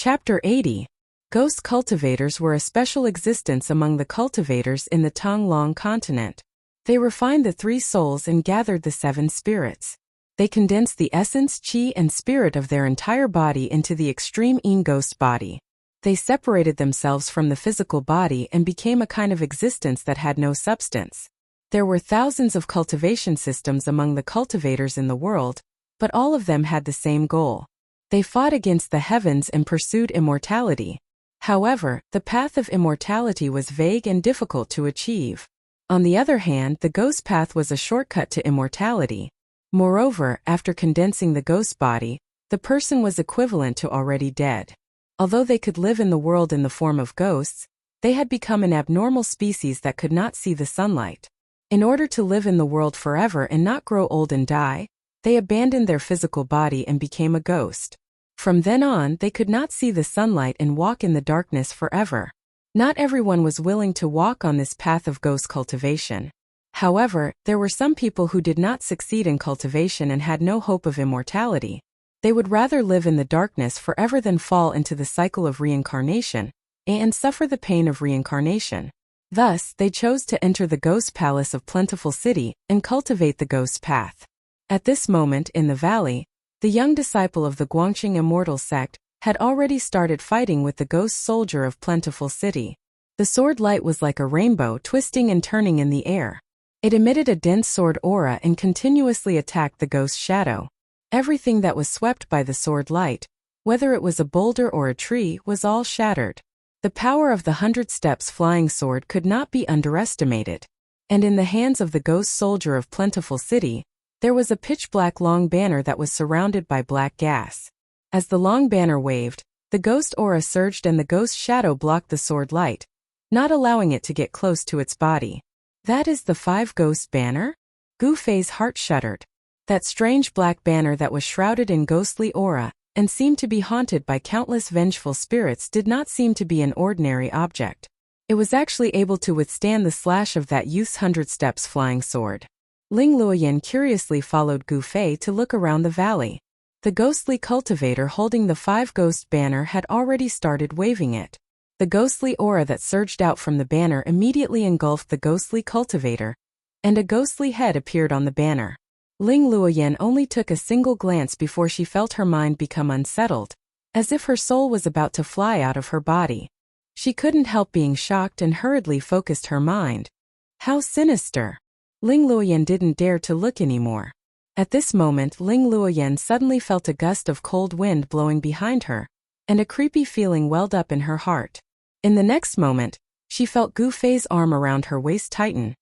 Chapter 80. Ghost cultivators were a special existence among the cultivators in the Tonglong continent. They refined the three souls and gathered the seven spirits. They condensed the essence, chi, and spirit of their entire body into the extreme yin ghost body. They separated themselves from the physical body and became a kind of existence that had no substance. There were thousands of cultivation systems among the cultivators in the world, but all of them had the same goal. They fought against the heavens and pursued immortality. However, the path of immortality was vague and difficult to achieve. On the other hand, the ghost path was a shortcut to immortality. Moreover, after condensing the ghost body, the person was equivalent to already dead. Although they could live in the world in the form of ghosts, they had become an abnormal species that could not see the sunlight. In order to live in the world forever and not grow old and die, they abandoned their physical body and became a ghost. From then on, they could not see the sunlight and walk in the darkness forever. Not everyone was willing to walk on this path of ghost cultivation. However, there were some people who did not succeed in cultivation and had no hope of immortality. They would rather live in the darkness forever than fall into the cycle of reincarnation and suffer the pain of reincarnation. Thus, they chose to enter the ghost palace of Plentiful City and cultivate the ghost path. At this moment in the valley, the young disciple of the Guangqing immortal sect had already started fighting with the ghost soldier of Plentiful City. The sword light was like a rainbow twisting and turning in the air. It emitted a dense sword aura and continuously attacked the ghost shadow. Everything that was swept by the sword light, whether it was a boulder or a tree, was all shattered. The power of the 100 steps flying sword could not be underestimated. And in the hands of the ghost soldier of Plentiful City, there was a pitch-black long banner that was surrounded by black gas. As the long banner waved, the ghost aura surged and the ghost shadow blocked the sword light, not allowing it to get close to its body. That is the 5 ghost banner? Gu Fei's heart shuddered. That strange black banner that was shrouded in ghostly aura and seemed to be haunted by countless vengeful spirits did not seem to be an ordinary object. It was actually able to withstand the slash of that youth's 100 steps flying sword. Ling Luoyan curiously followed Gu Fei to look around the valley. The ghostly cultivator holding the 5 ghost banner had already started waving it. The ghostly aura that surged out from the banner immediately engulfed the ghostly cultivator, and a ghostly head appeared on the banner. Ling Luoyan only took a single glance before she felt her mind become unsettled, as if her soul was about to fly out of her body. She couldn't help being shocked and hurriedly focused her mind. How sinister! Ling Luoyan didn't dare to look anymore. At this moment, Ling Luoyan suddenly felt a gust of cold wind blowing behind her, and a creepy feeling welled up in her heart. In the next moment, she felt Gu Fei's arm around her waist tighten,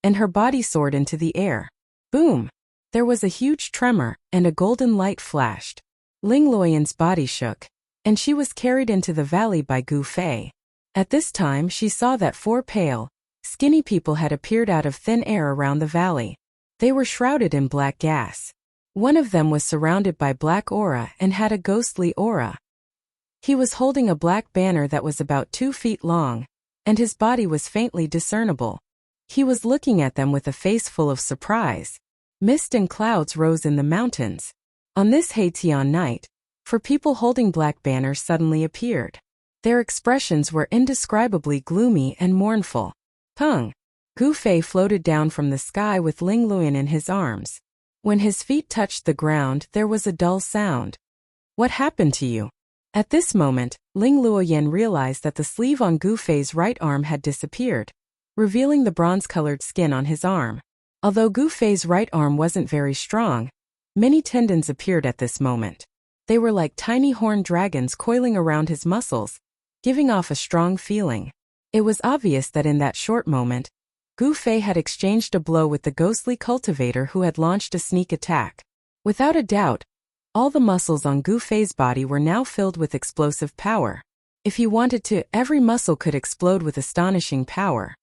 and her body soared into the air. Boom! There was a huge tremor, and a golden light flashed. Ling Luoyan's body shook, and she was carried into the valley by Gu Fei. At this time she saw that 4 pale, skinny people had appeared out of thin air around the valley. They were shrouded in black gas. One of them was surrounded by black aura and had a ghostly aura. He was holding a black banner that was about 2 feet long, and his body was faintly discernible. He was looking at them with a face full of surprise. Mist and clouds rose in the mountains. On this Haitian night, 4 people holding black banners suddenly appeared. Their expressions were indescribably gloomy and mournful. Pung! Gu Fei floated down from the sky with Ling Luoyan in his arms. When his feet touched the ground, there was a dull sound. What happened to you? At this moment, Ling Luoyan realized that the sleeve on Gu Fei's right arm had disappeared, revealing the bronze-colored skin on his arm. Although Gu Fei's right arm wasn't very strong, many tendons appeared at this moment. They were like tiny horned dragons coiling around his muscles, giving off a strong feeling. It was obvious that in that short moment, Gu Fei had exchanged a blow with the ghostly cultivator who had launched a sneak attack. Without a doubt, all the muscles on Gu Fei's body were now filled with explosive power. If he wanted to, every muscle could explode with astonishing power.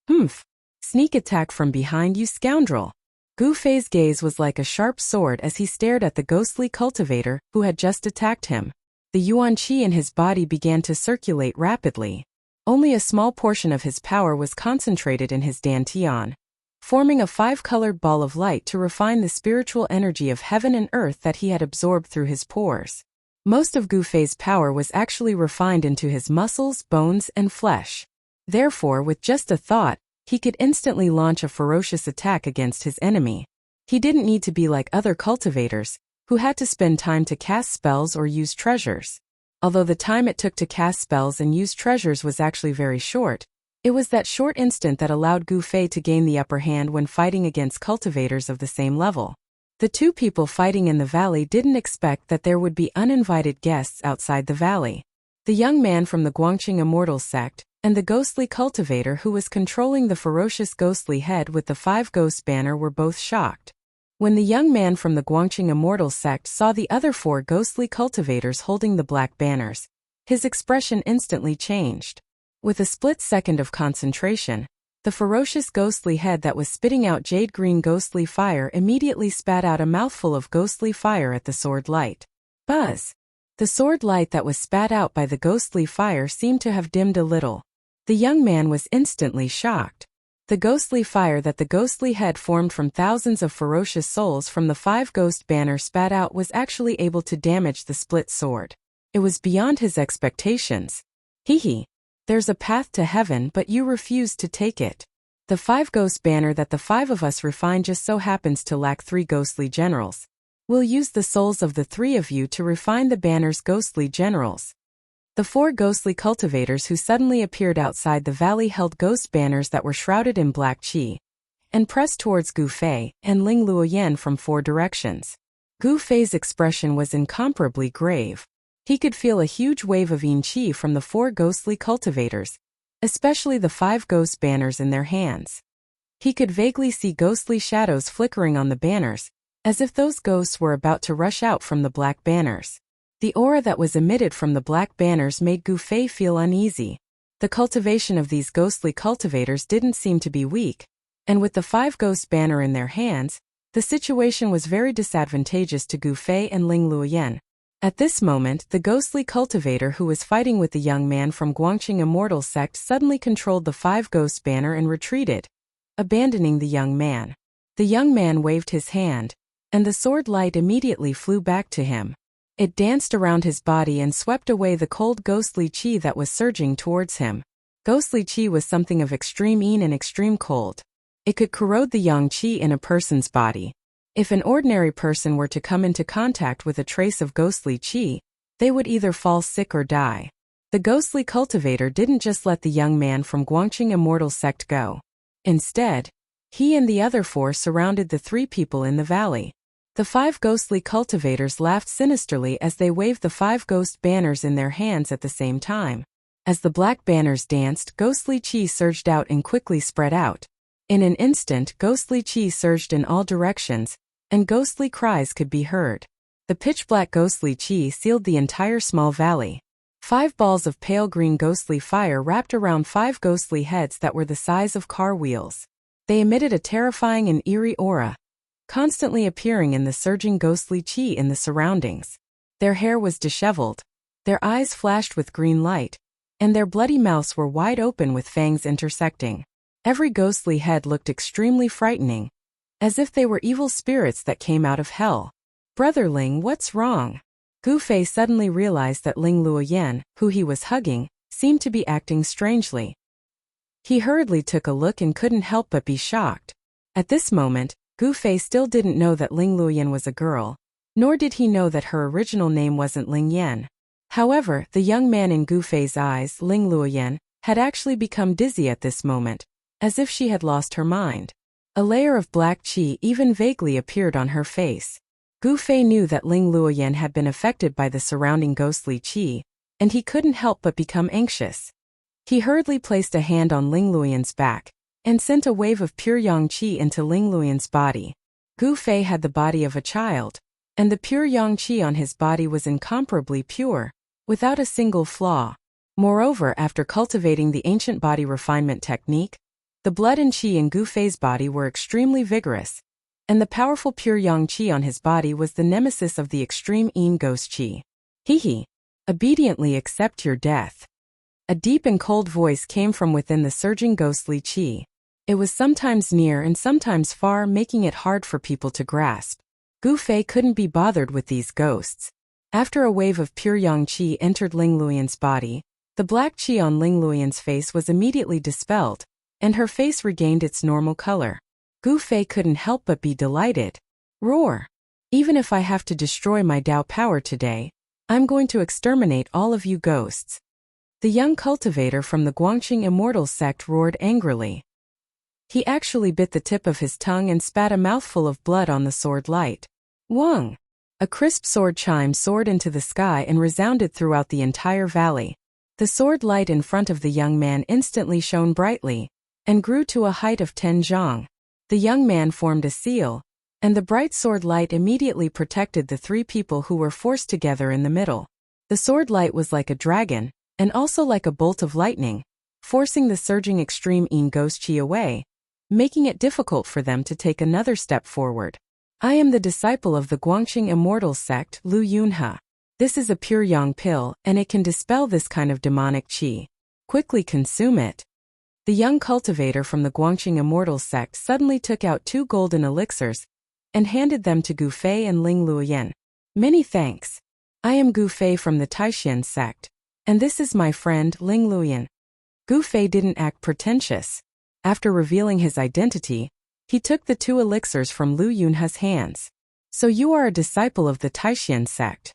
Humph! Sneak attack from behind, you scoundrel! Gu Fei's gaze was like a sharp sword as he stared at the ghostly cultivator who had just attacked him. The yuan qi in his body began to circulate rapidly. Only a small portion of his power was concentrated in his dantian, forming a 5-colored ball of light to refine the spiritual energy of heaven and earth that he had absorbed through his pores. Most of Gu Fei's power was actually refined into his muscles, bones, and flesh. Therefore, with just a thought, he could instantly launch a ferocious attack against his enemy. He didn't need to be like other cultivators, who had to spend time to cast spells or use treasures. Although the time it took to cast spells and use treasures was actually very short, it was that short instant that allowed Gu Fei to gain the upper hand when fighting against cultivators of the same level. The two people fighting in the valley didn't expect that there would be uninvited guests outside the valley. The young man from the Guangqing Immortal sect, and the ghostly cultivator who was controlling the ferocious ghostly head with the 5 ghost banner were both shocked. When the young man from the Guangqing Immortal sect saw the other 4 ghostly cultivators holding the black banners, his expression instantly changed. With a split second of concentration, the ferocious ghostly head that was spitting out jade-green ghostly fire immediately spat out a mouthful of ghostly fire at the sword light. Buzz! The sword light that was spat out by the ghostly fire seemed to have dimmed a little. The young man was instantly shocked. The ghostly fire that the ghostly head formed from thousands of ferocious souls from the 5 ghost banner spat out was actually able to damage the split sword. It was beyond his expectations. Hee. There's a path to heaven, but you refuse to take it. The 5 ghost banner that the 5 of us refine just so happens to lack 3 ghostly generals. We'll use the souls of the 3 of you to refine the banner's ghostly generals. The 4 ghostly cultivators who suddenly appeared outside the valley held ghost banners that were shrouded in black qi, and pressed towards Gu Fei and Ling Luoyan from 4 directions. Gu Fei's expression was incomparably grave. He could feel a huge wave of yin qi from the 4 ghostly cultivators, especially the 5 ghost banners in their hands. He could vaguely see ghostly shadows flickering on the banners, as if those ghosts were about to rush out from the black banners. The aura that was emitted from the black banners made Gu Fei feel uneasy. The cultivation of these ghostly cultivators didn't seem to be weak, and with the 5 ghost banner in their hands, the situation was very disadvantageous to Gu Fei and Ling Luoyan. At this moment, the ghostly cultivator who was fighting with the young man from Guangqing Immortal sect suddenly controlled the 5 ghost banner and retreated, abandoning the young man. The young man waved his hand, and the sword light immediately flew back to him. It danced around his body and swept away the cold ghostly qi that was surging towards him. Ghostly qi was something of extreme yin and extreme cold. It could corrode the yang qi in a person's body. If an ordinary person were to come into contact with a trace of ghostly qi, they would either fall sick or die. The ghostly cultivator didn't just let the young man from Guangqing Immortal sect go. Instead, he and the other 4 surrounded the 3 people in the valley. The 5 ghostly cultivators laughed sinisterly as they waved the 5 ghost banners in their hands at the same time. As the black banners danced, ghostly qi surged out and quickly spread out. In an instant, ghostly qi surged in all directions, and ghostly cries could be heard. The pitch-black ghostly qi sealed the entire small valley. 5 balls of pale green ghostly fire wrapped around 5 ghostly heads that were the size of car wheels. They emitted a terrifying and eerie aura, constantly appearing in the surging ghostly qi in the surroundings. Their hair was disheveled, their eyes flashed with green light, and their bloody mouths were wide open with fangs intersecting. Every ghostly head looked extremely frightening, as if they were evil spirits that came out of hell. Brother Ling, what's wrong? Gu Fei suddenly realized that Ling Luoyan, who he was hugging, seemed to be acting strangely. He hurriedly took a look and couldn't help but be shocked. At this moment, Gu Fei still didn't know that Ling Luoyan was a girl, nor did he know that her original name wasn't Ling Yan. However, the young man in Gu Fei's eyes, Ling Luoyan, had actually become dizzy at this moment, as if she had lost her mind. A layer of black qi even vaguely appeared on her face. Gu Fei knew that Ling Luoyan had been affected by the surrounding ghostly qi, and he couldn't help but become anxious. He hurriedly placed a hand on Ling Luoyan's back, and sent a wave of pure yang qi into Ling Luoyan's body. Gu Fei had the body of a child, and the pure yang qi on his body was incomparably pure, without a single flaw. Moreover, after cultivating the ancient body refinement technique, the blood and qi in Gu Fei's body were extremely vigorous, and the powerful pure yang qi on his body was the nemesis of the extreme yin ghost qi. Hee. Obediently accept your death. A deep and cold voice came from within the surging ghostly qi. It was sometimes near and sometimes far, making it hard for people to grasp. Gu Fei couldn't be bothered with these ghosts. After a wave of pure yang qi entered Ling Luoyan's body, the black qi on Ling Luoyan's face was immediately dispelled, and her face regained its normal color. Gu Fei couldn't help but be delighted. Roar! Even if I have to destroy my Dao power today, I'm going to exterminate all of you ghosts. The young cultivator from the Guangqing immortal sect roared angrily. He actually bit the tip of his tongue and spat a mouthful of blood on the sword light. Wang! A crisp sword chime soared into the sky and resounded throughout the entire valley. The sword light in front of the young man instantly shone brightly, and grew to a height of 10 zhang. The young man formed a seal, and the bright sword light immediately protected the three people who were forced together in the middle. The sword light was like a dragon, and also like a bolt of lightning, forcing the surging extreme yin ghost qi away, making it difficult for them to take another step forward. I am the disciple of the Guangqing immortal sect, Lu Yunhe. This is a pure yang pill, and it can dispel this kind of demonic qi. Quickly consume it. The young cultivator from the Guangqing immortal sect suddenly took out 2 golden elixirs and handed them to Gu Fei and Ling Luoyan. Many thanks. I am Gu Fei from the Taishan sect, and this is my friend Ling Luoyan. Gu Fei didn't act pretentious. After revealing his identity, he took the 2 elixirs from Lu Yunhe's hands. So you are a disciple of the Taishan sect.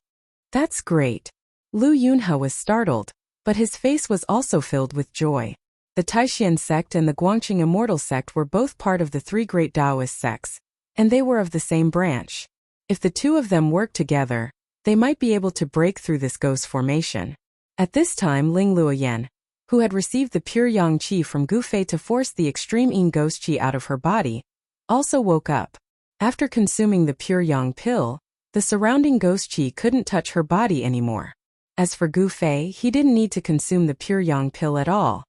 That's great. Lu Yunhe was startled, but his face was also filled with joy. The Taishan sect and the Guangqing immortal sect were both part of the 3 great Taoist sects, and they were of the same branch. If the 2 of them worked together, they might be able to break through this ghost formation. At this time Ling Luoyan, who had received the pure yang qi from Gu Fei to force the extreme yin ghost qi out of her body, also woke up. After consuming the pure yang pill, the surrounding ghost qi couldn't touch her body anymore. As for Gu Fei, he didn't need to consume the pure yang pill at all.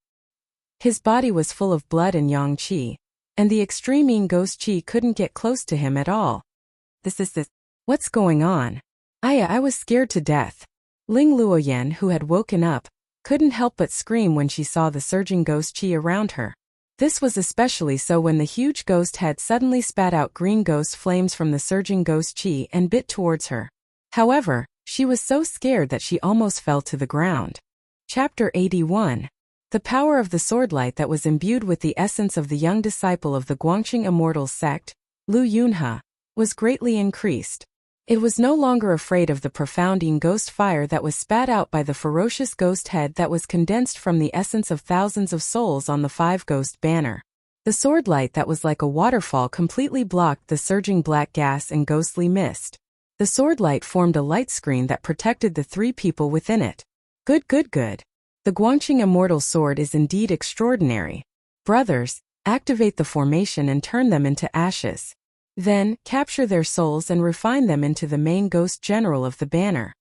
His body was full of blood and yang qi, and the extreme yin ghost qi couldn't get close to him at all. What's going on? I was scared to death. Ling Luoyan, who had woken up, couldn't help but scream when she saw the surging ghost qi around her. This was especially so when the huge ghost head suddenly spat out green ghost flames from the surging ghost qi and bit towards her. However, she was so scared that she almost fell to the ground. Chapter 81. The power of the swordlight that was imbued with the essence of the young disciple of the Guangqing immortal sect, Lu Yunhe, was greatly increased. It was no longer afraid of the profound yin ghost fire that was spat out by the ferocious ghost head that was condensed from the essence of thousands of souls on the 5 ghost banner. The swordlight that was like a waterfall completely blocked the surging black gas and ghostly mist. The swordlight formed a light screen that protected the 3 people within it. Good. The Guangqing immortal sword is indeed extraordinary. Brothers, activate the formation and turn them into ashes. Then, capture their souls and refine them into the main ghost general of the banner.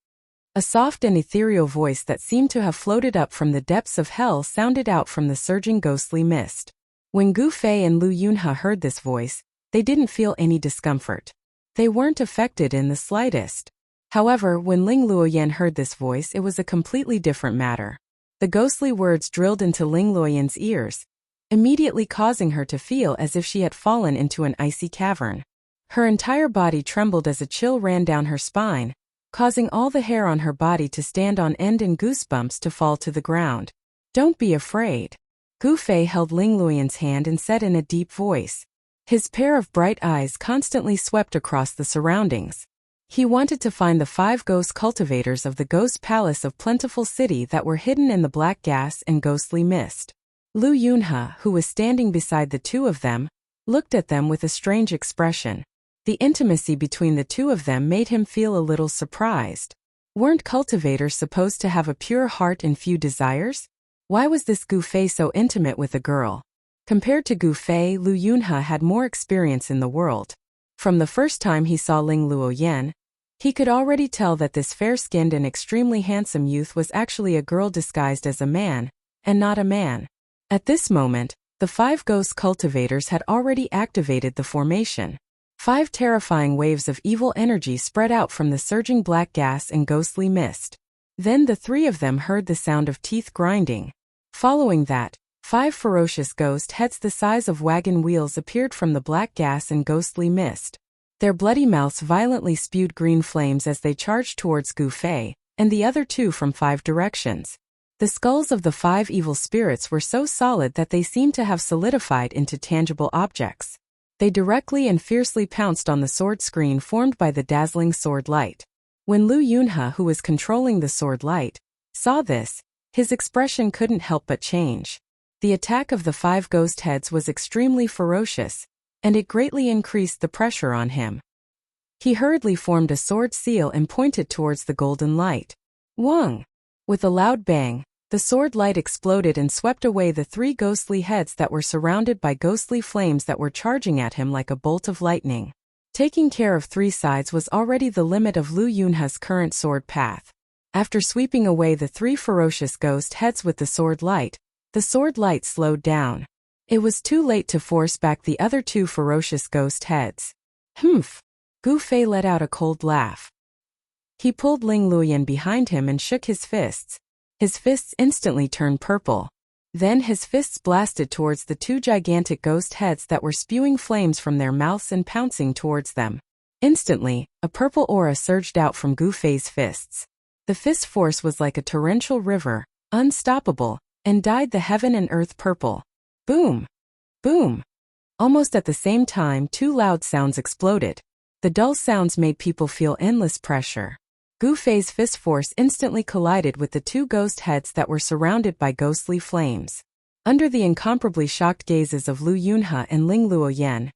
A soft and ethereal voice that seemed to have floated up from the depths of hell sounded out from the surging ghostly mist. When Gu Fei and Lu Yunhe heard this voice, they didn't feel any discomfort. They weren't affected in the slightest. However, when Ling Luoyan heard this voice, it was a completely different matter. The ghostly words drilled into Ling Luoyan's ears, immediately causing her to feel as if she had fallen into an icy cavern. Her entire body trembled as a chill ran down her spine, causing all the hair on her body to stand on end and goosebumps to fall to the ground. Don't be afraid. Gu Fei held Ling Luoyan's hand and said in a deep voice. His pair of bright eyes constantly swept across the surroundings. He wanted to find the 5 ghost cultivators of the ghost palace of Plentiful City that were hidden in the black gas and ghostly mist. Lu Yunhe, who was standing beside the 2 of them, looked at them with a strange expression. The intimacy between the 2 of them made him feel a little surprised. Weren't cultivators supposed to have a pure heart and few desires? Why was this Gu Fei so intimate with a girl? Compared to Gu Fei, Lu Yunhe had more experience in the world. From the first time he saw Ling Luoyan, he could already tell that this fair-skinned and extremely handsome youth was actually a girl disguised as a man, and not a man. At this moment, the 5 ghost cultivators had already activated the formation. 5 terrifying waves of evil energy spread out from the surging black gas and ghostly mist. Then the 3 of them heard the sound of teeth grinding. Following that, 5 ferocious ghost heads the size of wagon wheels appeared from the black gas and ghostly mist. Their bloody mouths violently spewed green flames as they charged towards Gu Fei, and the other two from 5 directions. The skulls of the 5 evil spirits were so solid that they seemed to have solidified into tangible objects. They directly and fiercely pounced on the sword screen formed by the dazzling sword light. When Lu Yunhe, who was controlling the sword light, saw this, his expression couldn't help but change. The attack of the 5 ghost heads was extremely ferocious, and it greatly increased the pressure on him. He hurriedly formed a sword seal and pointed towards the golden light. Wang! With a loud bang, the sword light exploded and swept away the 3 ghostly heads that were surrounded by ghostly flames that were charging at him like a bolt of lightning. Taking care of 3 sides was already the limit of Lu Yunhe's current sword path. After sweeping away the 3 ferocious ghost heads with the sword light slowed down. It was too late to force back the other 2 ferocious ghost heads. Humph! Gu Fei let out a cold laugh. He pulled Ling Luoyan behind him and shook his fists. His fists instantly turned purple. Then his fists blasted towards the 2 gigantic ghost heads that were spewing flames from their mouths and pouncing towards them. Instantly, a purple aura surged out from Gu Fei's fists. The fist force was like a torrential river, unstoppable, and dyed the heaven and earth purple. Boom! Boom! Almost at the same time, 2 loud sounds exploded. The dull sounds made people feel endless pressure. Gu Fei's fist force instantly collided with the 2 ghost heads that were surrounded by ghostly flames. Under the incomparably shocked gazes of Lu Yunhe and Ling Luoyan,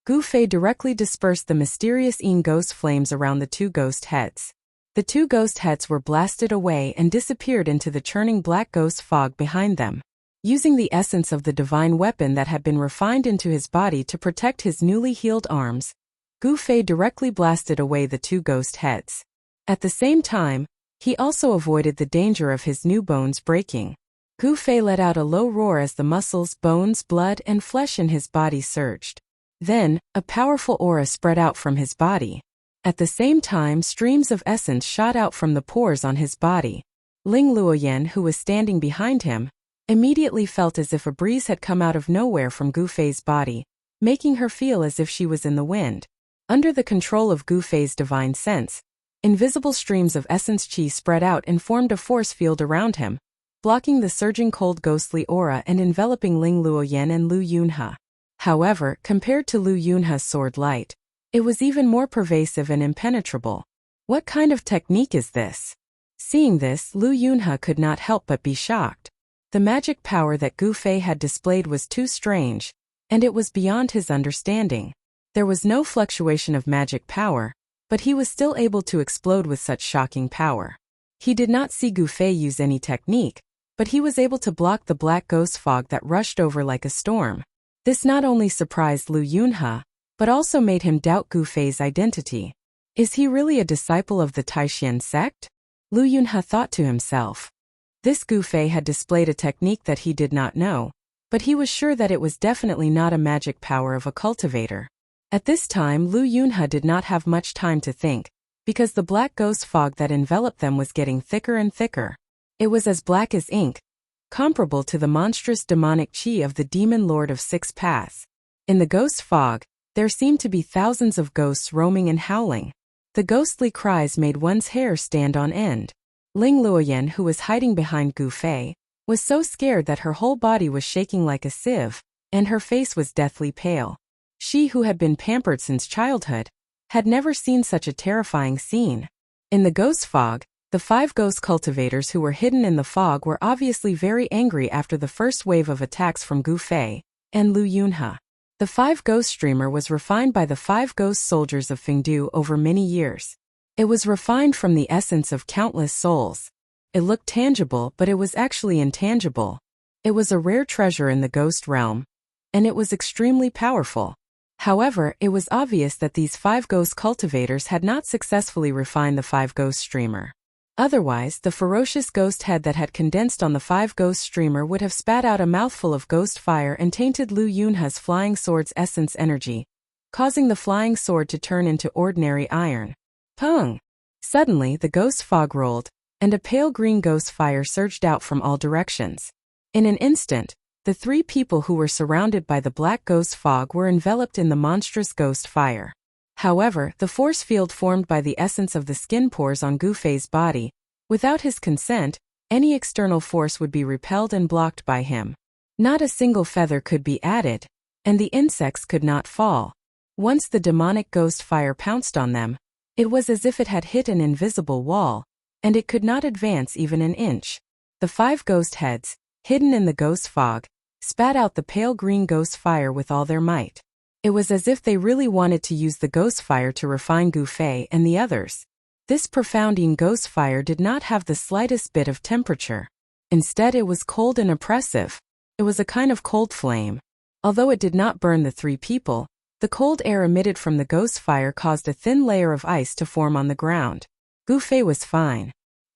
Gu Fei directly dispersed the mysterious ghost flames around the 2 ghost heads. The 2 ghost heads were blasted away and disappeared into the churning black ghost fog behind them. Using the essence of the divine weapon that had been refined into his body to protect his newly healed arms, Gu Fei directly blasted away the 2 ghost heads. At the same time, he also avoided the danger of his new bones breaking. Gu Fei let out a low roar as the muscles, bones, blood, and flesh in his body surged. Then, a powerful aura spread out from his body. At the same time, streams of essence shot out from the pores on his body. Ling Luoyan, who was standing behind him, immediately felt as if a breeze had come out of nowhere from Gu Fei's body, making her feel as if she was in the wind. Under the control of Gu Fei's divine sense, invisible streams of essence qi spread out and formed a force field around him, blocking the surging cold ghostly aura and enveloping Ling Luoyan and Lu Yunhe. However, compared to Lu Yunhe's sword light, it was even more pervasive and impenetrable. What kind of technique is this? Seeing this, Lu Yunhe could not help but be shocked. The magic power that Gu Fei had displayed was too strange, and it was beyond his understanding. There was no fluctuation of magic power, but he was still able to explode with such shocking power. He did not see Gu Fei use any technique, but he was able to block the black ghost fog that rushed over like a storm. This not only surprised Lu Yunhe, but also made him doubt Gu Fei's identity. Is he really a disciple of the Taishan sect? Lu Yunhe thought to himself. This Gu Fei had displayed a technique that he did not know, but he was sure that it was definitely not a magic power of a cultivator. At this time, Lu Yunhe did not have much time to think, because the black ghost fog that enveloped them was getting thicker and thicker. It was as black as ink, comparable to the monstrous demonic qi of the demon lord of 6 paths. In the ghost fog, there seemed to be thousands of ghosts roaming and howling. The ghostly cries made one's hair stand on end. Ling Luoyan, who was hiding behind Gu Fei, was so scared that her whole body was shaking like a sieve, and her face was deathly pale. She, who had been pampered since childhood, had never seen such a terrifying scene. In the ghost fog, the 5 ghost cultivators who were hidden in the fog were obviously very angry after the first wave of attacks from Gu Fei and Lu Yunhe. The 5 ghost streamer was refined by the 5 ghost soldiers of Fengdu over many years. It was refined from the essence of countless souls. It looked tangible, but it was actually intangible. It was a rare treasure in the ghost realm, and it was extremely powerful. However, it was obvious that these 5 ghost cultivators had not successfully refined the 5 ghost streamer. Otherwise, the ferocious ghost head that had condensed on the 5 ghost streamer would have spat out a mouthful of ghost fire and tainted Lu Yunhe's flying sword's essence energy, causing the flying sword to turn into ordinary iron. Pung! Suddenly, the ghost fog rolled, and a pale green ghost fire surged out from all directions. In an instant, the 3 people who were surrounded by the black ghost fog were enveloped in the monstrous ghost fire. However, the force field formed by the essence of the skin pores on Gu Fei's body, without his consent, any external force would be repelled and blocked by him. Not a single feather could be added, and the insects could not fall. Once the demonic ghost fire pounced on them, it was as if it had hit an invisible wall, and it could not advance even an inch. The 5 ghost heads, hidden in the ghost fog, spat out the pale green ghost fire with all their might. It was as if they really wanted to use the ghost fire to refine Gu Fei and the others. This profounding ghost fire did not have the slightest bit of temperature. Instead, it was cold and oppressive. It was a kind of cold flame. Although it did not burn the 3 people, the cold air emitted from the ghost fire caused a thin layer of ice to form on the ground. Gu Fei was fine.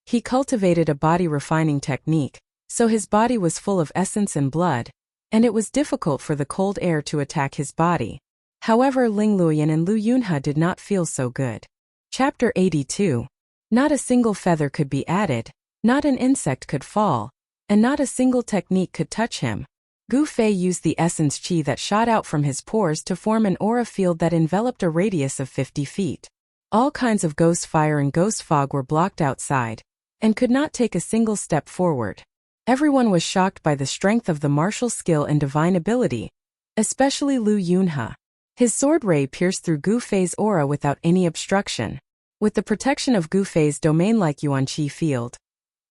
He cultivated a body refining technique, so his body was full of essence and blood, and it was difficult for the cold air to attack his body. However, Ling Luoyan and Lu Yunhe did not feel so good. Chapter 82. Not a single feather could be added, not an insect could fall, and not a single technique could touch him. Gu Fei used the essence qi that shot out from his pores to form an aura field that enveloped a radius of 50 feet. All kinds of ghost fire and ghost fog were blocked outside, and could not take a single step forward. Everyone was shocked by the strength of the martial skill and divine ability, especially Lu Yunhe. His sword ray pierced through Gu Fei's aura without any obstruction. With the protection of Gu Fei's domain-like Yuan Qi field,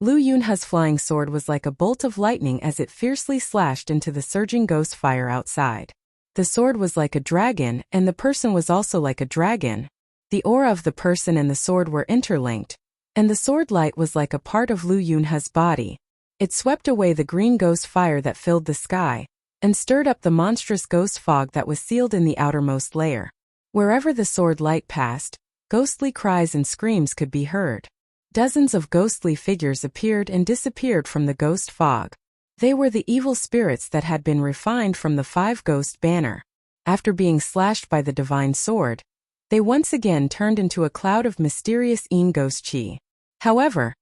Lu Yunhe's flying sword was like a bolt of lightning as it fiercely slashed into the surging ghost fire outside. The sword was like a dragon, and the person was also like a dragon. The aura of the person and the sword were interlinked, and the sword light was like a part of Lu Yunhe's body. It swept away the green ghost fire that filled the sky, and stirred up the monstrous ghost fog that was sealed in the outermost layer. Wherever the sword light passed, ghostly cries and screams could be heard. Dozens of ghostly figures appeared and disappeared from the ghost fog. They were the evil spirits that had been refined from the 5 ghost banner. After being slashed by the divine sword, they once again turned into a cloud of mysterious Yin ghost qi. However,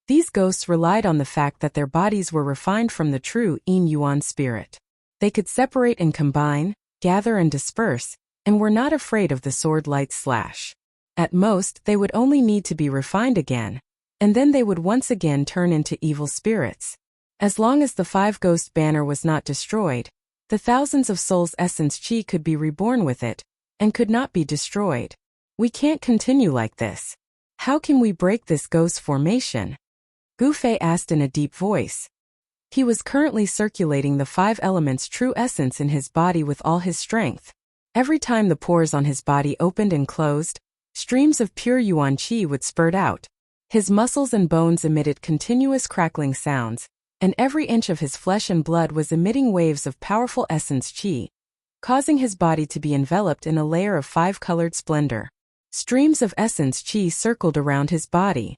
these ghosts relied on the fact that their bodies were refined from the true Yin Yuan spirit. They could separate and combine, gather and disperse, and were not afraid of the sword light's slash. At most, they would only need to be refined again, and then they would once again turn into evil spirits. As long as the 5 ghost banner was not destroyed, the thousands of souls' essence qi could be reborn with it, and could not be destroyed. We can't continue like this. How can we break this ghost formation? Gu Fei asked in a deep voice. He was currently circulating the 5 elements' true essence in his body with all his strength. Every time the pores on his body opened and closed, streams of pure Yuan Qi would spurt out. His muscles and bones emitted continuous crackling sounds, and every inch of his flesh and blood was emitting waves of powerful essence Qi, causing his body to be enveloped in a layer of 5-colored splendor. Streams of essence Qi circled around his body.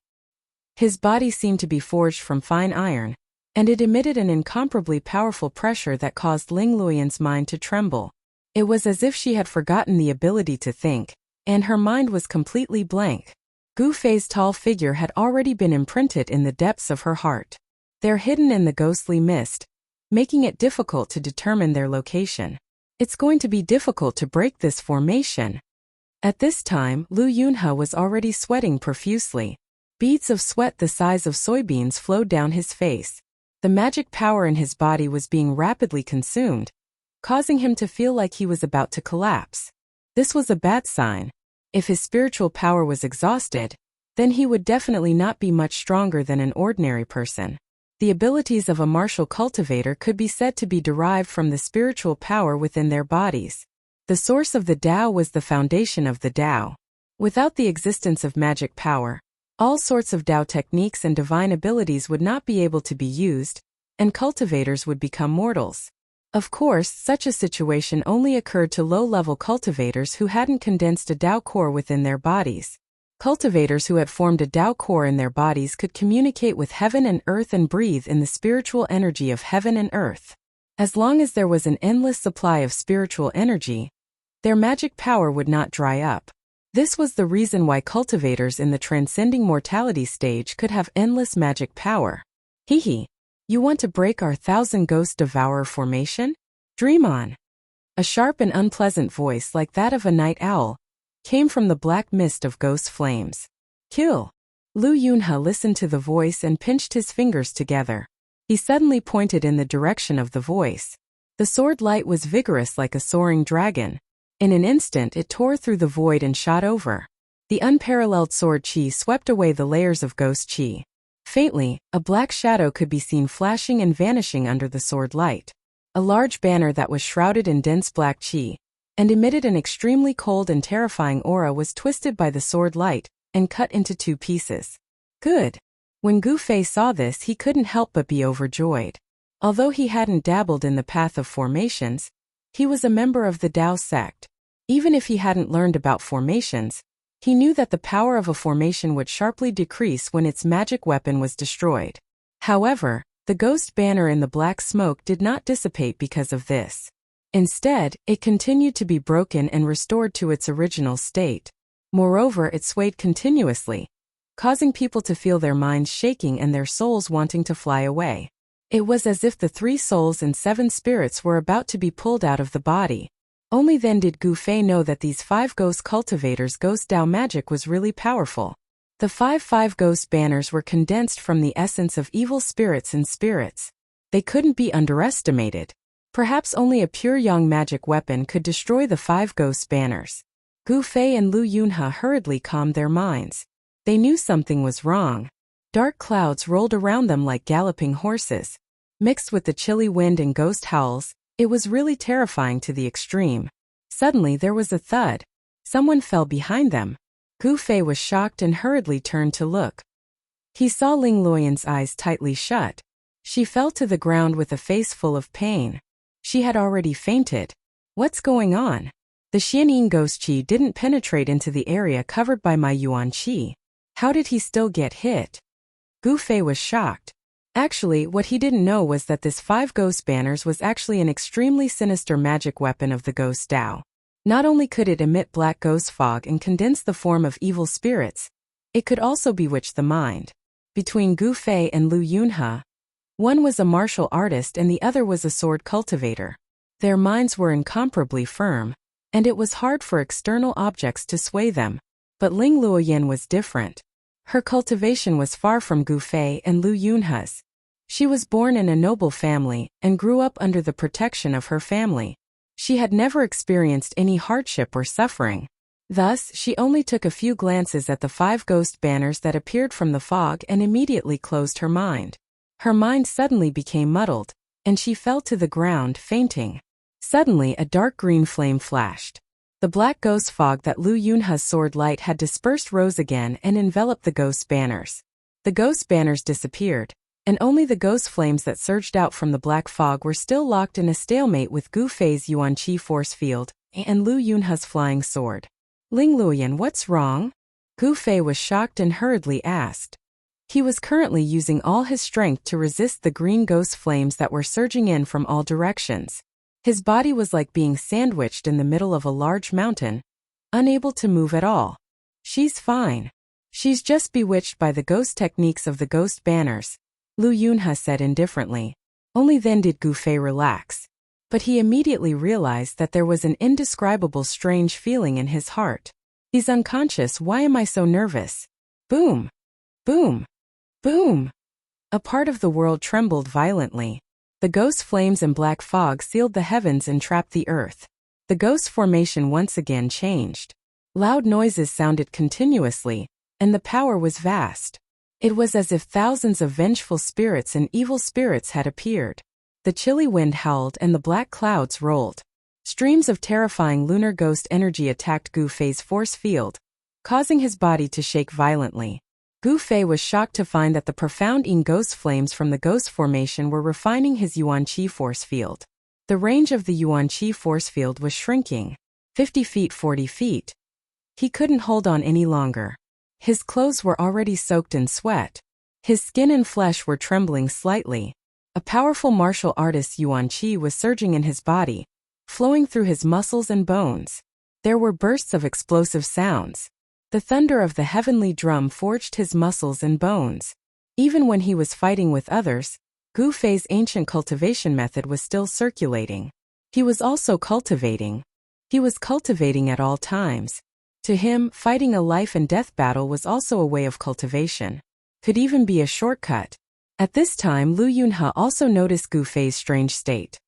His body seemed to be forged from fine iron, and it emitted an incomparably powerful pressure that caused Ling Luoyan's mind to tremble. It was as if she had forgotten the ability to think, and her mind was completely blank. Gu Fei's tall figure had already been imprinted in the depths of her heart. They're hidden in the ghostly mist, making it difficult to determine their location. It's going to be difficult to break this formation. At this time, Lu Yunhe was already sweating profusely. Beads of sweat the size of soybeans flowed down his face. The magic power in his body was being rapidly consumed, causing him to feel like he was about to collapse. This was a bad sign. If his spiritual power was exhausted, then he would definitely not be much stronger than an ordinary person. The abilities of a martial cultivator could be said to be derived from the spiritual power within their bodies. The source of the Tao was the foundation of the Tao. Without the existence of magic power, all sorts of Tao techniques and divine abilities would not be able to be used, and cultivators would become mortals. Of course, such a situation only occurred to low-level cultivators who hadn't condensed a Tao core within their bodies. Cultivators who had formed a Tao core in their bodies could communicate with heaven and earth and breathe in the spiritual energy of heaven and earth. As long as there was an endless supply of spiritual energy, their magic power would not dry up. This was the reason why cultivators in the transcending mortality stage could have endless magic power. Hehe. You want to break our 1,000 ghost devourer formation? Dream on. A sharp and unpleasant voice like that of a night owl, came from the black mist of ghost flames. Kill! Lu Yunhe listened to the voice and pinched his fingers together. He suddenly pointed in the direction of the voice. The sword light was vigorous like a soaring dragon. In an instant it tore through the void and shot over. The unparalleled sword qi swept away the layers of ghost qi. Faintly, a black shadow could be seen flashing and vanishing under the sword light. A large banner that was shrouded in dense black qi and emitted an extremely cold and terrifying aura was twisted by the sword light and cut into 2 pieces. Good. When Gu Fei saw this, he couldn't help but be overjoyed. Although he hadn't dabbled in the path of formations, he was a member of the Dao sect. Even if he hadn't learned about formations, he knew that the power of a formation would sharply decrease when its magic weapon was destroyed. However, the ghost banner in the black smoke did not dissipate because of this. Instead, it continued to be broken and restored to its original state. Moreover, it swayed continuously, causing people to feel their minds shaking and their souls wanting to fly away. It was as if the 3 souls and 7 spirits were about to be pulled out of the body. Only then did Gu Fei know that these 5 ghost cultivators' ghost Dao magic was really powerful. The 5 ghost banners were condensed from the essence of evil spirits and spirits. They couldn't be underestimated. Perhaps only a pure yang magic weapon could destroy the 5 ghost banners. Gu Fei and Lu Yunhe hurriedly calmed their minds. They knew something was wrong. Dark clouds rolled around them like galloping horses. Mixed with the chilly wind and ghost howls, it was really terrifying to the extreme. Suddenly there was a thud. Someone fell behind them. Gu Fei was shocked and hurriedly turned to look. He saw Ling Luoyan's eyes tightly shut. She fell to the ground with a face full of pain. She had already fainted. What's going on? The Xianying ghost qi didn't penetrate into the area covered by my Yuan qi. How did he still get hit? Gu Fei was shocked. Actually, what he didn't know was that this 5 ghost banners was actually an extremely sinister magic weapon of the ghost Dao. Not only could it emit black ghost fog and condense the form of evil spirits, it could also bewitch the mind. Between Gu Fei and Lu Yunhe, one was a martial artist and the other was a sword cultivator. Their minds were incomparably firm, and it was hard for external objects to sway them. But Ling Luoyan was different. Her cultivation was far from Gu Fei and Lu Yunhe's. She was born in a noble family and grew up under the protection of her family. She had never experienced any hardship or suffering. Thus, she only took a few glances at the 5 ghost banners that appeared from the fog and immediately closed her mind. Her mind suddenly became muddled, and she fell to the ground, fainting. Suddenly, a dark green flame flashed. The black ghost fog that Lu Yunhe's sword light had dispersed rose again and enveloped the ghost banners. The ghost banners disappeared, and only the ghost flames that surged out from the black fog were still locked in a stalemate with Gu Fei's Yuan Qi force field and Lu Yunhe's flying sword. Ling Luoyan, what's wrong? Gu Fei was shocked and hurriedly asked. He was currently using all his strength to resist the green ghost flames that were surging in from all directions. His body was like being sandwiched in the middle of a large mountain, unable to move at all. She's fine. She's just bewitched by the ghost techniques of the ghost banners, Lu Yunhe said indifferently. Only then did Gu Fei relax. But he immediately realized that there was an indescribable strange feeling in his heart. He's unconscious, why am I so nervous? Boom! Boom! Boom! A part of the world trembled violently. The ghost flames and black fog sealed the heavens and trapped the earth. The ghost formation once again changed. Loud noises sounded continuously, and the power was vast. It was as if thousands of vengeful spirits and evil spirits had appeared. The chilly wind howled and the black clouds rolled. Streams of terrifying lunar ghost energy attacked Gu Fei's force field, causing his body to shake violently. Gu Fei was shocked to find that the profound ghost flames from the ghost formation were refining his Yuan Qi force field. The range of the Yuan Qi force field was shrinking. 50 feet, 40 feet. He couldn't hold on any longer. His clothes were already soaked in sweat. His skin and flesh were trembling slightly. A powerful martial artist's Yuan Qi was surging in his body, flowing through his muscles and bones. There were bursts of explosive sounds. The thunder of the heavenly drum forged his muscles and bones. Even when he was fighting with others, Gu Fei's ancient cultivation method was still circulating. He was also cultivating. He was cultivating at all times. To him, fighting a life and death battle was also a way of cultivation. Could even be a shortcut. At this time, Lu Yunhe also noticed Gu Fei's strange state.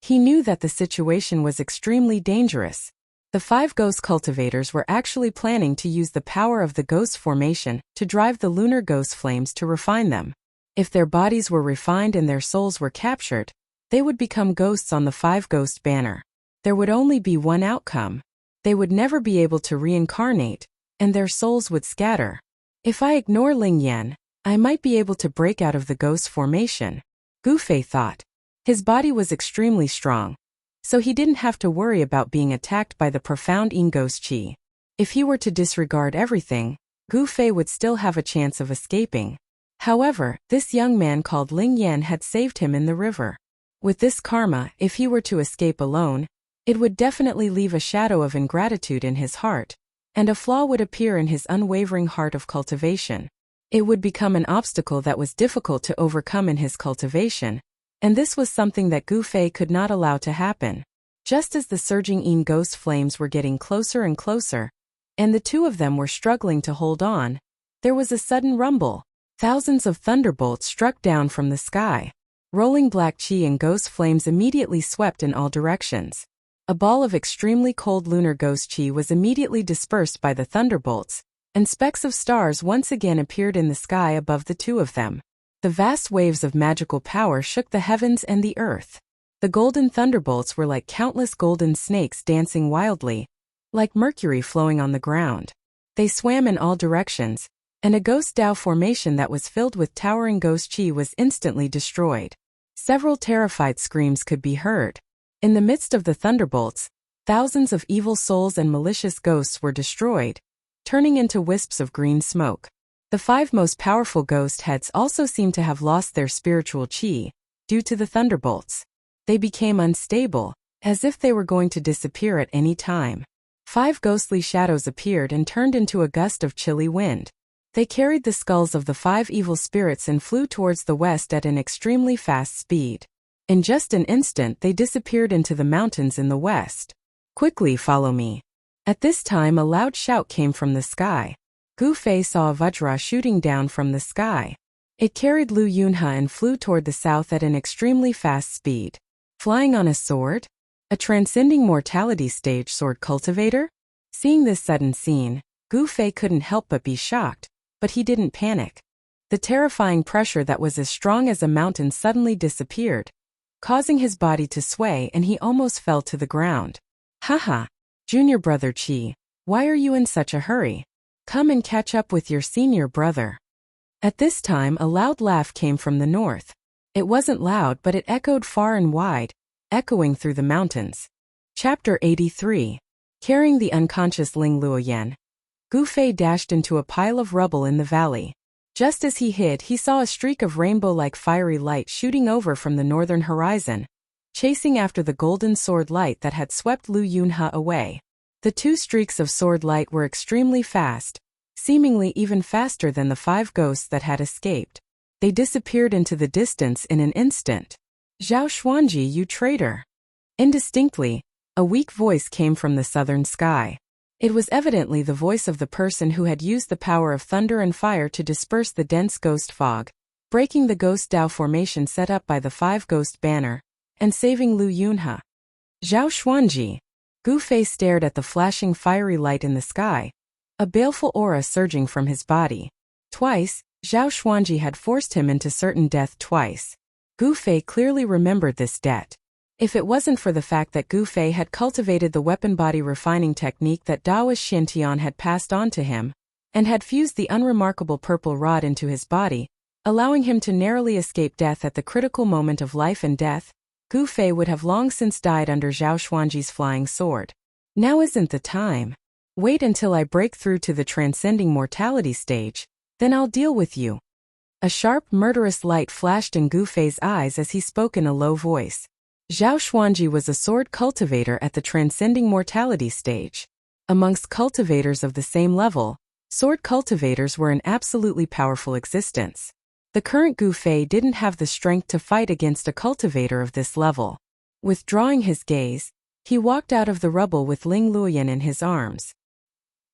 He knew that the situation was extremely dangerous. The 5 ghost cultivators were actually planning to use the power of the ghost formation to drive the lunar ghost flames to refine them. If their bodies were refined and their souls were captured, they would become ghosts on the 5 ghost banner. There would only be one outcome. They would never be able to reincarnate, and their souls would scatter. If I ignore Ling Yan, I might be able to break out of the ghost formation, Gu Fei thought. His body was extremely strong, so he didn't have to worry about being attacked by the profound Yin ghost qi. If he were to disregard everything, Gu Fei would still have a chance of escaping. However, this young man called Ling Yan had saved him in the river. With this karma, if he were to escape alone, it would definitely leave a shadow of ingratitude in his heart, and a flaw would appear in his unwavering heart of cultivation. It would become an obstacle that was difficult to overcome in his cultivation, and this was something that Gu Fei could not allow to happen. Just as the surging Yin ghost flames were getting closer and closer, and the two of them were struggling to hold on, there was a sudden rumble. Thousands of thunderbolts struck down from the sky. Rolling black qi and ghost flames immediately swept in all directions. A ball of extremely cold lunar ghost qi was immediately dispersed by the thunderbolts, and specks of stars once again appeared in the sky above the two of them. The vast waves of magical power shook the heavens and the earth. The golden thunderbolts were like countless golden snakes dancing wildly, like mercury flowing on the ground. They swam in all directions, and a ghost Dao formation that was filled with towering ghost qi was instantly destroyed. Several terrified screams could be heard. In the midst of the thunderbolts, thousands of evil souls and malicious ghosts were destroyed, turning into wisps of green smoke. The 5 most powerful ghost heads also seemed to have lost their spiritual qi due to the thunderbolts. They became unstable, as if they were going to disappear at any time. 5 ghostly shadows appeared and turned into a gust of chilly wind. They carried the skulls of the 5 evil spirits and flew towards the west at an extremely fast speed. In just an instant they disappeared into the mountains in the west. Quickly follow me. At this time a loud shout came from the sky. Gu Fei saw a Vajra shooting down from the sky. It carried Lu Yunhe and flew toward the south at an extremely fast speed. Flying on a sword? A transcending mortality stage sword cultivator? Seeing this sudden scene, Gu Fei couldn't help but be shocked. But he didn't panic. The terrifying pressure that was as strong as a mountain suddenly disappeared, causing his body to sway, and he almost fell to the ground. Haha, junior brother Qi, why are you in such a hurry? Come and catch up with your senior brother. At this time a loud laugh came from the north. It wasn't loud, but it echoed far and wide, echoing through the mountains. Chapter 83. Carrying the unconscious Ling Luoyan, Gu Fei dashed into a pile of rubble in the valley. Just as he hid, he saw a streak of rainbow-like fiery light shooting over from the northern horizon, chasing after the golden sword light that had swept Lu Yunhe away. The 2 streaks of sword light were extremely fast, seemingly even faster than the 5 ghosts that had escaped. They disappeared into the distance in an instant. Zhao Xuanji, you traitor! Indistinctly, a weak voice came from the southern sky. It was evidently the voice of the person who had used the power of thunder and fire to disperse the dense ghost fog, breaking the ghost Dao formation set up by the 5 ghost banner, and saving Lu Yunhe. Zhao Xuanji. Gu Fei stared at the flashing fiery light in the sky, a baleful aura surging from his body. Twice, Zhao Xuanji had forced him into certain death twice. Gu Fei clearly remembered this debt. If it wasn't for the fact that Gu Fei had cultivated the weapon body refining technique that Daoist Shintian had passed on to him, and had fused the unremarkable purple rod into his body, allowing him to narrowly escape death at the critical moment of life and death, Gu Fei would have long since died under Zhao Xuanji's flying sword. Now isn't the time. Wait until I break through to the transcending mortality stage, then I'll deal with you. A sharp, murderous light flashed in Gu Fei's eyes as he spoke in a low voice. Zhao Xuanji was a sword cultivator at the transcending mortality stage. Amongst cultivators of the same level, sword cultivators were an absolutely powerful existence. The current Gu Fei didn't have the strength to fight against a cultivator of this level. Withdrawing his gaze, he walked out of the rubble with Ling Luoyan in his arms.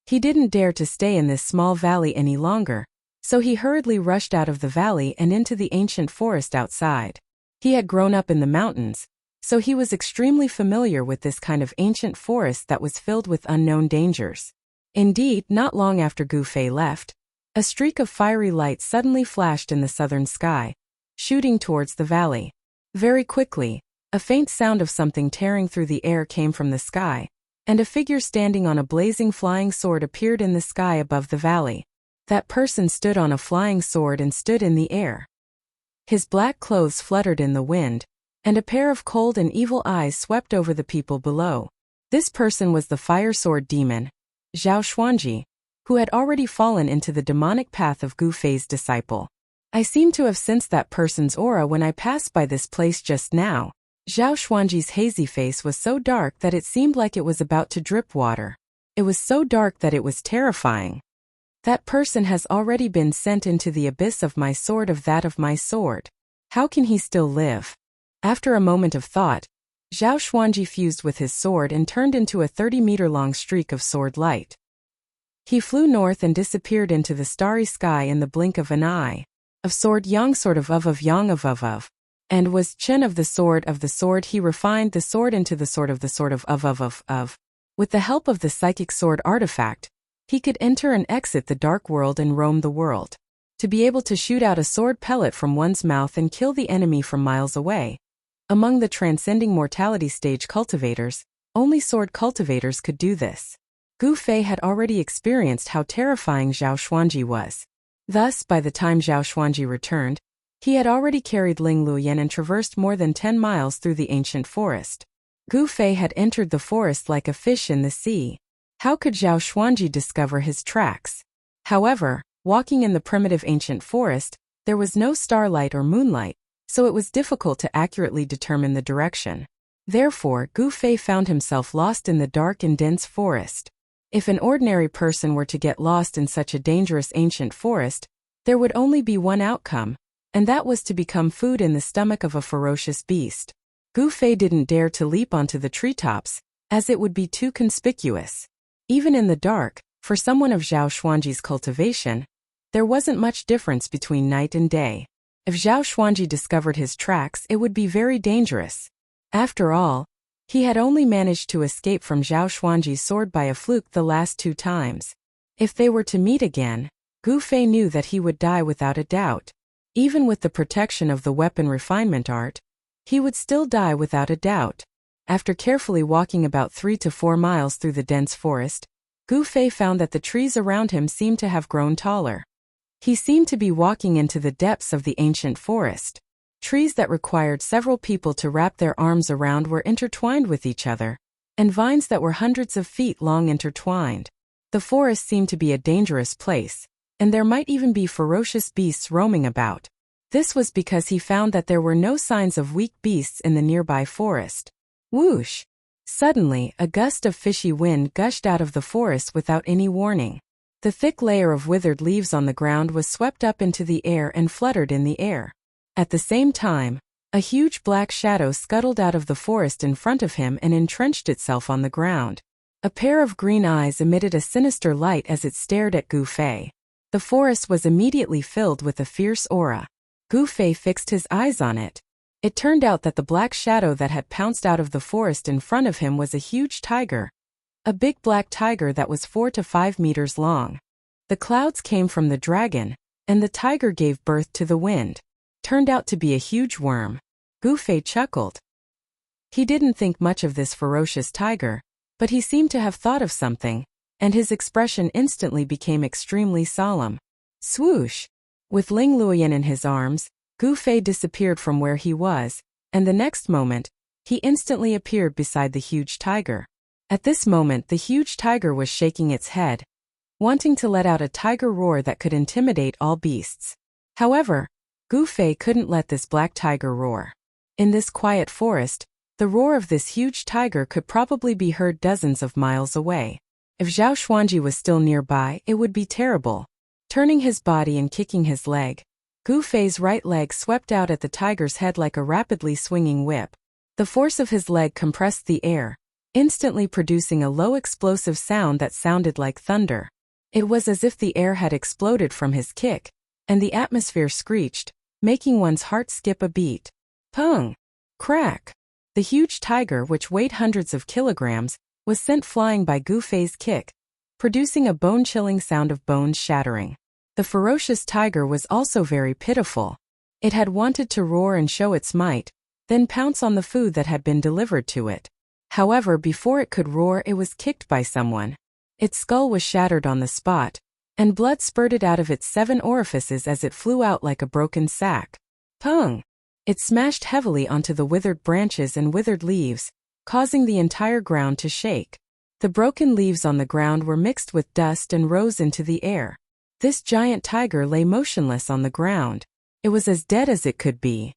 He didn't dare to stay in this small valley any longer, so he hurriedly rushed out of the valley and into the ancient forest outside. He had grown up in the mountains, so he was extremely familiar with this kind of ancient forest that was filled with unknown dangers. Indeed, not long after Gu Fei left, a streak of fiery light suddenly flashed in the southern sky, shooting towards the valley. Very quickly, a faint sound of something tearing through the air came from the sky, and a figure standing on a blazing flying sword appeared in the sky above the valley. That person stood on a flying sword and stood in the air. His black clothes fluttered in the wind, and a pair of cold and evil eyes swept over the people below. This person was the fire sword demon, Zhao Xuanji, who had already fallen into the demonic path of Gu Fei's disciple. I seem to have sensed that person's aura when I passed by this place just now. Zhao Xuanji's hazy face was so dark that it seemed like it was about to drip water. It was so dark that it was terrifying. That person has already been sent into the abyss of my sword of that of my sword. How can he still live? After a moment of thought, Zhao Xuanji fused with his sword and turned into a 30-meter-long streak of sword light. He flew north and disappeared into the starry sky in the blink of an eye. Of sword yang sort of yang of. And was Chen of the sword he refined the sword into the sword of. With the help of the psychic sword artifact, he could enter and exit the dark world and roam the world. To be able to shoot out a sword pellet from one's mouth and kill the enemy from miles away. Among the transcending mortality stage cultivators, only sword cultivators could do this. Gu Fei had already experienced how terrifying Zhao Xuanji was. Thus, by the time Zhao Xuanji returned, he had already carried Ling Luoyan and traversed more than 10 miles through the ancient forest. Gu Fei had entered the forest like a fish in the sea. How could Zhao Xuanji discover his tracks? However, walking in the primitive ancient forest, there was no starlight or moonlight, so it was difficult to accurately determine the direction. Therefore, Gu Fei found himself lost in the dark and dense forest. If an ordinary person were to get lost in such a dangerous ancient forest, there would only be one outcome, and that was to become food in the stomach of a ferocious beast. Gu Fei didn't dare to leap onto the treetops, as it would be too conspicuous. Even in the dark, for someone of Zhao Xuanji's cultivation, there wasn't much difference between night and day. If Zhao Xuanji discovered his tracks, it would be very dangerous. After all, he had only managed to escape from Zhao Xuanji's sword by a fluke the last 2 times. If they were to meet again, Gu Fei knew that he would die without a doubt. Even with the protection of the weapon refinement art, he would still die without a doubt. After carefully walking about 3 to 4 miles through the dense forest, Gu Fei found that the trees around him seemed to have grown taller. He seemed to be walking into the depths of the ancient forest. Trees that required several people to wrap their arms around were intertwined with each other, and vines that were hundreds of feet long intertwined. The forest seemed to be a dangerous place, and there might even be ferocious beasts roaming about. This was because he found that there were no signs of weak beasts in the nearby forest. Whoosh! Suddenly, a gust of fishy wind gushed out of the forest without any warning. The thick layer of withered leaves on the ground was swept up into the air and fluttered in the air. At the same time, a huge black shadow scuttled out of the forest in front of him and entrenched itself on the ground. A pair of green eyes emitted a sinister light as it stared at Gu Fei. The forest was immediately filled with a fierce aura. Gu Fei fixed his eyes on it. It turned out that the black shadow that had pounced out of the forest in front of him was a huge tiger. A big black tiger that was 4 to 5 meters long. The clouds came from the dragon, and the tiger gave birth to the wind. Turned out to be a huge worm. Gu Fei chuckled. He didn't think much of this ferocious tiger, but he seemed to have thought of something, and his expression instantly became extremely solemn. Swoosh! With Ling Luoyan in his arms, Gu Fei disappeared from where he was, and the next moment, he instantly appeared beside the huge tiger. At this moment, the huge tiger was shaking its head, wanting to let out a tiger roar that could intimidate all beasts. However, Gu Fei couldn't let this black tiger roar. In this quiet forest, the roar of this huge tiger could probably be heard dozens of miles away. If Zhao Xuanji was still nearby, it would be terrible. Turning his body and kicking his leg, Gu Fei's right leg swept out at the tiger's head like a rapidly swinging whip. The force of his leg compressed the air, instantly producing a low explosive sound that sounded like thunder. It was as if the air had exploded from his kick, and the atmosphere screeched, making one's heart skip a beat. Pung! Crack! The huge tiger, which weighed hundreds of kilograms, was sent flying by Gu Fei's kick, producing a bone-chilling sound of bones shattering. The ferocious tiger was also very pitiful. It had wanted to roar and show its might, then pounce on the food that had been delivered to it. However, before it could roar, it was kicked by someone. Its skull was shattered on the spot, and blood spurted out of its 7 orifices as it flew out like a broken sack. Pung! It smashed heavily onto the withered branches and withered leaves, causing the entire ground to shake. The broken leaves on the ground were mixed with dust and rose into the air. This giant tiger lay motionless on the ground. It was as dead as it could be.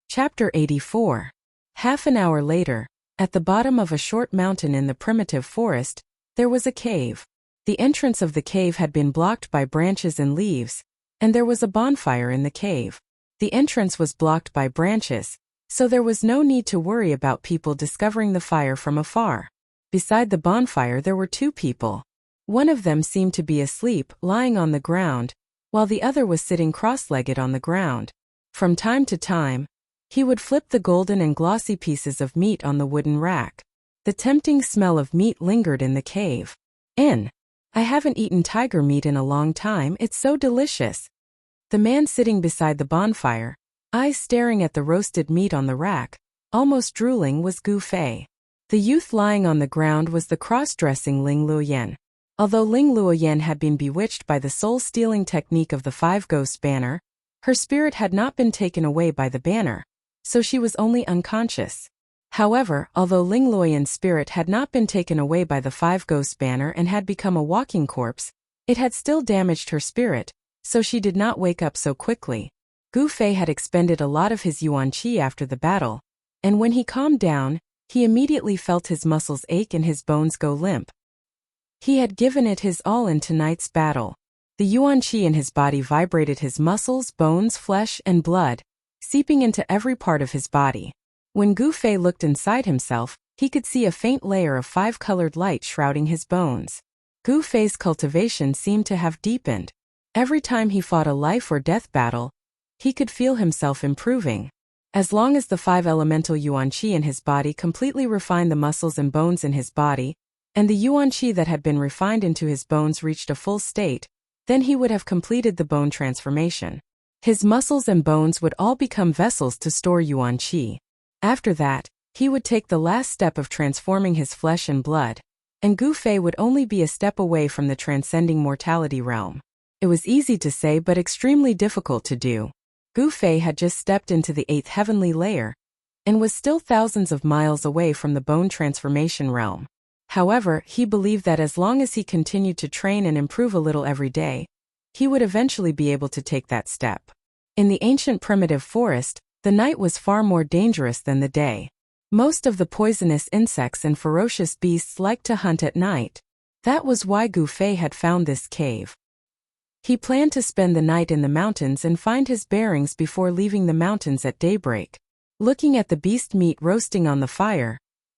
Chapter 84. Half an hour later, at the bottom of a short mountain in the primitive forest, there was a cave. The entrance of the cave had been blocked by branches and leaves, and there was a bonfire in the cave. The entrance was blocked by branches, so there was no need to worry about people discovering the fire from afar. Beside the bonfire there were 2 people. One of them seemed to be asleep, lying on the ground, while the other was sitting cross-legged on the ground. From time to time, he would flip the golden and glossy pieces of meat on the wooden rack. The tempting smell of meat lingered in the cave. I haven't eaten tiger meat in a long time, it's so delicious. The man sitting beside the bonfire, eyes staring at the roasted meat on the rack, almost drooling, was Gu Fei. The youth lying on the ground was the cross-dressing Ling Luoyan. Although Ling Luoyan had been bewitched by the soul-stealing technique of the 5-ghost banner, her spirit had not been taken away by the banner, so she was only unconscious. However, although Ling Luoyan's spirit had not been taken away by the 5-ghost banner and had become a walking corpse, it had still damaged her spirit, so she did not wake up so quickly. Gu Fei had expended a lot of his yuan qi after the battle, and when he calmed down, he immediately felt his muscles ache and his bones go limp. He had given it his all in tonight's battle. The yuan qi in his body vibrated his muscles, bones, flesh, and blood, seeping into every part of his body. When Gu Fei looked inside himself, he could see a faint layer of 5-colored light shrouding his bones. Gu Fei's cultivation seemed to have deepened. Every time he fought a life or death battle, he could feel himself improving. As long as the 5-elemental yuan qi in his body completely refined the muscles and bones in his body, and the yuan qi that had been refined into his bones reached a full state, then he would have completed the bone transformation. His muscles and bones would all become vessels to store yuan qi. After that, he would take the last step of transforming his flesh and blood, and Gu Fei would only be a step away from the transcending mortality realm. It was easy to say but extremely difficult to do. Gu Fei had just stepped into the 8th heavenly layer, and was still thousands of miles away from the bone transformation realm. However, he believed that as long as he continued to train and improve a little every day, he would eventually be able to take that step. In the ancient primitive forest, the night was far more dangerous than the day. Most of the poisonous insects and ferocious beasts liked to hunt at night. That was why Gu Fei had found this cave. He planned to spend the night in the mountains and find his bearings before leaving the mountains at daybreak. Looking at the beast meat roasting on the fire,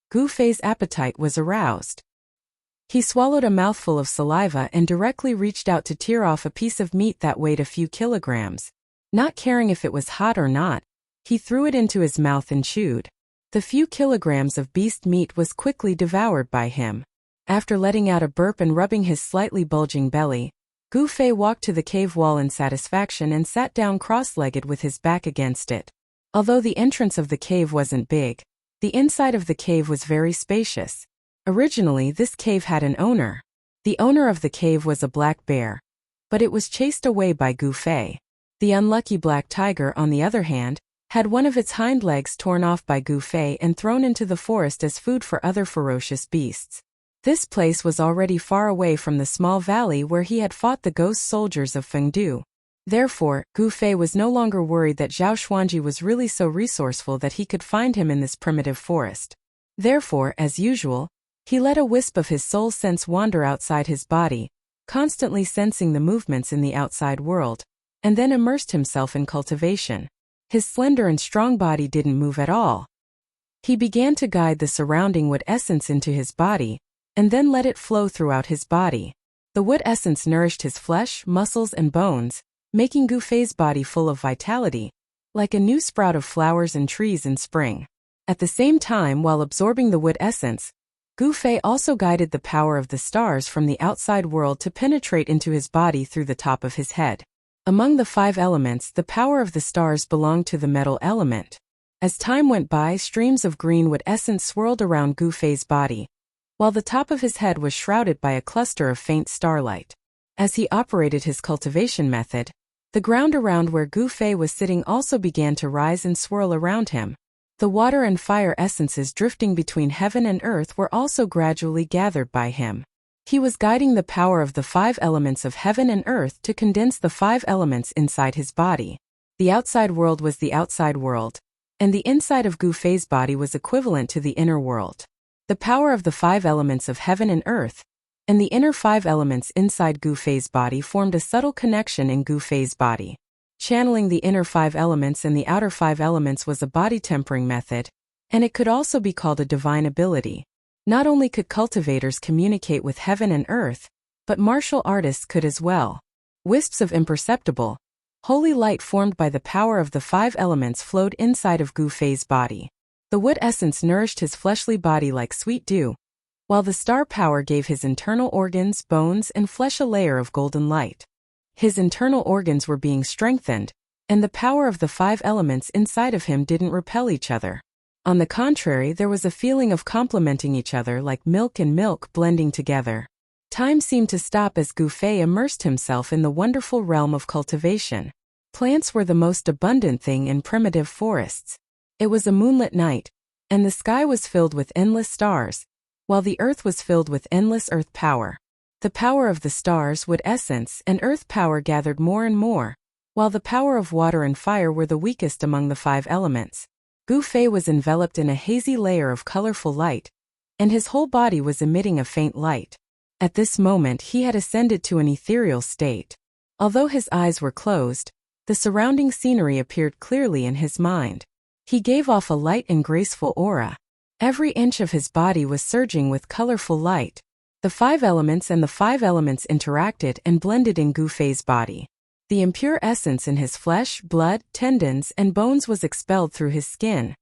Gu Fei's appetite was aroused. He swallowed a mouthful of saliva and directly reached out to tear off a piece of meat that weighed a few kilograms. Not caring if it was hot or not, he threw it into his mouth and chewed. The few kilograms of beast meat was quickly devoured by him. After letting out a burp and rubbing his slightly bulging belly, Gu Fei walked to the cave wall in satisfaction and sat down cross-legged with his back against it. Although the entrance of the cave wasn't big, the inside of the cave was very spacious. Originally, this cave had an owner. The owner of the cave was a black bear, but it was chased away by Gu Fei. The unlucky black tiger, on the other hand, had one of its hind legs torn off by Gu Fei and thrown into the forest as food for other ferocious beasts. This place was already far away from the small valley where he had fought the ghost soldiers of Fengdu. Therefore, Gu Fei was no longer worried that Zhao Xuanji was really so resourceful that he could find him in this primitive forest. Therefore, as usual, he let a wisp of his soul sense wander outside his body, constantly sensing the movements in the outside world, and then immersed himself in cultivation. His slender and strong body didn't move at all. He began to guide the surrounding wood essence into his body, and then let it flow throughout his body. The wood essence nourished his flesh, muscles, and bones, making Gu Fei's body full of vitality, like a new sprout of flowers and trees in spring. At the same time, while absorbing the wood essence, Gu Fei also guided the power of the stars from the outside world to penetrate into his body through the top of his head. Among the 5 elements, the power of the stars belonged to the metal element. As time went by, streams of green wood essence swirled around Gu Fei's body, while the top of his head was shrouded by a cluster of faint starlight. As he operated his cultivation method, the ground around where Gu Fei was sitting also began to rise and swirl around him. The water and fire essences drifting between heaven and earth were also gradually gathered by him. He was guiding the power of the 5 elements of heaven and earth to condense the 5 elements inside his body. The outside world was the outside world, and the inside of Gu Fei's body was equivalent to the inner world. The power of the 5 elements of heaven and earth, and the inner 5 elements inside Gu Fei's body formed a subtle connection in Gu Fei's body. Channeling the inner 5 elements and the outer 5 elements was a body tempering method, and it could also be called a divine ability. Not only could cultivators communicate with heaven and earth, but martial artists could as well. Wisps of imperceptible, holy light formed by the power of the 5 elements flowed inside of Gu Fei's body. The wood essence nourished his fleshly body like sweet dew, while the star power gave his internal organs, bones, and flesh a layer of golden light. His internal organs were being strengthened, and the power of the 5 elements inside of him didn't repel each other. On the contrary, there was a feeling of complementing each other like milk and milk blending together. Time seemed to stop as Gu Fei immersed himself in the wonderful realm of cultivation. Plants were the most abundant thing in primitive forests. It was a moonlit night, and the sky was filled with endless stars, while the earth was filled with endless earth power. The power of the stars, wood essence, and earth power gathered more and more, while the power of water and fire were the weakest among the 5 elements. Gu Fei was enveloped in a hazy layer of colorful light, and his whole body was emitting a faint light. At this moment he had ascended to an ethereal state. Although his eyes were closed, the surrounding scenery appeared clearly in his mind. He gave off a light and graceful aura. Every inch of his body was surging with colorful light. The 5 elements and the 5 elements interacted and blended in Gu Fei's body. The impure essence in his flesh, blood, tendons, and bones was expelled through his skin.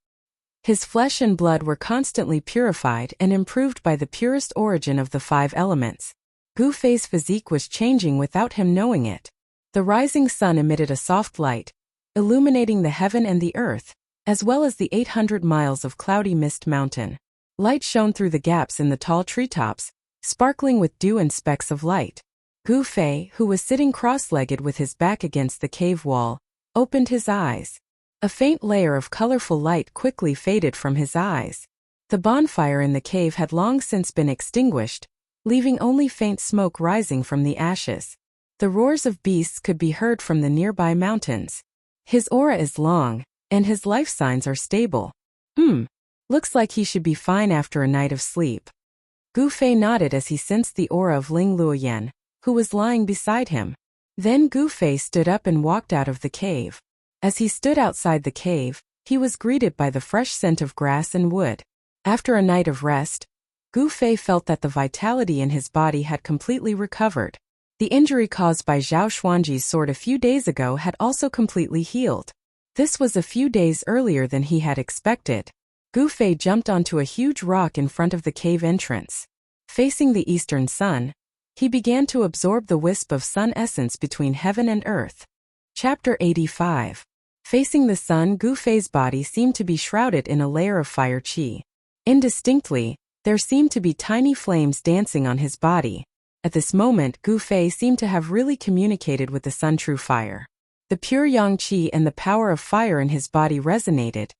His flesh and blood were constantly purified and improved by the purest origin of the 5 elements. Gu Fei's physique was changing without him knowing it. The rising sun emitted a soft light, illuminating the heaven and the earth, as well as the 800 miles of cloudy mist mountain. Light shone through the gaps in the tall treetops, sparkling with dew and specks of light. Gu Fei, who was sitting cross-legged with his back against the cave wall, opened his eyes. A faint layer of colorful light quickly faded from his eyes. The bonfire in the cave had long since been extinguished, leaving only faint smoke rising from the ashes. The roars of beasts could be heard from the nearby mountains. His aura is long, and his life signs are stable. Looks like he should be fine after a night of sleep. Gu Fei nodded as he sensed the aura of Ling Luoyan, who was lying beside him. Then Gu Fei stood up and walked out of the cave. As he stood outside the cave, he was greeted by the fresh scent of grass and wood. After a night of rest, Gu Fei felt that the vitality in his body had completely recovered. The injury caused by Zhao Xuanji's sword a few days ago had also completely healed. This was a few days earlier than he had expected. Gu Fei jumped onto a huge rock in front of the cave entrance. Facing the eastern sun, he began to absorb the wisp of sun essence between heaven and earth. Chapter 85. Facing the sun, Gu Fei's body seemed to be shrouded in a layer of fire qi. Indistinctly, there seemed to be tiny flames dancing on his body. At this moment, Gu Fei seemed to have really communicated with the sun true fire. The pure yang qi and the power of fire in his body resonated,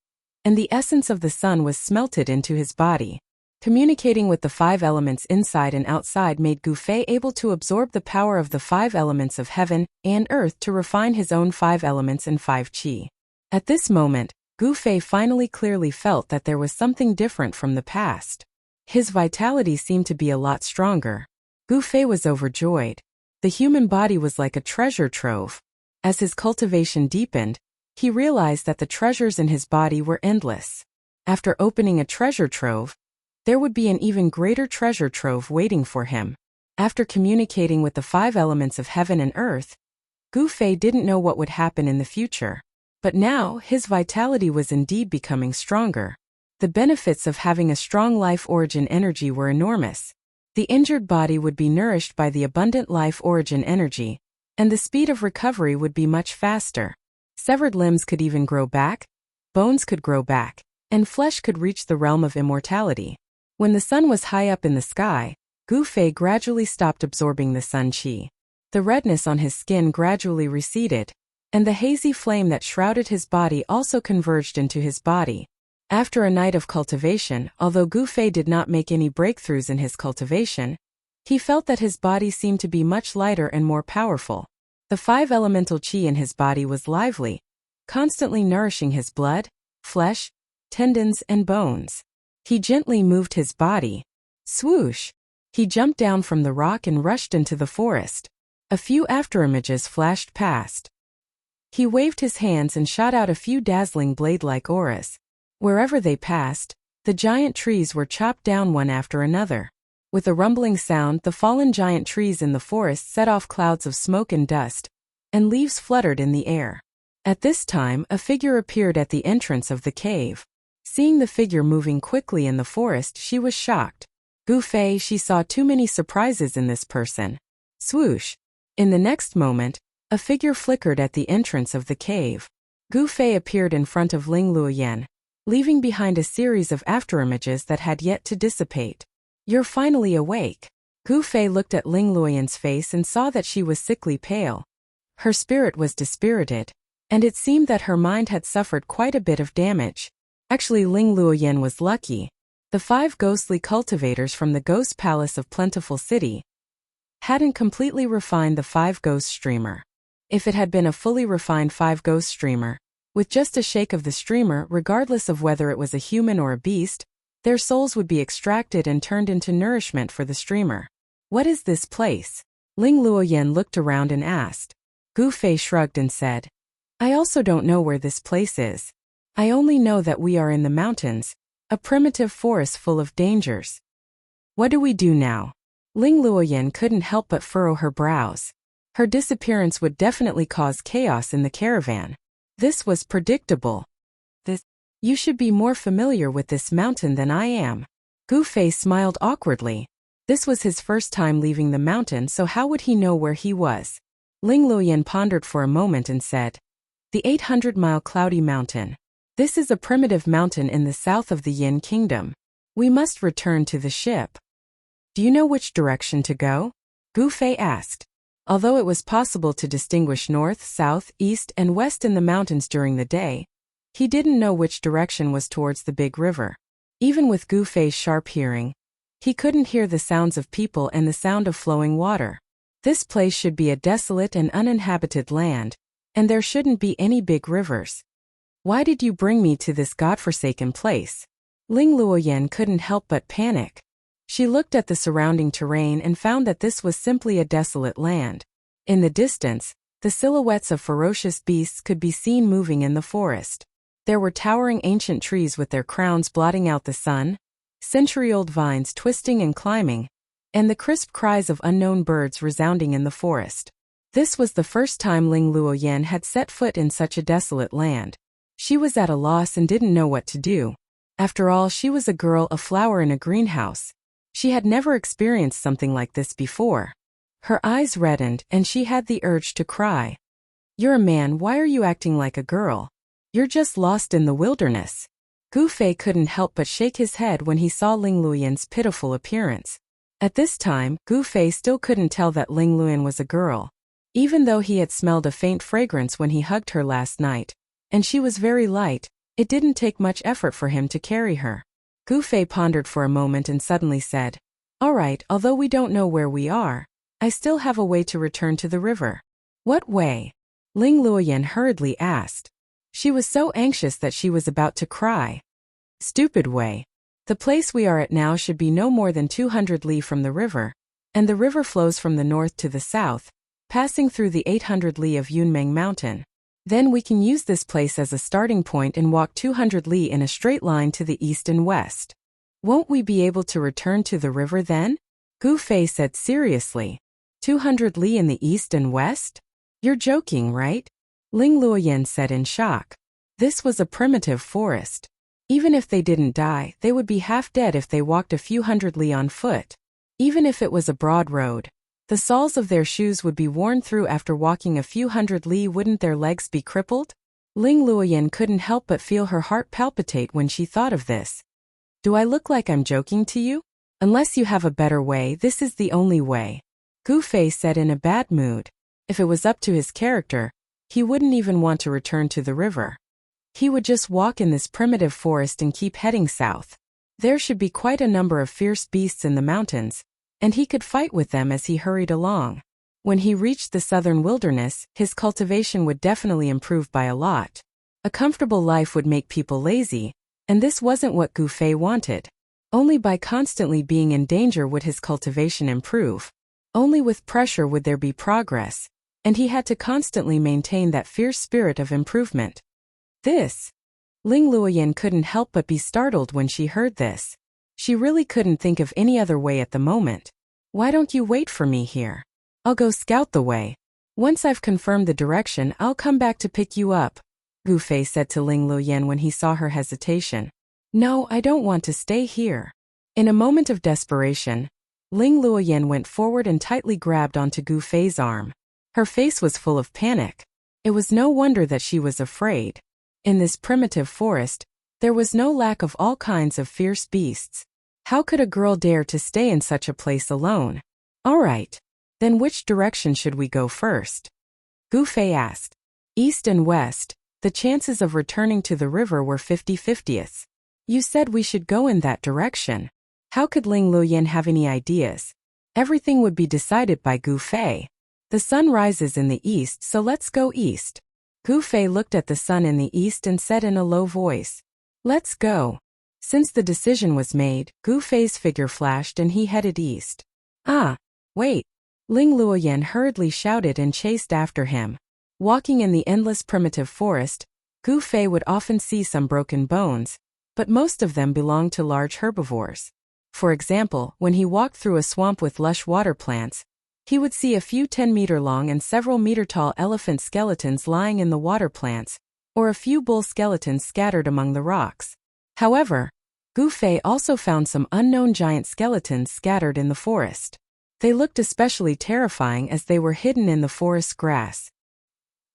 and the essence of the sun was smelted into his body. Communicating with the 5 elements inside and outside made Gu Fei able to absorb the power of the 5 elements of heaven and earth to refine his own 5 elements and 5 qi. At this moment, Gu Fei finally clearly felt that there was something different from the past. His vitality seemed to be a lot stronger. Gu Fei was overjoyed. The human body was like a treasure trove. As his cultivation deepened, he realized that the treasures in his body were endless. After opening a treasure trove, there would be an even greater treasure trove waiting for him. After communicating with the 5 elements of heaven and earth, Gu Fei didn't know what would happen in the future. But now, his vitality was indeed becoming stronger. The benefits of having a strong life origin energy were enormous. The injured body would be nourished by the abundant life origin energy, and the speed of recovery would be much faster. Severed limbs could even grow back, bones could grow back, and flesh could reach the realm of immortality. When the sun was high up in the sky, Gu Fei gradually stopped absorbing the sun qi. The redness on his skin gradually receded, and the hazy flame that shrouded his body also converged into his body. After a night of cultivation, although Gu Fei did not make any breakthroughs in his cultivation, he felt that his body seemed to be much lighter and more powerful. The 5 elemental qi in his body was lively, constantly nourishing his blood, flesh, tendons, and bones. He gently moved his body. Swoosh! He jumped down from the rock and rushed into the forest. A few afterimages flashed past. He waved his hands and shot out a few dazzling blade-like auras. Wherever they passed, the giant trees were chopped down one after another. With a rumbling sound, the fallen giant trees in the forest set off clouds of smoke and dust, and leaves fluttered in the air. At this time, a figure appeared at the entrance of the cave. Seeing the figure moving quickly in the forest, she was shocked. Gu Fei, she saw too many surprises in this person. Swoosh! In the next moment, a figure flickered at the entrance of the cave. Gu Fei appeared in front of Ling Luoyan, leaving behind a series of afterimages that had yet to dissipate. You're finally awake. Gu Fei looked at Ling Luoyan's face and saw that she was sickly pale. Her spirit was dispirited, and it seemed that her mind had suffered quite a bit of damage. Actually, Ling Luoyan was lucky. The 5 ghostly cultivators from the Ghost Palace of Plentiful City hadn't completely refined the 5 ghost streamer. If it had been a fully refined 5 ghost streamer, with just a shake of the streamer, regardless of whether it was a human or a beast, their souls would be extracted and turned into nourishment for the streamer. What is this place? Ling Luoyan looked around and asked. Gu Fei shrugged and said, I also don't know where this place is. I only know that we are in the mountains, a primitive forest full of dangers. What do we do now? Ling Luoyan couldn't help but furrow her brows. Her disappearance would definitely cause chaos in the caravan. This was predictable. You should be more familiar with this mountain than I am. Gu Fei smiled awkwardly. This was his first time leaving the mountain, so how would he know where he was? Ling Luoyan pondered for a moment and said, The 800-mile cloudy mountain. This is a primitive mountain in the south of the Yin Kingdom. We must return to the ship. Do you know which direction to go? Gu Fei asked. Although it was possible to distinguish north, south, east, and west in the mountains during the day, he didn't know which direction was towards the big river. Even with Gu Fei's sharp hearing, he couldn't hear the sounds of people and the sound of flowing water. This place should be a desolate and uninhabited land, and there shouldn't be any big rivers. Why did you bring me to this godforsaken place? Ling Luoyan couldn't help but panic. She looked at the surrounding terrain and found that this was simply a desolate land. In the distance, the silhouettes of ferocious beasts could be seen moving in the forest. There were towering ancient trees with their crowns blotting out the sun, century-old vines twisting and climbing, and the crisp cries of unknown birds resounding in the forest. This was the first time Ling Luoyan had set foot in such a desolate land. She was at a loss and didn't know what to do. After all, she was a girl, a flower in a greenhouse. She had never experienced something like this before. Her eyes reddened, and she had the urge to cry. You're a man, why are you acting like a girl? You're just lost in the wilderness. Gu Fei couldn't help but shake his head when he saw Ling Luoyan's pitiful appearance. At this time, Gu Fei still couldn't tell that Ling Luoyan was a girl. Even though he had smelled a faint fragrance when he hugged her last night, and she was very light, it didn't take much effort for him to carry her. Gu Fei pondered for a moment and suddenly said, All right, although we don't know where we are, I still have a way to return to the river. What way? Ling Luoyan hurriedly asked. She was so anxious that she was about to cry. Stupid way. The place we are at now should be no more than 200 li from the river, and the river flows from the north to the south, passing through the 800 li of Yunmeng Mountain. Then we can use this place as a starting point and walk 200 li in a straight line to the east and west. Won't we be able to return to the river then? Gu Fei said seriously. 200 li in the east and west? You're joking, right? Ling Luoyan said in shock. This was a primitive forest. Even if they didn't die, they would be half dead if they walked a few hundred li on foot. Even if it was a broad road, the soles of their shoes would be worn through after walking a few hundred li. Wouldn't their legs be crippled? Ling Luoyan couldn't help but feel her heart palpitate when she thought of this. Do I look like I'm joking to you? Unless you have a better way, this is the only way. Gu Fei said in a bad mood. If it was up to his character, he wouldn't even want to return to the river. He would just walk in this primitive forest and keep heading south. There should be quite a number of fierce beasts in the mountains, and he could fight with them as he hurried along. When he reached the southern wilderness, his cultivation would definitely improve by a lot. A comfortable life would make people lazy, and this wasn't what Gu Fei wanted. Only by constantly being in danger would his cultivation improve. Only with pressure would there be progress, and he had to constantly maintain that fierce spirit of improvement. Ling Luoyan couldn't help but be startled when she heard this. She really couldn't think of any other way at the moment. Why don't you wait for me here? I'll go scout the way. Once I've confirmed the direction, I'll come back to pick you up, Gu Fei said to Ling Luoyan when he saw her hesitation. No, I don't want to stay here. In a moment of desperation, Ling Luoyan went forward and tightly grabbed onto Gu Fei's arm. Her face was full of panic. It was no wonder that she was afraid. In this primitive forest, there was no lack of all kinds of fierce beasts. How could a girl dare to stay in such a place alone? All right. Then which direction should we go first? Gu Fei asked. East and west, the chances of returning to the river were 50-50. You said we should go in that direction. How could Ling Luoyan have any ideas? Everything would be decided by Gu Fei. The sun rises in the east, so let's go east. Gu Fei looked at the sun in the east and said in a low voice, Let's go. Since the decision was made, Gu Fei's figure flashed and he headed east. Ah, wait. Ling Luoyan hurriedly shouted and chased after him. Walking in the endless primitive forest, Gu Fei would often see some broken bones, but most of them belonged to large herbivores. For example, when he walked through a swamp with lush water plants, he would see a few 10-meter-long and several meter-tall elephant skeletons lying in the water plants, or a few bull skeletons scattered among the rocks. However, Gu Fei also found some unknown giant skeletons scattered in the forest. They looked especially terrifying as they were hidden in the forest grass.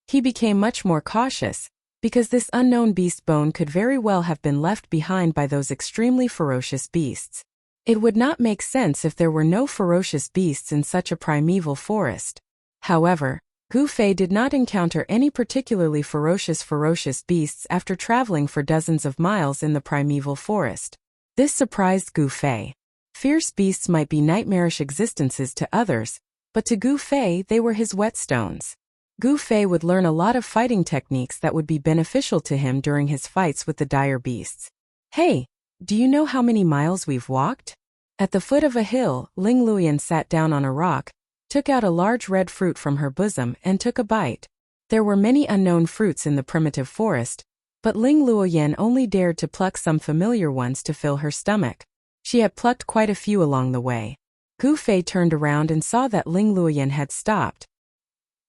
He became much more cautious, because this unknown beast bone could very well have been left behind by those extremely ferocious beasts. It would not make sense if there were no ferocious beasts in such a primeval forest. However, Gu Fei did not encounter any particularly ferocious beasts after traveling for dozens of miles in the primeval forest. This surprised Gu Fei. Fierce beasts might be nightmarish existences to others, but to Gu Fei they were his whetstones. Gu Fei would learn a lot of fighting techniques that would be beneficial to him during his fights with the dire beasts. Hey! Do you know how many miles we've walked? At the foot of a hill, Ling Luoyan sat down on a rock, took out a large red fruit from her bosom and took a bite. There were many unknown fruits in the primitive forest, but Ling Luoyan only dared to pluck some familiar ones to fill her stomach. She had plucked quite a few along the way. Gu Fei turned around and saw that Ling Luoyan had stopped.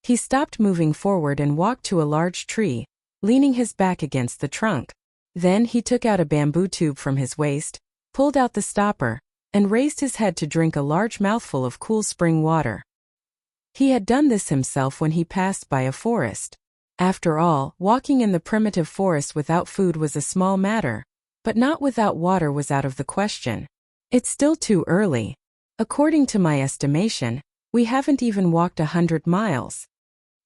He stopped moving forward and walked to a large tree, leaning his back against the trunk. Then he took out a bamboo tube from his waist, pulled out the stopper, and raised his head to drink a large mouthful of cool spring water. He had done this himself when he passed by a forest. After all, walking in the primitive forest without food was a small matter, but not without water was out of the question. It's still too early. According to my estimation, we haven't even walked 100 miles.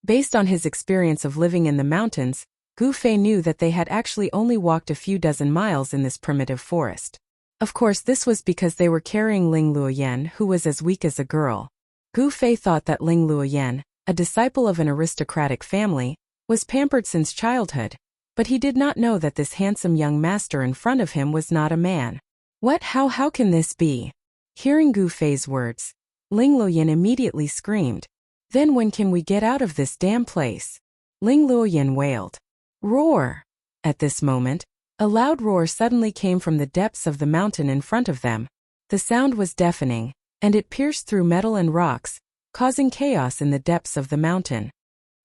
Based on his experience of living in the mountains, Gu Fei knew that they had actually only walked a few dozen miles in this primitive forest. Of course, this was because they were carrying Ling Luoyan, who was as weak as a girl. Gu Fei thought that Ling Luoyan, a disciple of an aristocratic family, was pampered since childhood, but he did not know that this handsome young master in front of him was not a man. What? How can this be? Hearing Gu Fei's words, Ling Luoyan immediately screamed. Then when can we get out of this damn place? Ling Luoyin wailed. Roar! At this moment, a loud roar suddenly came from the depths of the mountain in front of them. The sound was deafening, and it pierced through metal and rocks, causing chaos in the depths of the mountain.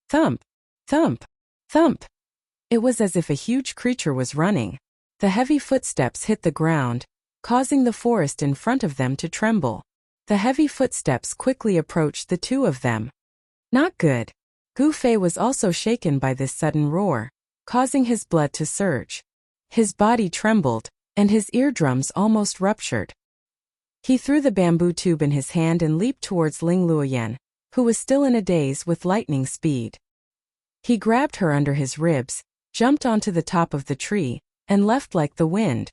Thump! Thump! Thump! It was as if a huge creature was running. The heavy footsteps hit the ground, causing the forest in front of them to tremble. The heavy footsteps quickly approached the two of them. Not good. Gu Fei was also shaken by this sudden roar, causing his blood to surge. His body trembled, and his eardrums almost ruptured. He threw the bamboo tube in his hand and leaped towards Ling Luoyin, who was still in a daze with lightning speed. He grabbed her under his ribs, jumped onto the top of the tree, and left like the wind.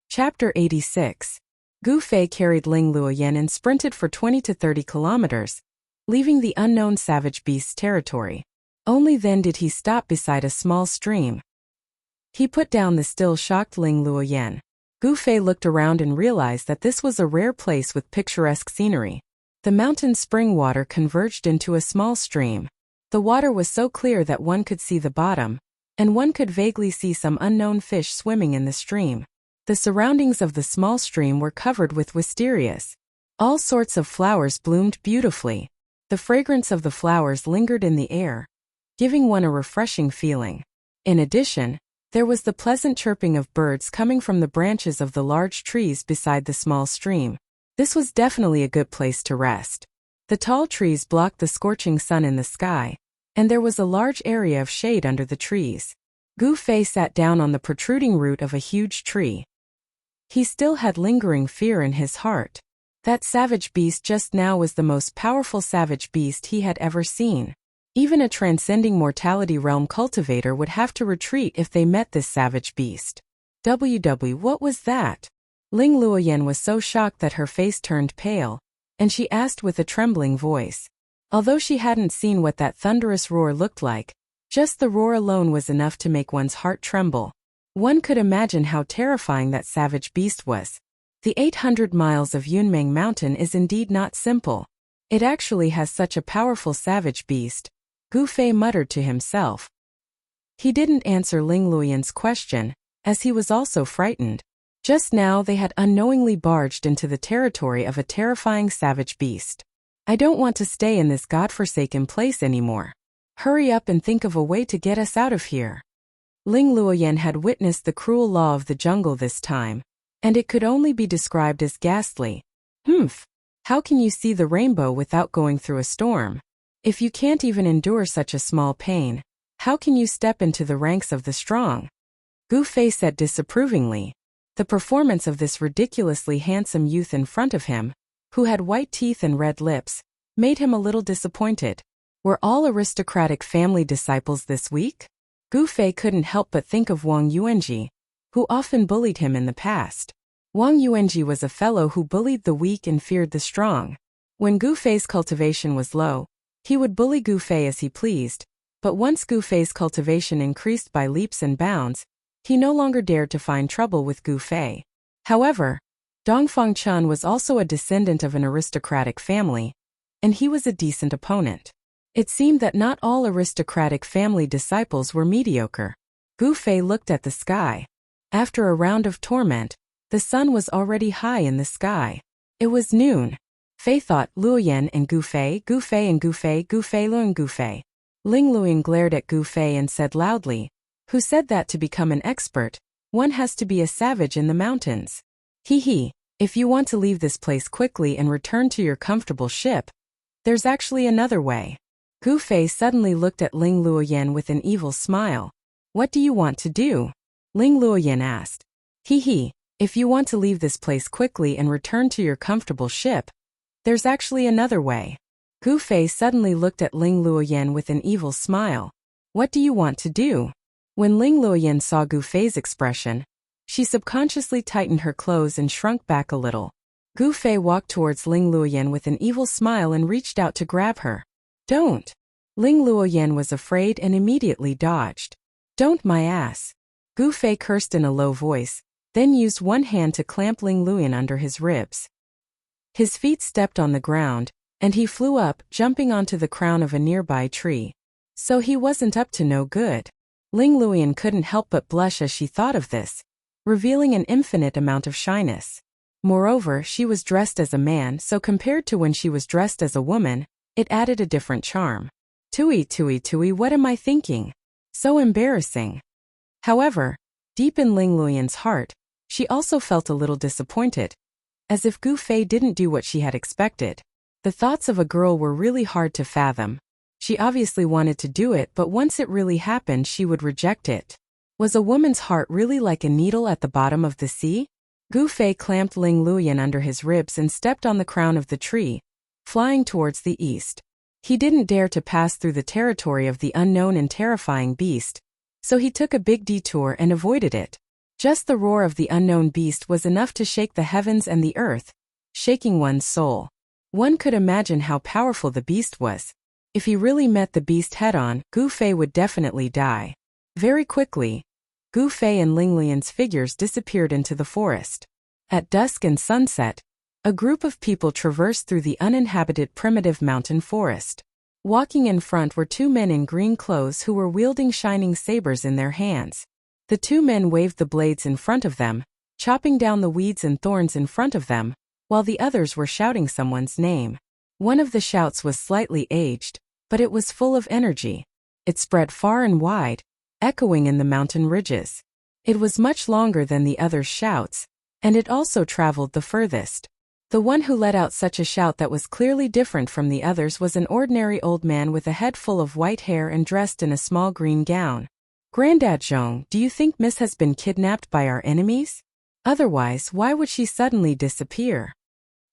Chapter 86. Gu Fei carried Ling Luoyin and sprinted for 20 to 30 kilometers, leaving the unknown savage beast's territory. Only then did he stop beside a small stream. He put down the still shocked Ling Luoyin. Gu Fei looked around and realized that this was a rare place with picturesque scenery. The mountain spring water converged into a small stream. The water was so clear that one could see the bottom, and one could vaguely see some unknown fish swimming in the stream. The surroundings of the small stream were covered with wisterias. All sorts of flowers bloomed beautifully. The fragrance of the flowers lingered in the air, giving one a refreshing feeling. In addition, there was the pleasant chirping of birds coming from the branches of the large trees beside the small stream. This was definitely a good place to rest. The tall trees blocked the scorching sun in the sky, and there was a large area of shade under the trees. Gu Fei sat down on the protruding root of a huge tree. He still had lingering fear in his heart. That savage beast just now was the most powerful savage beast he had ever seen. Even a transcending mortality realm cultivator would have to retreat if they met this savage beast. What was that? Ling Luoyin was so shocked that her face turned pale, and she asked with a trembling voice. Although she hadn't seen what that thunderous roar looked like, just the roar alone was enough to make one's heart tremble. One could imagine how terrifying that savage beast was. The 800 miles of Yunmeng Mountain is indeed not simple. It actually has such a powerful savage beast, Gu Fei muttered to himself. He didn't answer Ling Luoyin's question, as he was also frightened. Just now they had unknowingly barged into the territory of a terrifying savage beast. I don't want to stay in this godforsaken place anymore. Hurry up and think of a way to get us out of here. Ling Luoyin had witnessed the cruel law of the jungle this time, and it could only be described as ghastly. How can you see the rainbow without going through a storm? If you can't even endure such a small pain, how can you step into the ranks of the strong? Gu Fei said disapprovingly. The performance of this ridiculously handsome youth in front of him, who had white teeth and red lips, made him a little disappointed. Were all aristocratic family disciples this week? Gu Fei couldn't help but think of Wang Yuanji, who often bullied him in the past. Wang Yuanji was a fellow who bullied the weak and feared the strong. When Gu Fei's cultivation was low, he would bully Gu Fei as he pleased, but once Gu Fei's cultivation increased by leaps and bounds, he no longer dared to find trouble with Gu Fei. However, Dongfang Chun was also a descendant of an aristocratic family, and he was a decent opponent. It seemed that not all aristocratic family disciples were mediocre. Gu Fei looked at the sky. After a round of torment, the sun was already high in the sky. It was noon. Fei thought, Luoyin and Gu Fei, Gu Fei and Gu Fei, Gu Fei Luoyin Gu Fei. Ling Luoyin glared at Gu Fei and said loudly, "Who said that to become an expert, one has to be a savage in the mountains? If you want to leave this place quickly and return to your comfortable ship, there's actually another way." Gu Fei suddenly looked at Ling Luoyin with an evil smile. "What do you want to do?" Ling Luoyin asked. If you want to leave this place quickly and return to your comfortable ship, there's actually another way." Gu Fei suddenly looked at Ling Luoyin with an evil smile. "What do you want to do?" When Ling Luoyin saw Gu Fei's expression, she subconsciously tightened her clothes and shrunk back a little. Gu Fei walked towards Ling Luoyin with an evil smile and reached out to grab her. "Don't." Ling Luoyin was afraid and immediately dodged. "Don't my ass." Gu Fei cursed in a low voice, then used one hand to clamp Ling Luoyin under his ribs. His feet stepped on the ground, and he flew up, jumping onto the crown of a nearby tree. So he wasn't up to no good. Ling Luoyan couldn't help but blush as she thought of this, revealing an infinite amount of shyness. Moreover, she was dressed as a man, so compared to when she was dressed as a woman, it added a different charm. Tui, what am I thinking? So embarrassing. However, deep in Ling Luoyan's heart, she also felt a little disappointed, as if Gu Fei didn't do what she had expected. The thoughts of a girl were really hard to fathom. She obviously wanted to do it, but once it really happened, she would reject it. Was a woman's heart really like a needle at the bottom of the sea? Gu Fei clamped Ling Luoyan under his ribs and stepped on the crown of the tree, flying towards the east. He didn't dare to pass through the territory of the unknown and terrifying beast, so he took a big detour and avoided it. Just the roar of the unknown beast was enough to shake the heavens and the earth, shaking one's soul. One could imagine how powerful the beast was. If he really met the beast head-on, Gu Fei would definitely die. Very quickly, Gu Fei and Ling Luoyan's figures disappeared into the forest. At dusk and sunset, a group of people traversed through the uninhabited primitive mountain forest. Walking in front were two men in green clothes who were wielding shining sabers in their hands. The two men waved the blades in front of them, chopping down the weeds and thorns in front of them, while the others were shouting someone's name. One of the shouts was slightly aged, but it was full of energy. It spread far and wide, echoing in the mountain ridges. It was much longer than the other's shouts, and it also traveled the furthest. The one who let out such a shout that was clearly different from the others was an ordinary old man with a head full of white hair and dressed in a small green gown. "Granddad Zhong, do you think Miss has been kidnapped by our enemies? Otherwise, why would she suddenly disappear?"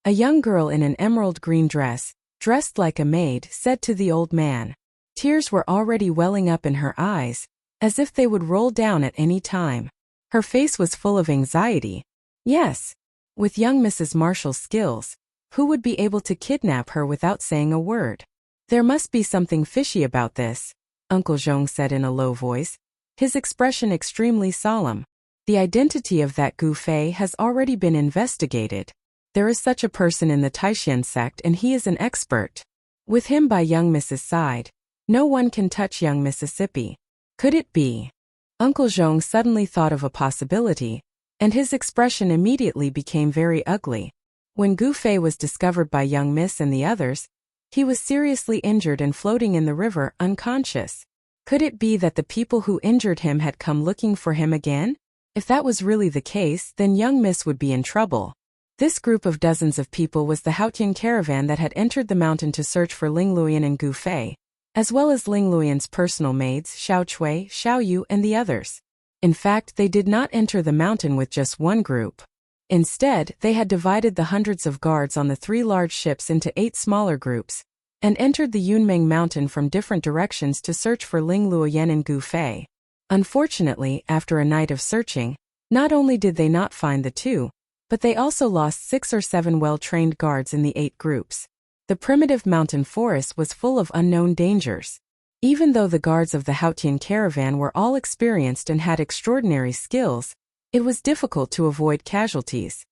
A young girl in an emerald green dress, dressed like a maid, said to the old man. Tears were already welling up in her eyes, as if they would roll down at any time. Her face was full of anxiety. Yes. With young Mrs. Marshall's skills, who would be able to kidnap her without saying a word? "There must be something fishy about this," Uncle Zhong said in a low voice, his expression extremely solemn. "The identity of that Gu Fei has already been investigated. There is such a person in the Taishan sect and he is an expert. With him by young Mrs.'s side, no one can touch young Mississippi. Could it be?" Uncle Zhong suddenly thought of a possibility, and his expression immediately became very ugly. When Gu Fei was discovered by young Miss and the others, he was seriously injured and floating in the river, unconscious. Could it be that the people who injured him had come looking for him again? If that was really the case, then young Miss would be in trouble. This group of dozens of people was the Haotian caravan that had entered the mountain to search for Ling Luoyan and Gu Fei, as well as Ling Luoyan's personal maids, Xiao Chui, Xiao Yu, and the others. In fact, they did not enter the mountain with just one group. Instead, they had divided the hundreds of guards on the 3 large ships into 8 smaller groups, and entered the Yunmeng mountain from different directions to search for Ling Luoyan and Gu Fei. Unfortunately, after a night of searching, not only did they not find the two, but they also lost 6 or 7 well-trained guards in the 8 groups. The primitive mountain forest was full of unknown dangers. Even though the guards of the Haotian caravan were all experienced and had extraordinary skills, it was difficult to avoid casualties.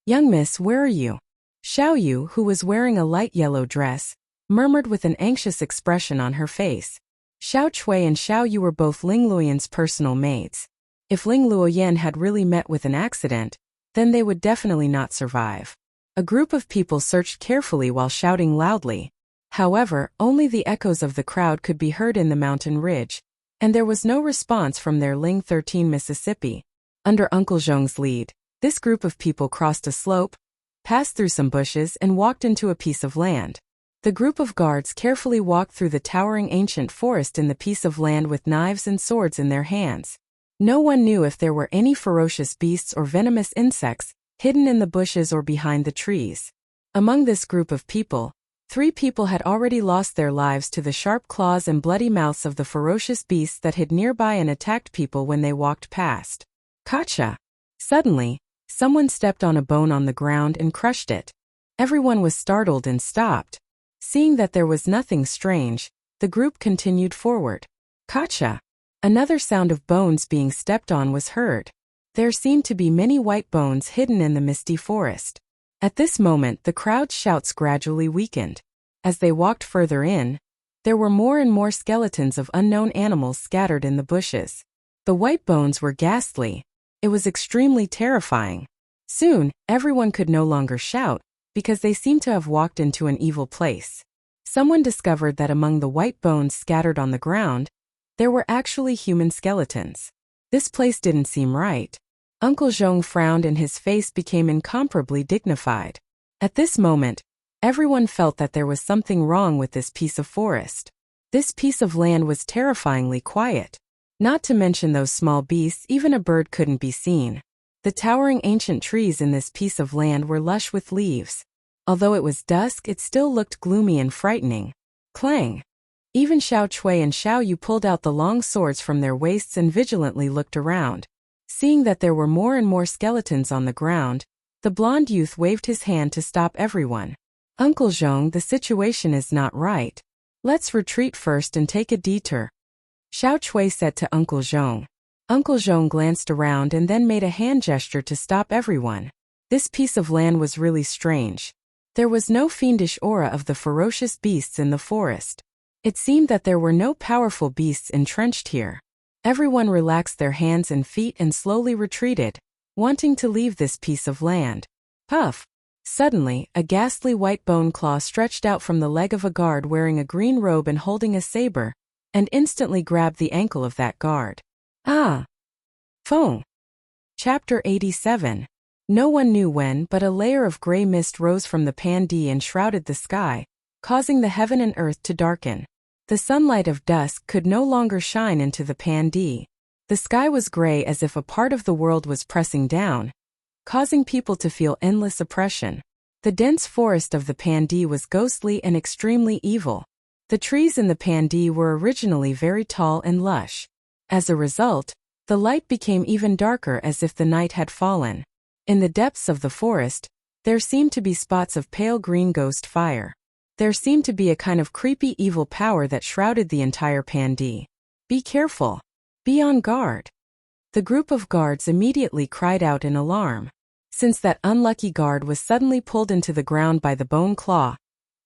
"Young Miss, where are you?" Xiao Yu, who was wearing a light yellow dress, murmured with an anxious expression on her face. Xiao Chui and Xiao Yu were both Ling Luoyan's personal maids. If Ling Luoyan had really met with an accident, then they would definitely not survive. A group of people searched carefully while shouting loudly. However, only the echoes of the crowd could be heard in the mountain ridge, and there was no response from their Ling 13 Mississippi. Under Uncle Zhong's lead, this group of people crossed a slope, passed through some bushes and walked into a piece of land. The group of guards carefully walked through the towering ancient forest in the piece of land with knives and swords in their hands. No one knew if there were any ferocious beasts or venomous insects hidden in the bushes or behind the trees. Among this group of people, 3 people had already lost their lives to the sharp claws and bloody mouths of the ferocious beasts that hid nearby and attacked people when they walked past. Gotcha! Suddenly, someone stepped on a bone on the ground and crushed it. Everyone was startled and stopped. Seeing that there was nothing strange, the group continued forward. Gotcha! Another sound of bones being stepped on was heard. There seemed to be many white bones hidden in the misty forest. At this moment, the crowd's shouts gradually weakened. As they walked further in, There were more and more skeletons of unknown animals scattered in the bushes. The white bones were ghastly. It was extremely terrifying. Soon, everyone could no longer shout, because they seemed to have walked into an evil place. Someone discovered that among the white bones scattered on the ground, there were actually human skeletons. This place didn't seem right. Uncle Zhong frowned and his face became incomparably dignified. At this moment, everyone felt that there was something wrong with this piece of forest. This piece of land was terrifyingly quiet. Not to mention those small beasts, even a bird couldn't be seen. The towering ancient trees in this piece of land were lush with leaves. Although it was dusk, it still looked gloomy and frightening. Clang! Even Xiao Cui and Xiao Yu pulled out the long swords from their waists and vigilantly looked around. Seeing that there were more and more skeletons on the ground, the blonde youth waved his hand to stop everyone. Uncle Zhong, the situation is not right. Let's retreat first and take a detour, Xiao Cui said to Uncle Zhong. Uncle Zhong glanced around and then made a hand gesture to stop everyone. This piece of land was really strange. There was no fiendish aura of the ferocious beasts in the forest. It seemed that there were no powerful beasts entrenched here. Everyone relaxed their hands and feet and slowly retreated, wanting to leave this piece of land. Puff! Suddenly, a ghastly white bone claw stretched out from the leg of a guard wearing a green robe and holding a saber, and instantly grabbed the ankle of that guard. Ah! Phone! Chapter 87. No one knew when, but a layer of gray mist rose from the Pandi and shrouded the sky, causing the heaven and earth to darken. The sunlight of dusk could no longer shine into the Pandi. The sky was gray as if a part of the world was pressing down, causing people to feel endless oppression. The dense forest of the Pandi was ghostly and extremely evil. The trees in the Pandi were originally very tall and lush. As a result, the light became even darker as if the night had fallen. In the depths of the forest, there seemed to be spots of pale green ghost fire. There seemed to be a kind of creepy evil power that shrouded the entire Pandi. Be careful. Be on guard. The group of guards immediately cried out in alarm. Since that unlucky guard was suddenly pulled into the ground by the bone claw,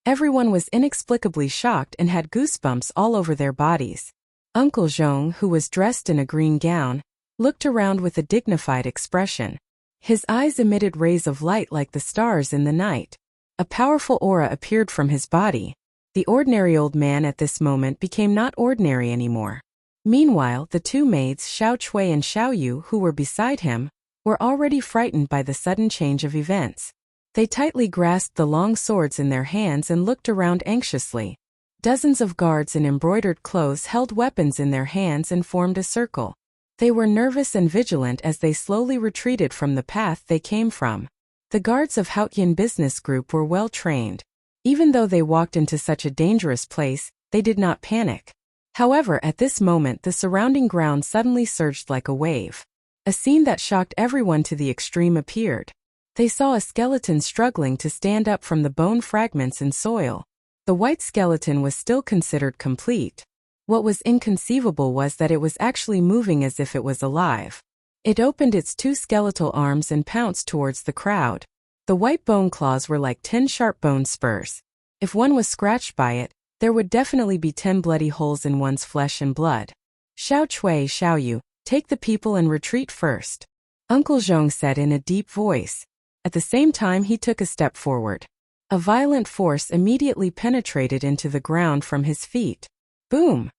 everyone was inexplicably shocked and had goosebumps all over their bodies. Uncle Zhong, who was dressed in a green gown, looked around with a dignified expression. His eyes emitted rays of light like the stars in the night. A powerful aura appeared from his body. The ordinary old man at this moment became not ordinary anymore. Meanwhile, the two maids, Xiao Cui and Xiao Yu, who were beside him, were already frightened by the sudden change of events. They tightly grasped the long swords in their hands and looked around anxiously. Dozens of guards in embroidered clothes held weapons in their hands and formed a circle. They were nervous and vigilant as they slowly retreated from the path they came from. The guards of Haotian Business Group were well trained. Even though they walked into such a dangerous place, they did not panic. However, at this moment the surrounding ground suddenly surged like a wave. A scene that shocked everyone to the extreme appeared. They saw a skeleton struggling to stand up from the bone fragments and soil. The white skeleton was still considered complete. What was inconceivable was that it was actually moving as if it was alive. It opened its two skeletal arms and pounced towards the crowd. The white bone claws were like 10 sharp bone spurs. If one was scratched by it, there would definitely be 10 bloody holes in one's flesh and blood. Xiao Cui, Xiao Yu, take the people and retreat first, Uncle Zhong said in a deep voice. At the same time he took a step forward. A violent force immediately penetrated into the ground from his feet. Boom!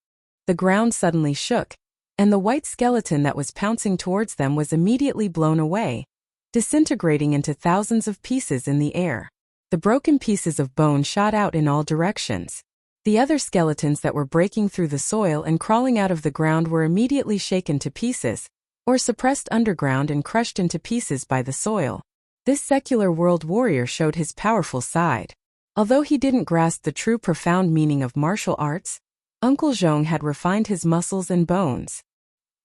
The ground suddenly shook, and the white skeleton that was pouncing towards them was immediately blown away, disintegrating into thousands of pieces in the air. The broken pieces of bone shot out in all directions. The other skeletons that were breaking through the soil and crawling out of the ground were immediately shaken to pieces, or suppressed underground and crushed into pieces by the soil. This secular world warrior showed his powerful side. Although he didn't grasp the true profound meaning of martial arts, Uncle Zhong had refined his muscles and bones.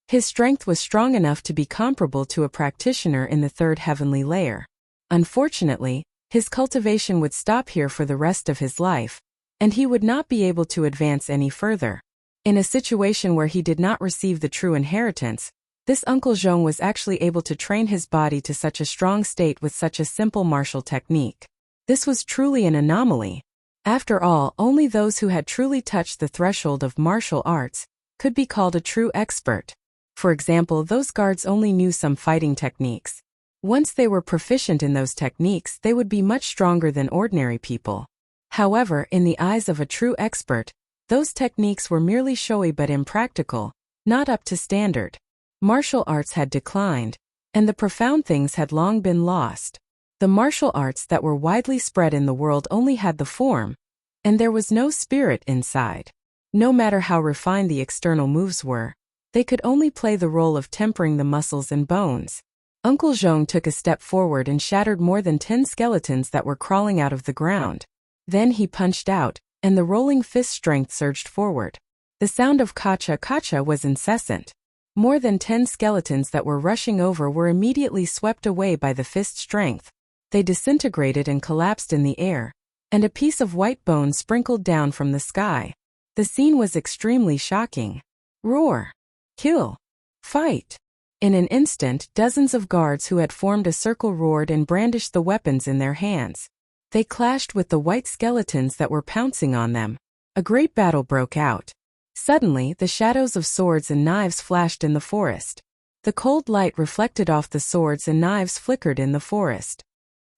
His strength was strong enough to be comparable to a practitioner in the third heavenly layer. Unfortunately, his cultivation would stop here for the rest of his life, and he would not be able to advance any further. In a situation where he did not receive the true inheritance, this Uncle Zhong was actually able to train his body to such a strong state with such a simple martial technique. This was truly an anomaly. After all, only those who had truly touched the threshold of martial arts could be called a true expert. For example, those guards only knew some fighting techniques. Once they were proficient in those techniques, they would be much stronger than ordinary people. However, in the eyes of a true expert, those techniques were merely showy but impractical, not up to standard. Martial arts had declined, and the profound things had long been lost. The martial arts that were widely spread in the world only had the form, and there was no spirit inside. No matter how refined the external moves were, they could only play the role of tempering the muscles and bones. Uncle Zhong took a step forward and shattered more than 10 skeletons that were crawling out of the ground. Then he punched out, and the rolling fist strength surged forward. The sound of kacha-kacha was incessant. More than 10 skeletons that were rushing over were immediately swept away by the fist strength. They disintegrated and collapsed in the air, and a piece of white bone sprinkled down from the sky. The scene was extremely shocking. Roar! Kill! Fight! In an instant, dozens of guards who had formed a circle roared and brandished the weapons in their hands. They clashed with the white skeletons that were pouncing on them. A great battle broke out. Suddenly, the shadows of swords and knives flashed in the forest. The cold light reflected off the swords and knives flickered in the forest.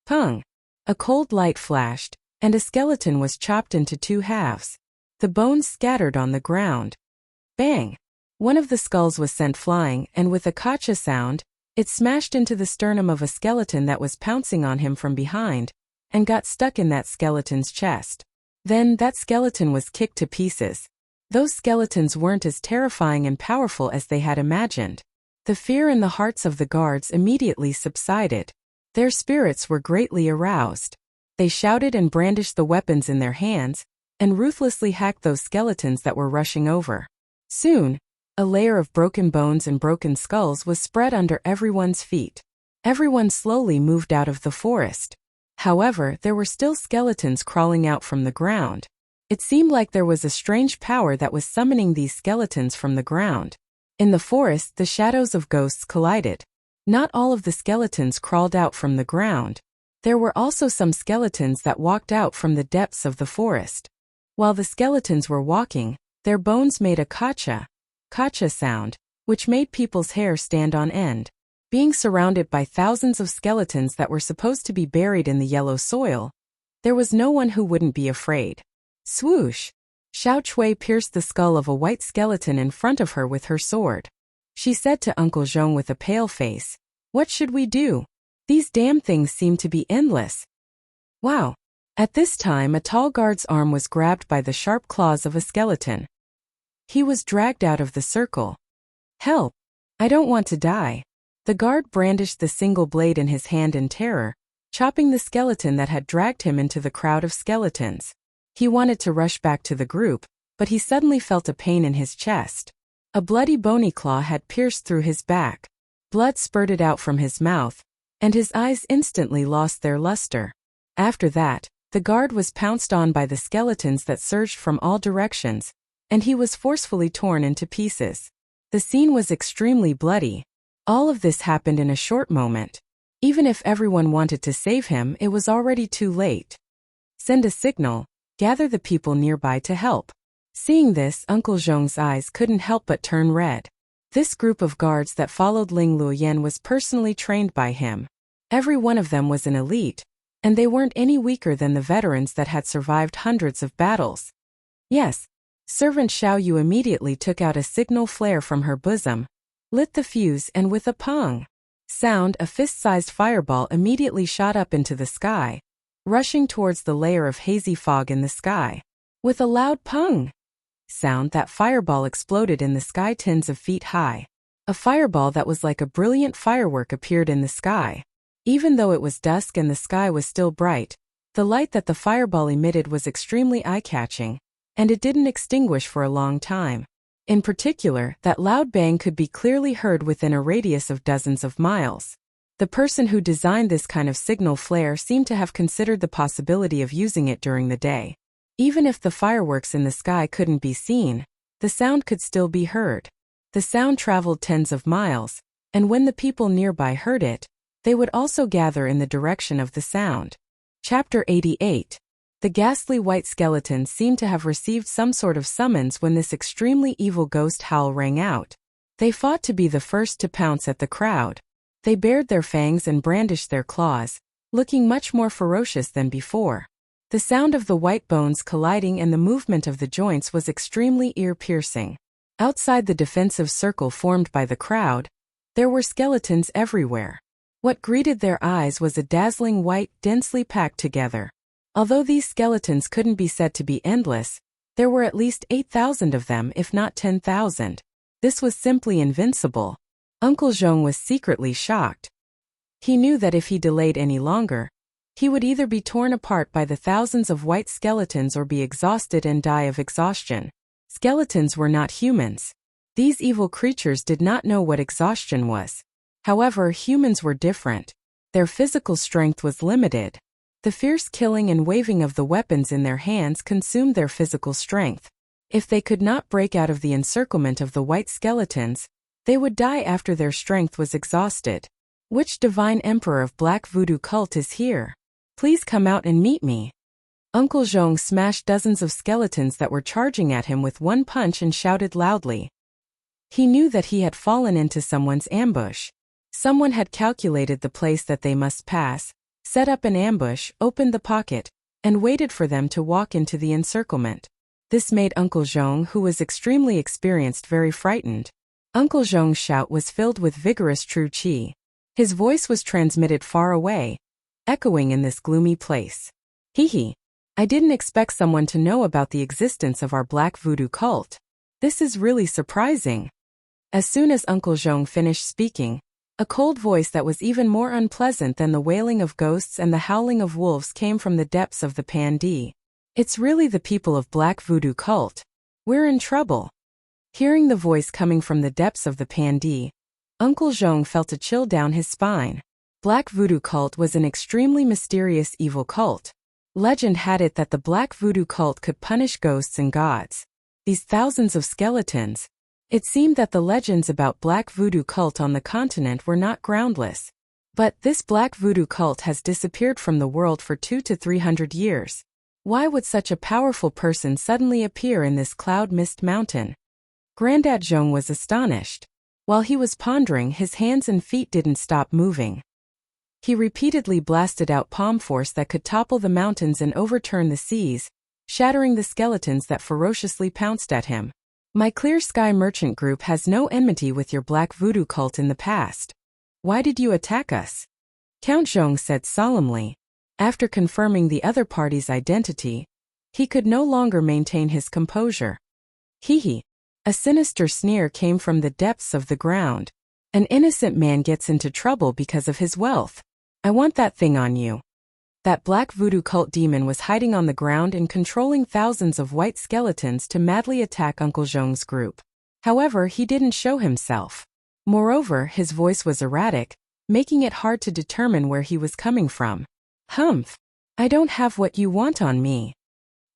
Pung! A cold light flashed, and a skeleton was chopped into 2 halves. The bones scattered on the ground. Bang! One of the skulls was sent flying, and with a kacha sound, it smashed into the sternum of a skeleton that was pouncing on him from behind, and got stuck in that skeleton's chest. Then that skeleton was kicked to pieces. Those skeletons weren't as terrifying and powerful as they had imagined. The fear in the hearts of the guards immediately subsided. Their spirits were greatly aroused. They shouted and brandished the weapons in their hands, and ruthlessly hacked those skeletons that were rushing over. Soon, a layer of broken bones and broken skulls was spread under everyone's feet. Everyone slowly moved out of the forest. However, there were still skeletons crawling out from the ground. It seemed like there was a strange power that was summoning these skeletons from the ground. In the forest, the shadows of ghosts collided. Not all of the skeletons crawled out from the ground. There were also some skeletons that walked out from the depths of the forest. While the skeletons were walking, their bones made a kacha sound, which made people's hair stand on end. Being surrounded by thousands of skeletons that were supposed to be buried in the yellow soil, there was no one who wouldn't be afraid. Swoosh! Xiao Chui pierced the skull of a white skeleton in front of her with her sword. She said to Uncle Zhong with a pale face, "What should we do? These damn things seem to be endless." Wow! At this time, a tall guard's arm was grabbed by the sharp claws of a skeleton. He was dragged out of the circle. "Help! I don't want to die." The guard brandished the single blade in his hand in terror, chopping the skeleton that had dragged him into the crowd of skeletons. He wanted to rush back to the group, but he suddenly felt a pain in his chest. A bloody bony claw had pierced through his back. Blood spurted out from his mouth, and his eyes instantly lost their luster. After that, the guard was pounced on by the skeletons that surged from all directions, and he was forcefully torn into pieces. The scene was extremely bloody. All of this happened in a short moment. Even if everyone wanted to save him, it was already too late. Send a signal, gather the people nearby to help. Seeing this, Uncle Zhong's eyes couldn't help but turn red. This group of guards that followed Ling Luoyan was personally trained by him. Every one of them was an elite, and they weren't any weaker than the veterans that had survived hundreds of battles. Yes, Servant Xiao Yu immediately took out a signal flare from her bosom, lit the fuse, and with a pong sound, a fist-sized fireball immediately shot up into the sky, rushing towards the layer of hazy fog in the sky. With a loud pong sound, that fireball exploded in the sky tens of feet high. A fireball that was like a brilliant firework appeared in the sky. Even though it was dusk and the sky was still bright, the light that the fireball emitted was extremely eye-catching, and it didn't extinguish for a long time. In particular, that loud bang could be clearly heard within a radius of dozens of miles. The person who designed this kind of signal flare seemed to have considered the possibility of using it during the day. Even if the fireworks in the sky couldn't be seen, the sound could still be heard. The sound traveled tens of miles, and when the people nearby heard it, they would also gather in the direction of the sound. Chapter 88. The ghastly white skeletons seemed to have received some sort of summons when this extremely evil ghost howl rang out. They fought to be the first to pounce at the crowd. They bared their fangs and brandished their claws, looking much more ferocious than before. The sound of the white bones colliding and the movement of the joints was extremely ear-piercing. Outside the defensive circle formed by the crowd, there were skeletons everywhere. What greeted their eyes was a dazzling white, densely packed together. Although these skeletons couldn't be said to be endless, there were at least 8,000 of them, if not 10,000. This was simply invincible. Uncle Zhong was secretly shocked. He knew that if he delayed any longer, he would either be torn apart by the thousands of white skeletons or be exhausted and die of exhaustion. Skeletons were not humans. These evil creatures did not know what exhaustion was. However, humans were different. Their physical strength was limited. The fierce killing and waving of the weapons in their hands consumed their physical strength. If they could not break out of the encirclement of the white skeletons, they would die after their strength was exhausted. Which divine emperor of Black Voodoo cult is here? Please come out and meet me. Uncle Zhong smashed dozens of skeletons that were charging at him with one punch and shouted loudly. He knew that he had fallen into someone's ambush. Someone had calculated the place that they must pass, set up an ambush, opened the pocket, and waited for them to walk into the encirclement. This made Uncle Zhong, who was extremely experienced, very frightened. Uncle Zhong's shout was filled with vigorous true qi. His voice was transmitted far away, echoing in this gloomy place. Hee. I didn't expect someone to know about the existence of our Black Voodoo cult. This is really surprising. As soon as Uncle Zhong finished speaking, a cold voice that was even more unpleasant than the wailing of ghosts and the howling of wolves came from the depths of the Pandi. It's really the people of Black Voodoo cult. We're in trouble. Hearing the voice coming from the depths of the Pandi, Uncle Zhong felt a chill down his spine. Black Voodoo cult was an extremely mysterious evil cult. Legend had it that the Black Voodoo cult could punish ghosts and gods. These thousands of skeletons. It seemed that the legends about Black Voodoo cult on the continent were not groundless. But this Black Voodoo cult has disappeared from the world for 200 to 300 years. Why would such a powerful person suddenly appear in this cloud mist mountain? Granddad Zhong was astonished. While he was pondering, his hands and feet didn't stop moving. He repeatedly blasted out palm force that could topple the mountains and overturn the seas, shattering the skeletons that ferociously pounced at him. My Clear Sky Merchant Group has no enmity with your Black Voodoo cult in the past. Why did you attack us? Count Zhong said solemnly. After confirming the other party's identity, he could no longer maintain his composure. Hee. A sinister sneer came from the depths of the ground. An innocent man gets into trouble because of his wealth. I want that thing on you. That Black Voodoo cult demon was hiding on the ground and controlling thousands of white skeletons to madly attack Uncle Zhong's group. However, he didn't show himself. Moreover, his voice was erratic, making it hard to determine where he was coming from. Humph! I don't have what you want on me.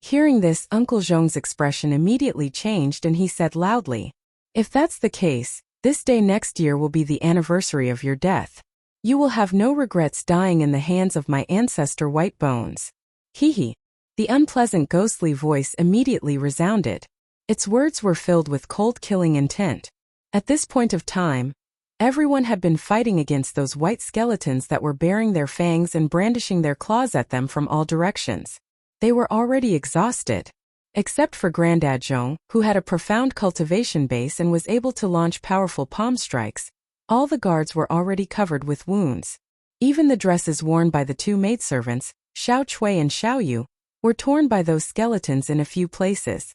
Hearing this, Uncle Zhong's expression immediately changed and he said loudly, if that's the case, this day next year will be the anniversary of your death. You will have no regrets dying in the hands of my ancestor White Bones. Hee. The unpleasant ghostly voice immediately resounded. Its words were filled with cold killing intent. At this point of time, everyone had been fighting against those white skeletons that were baring their fangs and brandishing their claws at them from all directions. They were already exhausted. Except for Granddad Zhong, who had a profound cultivation base and was able to launch powerful palm strikes, all the guards were already covered with wounds. Even the dresses worn by the two maidservants, Xiao Chui and Xiao Yu, were torn by those skeletons in a few places.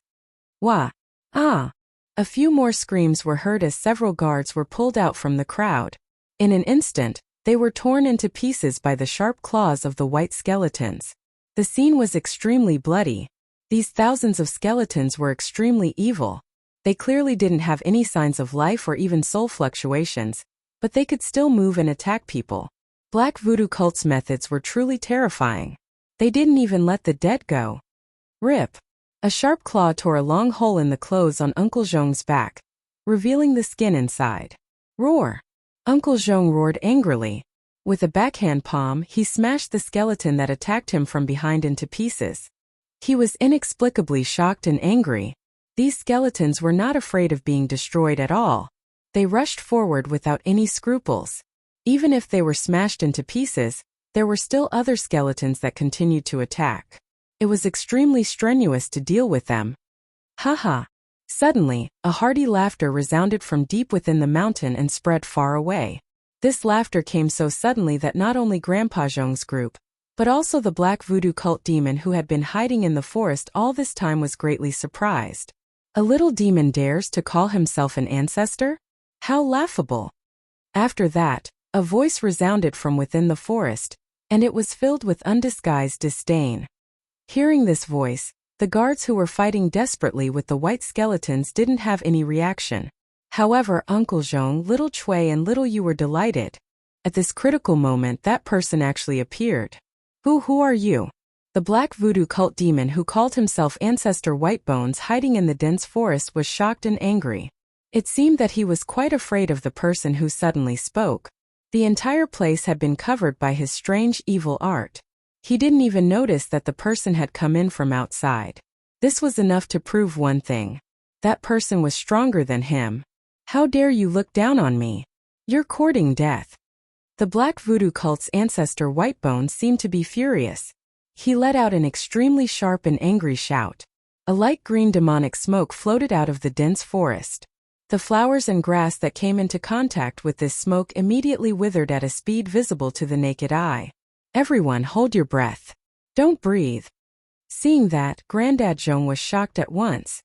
Wah! Ah! A few more screams were heard as several guards were pulled out from the crowd. In an instant, they were torn into pieces by the sharp claws of the white skeletons. The scene was extremely bloody. These thousands of skeletons were extremely evil. They clearly didn't have any signs of life or even soul fluctuations, but they could still move and attack people. Black Voodoo cult's methods were truly terrifying. They didn't even let the dead go. Rip! A sharp claw tore a long hole in the clothes on Uncle Zhong's back, revealing the skin inside. Roar! Uncle Zhong roared angrily. With a backhand palm, he smashed the skeleton that attacked him from behind into pieces. He was inexplicably shocked and angry. These skeletons were not afraid of being destroyed at all. They rushed forward without any scruples. Even if they were smashed into pieces, there were still other skeletons that continued to attack. It was extremely strenuous to deal with them. Haha! Suddenly, a hearty laughter resounded from deep within the mountain and spread far away. This laughter came so suddenly that not only Grandpa Zhong's group, but also the black voodoo cult demon who had been hiding in the forest all this time was greatly surprised. A little demon dares to call himself an ancestor? How laughable! After that, a voice resounded from within the forest, and it was filled with undisguised disdain. Hearing this voice, the guards who were fighting desperately with the white skeletons didn't have any reaction. However, Uncle Zhong, Little Chui and Little Yu were delighted. At this critical moment, that person actually appeared. Who are you? The black voodoo cult demon who called himself Ancestor Whitebones hiding in the dense forest was shocked and angry. It seemed that he was quite afraid of the person who suddenly spoke. The entire place had been covered by his strange evil art. He didn't even notice that the person had come in from outside. This was enough to prove one thing. That person was stronger than him. How dare you look down on me? You're courting death. The black voodoo cult's ancestor Whitebones seemed to be furious. He let out an extremely sharp and angry shout. A light green demonic smoke floated out of the dense forest. The flowers and grass that came into contact with this smoke immediately withered at a speed visible to the naked eye. Everyone hold your breath. Don't breathe. Seeing that, Granddad Zhong was shocked at once.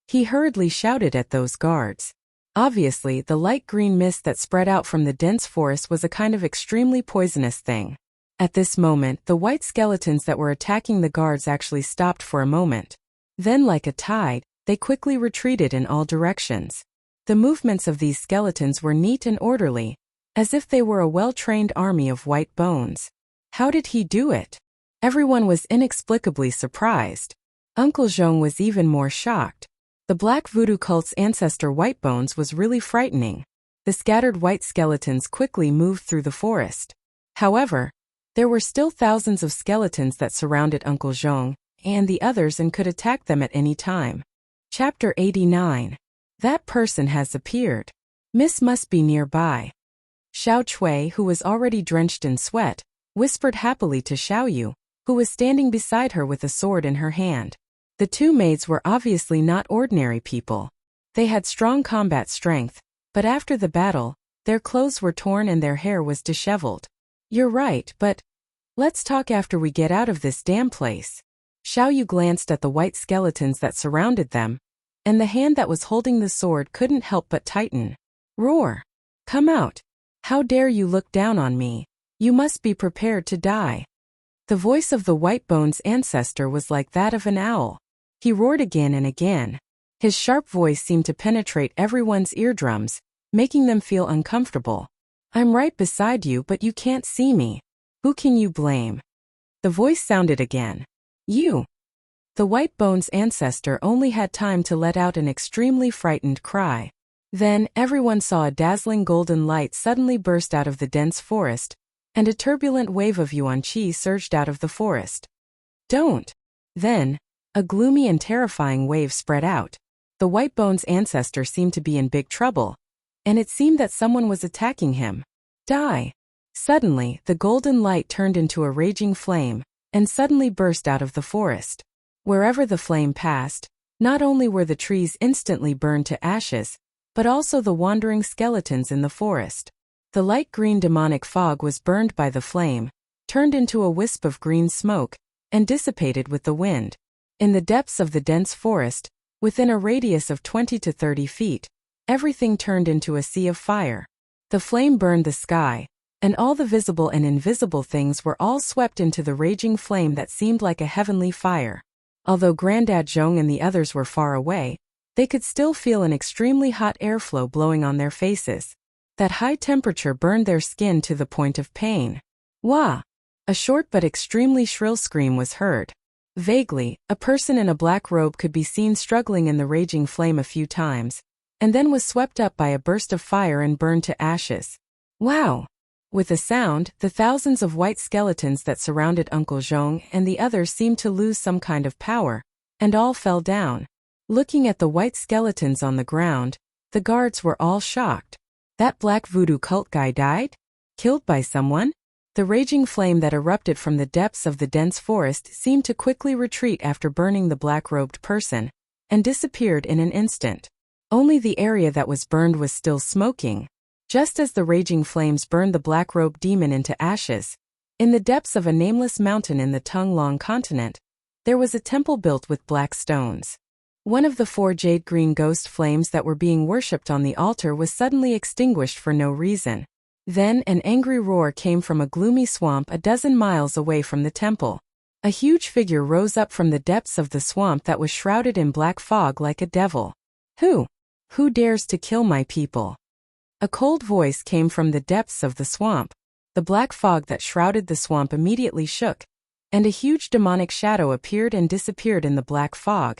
He hurriedly shouted at those guards. Obviously, the light green mist that spread out from the dense forest was a kind of extremely poisonous thing. At this moment, the white skeletons that were attacking the guards actually stopped for a moment. Then, like a tide, they quickly retreated in all directions. The movements of these skeletons were neat and orderly, as if they were a well-trained army of white bones. How did he do it? Everyone was inexplicably surprised. Uncle Zhong was even more shocked. The black voodoo cult's ancestor Whitebones was really frightening. The scattered white skeletons quickly moved through the forest. However, there were still thousands of skeletons that surrounded Uncle Zhong and the others and could attack them at any time. Chapter 89. That person has appeared. Miss must be nearby. Xiao Chui, who was already drenched in sweat, whispered happily to Xiao Yu, who was standing beside her with a sword in her hand. The two maids were obviously not ordinary people. They had strong combat strength, but after the battle, their clothes were torn and their hair was disheveled. You're right, but let's talk after we get out of this damn place. Xiao Yu glanced at the white skeletons that surrounded them, and the hand that was holding the sword couldn't help but tighten. Roar! Come out! How dare you look down on me? You must be prepared to die. The voice of the Whitebones ancestor was like that of an owl. He roared again and again. His sharp voice seemed to penetrate everyone's eardrums, making them feel uncomfortable. I'm right beside you, but you can't see me. Who can you blame? The voice sounded again. You. The Whitebones ancestor only had time to let out an extremely frightened cry. Then, everyone saw a dazzling golden light suddenly burst out of the dense forest, and a turbulent wave of yuan qi surged out of the forest. Don't! Then, a gloomy and terrifying wave spread out. The Whitebones ancestor seemed to be in big trouble, and it seemed that someone was attacking him. Die! Suddenly, the golden light turned into a raging flame, and suddenly burst out of the forest. Wherever the flame passed, not only were the trees instantly burned to ashes, but also the wandering skeletons in the forest. The light green demonic fog was burned by the flame, turned into a wisp of green smoke, and dissipated with the wind. In the depths of the dense forest, within a radius of 20 to 30 feet, everything turned into a sea of fire. The flame burned the sky, and all the visible and invisible things were all swept into the raging flame that seemed like a heavenly fire. Although Granddad Zhong and the others were far away, they could still feel an extremely hot airflow blowing on their faces. That high temperature burned their skin to the point of pain. Wah! A short but extremely shrill scream was heard. Vaguely, a person in a black robe could be seen struggling in the raging flame a few times, and then was swept up by a burst of fire and burned to ashes. Wow! With a sound, the thousands of white skeletons that surrounded Uncle Zhong and the others seemed to lose some kind of power, and all fell down. Looking at the white skeletons on the ground, the guards were all shocked. That black voodoo cult guy died? Killed by someone? The raging flame that erupted from the depths of the dense forest seemed to quickly retreat after burning the black-robed person, and disappeared in an instant. Only the area that was burned was still smoking. Just as the raging flames burned the black-robed demon into ashes, in the depths of a nameless mountain in the Tonglong continent, there was a temple built with black stones. One of the 4 jade-green ghost flames that were being worshipped on the altar was suddenly extinguished for no reason. Then an angry roar came from a gloomy swamp a dozen miles away from the temple. A huge figure rose up from the depths of the swamp that was shrouded in black fog like a devil. Who dares to kill my people? A cold voice came from the depths of the swamp. The black fog that shrouded the swamp immediately shook, and a huge demonic shadow appeared and disappeared in the black fog,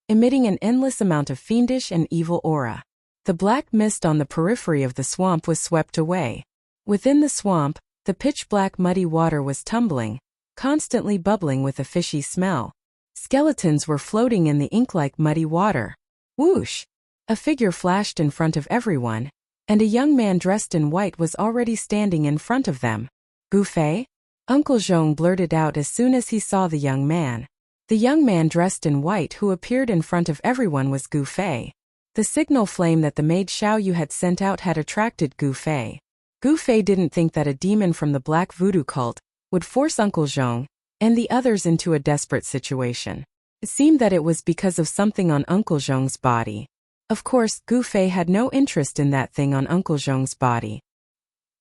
emitting an endless amount of fiendish and evil aura. The black mist on the periphery of the swamp was swept away. Within the swamp, the pitch-black muddy water was tumbling, constantly bubbling with a fishy smell. Skeletons were floating in the ink-like muddy water. Whoosh! A figure flashed in front of everyone, and a young man dressed in white was already standing in front of them. Gu Fei? Uncle Zhong blurted out as soon as he saw the young man. The young man dressed in white who appeared in front of everyone was Gu Fei. The signal flame that the maid Xiao Yu had sent out had attracted Gu Fei. Gu Fei didn't think that a demon from the black voodoo cult would force Uncle Zhong and the others into a desperate situation. It seemed that it was because of something on Uncle Zhong's body. Of course, Gu Fei had no interest in that thing on Uncle Zhong's body.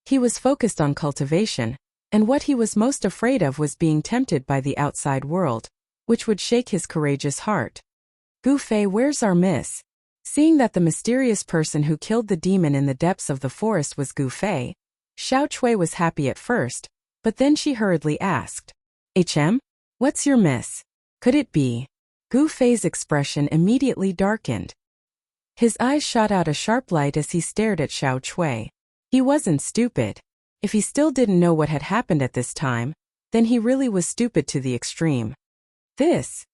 He was focused on cultivation, and what he was most afraid of was being tempted by the outside world, which would shake his courageous heart. Gu Fei, where's our miss? Seeing that the mysterious person who killed the demon in the depths of the forest was Gu Fei, Xiao Chui was happy at first, but then she hurriedly asked, "HM? What's your miss? Could it be?" Gu Fei's expression immediately darkened. His eyes shot out a sharp light as he stared at Xiao Chui. He wasn't stupid. If he still didn't know what had happened at this time, then he really was stupid to the extreme. This?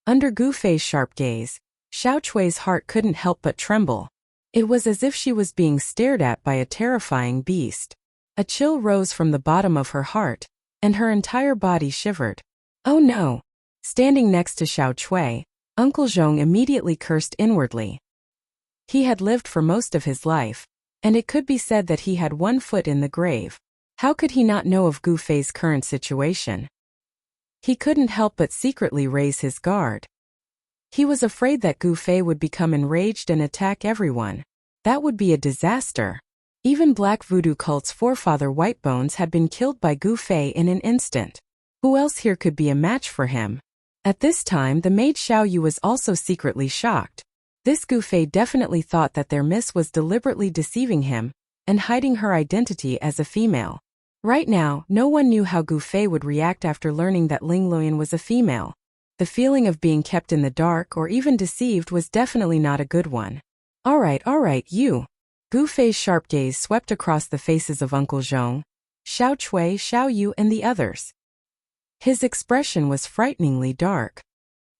Under Gu Fei's sharp gaze, Xiao Chui's heart couldn't help but tremble. It was as if she was being stared at by a terrifying beast. A chill rose from the bottom of her heart, and her entire body shivered. Oh no! Standing next to Xiao Chui, Uncle Zhong immediately cursed inwardly. He had lived for most of his life, and it could be said that he had one foot in the grave. How could he not know of Gu Fei's current situation? He couldn't help but secretly raise his guard. He was afraid that Gu Fei would become enraged and attack everyone. That would be a disaster. Even Black Voodoo cult's forefather Whitebones had been killed by Gu Fei in an instant. Who else here could be a match for him? At this time, the maid Xiao Yu was also secretly shocked. This Gu Fei definitely thought that their miss was deliberately deceiving him and hiding her identity as a female. Right now, no one knew how Gu Fei would react after learning that Ling Luoyan was a female. The feeling of being kept in the dark or even deceived was definitely not a good one. All right, you. Gu Fei's sharp gaze swept across the faces of Uncle Zhong, Xiao Chui, Xiao Yu, and the others. His expression was frighteningly dark.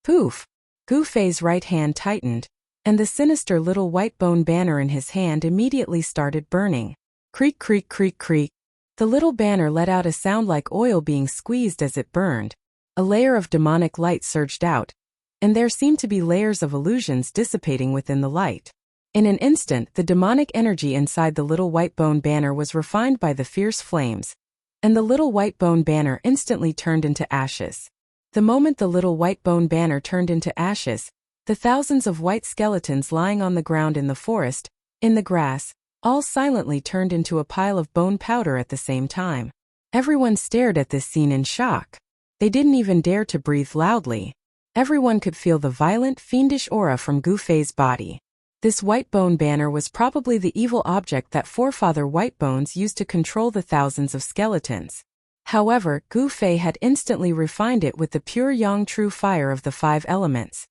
Poof! Gu Fei's right hand tightened, and the sinister little white bone banner in his hand immediately started burning. Creak, creak, creak, creak. The little banner let out a sound like oil being squeezed as it burned. A layer of demonic light surged out, and there seemed to be layers of illusions dissipating within the light. In an instant, the demonic energy inside the little white bone banner was refined by the fierce flames, and the little white bone banner instantly turned into ashes. The moment the little white bone banner turned into ashes, the thousands of white skeletons lying on the ground in the forest, in the grass, all silently turned into a pile of bone powder at the same time. Everyone stared at this scene in shock. They didn't even dare to breathe loudly. Everyone could feel the violent, fiendish aura from Gu Fei's body. This white bone banner was probably the evil object that forefather Whitebones used to control the thousands of skeletons. However, Gu Fei had instantly refined it with the pure yang true fire of the 5 elements.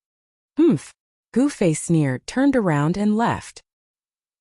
Humph! Gu Fei sneered, turned around and left.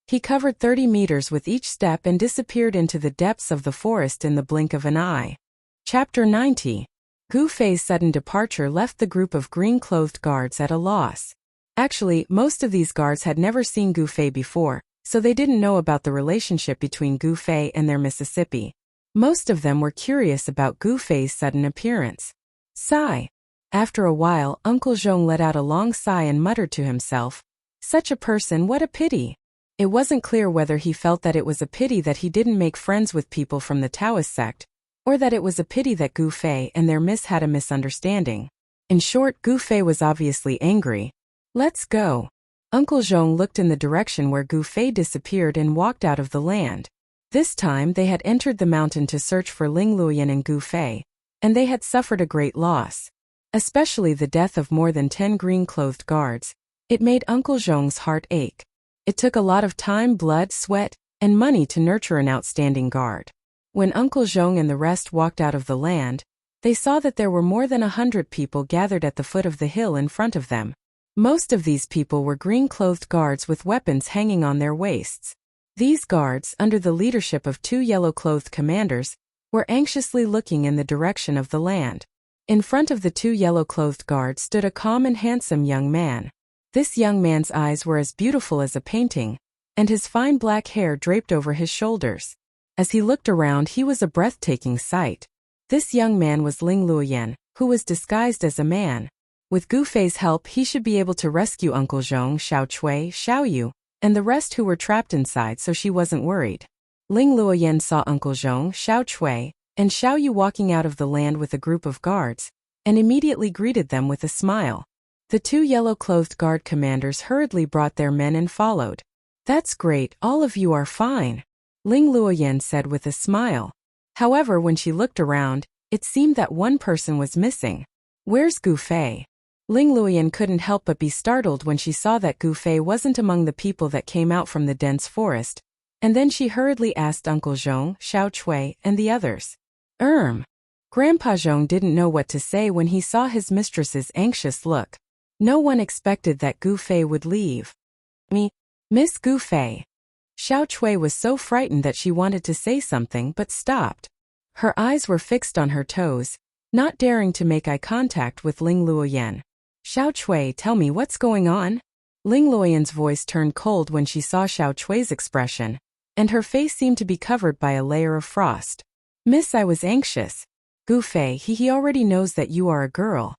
He covered 30 meters with each step and disappeared into the depths of the forest in the blink of an eye. Chapter 90. Gu Fei's sudden departure left the group of green-clothed guards at a loss. Actually, most of these guards had never seen Gu Fei before, so they didn't know about the relationship between Gu Fei and their Mississippi. Most of them were curious about Gu Fei's sudden appearance. Sigh. After a while, Uncle Zhong let out a long sigh and muttered to himself, "Such a person, what a pity." It wasn't clear whether he felt that it was a pity that he didn't make friends with people from the Taoist sect, or that it was a pity that Gu Fei and their miss had a misunderstanding. In short, Gu Fei was obviously angry. "Let's go." Uncle Zhong looked in the direction where Gu Fei disappeared and walked out of the land. This time they had entered the mountain to search for Ling Luoyan and Gu Fei, and they had suffered a great loss. Especially the death of more than 10 green-clothed guards. It made Uncle Zhong's heart ache. It took a lot of time, blood, sweat, and money to nurture an outstanding guard. When Uncle Zhong and the rest walked out of the land, they saw that there were more than 100 people gathered at the foot of the hill in front of them. Most of these people were green-clothed guards with weapons hanging on their waists. These guards, under the leadership of 2 yellow-clothed commanders, were anxiously looking in the direction of the land. In front of the 2 yellow-clothed guards stood a calm and handsome young man. This young man's eyes were as beautiful as a painting, and his fine black hair draped over his shoulders. As he looked around, he was a breathtaking sight. This young man was Ling Luoyan, who was disguised as a man. With Gu Fei's help, he should be able to rescue Uncle Zhong, Xiao Chui, Xiao Yu, and the rest who were trapped inside, so she wasn't worried. Ling Luoyan saw Uncle Zhong, Xiao Chui, and Xiao Yu walking out of the land with a group of guards, and immediately greeted them with a smile. The 2 yellow-clothed guard commanders hurriedly brought their men and followed. "That's great, all of you are fine," Ling Luoyan said with a smile. However, when she looked around, it seemed that one person was missing. "Where's Gu Fei?" Ling Luoyan couldn't help but be startled when she saw that Gu Fei wasn't among the people that came out from the dense forest, and then she hurriedly asked Uncle Zhong, Xiao Chui, and the others. Grandpa Zhong didn't know what to say when he saw his mistress's anxious look. No one expected that Gu Fei would leave. Miss Gu Fei." Xiao Chui was so frightened that she wanted to say something but stopped. Her eyes were fixed on her toes, not daring to make eye contact with Ling Luoyan. "Xiao Chui, tell me what's going on?" Ling Luoyan's voice turned cold when she saw Xiao Chui's expression, and her face seemed to be covered by a layer of frost. "Miss, I was anxious. Gu Fei, he already knows that you are a girl."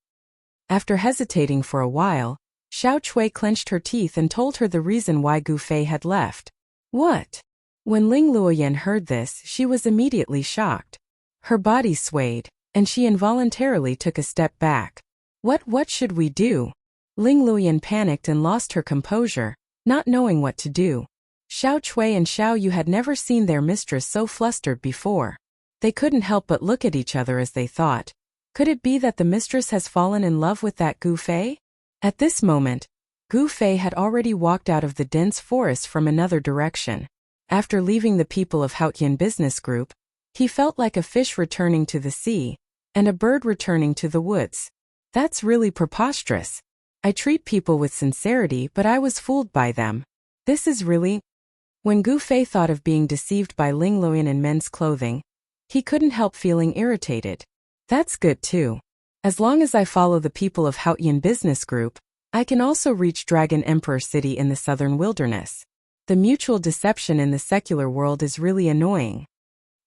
After hesitating for a while, Xiao Chui clenched her teeth and told her the reason why Gu Fei had left. "What?" When Ling Luoyan heard this, she was immediately shocked. Her body swayed, and she involuntarily took a step back. What should we do?" Ling Luoyan panicked and lost her composure, not knowing what to do. Xiao Chui and Xiao Yu had never seen their mistress so flustered before. They couldn't help but look at each other as they thought, could it be that the mistress has fallen in love with that Gu Fei? At this moment, Gu Fei had already walked out of the dense forest from another direction. After leaving the people of Haotian Business Group, he felt like a fish returning to the sea, and a bird returning to the woods. That's really preposterous. I treat people with sincerity, but I was fooled by them. This is really... When Gu Fei thought of being deceived by Ling Luoyan in men's clothing, he couldn't help feeling irritated. That's good too. As long as I follow the people of Haotian Business Group, I can also reach Dragon Emperor City in the southern wilderness. The mutual deception in the secular world is really annoying.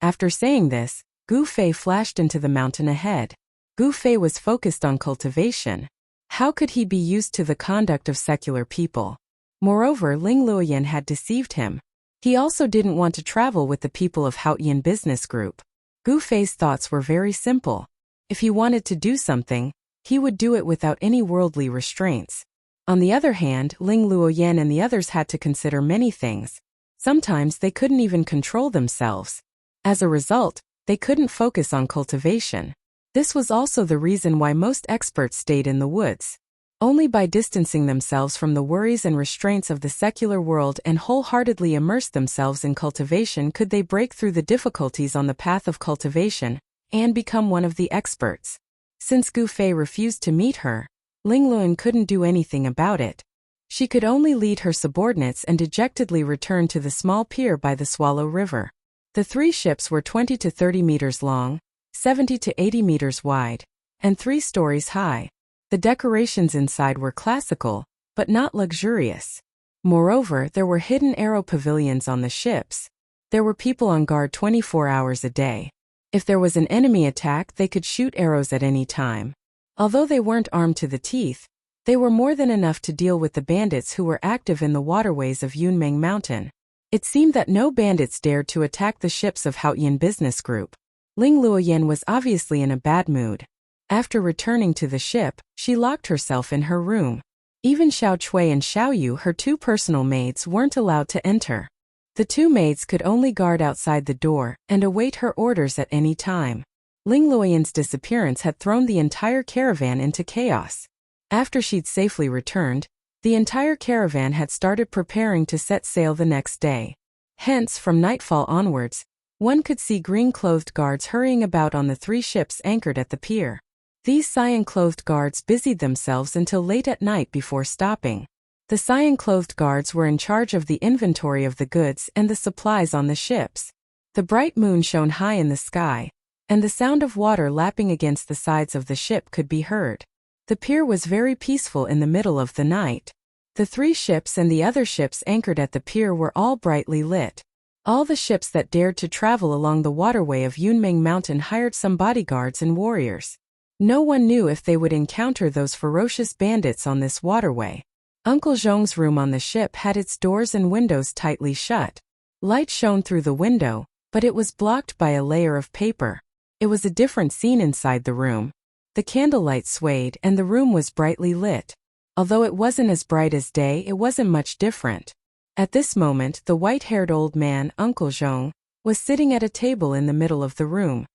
After saying this, Gu Fei flashed into the mountain ahead. Gu Fei was focused on cultivation. How could he be used to the conduct of secular people? Moreover, Ling Luoyan had deceived him. He also didn't want to travel with the people of Haotian Business Group. Gu Fei's thoughts were very simple. If he wanted to do something, he would do it without any worldly restraints. On the other hand, Ling Luoyan and the others had to consider many things. Sometimes they couldn't even control themselves. As a result, they couldn't focus on cultivation. This was also the reason why most experts stayed in the woods. Only by distancing themselves from the worries and restraints of the secular world and wholeheartedly immerse themselves in cultivation could they break through the difficulties on the path of cultivation and become one of the experts. Since Gu Fei refused to meet her, Ling Luoyan couldn't do anything about it. She could only lead her subordinates and dejectedly return to the small pier by the Swallow River. The 3 ships were 20 to 30 meters long, 70 to 80 meters wide, and 3 stories high. The decorations inside were classical, but not luxurious. Moreover, there were hidden arrow pavilions on the ships. There were people on guard 24 hours a day. If there was an enemy attack, they could shoot arrows at any time. Although they weren't armed to the teeth, they were more than enough to deal with the bandits who were active in the waterways of Yunmeng Mountain. It seemed that no bandits dared to attack the ships of Haoyan Business Group. Ling Luoyan was obviously in a bad mood. After returning to the ship, she locked herself in her room. Even Xiao Chui and Xiao Yu, her 2 personal maids, weren't allowed to enter. The 2 maids could only guard outside the door and await her orders at any time. Ling Luoyan's disappearance had thrown the entire caravan into chaos. After she'd safely returned, the entire caravan had started preparing to set sail the next day. Hence, from nightfall onwards, one could see green-clothed guards hurrying about on the 3 ships anchored at the pier. These cyan-clothed guards busied themselves until late at night before stopping. The cyan-clothed guards were in charge of the inventory of the goods and the supplies on the ships. The bright moon shone high in the sky, and the sound of water lapping against the sides of the ship could be heard. The pier was very peaceful in the middle of the night. The 3 ships and the other ships anchored at the pier were all brightly lit. All the ships that dared to travel along the waterway of Yunmeng Mountain hired some bodyguards and warriors. No one knew if they would encounter those ferocious bandits on this waterway. Uncle Zhong's room on the ship had its doors and windows tightly shut. Light shone through the window, but it was blocked by a layer of paper. It was a different scene inside the room. The candlelight swayed and the room was brightly lit. Although it wasn't as bright as day, it wasn't much different. At this moment, the white-haired old man, Uncle Zhong, was sitting at a table in the middle of the room.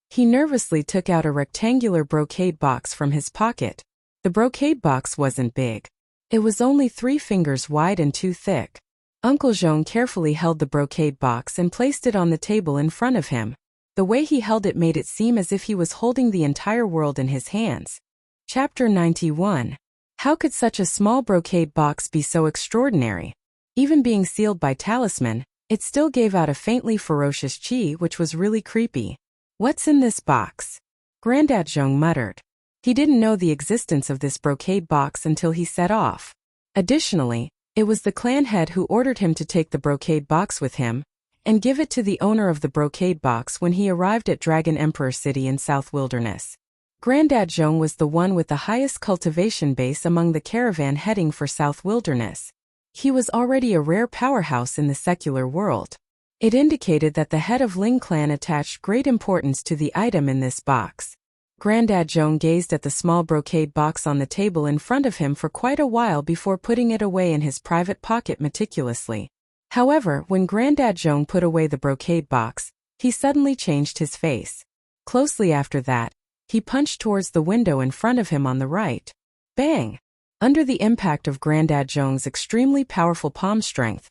He nervously took out a rectangular brocade box from his pocket. The brocade box wasn't big. It was only 3 fingers wide and 2 thick. Uncle Zhong carefully held the brocade box and placed it on the table in front of him. The way he held it made it seem as if he was holding the entire world in his hands. Chapter 91. How could such a small brocade box be so extraordinary? Even being sealed by talisman, it still gave out a faintly ferocious qi which was really creepy. "What's in this box?" Granddad Zhong muttered. He didn't know the existence of this brocade box until he set off. Additionally, it was the clan head who ordered him to take the brocade box with him and give it to the owner of the brocade box when he arrived at Dragon Emperor City in South Wilderness. Granddad Zhong was the one with the highest cultivation base among the caravan heading for South Wilderness. He was already a rare powerhouse in the secular world. It indicated that the head of Ling clan attached great importance to the item in this box. Granddad Zhong gazed at the small brocade box on the table in front of him for quite a while before putting it away in his private pocket meticulously. However, when Granddad Zhong put away the brocade box, he suddenly changed his face. Closely after that, he punched towards the window in front of him on the right. Bang! Under the impact of Granddad Zhong's extremely powerful palm strength,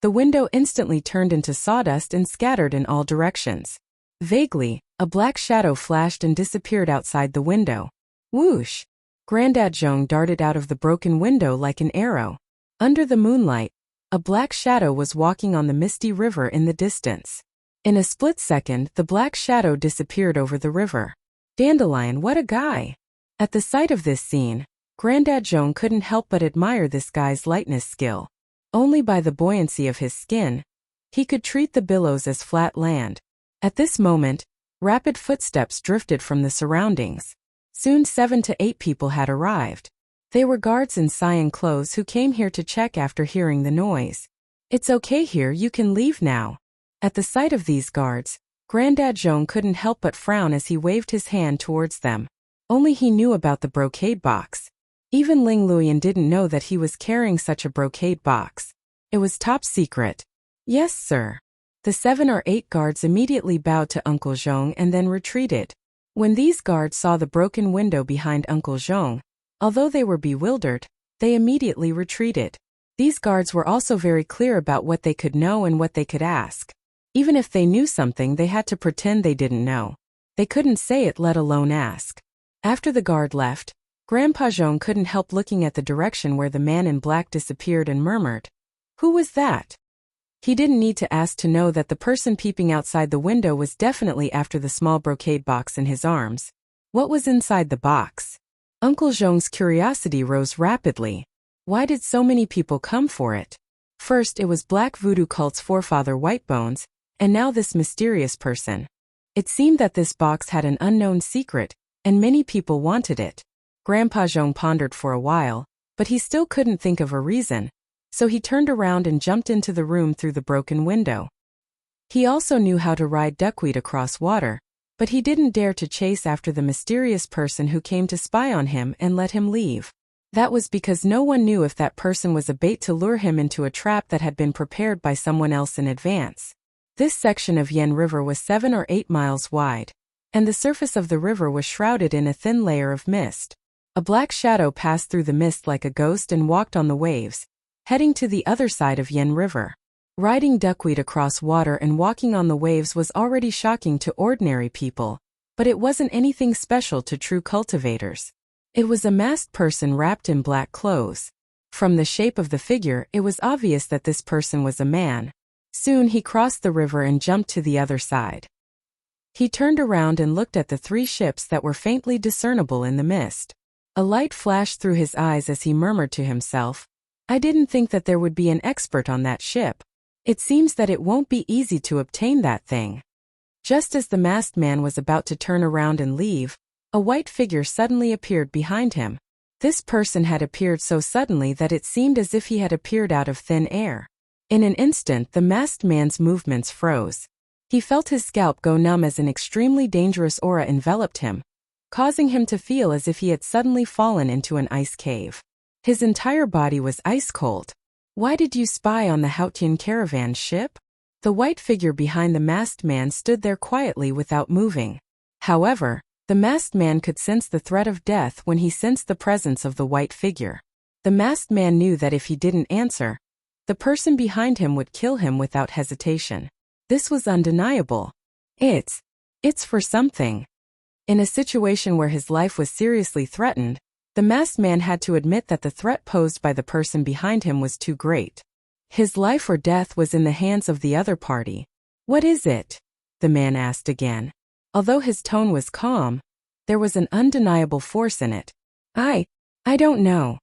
the window instantly turned into sawdust and scattered in all directions. Vaguely, a black shadow flashed and disappeared outside the window. Whoosh! Granddad Zhong darted out of the broken window like an arrow. Under the moonlight, a black shadow was walking on the misty river in the distance. In a split second, the black shadow disappeared over the river. Dandelion, what a guy! At the sight of this scene, Granddad Zhong couldn't help but admire this guy's lightness skill. Only by the buoyancy of his skin, he could treat the billows as flat land. At this moment, rapid footsteps drifted from the surroundings. Soon 7 to 8 people had arrived. They were guards in cyan clothes who came here to check after hearing the noise. "It's okay here, you can leave now." At the sight of these guards, Granddad Zhong couldn't help but frown as he waved his hand towards them. Only he knew about the brocade box. Even Ling Luoyan didn't know that he was carrying such a brocade box. It was top secret. "Yes, sir." The 7 or 8 guards immediately bowed to Uncle Zhong and then retreated. When these guards saw the broken window behind Uncle Zhong, although they were bewildered, they immediately retreated. These guards were also very clear about what they could know and what they could ask. Even if they knew something, they had to pretend they didn't know. They couldn't say it, let alone ask. After the guard left, Grandpa Zhong couldn't help looking at the direction where the man in black disappeared and murmured, "Who was that?" He didn't need to ask to know that the person peeping outside the window was definitely after the small brocade box in his arms. What was inside the box? Uncle Zhong's curiosity rose rapidly. Why did so many people come for it? First it was Black Voodoo cult's forefather Whitebones, and now this mysterious person. It seemed that this box had an unknown secret, and many people wanted it. Grandpa Zhong pondered for a while, but he still couldn't think of a reason, so he turned around and jumped into the room through the broken window. He also knew how to ride duckweed across water, but he didn't dare to chase after the mysterious person who came to spy on him and let him leave. That was because no one knew if that person was a bait to lure him into a trap that had been prepared by someone else in advance. This section of Yen River was 7 or 8 miles wide, and the surface of the river was shrouded in a thin layer of mist. A black shadow passed through the mist like a ghost and walked on the waves, heading to the other side of Yen River. Riding duckweed across water and walking on the waves was already shocking to ordinary people, but it wasn't anything special to true cultivators. It was a masked person wrapped in black clothes. From the shape of the figure, it was obvious that this person was a man. Soon he crossed the river and jumped to the other side. He turned around and looked at the 3 ships that were faintly discernible in the mist. A light flashed through his eyes as he murmured to himself, "I didn't think that there would be an expert on that ship. It seems that it won't be easy to obtain that thing." Just as the masked man was about to turn around and leave, a white figure suddenly appeared behind him. This person had appeared so suddenly that it seemed as if he had appeared out of thin air. In an instant, the masked man's movements froze. He felt his scalp go numb as an extremely dangerous aura enveloped him, causing him to feel as if he had suddenly fallen into an ice cave. His entire body was ice cold. "Why did you spy on the Haotian caravan ship?" The white figure behind the masked man stood there quietly without moving. However, the masked man could sense the threat of death when he sensed the presence of the white figure. The masked man knew that if he didn't answer, the person behind him would kill him without hesitation. This was undeniable. It's for something. In a situation where his life was seriously threatened, the masked man had to admit that the threat posed by the person behind him was too great. His life or death was in the hands of the other party. "What is it?" the man asked again. Although his tone was calm, there was an undeniable force in it. I don't know."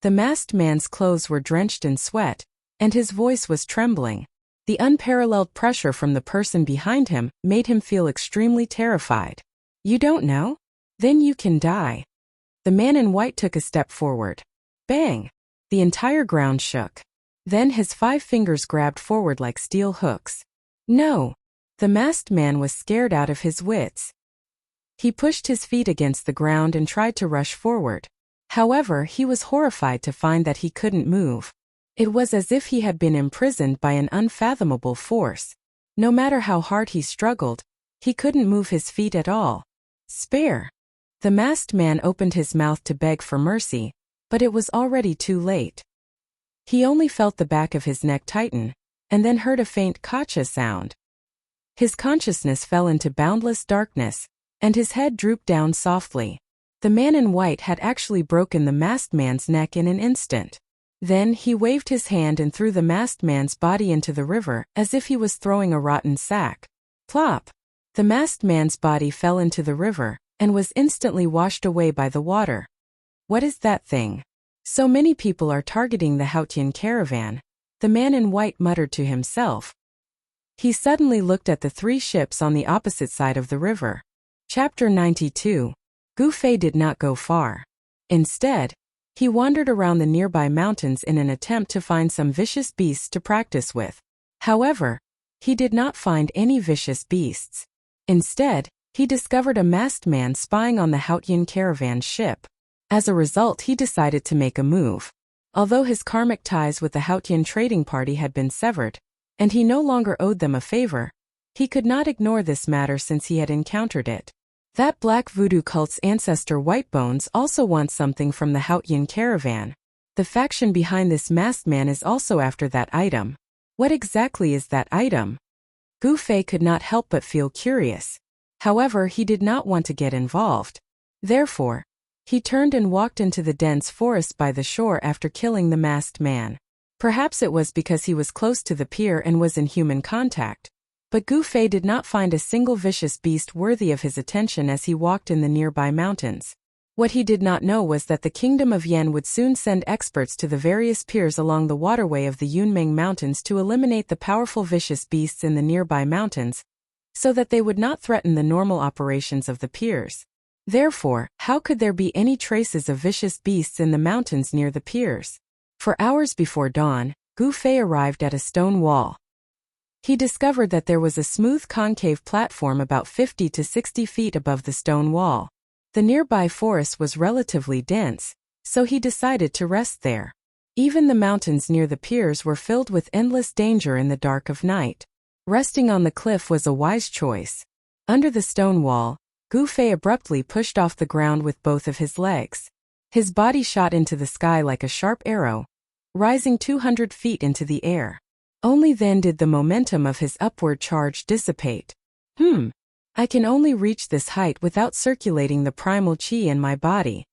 The masked man's clothes were drenched in sweat, and his voice was trembling. The unparalleled pressure from the person behind him made him feel extremely terrified. "You don't know? Then you can die." The man in white took a step forward. Bang! The entire ground shook. Then his 5 fingers grabbed forward like steel hooks. "No!" The masked man was scared out of his wits. He pushed his feet against the ground and tried to rush forward. However, he was horrified to find that he couldn't move. It was as if he had been imprisoned by an unfathomable force. No matter how hard he struggled, he couldn't move his feet at all. "Spare!" The masked man opened his mouth to beg for mercy, but it was already too late. He only felt the back of his neck tighten, and then heard a faint "kacha" sound. His consciousness fell into boundless darkness, and his head drooped down softly. The man in white had actually broken the masked man's neck in an instant. Then he waved his hand and threw the masked man's body into the river as if he was throwing a rotten sack. Plop! The masked man's body fell into the river and was instantly washed away by the water. "What is that thing? So many people are targeting the Haotian caravan," the man in white muttered to himself. He suddenly looked at the 3 ships on the opposite side of the river. Chapter 92. Gu Fei did not go far. Instead, he wandered around the nearby mountains in an attempt to find some vicious beasts to practice with. However, he did not find any vicious beasts. Instead, he discovered a masked man spying on the Haotian caravan ship. As a result, he decided to make a move. Although his karmic ties with the Haotian trading party had been severed, and he no longer owed them a favor, he could not ignore this matter since he had encountered it. That Black Voodoo cult's ancestor Whitebones also wants something from the Haotian caravan. The faction behind this masked man is also after that item. What exactly is that item? Gu Fei could not help but feel curious. However, he did not want to get involved. Therefore, He turned and walked into the dense forest by the shore after killing the masked man. Perhaps it was because he was close to the pier and was in human contact. But Gu Fei did not find a single vicious beast worthy of his attention as he walked in the nearby mountains. What he did not know was that the Kingdom of Yan would soon send experts to the various piers along the waterway of the Yunmeng Mountains to eliminate the powerful vicious beasts in the nearby mountains, so that they would not threaten the normal operations of the piers. Therefore, how could there be any traces of vicious beasts in the mountains near the piers? For hours before dawn, Gu Fei arrived at a stone wall. He discovered that there was a smooth concave platform about 50 to 60 feet above the stone wall. The nearby forest was relatively dense, so he decided to rest there. Even the mountains near the piers were filled with endless danger in the dark of night. Resting on the cliff was a wise choice. Under the stone wall, Gu Fei abruptly pushed off the ground with both of his legs. His body shot into the sky like a sharp arrow, rising 200 feet into the air. Only then did the momentum of his upward charge dissipate. I can only reach this height without circulating the primal qi in my body.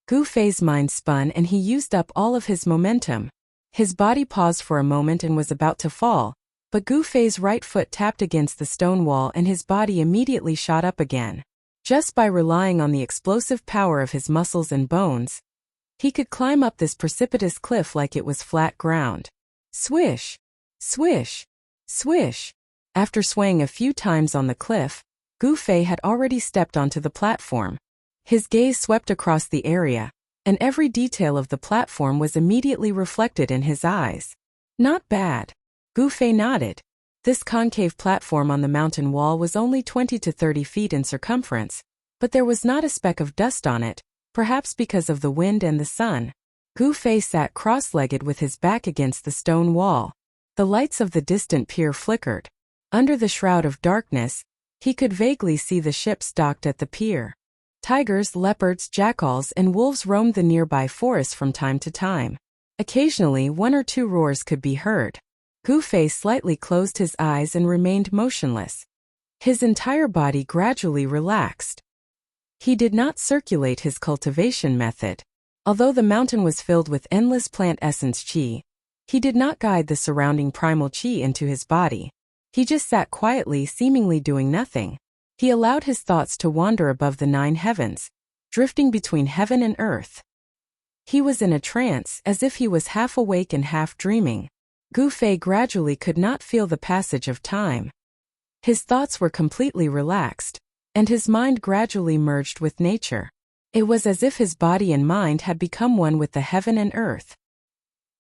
Gu Fei's mind spun and he used up all of his momentum. His body paused for a moment and was about to fall, but Gu Fei's right foot tapped against the stone wall and his body immediately shot up again. Just by relying on the explosive power of his muscles and bones, he could climb up this precipitous cliff like it was flat ground. Swish! Swish! Swish! After swaying a few times on the cliff, Gu Fei had already stepped onto the platform. His gaze swept across the area, and every detail of the platform was immediately reflected in his eyes. Not bad. Gu Fei nodded. This concave platform on the mountain wall was only 20 to 30 feet in circumference, but there was not a speck of dust on it, perhaps because of the wind and the sun. Gu Fei sat cross-legged with his back against the stone wall. The lights of the distant pier flickered. Under the shroud of darkness, he could vaguely see the ships docked at the pier. Tigers, leopards, jackals, and wolves roamed the nearby forest from time to time. Occasionally, one or two roars could be heard. Gu Fei slightly closed his eyes and remained motionless. His entire body gradually relaxed. He did not circulate his cultivation method. Although the mountain was filled with endless plant essence qi, he did not guide the surrounding primal qi into his body. He just sat quietly, seemingly doing nothing. He allowed his thoughts to wander above the 9 heavens, drifting between heaven and earth. He was in a trance, as if he was half awake and half dreaming. Gu Fei gradually could not feel the passage of time. His thoughts were completely relaxed, and his mind gradually merged with nature. It was as if his body and mind had become one with the heaven and earth.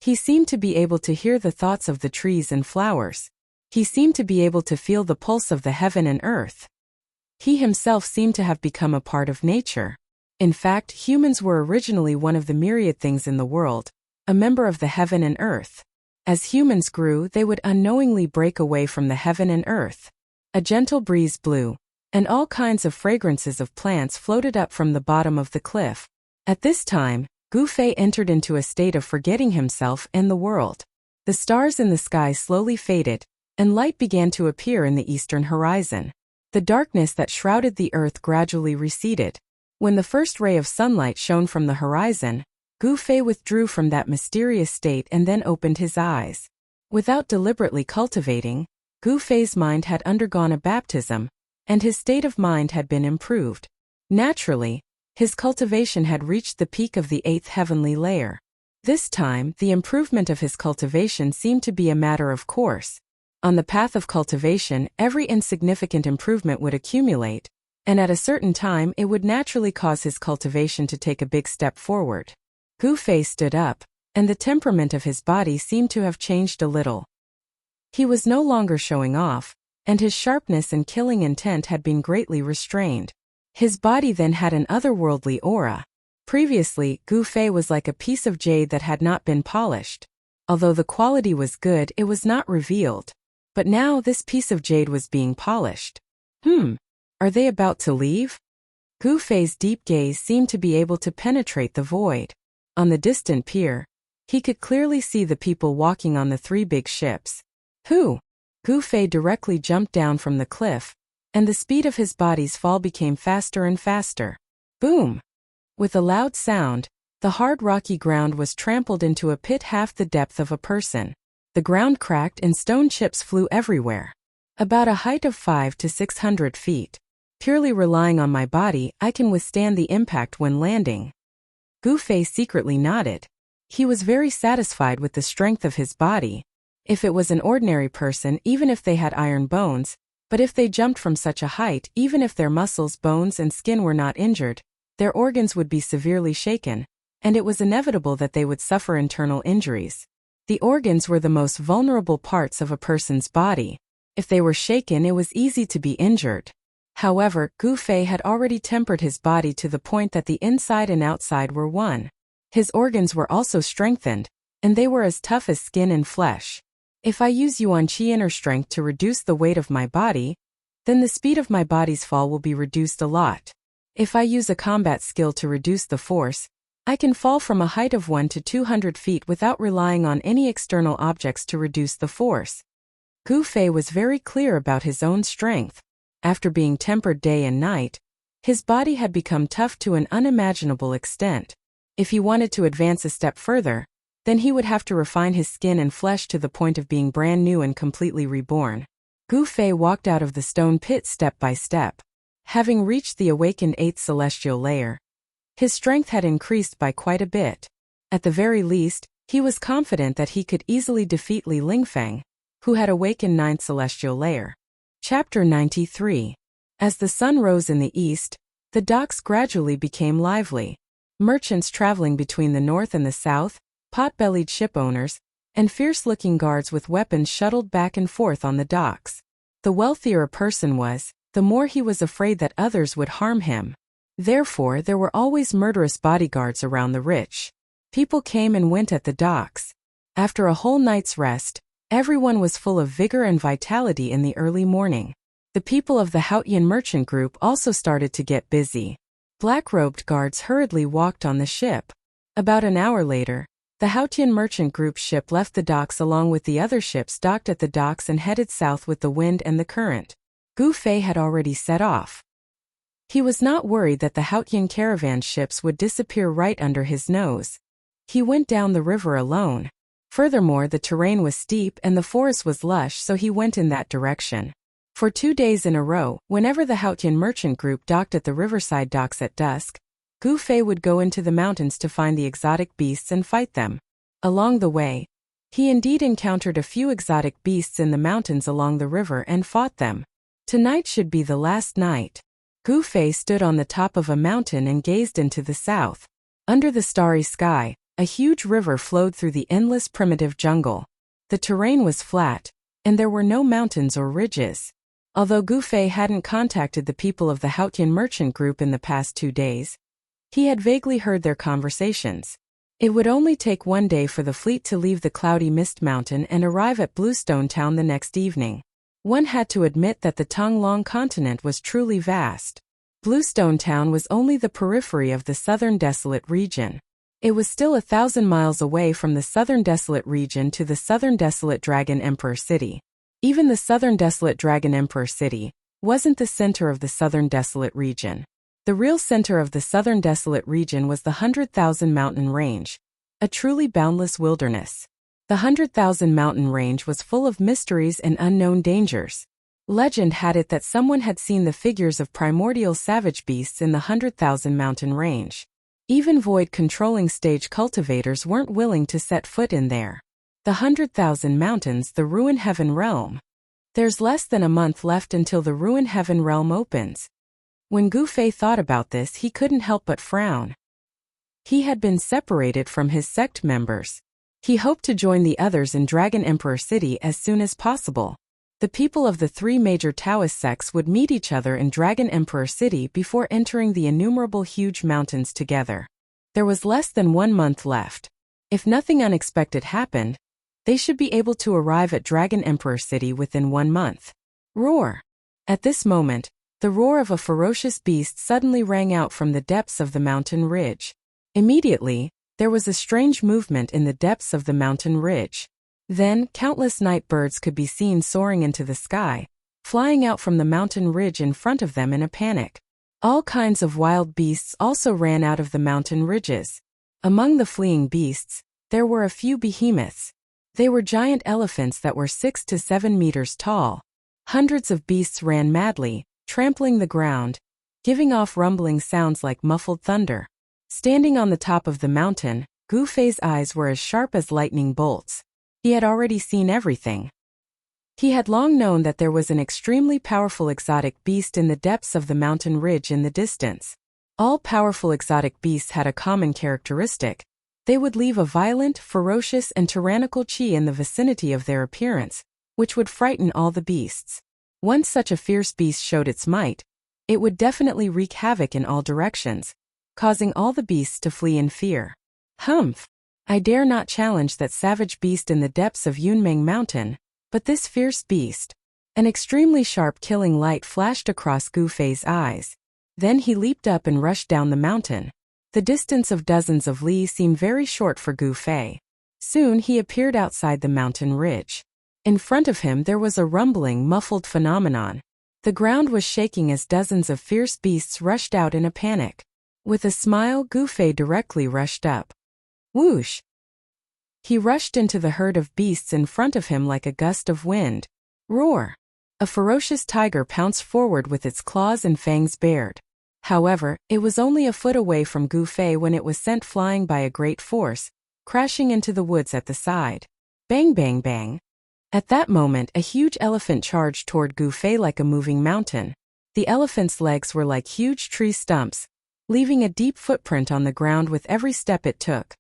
He seemed to be able to hear the thoughts of the trees and flowers. He seemed to be able to feel the pulse of the heaven and earth. He himself seemed to have become a part of nature. In fact, humans were originally one of the myriad things in the world, a member of the heaven and earth. As humans grew, they would unknowingly break away from the heaven and earth. A gentle breeze blew, and all kinds of fragrances of plants floated up from the bottom of the cliff. At this time, Gu Fei entered into a state of forgetting himself and the world. The stars in the sky slowly faded, and light began to appear in the eastern horizon. The darkness that shrouded the earth gradually receded. When the first ray of sunlight shone from the horizon, Gu Fei withdrew from that mysterious state and then opened his eyes. Without deliberately cultivating, Gu Fei's mind had undergone a baptism, and his state of mind had been improved. Naturally, his cultivation had reached the peak of the 8th heavenly layer. This time, the improvement of his cultivation seemed to be a matter of course. On the path of cultivation, every insignificant improvement would accumulate, and at a certain time it would naturally cause his cultivation to take a big step forward. Gu Fei stood up, and the temperament of his body seemed to have changed a little. He was no longer showing off, and his sharpness and killing intent had been greatly restrained. His body then had an otherworldly aura. Previously, Gu Fei was like a piece of jade that had not been polished. Although the quality was good, it was not revealed. But now this piece of jade was being polished. Are they about to leave? Gu Fei's deep gaze seemed to be able to penetrate the void. On the distant pier, he could clearly see the people walking on the 3 big ships. Who? Gu Fei directly jumped down from the cliff, and the speed of his body's fall became faster and faster. Boom! With a loud sound, the hard rocky ground was trampled into a pit half the depth of a person. The ground cracked and stone chips flew everywhere. About a height of 500 to 600 feet. Purely relying on my body, I can withstand the impact when landing. Gu Fei secretly nodded. He was very satisfied with the strength of his body. If it was an ordinary person, even if they had iron bones, but if they jumped from such a height, even if their muscles, bones, and skin were not injured, their organs would be severely shaken, and it was inevitable that they would suffer internal injuries. The organs were the most vulnerable parts of a person's body. If they were shaken, it was easy to be injured. However, Gu Fei had already tempered his body to the point that the inside and outside were one. His organs were also strengthened, and they were as tough as skin and flesh. If I use Yuan Qi inner strength to reduce the weight of my body, then the speed of my body's fall will be reduced a lot. If I use a combat skill to reduce the force, I can fall from a height of 100 to 200 feet without relying on any external objects to reduce the force. Gu Fei was very clear about his own strength. After being tempered day and night, his body had become tough to an unimaginable extent. If he wanted to advance a step further, then he would have to refine his skin and flesh to the point of being brand new and completely reborn. Gu Fei walked out of the stone pit step by step. Having reached the awakened 8th celestial layer, his strength had increased by quite a bit. At the very least, he was confident that he could easily defeat Li Lingfeng, who had awakened 9th celestial layer. Chapter 93. As the sun rose in the east, the docks gradually became lively. Merchants traveling between the north and the south, pot-bellied ship owners, and fierce-looking guards with weapons shuttled back and forth on the docks. The wealthier a person was, the more he was afraid that others would harm him. Therefore, there were always murderous bodyguards around the rich. People came and went at the docks. After a whole night's rest, everyone was full of vigor and vitality in the early morning. The people of the Haotian merchant group also started to get busy. Black-robed guards hurriedly walked on the ship. About an hour later, the Haotian merchant group ship left the docks along with the other ships docked at the docks and headed south with the wind and the current. Gu Fei had already set off. He was not worried that the Haotian caravan ships would disappear right under his nose. He went down the river alone. Furthermore, the terrain was steep and the forest was lush, so he went in that direction. For 2 days in a row, whenever the Haotian merchant group docked at the riverside docks at dusk, Gu Fei would go into the mountains to find the exotic beasts and fight them. Along the way, he indeed encountered a few exotic beasts in the mountains along the river and fought them. Tonight should be the last night. Gu Fei stood on the top of a mountain and gazed into the south. Under the starry sky, a huge river flowed through the endless primitive jungle. The terrain was flat, and there were no mountains or ridges. Although Gu Fei hadn't contacted the people of the Haotian merchant group in the past 2 days, he had vaguely heard their conversations. It would only take 1 day for the fleet to leave the cloudy mist mountain and arrive at Bluestone Town the next evening. One had to admit that the Tonglong continent was truly vast. Bluestone Town was only the periphery of the southern desolate region. It was still 1,000 miles away from the southern desolate region to the southern desolate Dragon Emperor City. Even the southern desolate Dragon Emperor City wasn't the center of the southern desolate region. The real center of the southern desolate region was the 100,000 mountain range, a truly boundless wilderness. The 100,000 mountain range was full of mysteries and unknown dangers. Legend had it that someone had seen the figures of primordial savage beasts in the 100,000 mountain range. Even void-controlling stage cultivators weren't willing to set foot in there. The 100,000 mountains, the Ruin Heaven realm. There's less than a month left until the Ruin Heaven realm opens. When Gu Fei thought about this, he couldn't help but frown. He had been separated from his sect members. He hoped to join the others in Dragon Emperor City as soon as possible. The people of the 3 major Taoist sects would meet each other in Dragon Emperor City before entering the innumerable huge mountains together. There was less than 1 month left. If nothing unexpected happened, they should be able to arrive at Dragon Emperor City within 1 month. Roar! At this moment, the roar of a ferocious beast suddenly rang out from the depths of the mountain ridge. Immediately, there was a strange movement in the depths of the mountain ridge. Then, countless night birds could be seen soaring into the sky, flying out from the mountain ridge in front of them in a panic. All kinds of wild beasts also ran out of the mountain ridges. Among the fleeing beasts, there were a few behemoths. They were giant elephants that were 6 to 7 meters tall. Hundreds of beasts ran madly, trampling the ground, giving off rumbling sounds like muffled thunder. Standing on the top of the mountain, Gu Fei's eyes were as sharp as lightning bolts. He had already seen everything. He had long known that there was an extremely powerful exotic beast in the depths of the mountain ridge in the distance. All powerful exotic beasts had a common characteristic. They would leave a violent, ferocious, and tyrannical chi in the vicinity of their appearance, which would frighten all the beasts. Once such a fierce beast showed its might, it would definitely wreak havoc in all directions, causing all the beasts to flee in fear. Humph! I dare not challenge that savage beast in the depths of Yunmeng Mountain, but this fierce beast. An extremely sharp killing light flashed across Gu Fei's eyes. Then he leaped up and rushed down the mountain. The distance of dozens of li seemed very short for Gu Fei. Soon he appeared outside the mountain ridge. In front of him there was a rumbling, muffled phenomenon. The ground was shaking as dozens of fierce beasts rushed out in a panic. With a smile, Gu Fei directly rushed up. Whoosh! He rushed into the herd of beasts in front of him like a gust of wind. Roar! A ferocious tiger pounced forward with its claws and fangs bared. However, it was only a foot away from Gu Fei when it was sent flying by a great force, crashing into the woods at the side. Bang bang bang! At that moment a huge elephant charged toward Gu Fei like a moving mountain. The elephant's legs were like huge tree stumps, leaving a deep footprint on the ground with every step it took.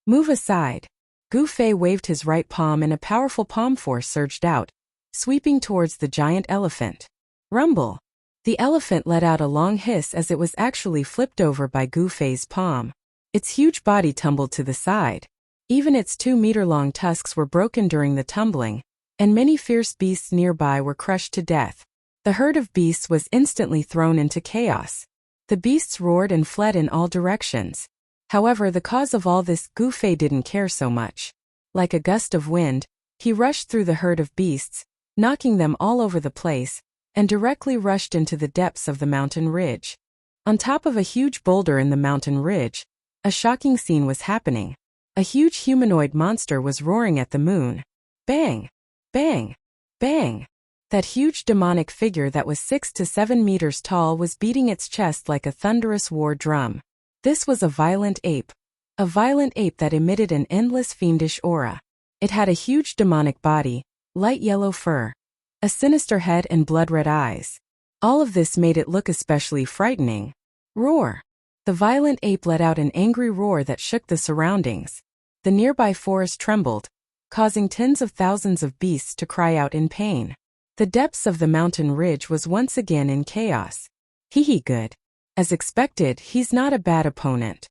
Move aside! Gu Fei waved his right palm and a powerful palm force surged out, sweeping towards the giant elephant. Rumble! The elephant let out a long hiss as it was actually flipped over by Gu Fei's palm. Its huge body tumbled to the side. Even its 2-meter-long tusks were broken during the tumbling, and many fierce beasts nearby were crushed to death. The herd of beasts was instantly thrown into chaos. The beasts roared and fled in all directions. However, the cause of all this, Gu Fei didn't care so much. Like a gust of wind, he rushed through the herd of beasts, knocking them all over the place, and directly rushed into the depths of the mountain ridge. On top of a huge boulder in the mountain ridge, a shocking scene was happening. A huge humanoid monster was roaring at the moon. Bang! Bang! Bang! That huge demonic figure that was 6 to 7 meters tall was beating its chest like a thunderous war drum. This was a violent ape. A violent ape that emitted an endless fiendish aura. It had a huge demonic body, light yellow fur, a sinister head and blood-red eyes. All of this made it look especially frightening. Roar! The violent ape let out an angry roar that shook the surroundings. The nearby forest trembled, causing tens of thousands of beasts to cry out in pain. The depths of the mountain ridge was once again in chaos. Hee good. As expected, he's not a bad opponent.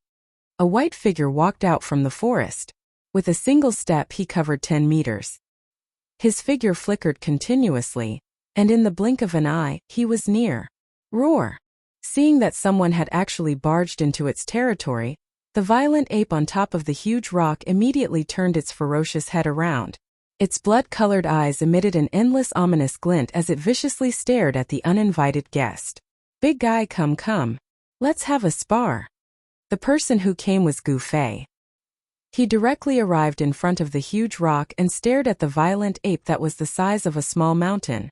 A white figure walked out from the forest. With a single step he covered 10 meters. His figure flickered continuously, and in the blink of an eye, he was near. Roar! Seeing that someone had actually barged into its territory, the violent ape on top of the huge rock immediately turned its ferocious head around. Its blood-colored eyes emitted an endless ominous glint as it viciously stared at the uninvited guest. Big guy, come. Let's have a spar. The person who came was Gu Fei. He directly arrived in front of the huge rock and stared at the violent ape that was the size of a small mountain.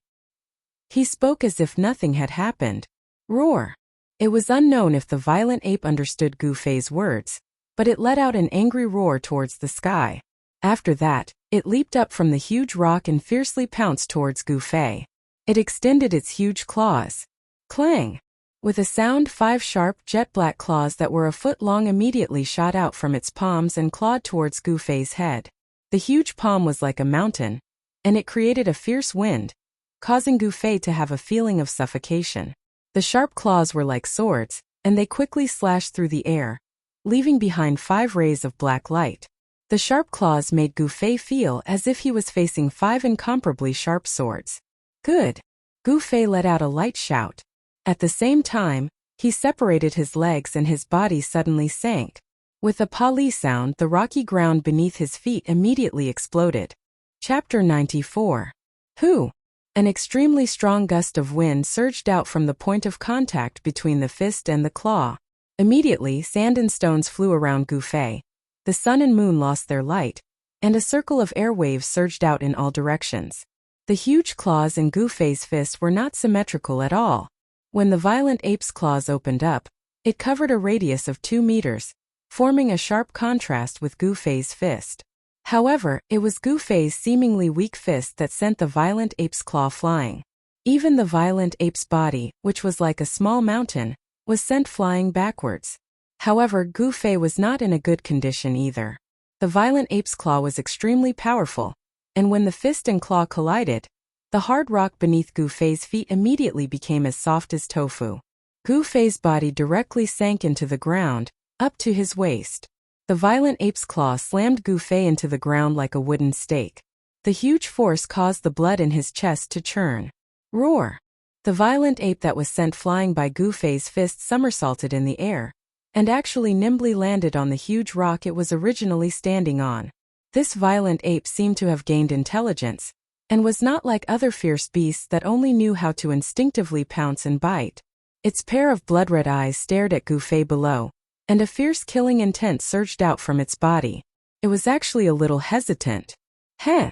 He spoke as if nothing had happened. Roar! It was unknown if the violent ape understood Gu Fei's words, but it let out an angry roar towards the sky. After that, it leaped up from the huge rock and fiercely pounced towards Gu Fei. It extended its huge claws. Clang! With a sound, 5 sharp, jet-black claws that were a foot long immediately shot out from its palms and clawed towards Gu Fei's head. The huge palm was like a mountain, and it created a fierce wind, causing Gu Fei to have a feeling of suffocation. The sharp claws were like swords, and they quickly slashed through the air, leaving behind 5 rays of black light. The sharp claws made Gu Fei feel as if he was facing 5 incomparably sharp swords. Good! Gu Fei let out a light shout. At the same time, he separated his legs and his body suddenly sank. With a pa-li sound, the rocky ground beneath his feet immediately exploded. Chapter 94. Who? An extremely strong gust of wind surged out from the point of contact between the fist and the claw. Immediately, sand and stones flew around Gu Fei. The sun and moon lost their light, and a circle of air waves surged out in all directions. The huge claws in Gu Fei's fists were not symmetrical at all. When the violent ape's claws opened up, it covered a radius of 2 meters, forming a sharp contrast with Gu Fei's fist. However, it was Gu Fei's seemingly weak fist that sent the violent ape's claw flying. Even the violent ape's body, which was like a small mountain, was sent flying backwards. However, Gu Fei was not in a good condition either. The violent ape's claw was extremely powerful, and when the fist and claw collided, the hard rock beneath Gu Fei's feet immediately became as soft as tofu. Gu Fei's body directly sank into the ground, up to his waist. The violent ape's claw slammed Gu Fei into the ground like a wooden stake. The huge force caused the blood in his chest to churn. Roar! The violent ape that was sent flying by Gu Fei's fist somersaulted in the air, and actually nimbly landed on the huge rock it was originally standing on. This violent ape seemed to have gained intelligence, and was not like other fierce beasts that only knew how to instinctively pounce and bite. Its pair of blood-red eyes stared at Gu Fei below, and a fierce killing intent surged out from its body. It was actually a little hesitant. Heh!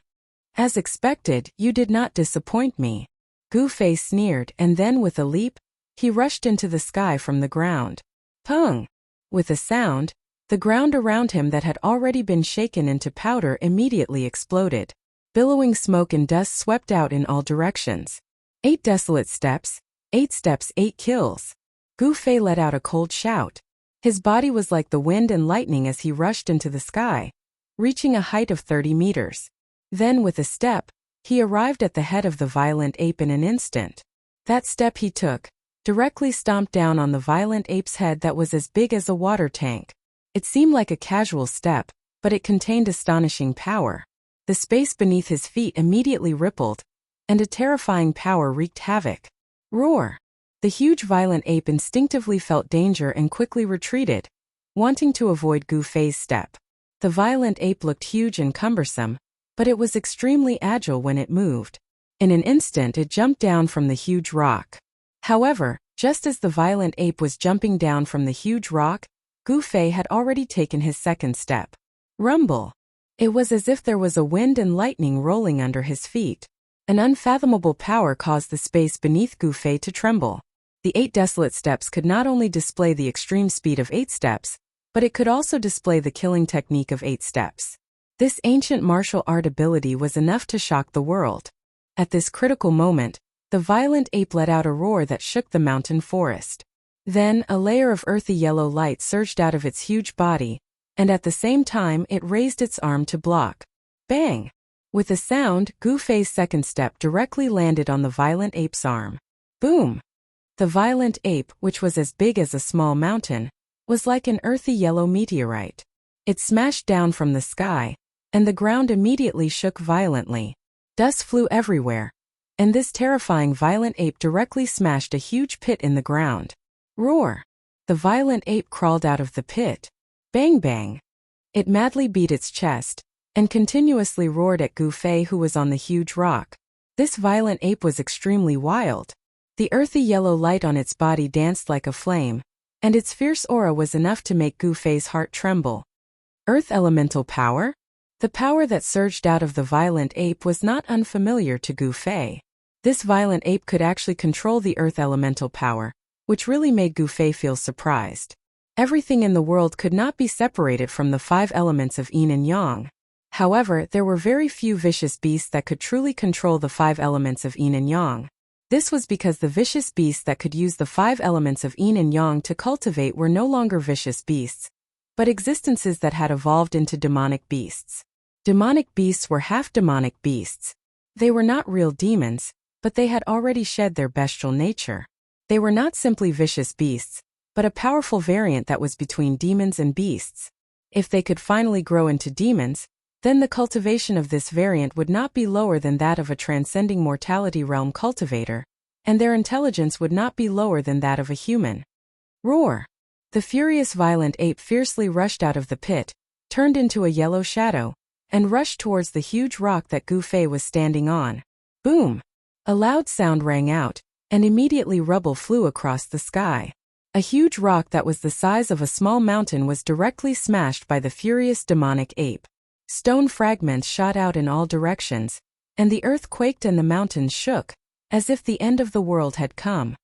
As expected, you did not disappoint me. Gu Fei sneered, and then with a leap, he rushed into the sky from the ground. Pung! With a sound, the ground around him that had already been shaken into powder immediately exploded. Billowing smoke and dust swept out in all directions. 8 desolate steps, 8 steps, 8 kills. Gu Fei let out a cold shout. His body was like the wind and lightning as he rushed into the sky, reaching a height of 30 meters. Then with a step, he arrived at the head of the violent ape in an instant. That step he took directly stomped down on the violent ape's head that was as big as a water tank. It seemed like a casual step, but it contained astonishing power. The space beneath his feet immediately rippled, and a terrifying power wreaked havoc. Roar! The huge violent ape instinctively felt danger and quickly retreated, wanting to avoid Gu Fei's step. The violent ape looked huge and cumbersome, but it was extremely agile when it moved. In an instant it jumped down from the huge rock. However, just as the violent ape was jumping down from the huge rock, Gu Fei had already taken his second step. Rumble! It was as if there was a wind and lightning rolling under his feet. An unfathomable power caused the space beneath Gu Fei to tremble. The 8 desolate steps could not only display the extreme speed of 8 steps, but it could also display the killing technique of 8 steps. This ancient martial art ability was enough to shock the world. At this critical moment, the violent ape let out a roar that shook the mountain forest. Then, a layer of earthy yellow light surged out of its huge body, and at the same time it raised its arm to block. Bang! With a sound, Gu Fei's second step directly landed on the violent ape's arm. Boom! The violent ape, which was as big as a small mountain, was like an earthy yellow meteorite. It smashed down from the sky, and the ground immediately shook violently. Dust flew everywhere, and this terrifying violent ape directly smashed a huge pit in the ground. Roar! The violent ape crawled out of the pit. Bang bang! It madly beat its chest, and continuously roared at Gu Fei, who was on the huge rock. This violent ape was extremely wild. The earthy yellow light on its body danced like a flame, and its fierce aura was enough to make Gu Fei's heart tremble. Earth elemental power? The power that surged out of the violent ape was not unfamiliar to Gu Fei. This violent ape could actually control the earth elemental power, which really made Gu Fei feel surprised. Everything in the world could not be separated from the 5 elements of yin and yang. However, there were very few vicious beasts that could truly control the 5 elements of yin and yang. This was because the vicious beasts that could use the 5 elements of yin and yang to cultivate were no longer vicious beasts, but existences that had evolved into demonic beasts. Demonic beasts were half-demonic beasts. They were not real demons, but they had already shed their bestial nature. They were not simply vicious beasts, but a powerful variant that was between demons and beasts. If they could finally grow into demons, then the cultivation of this variant would not be lower than that of a transcending mortality realm cultivator, and their intelligence would not be lower than that of a human. Roar! The furious violent ape fiercely rushed out of the pit, turned into a yellow shadow, and rushed towards the huge rock that Gu Fei was standing on. Boom! A loud sound rang out, and immediately rubble flew across the sky. A huge rock that was the size of a small mountain was directly smashed by the furious demonic ape. Stone fragments shot out in all directions, and the earth quaked and the mountains shook, as if the end of the world had come.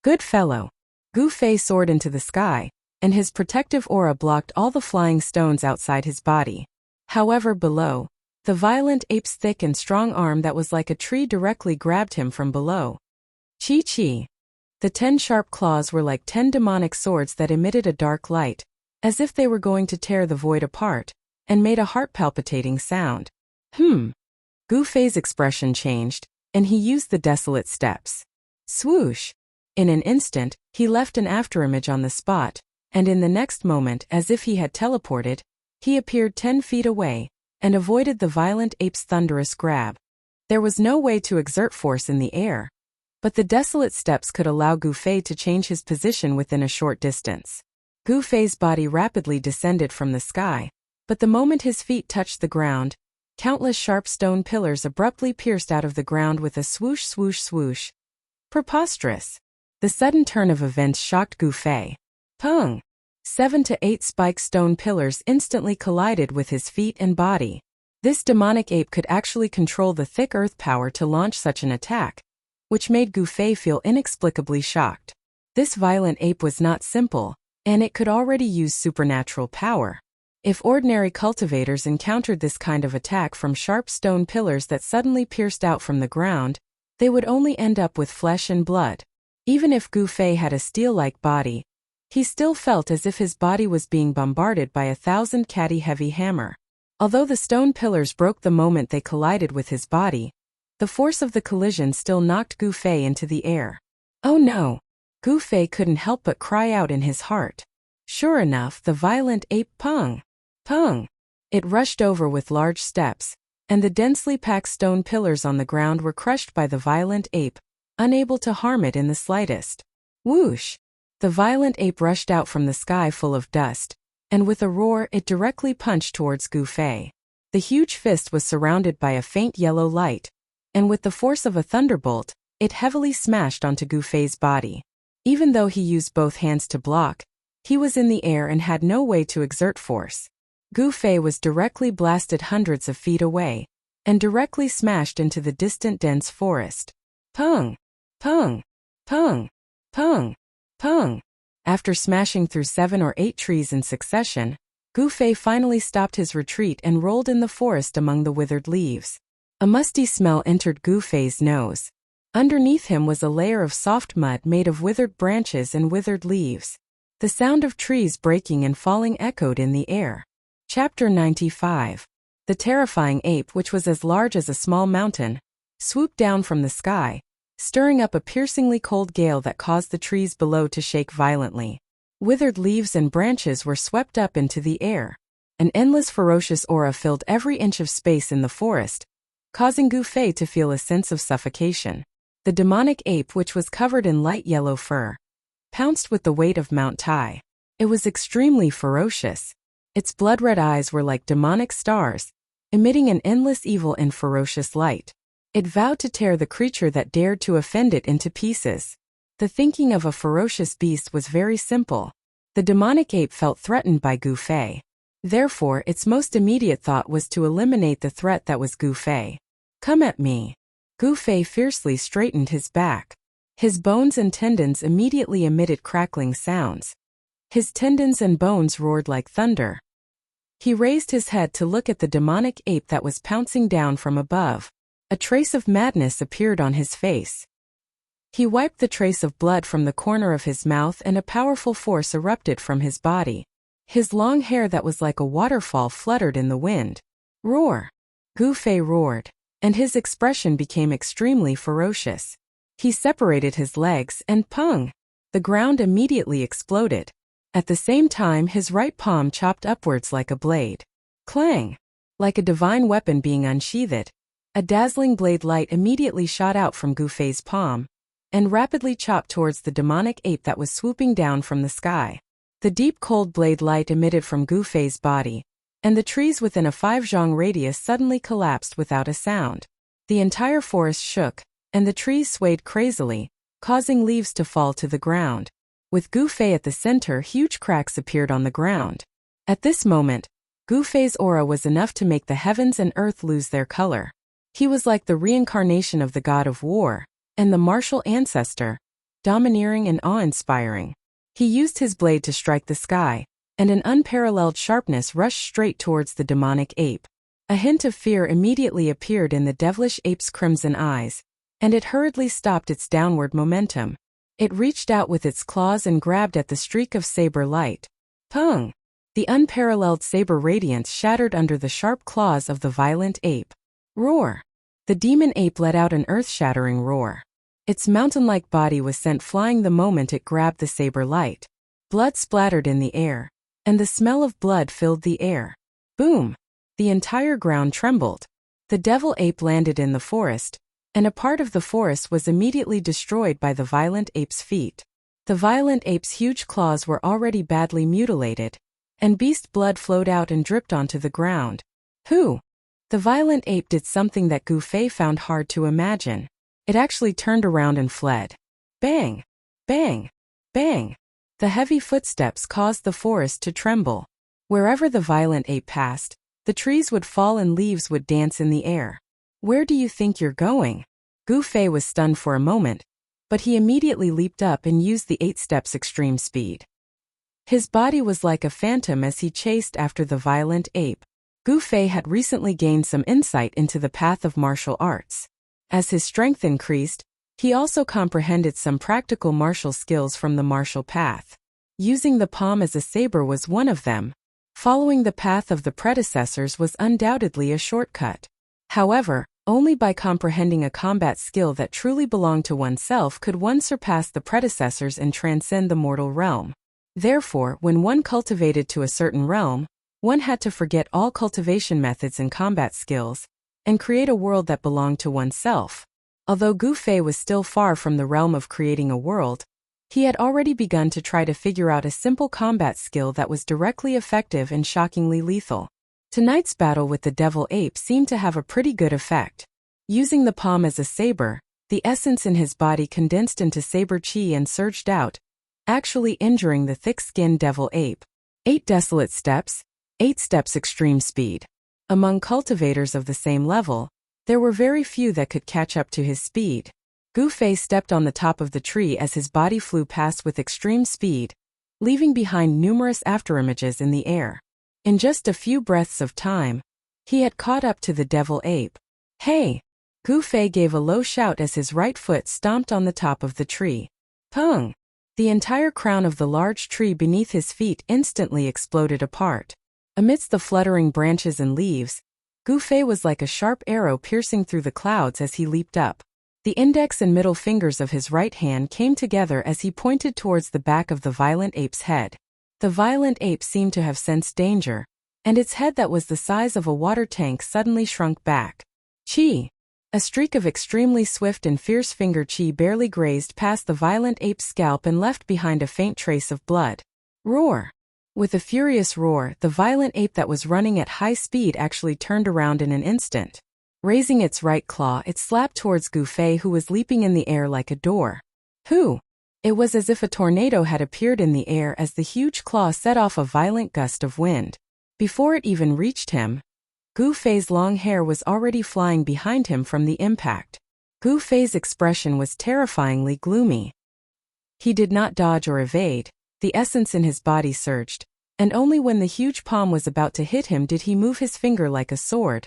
Good fellow. Gu Fei soared into the sky, and his protective aura blocked all the flying stones outside his body. However, below, the violent ape's thick and strong arm that was like a tree directly grabbed him from below. Chi-chi. The 10 sharp claws were like 10 demonic swords that emitted a dark light, as if they were going to tear the void apart, and made a heart-palpitating sound. Gu Fei's expression changed, and he used the desolate steps. Swoosh! In an instant, he left an afterimage on the spot, and in the next moment, as if he had teleported, he appeared 10 feet away, and avoided the violent ape's thunderous grab. There was no way to exert force in the air, but the desolate steps could allow Gu Fei to change his position within a short distance. Gu Fei's body rapidly descended from the sky, but the moment his feet touched the ground, countless sharp stone pillars abruptly pierced out of the ground with a swoosh swoosh swoosh. Preposterous. The sudden turn of events shocked Gu Fei. Pung! 7 to 8 spiked stone pillars instantly collided with his feet and body. This demonic ape could actually control the thick earth power to launch such an attack, which made Gu Fei feel inexplicably shocked. This violent ape was not simple, and it could already use supernatural power. If ordinary cultivators encountered this kind of attack from sharp stone pillars that suddenly pierced out from the ground, they would only end up with flesh and blood. Even if Gu Fei had a steel-like body, he still felt as if his body was being bombarded by 1,000 catty heavy hammer. Although the stone pillars broke the moment they collided with his body, the force of the collision still knocked Gu Fei into the air. Oh no! Gu Fei couldn't help but cry out in his heart. Sure enough, the violent ape pung! Pung! It rushed over with large steps, and the densely packed stone pillars on the ground were crushed by the violent ape, unable to harm it in the slightest. Whoosh! The violent ape rushed out from the sky full of dust, and with a roar it directly punched towards Gu Fei. The huge fist was surrounded by a faint yellow light, and with the force of a thunderbolt, it heavily smashed onto Gu Fei's body. Even though he used both hands to block, he was in the air and had no way to exert force. Gu Fei was directly blasted hundreds of feet away, and directly smashed into the distant dense forest. Pung! Pung! Pung! Pung! Pung! After smashing through 7 or 8 trees in succession, Gu Fei finally stopped his retreat and rolled in the forest among the withered leaves. A musty smell entered Gu Fei's nose. Underneath him was a layer of soft mud made of withered branches and withered leaves. The sound of trees breaking and falling echoed in the air. Chapter 95. The terrifying ape, which was as large as a small mountain, swooped down from the sky, stirring up a piercingly cold gale that caused the trees below to shake violently. Withered leaves and branches were swept up into the air. An endless ferocious aura filled every inch of space in the forest, causing Gu Fei to feel a sense of suffocation. The demonic ape, which was covered in light yellow fur, pounced with the weight of Mount Tai. It was extremely ferocious. Its blood-red eyes were like demonic stars, emitting an endless evil and ferocious light. It vowed to tear the creature that dared to offend it into pieces. The thinking of a ferocious beast was very simple. The demonic ape felt threatened by Gu Fei. Therefore, its most immediate thought was to eliminate the threat that was Gu Fei. Come at me. Gu Fei fiercely straightened his back. His bones and tendons immediately emitted crackling sounds. His tendons and bones roared like thunder. He raised his head to look at the demonic ape that was pouncing down from above. A trace of madness appeared on his face. He wiped the trace of blood from the corner of his mouth and a powerful force erupted from his body. His long hair that was like a waterfall fluttered in the wind. Roar! Gu Fei roared, and his expression became extremely ferocious. He separated his legs and pung! The ground immediately exploded. At the same time, his right palm chopped upwards like a blade. Clang! Like a divine weapon being unsheathed, a dazzling blade light immediately shot out from Gu Fei's palm, and rapidly chopped towards the demonic ape that was swooping down from the sky. The deep cold blade light emitted from Gu Fei's body, and the trees within a 5 zhang radius suddenly collapsed without a sound. The entire forest shook, and the trees swayed crazily, causing leaves to fall to the ground. With Gu Fei at the center, huge cracks appeared on the ground. At this moment, Gu Fei's aura was enough to make the heavens and earth lose their color. He was like the reincarnation of the god of war, and the martial ancestor, domineering and awe-inspiring. He used his blade to strike the sky, and an unparalleled sharpness rushed straight towards the demonic ape. A hint of fear immediately appeared in the devilish ape's crimson eyes, and it hurriedly stopped its downward momentum. It reached out with its claws and grabbed at the streak of saber light. Pung! The unparalleled saber radiance shattered under the sharp claws of the violent ape. Roar! The demon ape let out an earth-shattering roar. Its mountain-like body was sent flying the moment it grabbed the saber light. Blood splattered in the air, and the smell of blood filled the air. Boom! The entire ground trembled. The devil ape landed in the forest, and a part of the forest was immediately destroyed by the violent ape's feet. The violent ape's huge claws were already badly mutilated, and beast blood flowed out and dripped onto the ground. Who? The violent ape did something that Gu Fei found hard to imagine. It actually turned around and fled. Bang! Bang! Bang! The heavy footsteps caused the forest to tremble. Wherever the violent ape passed, the trees would fall and leaves would dance in the air. Where do you think you're going? Gu Fei was stunned for a moment, but he immediately leaped up and used the 8 steps extreme speed. His body was like a phantom as he chased after the violent ape. Gu Fei had recently gained some insight into the path of martial arts. As his strength increased, he also comprehended some practical martial skills from the martial path. Using the palm as a saber was one of them. Following the path of the predecessors was undoubtedly a shortcut. However, only by comprehending a combat skill that truly belonged to oneself could one surpass the predecessors and transcend the mortal realm. Therefore, when one cultivated to a certain realm, one had to forget all cultivation methods and combat skills, and create a world that belonged to oneself. Although Gu Fei was still far from the realm of creating a world, he had already begun to try to figure out a simple combat skill that was directly effective and shockingly lethal. Tonight's battle with the devil ape seemed to have a pretty good effect. Using the palm as a saber, the essence in his body condensed into saber chi and surged out, actually injuring the thick-skinned devil ape. 8 desolate steps, 8 steps extreme speed. Among cultivators of the same level, there were very few that could catch up to his speed. Gu Fei stepped on the top of the tree as his body flew past with extreme speed, leaving behind numerous afterimages in the air. In just a few breaths of time, he had caught up to the devil ape. Hey! Gu Fei gave a low shout as his right foot stomped on the top of the tree. Pung! The entire crown of the large tree beneath his feet instantly exploded apart. Amidst the fluttering branches and leaves, Gu Fei was like a sharp arrow piercing through the clouds as he leaped up. The index and middle fingers of his right hand came together as he pointed towards the back of the violent ape's head. The violent ape seemed to have sensed danger, and its head that was the size of a water tank suddenly shrunk back. Chi! A streak of extremely swift and fierce finger chi barely grazed past the violent ape's scalp and left behind a faint trace of blood. Roar! With a furious roar, the violent ape that was running at high speed actually turned around in an instant. Raising its right claw, it slapped towards Gu Fei, who was leaping in the air like a door. Who? It was as if a tornado had appeared in the air as the huge claw set off a violent gust of wind. Before it even reached him, Gu Fei's long hair was already flying behind him from the impact. Gu Fei's expression was terrifyingly gloomy. He did not dodge or evade, the essence in his body surged, and only when the huge palm was about to hit him did he move his finger like a sword,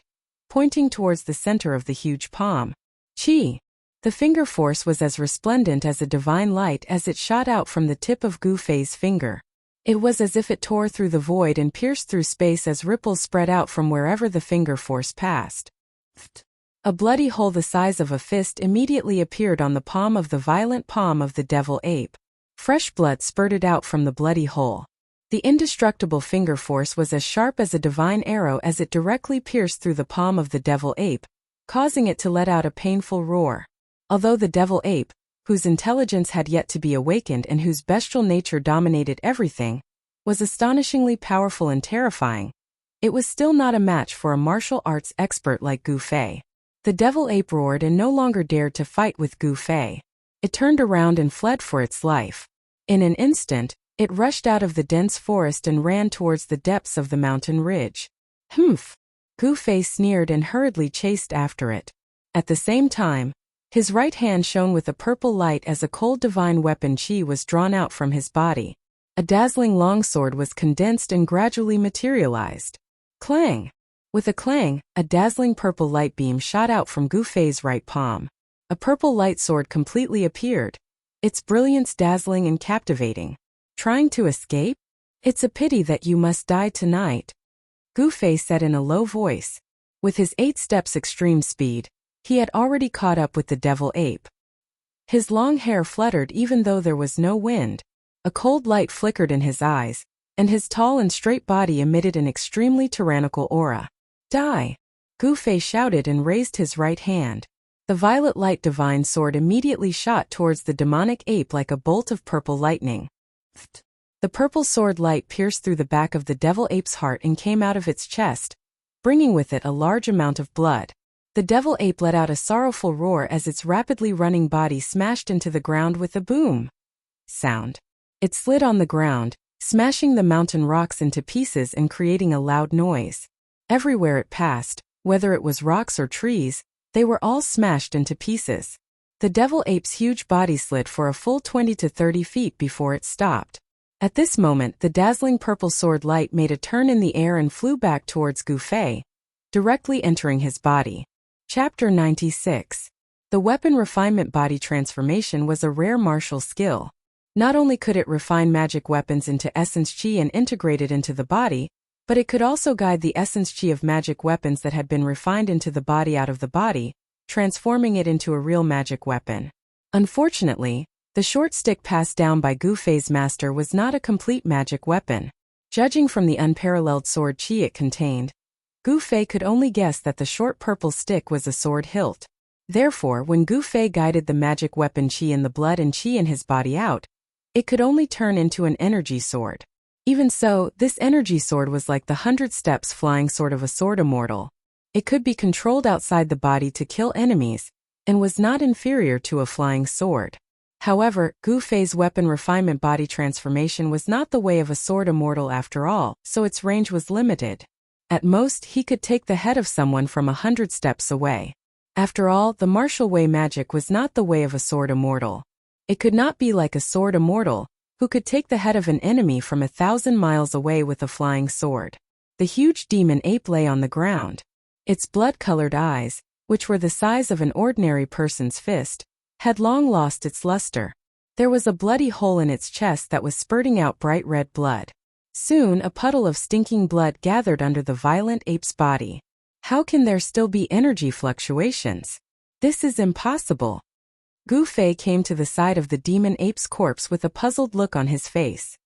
pointing towards the center of the huge palm. Chi! The finger force was as resplendent as a divine light as it shot out from the tip of Gu Fei's finger. It was as if it tore through the void and pierced through space as ripples spread out from wherever the finger force passed. A bloody hole the size of a fist immediately appeared on the palm of the violent palm of the devil ape. Fresh blood spurted out from the bloody hole. The indestructible finger force was as sharp as a divine arrow as it directly pierced through the palm of the devil ape, causing it to let out a painful roar. Although the devil ape, whose intelligence had yet to be awakened and whose bestial nature dominated everything, was astonishingly powerful and terrifying, it was still not a match for a martial arts expert like Gu Fei. The devil ape roared and no longer dared to fight with Gu Fei. It turned around and fled for its life. In an instant, it rushed out of the dense forest and ran towards the depths of the mountain ridge. Humph! Gu Fei sneered and hurriedly chased after it. At the same time, his right hand shone with a purple light as a cold divine weapon chi was drawn out from his body. A dazzling longsword was condensed and gradually materialized. Clang! With a clang, a dazzling purple light beam shot out from Gu Fei's right palm. A purple light sword completely appeared, its brilliance dazzling and captivating. Trying to escape? It's a pity that you must die tonight, Gu Fei said in a low voice. With his 8 steps extreme speed, he had already caught up with the devil ape. His long hair fluttered even though there was no wind. A cold light flickered in his eyes, and his tall and straight body emitted an extremely tyrannical aura. Die! Gu Fei shouted and raised his right hand. The violet light divine sword immediately shot towards the demonic ape like a bolt of purple lightning. The purple sword light pierced through the back of the devil ape's heart and came out of its chest, bringing with it a large amount of blood. The devil ape let out a sorrowful roar as its rapidly running body smashed into the ground with a boom sound. It slid on the ground, smashing the mountain rocks into pieces and creating a loud noise. Everywhere it passed, whether it was rocks or trees, they were all smashed into pieces. The devil ape's huge body slid for a full 20 to 30 feet before it stopped. At this moment, the dazzling purple sword light made a turn in the air and flew back towards Gu Fei, directly entering his body. Chapter 96. The weapon refinement body transformation was a rare martial skill. Not only could it refine magic weapons into essence chi and integrate it into the body, but it could also guide the essence chi of magic weapons that had been refined into the body out of the body, transforming it into a real magic weapon. Unfortunately, the short stick passed down by Gu Fei's master was not a complete magic weapon. Judging from the unparalleled sword chi it contained, Gu Fei could only guess that the short purple stick was a sword hilt. Therefore, when Gu Fei guided the magic weapon chi in the blood and chi in his body out, it could only turn into an energy sword. Even so, this energy sword was like the 100 steps flying sword of a sword immortal. It could be controlled outside the body to kill enemies, and was not inferior to a flying sword. However, Gu Fei's weapon refinement body transformation was not the way of a sword immortal after all, so its range was limited. At most, he could take the head of someone from 100 steps away. After all, the martial way magic was not the way of a sword immortal. It could not be like a sword immortal, who could take the head of an enemy from 1,000 miles away with a flying sword. The huge demon ape lay on the ground. Its blood-colored eyes, which were the size of an ordinary person's fist, had long lost its luster. There was a bloody hole in its chest that was spurting out bright red blood. Soon a puddle of stinking blood gathered under the violent ape's body. How can there still be energy fluctuations? This is impossible. Gu Fei came to the side of the demon ape's corpse with a puzzled look on his face.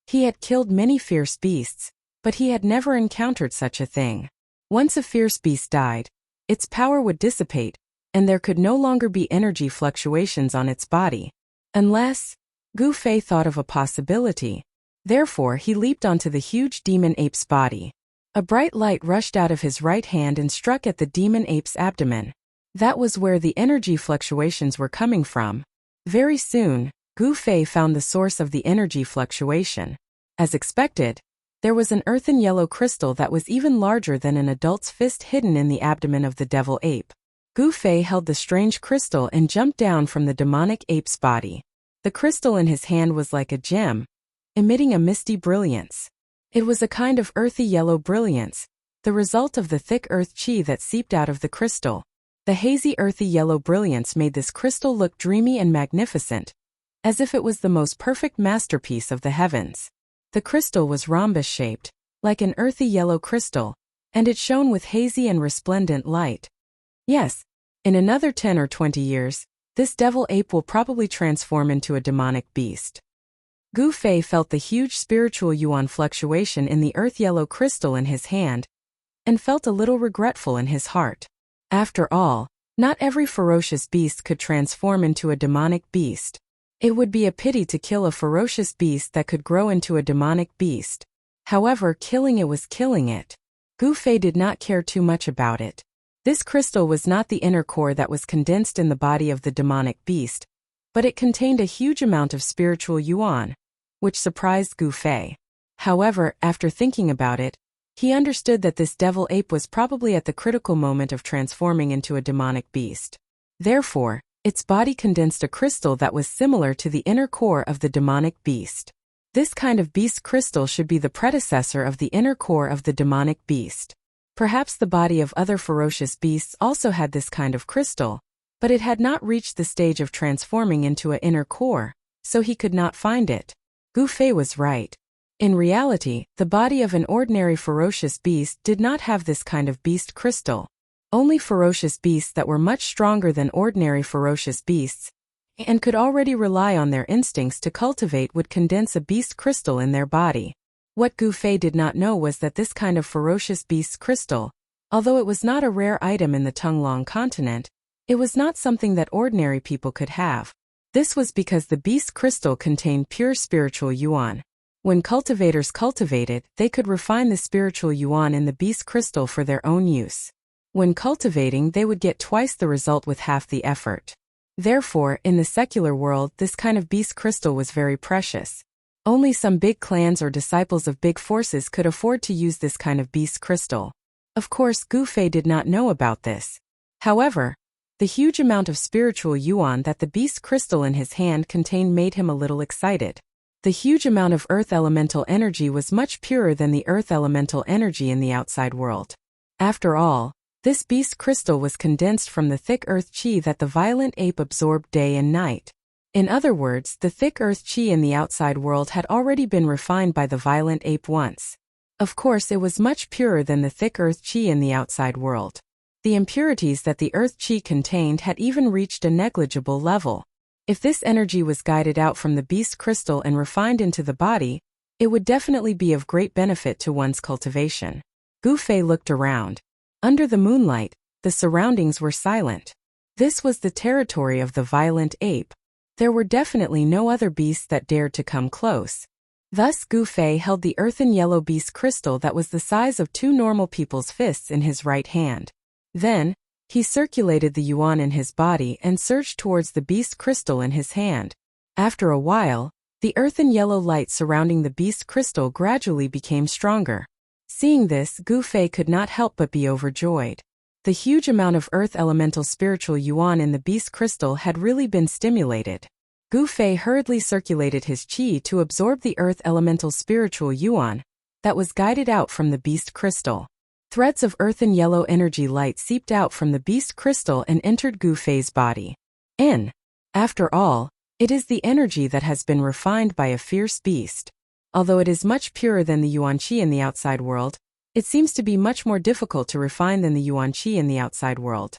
He had killed many fierce beasts, but he had never encountered such a thing. Once a fierce beast died, its power would dissipate, and there could no longer be energy fluctuations on its body. Unless, Gu Fei thought of a possibility. Therefore, he leaped onto the huge demon ape's body. A bright light rushed out of his right hand and struck at the demon ape's abdomen. That was where the energy fluctuations were coming from. Very soon, Gu Fei found the source of the energy fluctuation. As expected, there was an earthen yellow crystal that was even larger than an adult's fist hidden in the abdomen of the devil ape. Gu Fei held the strange crystal and jumped down from the demonic ape's body. The crystal in his hand was like a gem, emitting a misty brilliance. It was a kind of earthy yellow brilliance, the result of the thick earth chi that seeped out of the crystal. The hazy earthy yellow brilliance made this crystal look dreamy and magnificent, as if it was the most perfect masterpiece of the heavens. The crystal was rhombus-shaped, like an earthy yellow crystal, and it shone with hazy and resplendent light. Yes, in another 10 or 20 years, this devil ape will probably transform into a demonic beast. Gu Fei felt the huge spiritual yuan fluctuation in the earth-yellow crystal in his hand, and felt a little regretful in his heart. After all, not every ferocious beast could transform into a demonic beast. It would be a pity to kill a ferocious beast that could grow into a demonic beast. However, killing it was killing it. Gu Fei did not care too much about it. This crystal was not the inner core that was condensed in the body of the demonic beast, but it contained a huge amount of spiritual yuan, which surprised Gu Fei. However, after thinking about it, he understood that this devil ape was probably at the critical moment of transforming into a demonic beast. Therefore, its body condensed a crystal that was similar to the inner core of the demonic beast. This kind of beast crystal should be the predecessor of the inner core of the demonic beast. Perhaps the body of other ferocious beasts also had this kind of crystal, but it had not reached the stage of transforming into an inner core, so he could not find it. Gu Fei was right. In reality, the body of an ordinary ferocious beast did not have this kind of beast crystal. Only ferocious beasts that were much stronger than ordinary ferocious beasts, and could already rely on their instincts to cultivate, would condense a beast crystal in their body. What Gu Fei did not know was that this kind of ferocious beast crystal, although it was not a rare item in the Tunglong continent, it was not something that ordinary people could have. This was because the beast crystal contained pure spiritual yuan. When cultivators cultivated, they could refine the spiritual yuan in the beast crystal for their own use. When cultivating, they would get twice the result with half the effort. Therefore, in the secular world, this kind of beast crystal was very precious. Only some big clans or disciples of big forces could afford to use this kind of beast crystal. Of course, Gu Fei did not know about this. However, the huge amount of spiritual yuan that the beast crystal in his hand contained made him a little excited. The huge amount of earth elemental energy was much purer than the earth elemental energy in the outside world. After all, this beast crystal was condensed from the thick earth chi that the violent ape absorbed day and night. In other words, the thick earth chi in the outside world had already been refined by the violent ape once. Of course, it was much purer than the thick earth chi in the outside world. The impurities that the earth chi contained had even reached a negligible level. If this energy was guided out from the beast crystal and refined into the body, it would definitely be of great benefit to one's cultivation. Gu Fei looked around. Under the moonlight, the surroundings were silent. This was the territory of the violent ape. There were definitely no other beasts that dared to come close. Thus Gu Fei held the earthen yellow beast crystal that was the size of 2 normal people's fists in his right hand. Then, he circulated the yuan in his body and surged towards the beast crystal in his hand. After a while, the earthen yellow light surrounding the beast crystal gradually became stronger. Seeing this, Gu Fei could not help but be overjoyed. The huge amount of earth elemental spiritual yuan in the beast crystal had really been stimulated. Gu Fei hurriedly circulated his qi to absorb the earth elemental spiritual yuan that was guided out from the beast crystal. Threads of earthen yellow energy light seeped out from the beast crystal and entered Gu Fei's body. After all, it is the energy that has been refined by a fierce beast. Although it is much purer than the yuan qi in the outside world, it seems to be much more difficult to refine than the yuan qi in the outside world.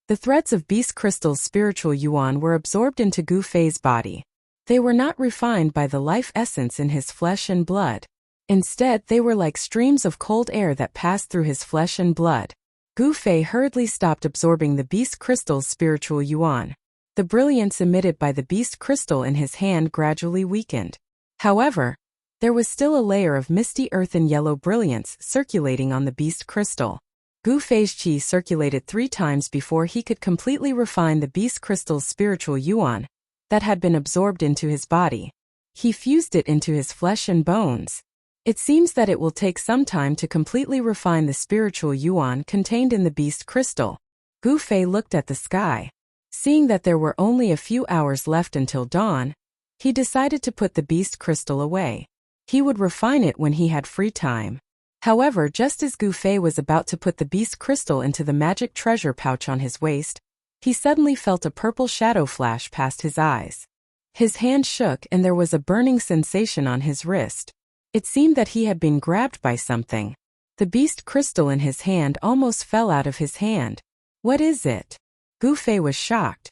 The threads of beast crystal's spiritual yuan were absorbed into Gu Fei's body. They were not refined by the life essence in his flesh and blood. Instead, they were like streams of cold air that passed through his flesh and blood. Gu Fei hurriedly stopped absorbing the beast crystal's spiritual yuan. The brilliance emitted by the beast crystal in his hand gradually weakened. However, there was still a layer of misty earthen yellow brilliance circulating on the beast crystal. Gu Fei's qi circulated 3 times before he could completely refine the beast crystal's spiritual yuan that had been absorbed into his body. He fused it into his flesh and bones. It seems that it will take some time to completely refine the spiritual yuan contained in the beast crystal. Gu Fei looked at the sky. Seeing that there were only a few hours left until dawn, he decided to put the beast crystal away. He would refine it when he had free time. However, just as Gu Fei was about to put the beast crystal into the magic treasure pouch on his waist, he suddenly felt a purple shadow flash past his eyes. His hand shook and there was a burning sensation on his wrist. It seemed that he had been grabbed by something. The beast crystal in his hand almost fell out of his hand. What is it? Gu Fei was shocked.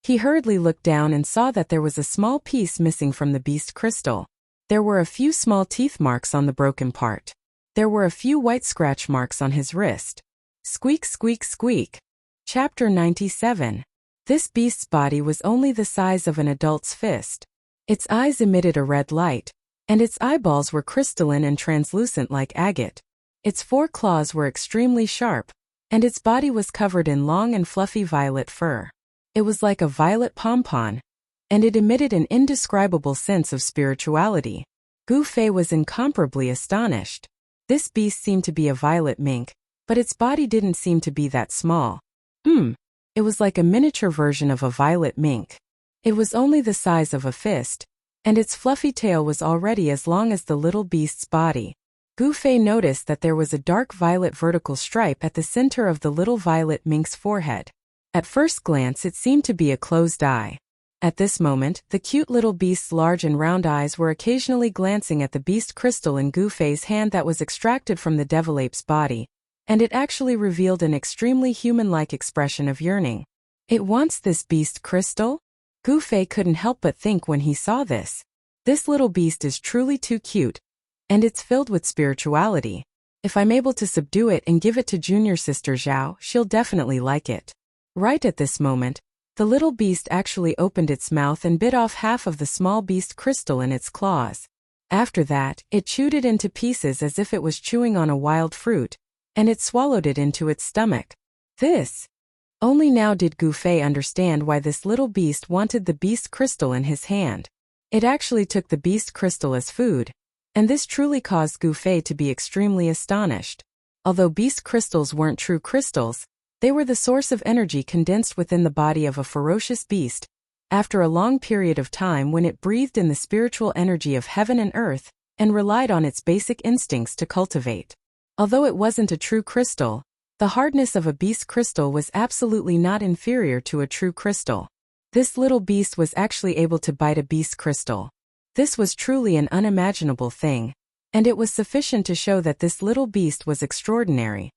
He hurriedly looked down and saw that there was a small piece missing from the beast crystal. There were a few small teeth marks on the broken part. There were a few white scratch marks on his wrist. Squeak, squeak, squeak. Chapter 97. This beast's body was only the size of an adult's fist. Its eyes emitted a red light, and its eyeballs were crystalline and translucent like agate. Its 4 claws were extremely sharp, and its body was covered in long and fluffy violet fur. It was like a violet pompon, and it emitted an indescribable sense of spirituality. Gu Fei was incomparably astonished. This beast seemed to be a violet mink, but its body didn't seem to be that small. It was like a miniature version of a violet mink. It was only the size of a fist, and its fluffy tail was already as long as the little beast's body. Gu Fei noticed that there was a dark violet vertical stripe at the center of the little violet mink's forehead. At first glance it seemed to be a closed eye. At this moment, the cute little beast's large and round eyes were occasionally glancing at the beast crystal in Gu Fei's hand that was extracted from the devil ape's body, and it actually revealed an extremely human-like expression of yearning. It wants this beast crystal? Gu Fei couldn't help but think when he saw this. This little beast is truly too cute, and it's filled with spirituality. If I'm able to subdue it and give it to junior sister Zhao, she'll definitely like it. Right at this moment, the little beast actually opened its mouth and bit off half of the small beast crystal in its claws. After that, it chewed it into pieces as if it was chewing on a wild fruit, and it swallowed it into its stomach. Only now did Gu Fei understand why this little beast wanted the beast crystal in his hand. It actually took the beast crystal as food, and this truly caused Gu Fei to be extremely astonished. Although beast crystals weren't true crystals, they were the source of energy condensed within the body of a ferocious beast, after a long period of time when it breathed in the spiritual energy of heaven and earth, and relied on its basic instincts to cultivate. Although it wasn't a true crystal, the hardness of a beast crystal was absolutely not inferior to a true crystal. This little beast was actually able to bite a beast crystal. This was truly an unimaginable thing, and it was sufficient to show that this little beast was extraordinary.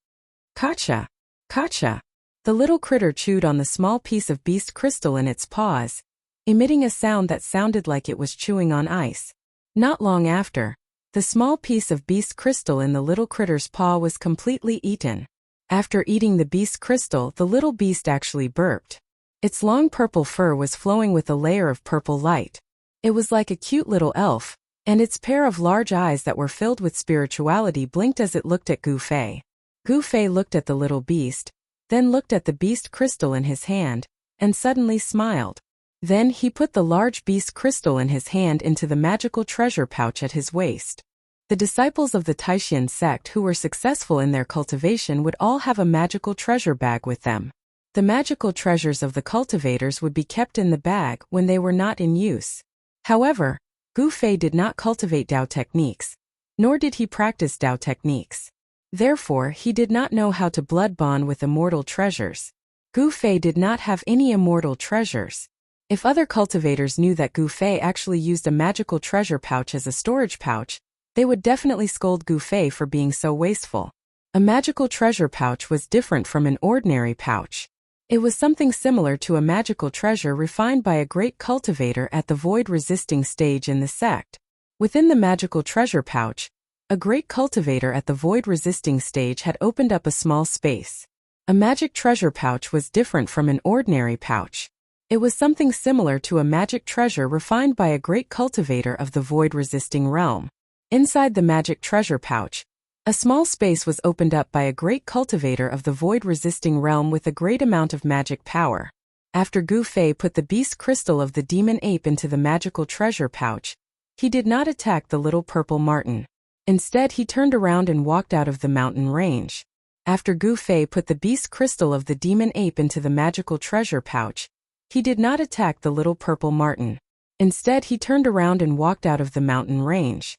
Kacha! Kacha! The little critter chewed on the small piece of beast crystal in its paws, emitting a sound that sounded like it was chewing on ice. Not long after, the small piece of beast crystal in the little critter's paw was completely eaten. After eating the beast crystal, the little beast actually burped. Its long purple fur was flowing with a layer of purple light. It was like a cute little elf, and its pair of large eyes that were filled with spirituality blinked as it looked at Gu Fei. Gu Fei looked at the little beast, then looked at the beast crystal in his hand, and suddenly smiled. Then he put the large beast crystal in his hand into the magical treasure pouch at his waist. The disciples of the Taishan sect who were successful in their cultivation would all have a magical treasure bag with them. The magical treasures of the cultivators would be kept in the bag when they were not in use. However, Gu Fei did not cultivate Dao techniques, nor did he practice Dao techniques. Therefore, he did not know how to blood bond with immortal treasures. Gu Fei did not have any immortal treasures. If other cultivators knew that Gu Fei actually used a magical treasure pouch as a storage pouch, they would definitely scold Gu Fei for being so wasteful. A magical treasure pouch was different from an ordinary pouch. It was something similar to a magical treasure refined by a great cultivator at the void-resisting stage in the sect. Within the magical treasure pouch, a great cultivator at the void-resisting stage had opened up a small space. A magic treasure pouch was different from an ordinary pouch. It was something similar to a magic treasure refined by a great cultivator of the void-resisting realm. Inside the magic treasure pouch, a small space was opened up by a great cultivator of the void-resisting realm with a great amount of magic power. After Gu Fei put the beast crystal of the demon ape into the magical treasure pouch, he did not attack the little purple marten. Instead, he turned around and walked out of the mountain range. After Gu Fei put the beast crystal of the demon ape into the magical treasure pouch, he did not attack the little purple marten. Instead, he turned around and walked out of the mountain range.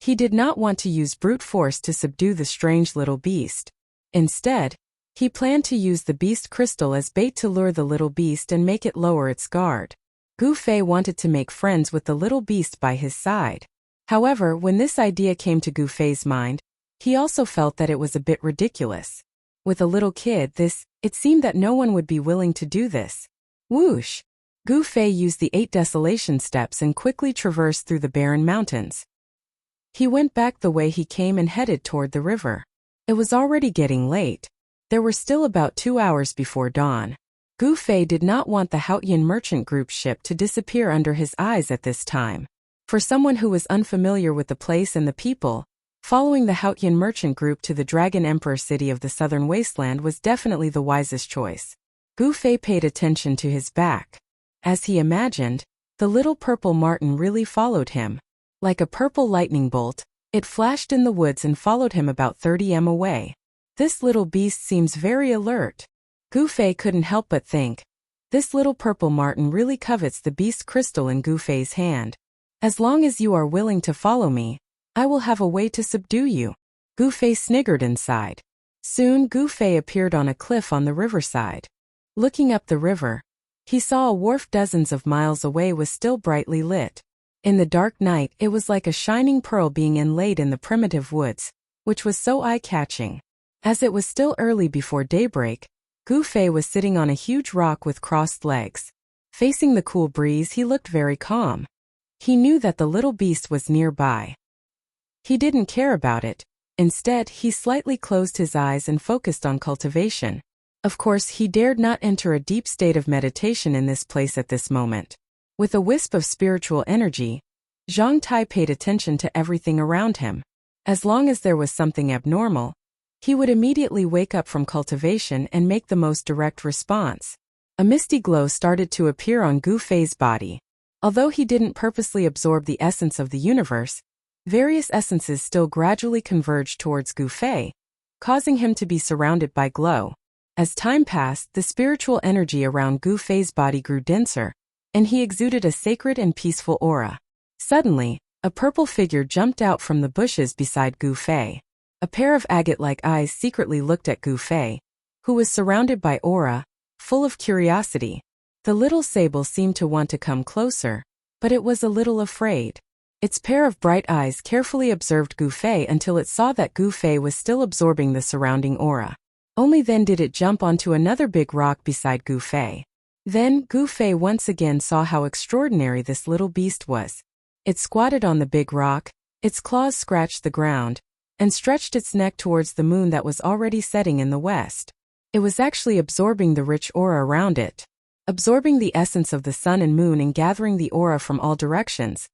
He did not want to use brute force to subdue the strange little beast. Instead, he planned to use the beast crystal as bait to lure the little beast and make it lower its guard. Gu Fei wanted to make friends with the little beast by his side. However, when this idea came to Gu Fei's mind, he also felt that it was a bit ridiculous. With a little kid, it seemed that no one would be willing to do this. Whoosh! Gu Fei used the 8 desolation steps and quickly traversed through the barren mountains. He went back the way he came and headed toward the river. It was already getting late. There were still about 2 hours before dawn. Gu Fei did not want the Haotian merchant group's ship to disappear under his eyes at this time. For someone who was unfamiliar with the place and the people, Following the Hautian merchant group to the Dragon Emperor city of the southern wasteland was definitely the wisest choice. Gu Fei paid attention to his back. As he imagined, the little purple marten really followed him. Like a purple lightning bolt, it flashed in the woods and followed him about 30 m away. This little beast seems very alert. Gu Fei couldn't help but think. This little purple marten really covets the beast crystal in Gu Fei's hand. As long as you are willing to follow me, I will have a way to subdue you. Gu Fei sniggered inside. Soon Gu Fei appeared on a cliff on the riverside. Looking up the river, he saw a wharf dozens of miles away was still brightly lit. In the dark night it was like a shining pearl being inlaid in the primitive woods, which was so eye-catching. As it was still early before daybreak, Gu Fei was sitting on a huge rock with crossed legs. Facing the cool breeze he looked very calm. He knew that the little beast was nearby. He didn't care about it. Instead, he slightly closed his eyes and focused on cultivation. Of course, he dared not enter a deep state of meditation in this place at this moment. With a wisp of spiritual energy, Zhang Tai paid attention to everything around him. As long as there was something abnormal, he would immediately wake up from cultivation and make the most direct response. A misty glow started to appear on Gu Fei's body. Although he didn't purposely absorb the essence of the universe, various essences still gradually converged towards Gu Fei, causing him to be surrounded by glow. As time passed, the spiritual energy around Gu Fei's body grew denser, and he exuded a sacred and peaceful aura. Suddenly, a purple figure jumped out from the bushes beside Gu Fei. A pair of agate-like eyes secretly looked at Gu Fei, who was surrounded by aura, full of curiosity. The little sable seemed to want to come closer, but it was a little afraid. Its pair of bright eyes carefully observed Gu Fei until it saw that Gu Fei was still absorbing the surrounding aura. Only then did it jump onto another big rock beside Gu Fei. Then Gu Fei once again saw how extraordinary this little beast was. It squatted on the big rock, its claws scratched the ground, and stretched its neck towards the moon that was already setting in the west. It was actually absorbing the rich aura around it. Absorbing the essence of the sun and moon and gathering the aura from all directions.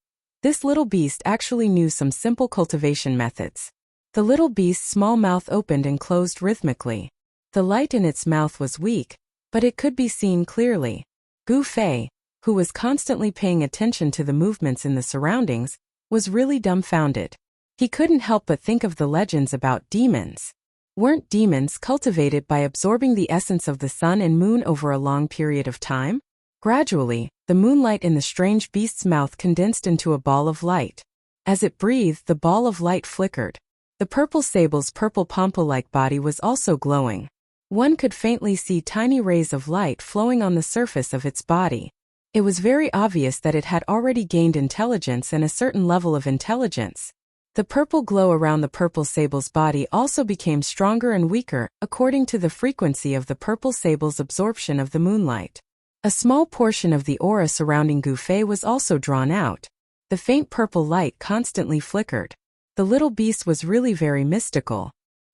This little beast actually knew some simple cultivation methods. The little beast's small mouth opened and closed rhythmically. The light in its mouth was weak, but it could be seen clearly. Gu Fei, who was constantly paying attention to the movements in the surroundings, was really dumbfounded. He couldn't help but think of the legends about demons. Weren't demons cultivated by absorbing the essence of the sun and moon over a long period of time? Gradually, the moonlight in the strange beast's mouth condensed into a ball of light. As it breathed, the ball of light flickered. The purple sable's purple pompo-like body was also glowing. One could faintly see tiny rays of light flowing on the surface of its body. It was very obvious that it had already gained intelligence and a certain level of intelligence. The purple glow around the purple sable's body also became stronger and weaker, according to the frequency of the purple sable's absorption of the moonlight. A small portion of the aura surrounding Gu Fei was also drawn out. The faint purple light constantly flickered. The little beast was really very mystical.